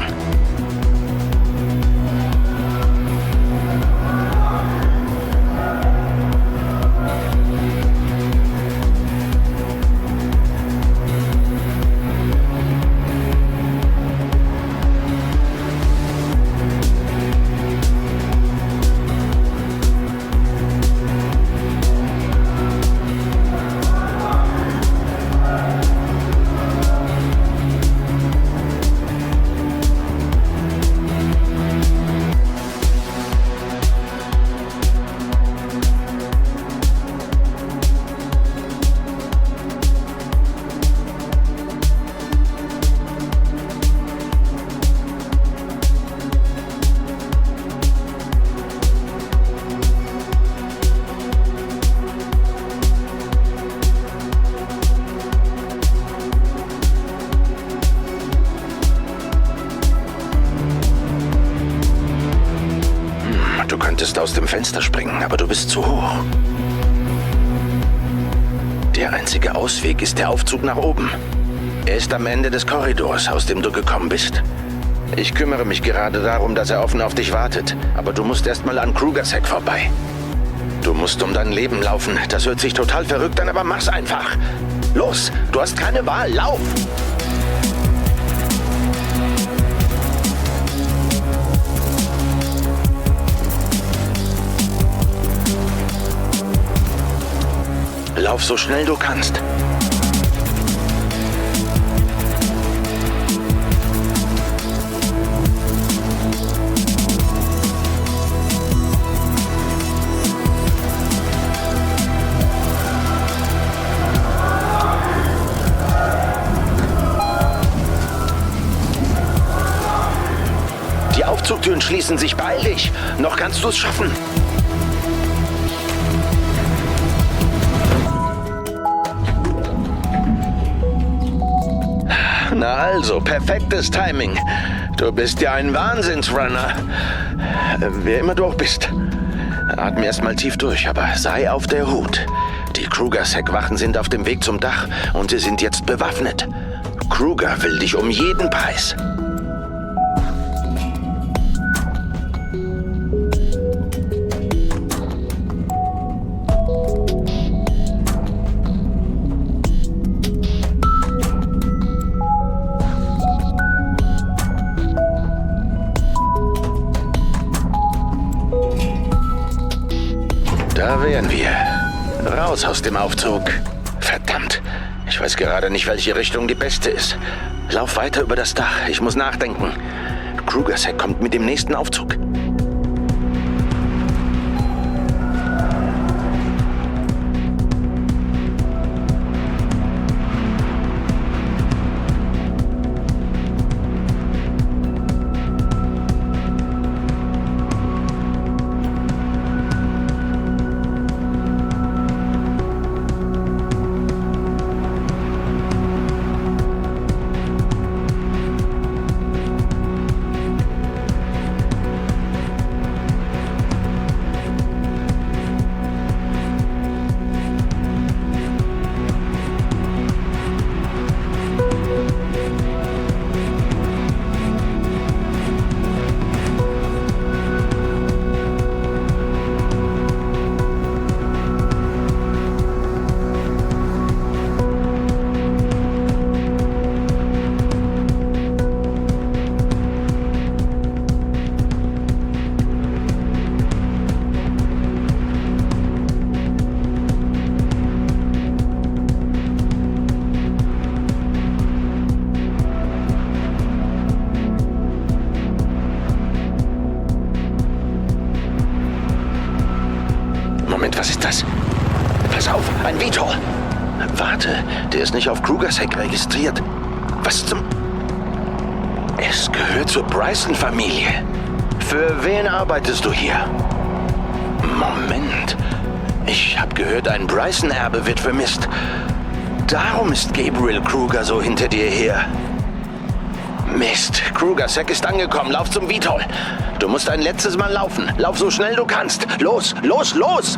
könntest aus dem Fenster springen, aber du bist zu hoch. Der einzige Ausweg ist der Aufzug nach oben. Er ist am Ende des Korridors, aus dem du gekommen bist. Ich kümmere mich gerade darum, dass er offen auf dich wartet. Aber du musst erst mal an Krugersack vorbei. Du musst um dein Leben laufen. Das hört sich total verrückt an, aber mach's einfach. Los, du hast keine Wahl. Lauf! Lauf so schnell du kannst. Die Aufzugtüren schließen sich, beeil dich. Noch kannst du es schaffen. Na also, perfektes Timing. Du bist ja ein Wahnsinnsrunner. Wer immer du auch bist. Atme erstmal tief durch, aber sei auf der Hut. Die Krugersack-Wachen sind auf dem Weg zum Dach und sie sind jetzt bewaffnet. Kruger will dich um jeden Preis. Da wären wir. Raus aus dem Aufzug. Verdammt. Ich weiß gerade nicht, welche Richtung die beste ist. Lauf weiter über das Dach. Ich muss nachdenken. Krugersack kommt mit dem nächsten Aufzug. Was ist das? Pass auf, ein Vitor. Warte, der ist nicht auf Krugersack registriert. Was zum... Es gehört zur Bryson-Familie. Für wen arbeitest du hier? Moment. Ich habe gehört, ein Bryson-Erbe wird vermisst. Darum ist Gabriel Kruger so hinter dir her. Mist, Krugersack ist angekommen. Lauf zum Vitor. Du musst ein letztes Mal laufen. Lauf so schnell du kannst. Los, los, los!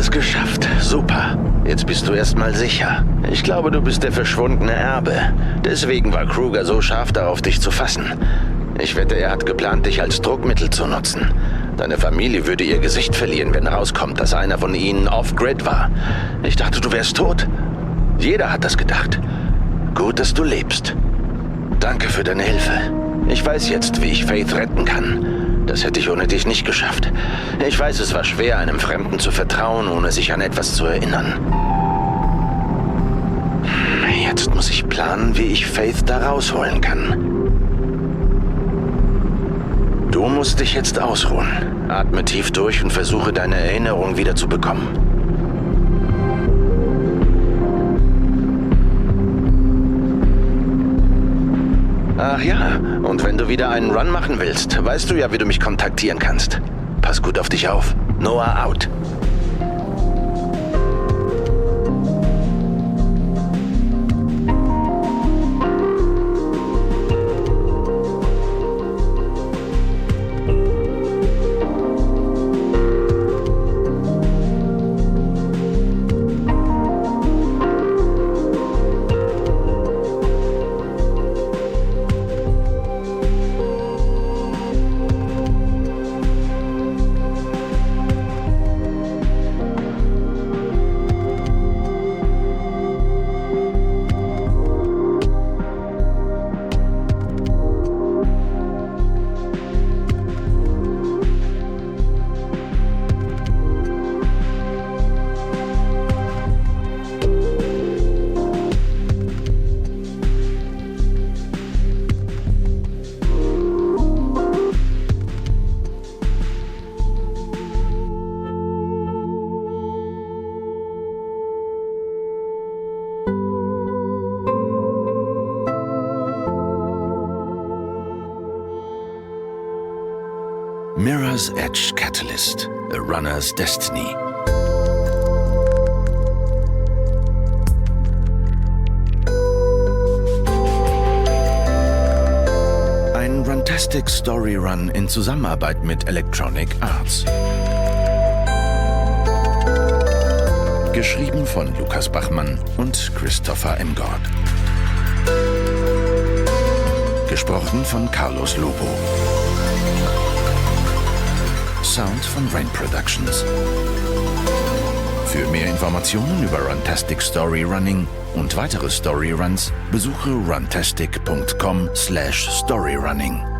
es geschafft. Super. Jetzt bist du erstmal sicher. Ich glaube, du bist der verschwundene Erbe. Deswegen war Kruger so scharf darauf, dich zu fassen. Ich wette, er hat geplant, dich als Druckmittel zu nutzen. Deine Familie würde ihr Gesicht verlieren, wenn rauskommt, dass einer von ihnen off-grid war. Ich dachte, du wärst tot. Jeder hat das gedacht. Gut, dass du lebst. Danke für deine Hilfe. Ich weiß jetzt, wie ich Faith retten kann. Das hätte ich ohne dich nicht geschafft. Ich weiß, es war schwer, einem Fremden zu vertrauen, ohne sich an etwas zu erinnern. Jetzt muss ich planen, wie ich Faith da rausholen kann. Du musst dich jetzt ausruhen. Atme tief durch und versuche, deine Erinnerung wieder zu bekommen. Ach ja, und wenn du wieder einen Run machen willst, weißt du ja, wie du mich kontaktieren kannst. Pass gut auf dich auf. Noah out. Mirror's Edge Catalyst, a runner's destiny. Ein Runtastic Story Run in Zusammenarbeit mit Electronic Arts. Geschrieben von Lukas Bachmann und Christopher Emgord. Gesprochen von Carlos Lobo. Sound von Rain Productions. Für mehr Informationen über Runtastic Story Running und weitere Story Runs besuche runtastic.com/storyrunning.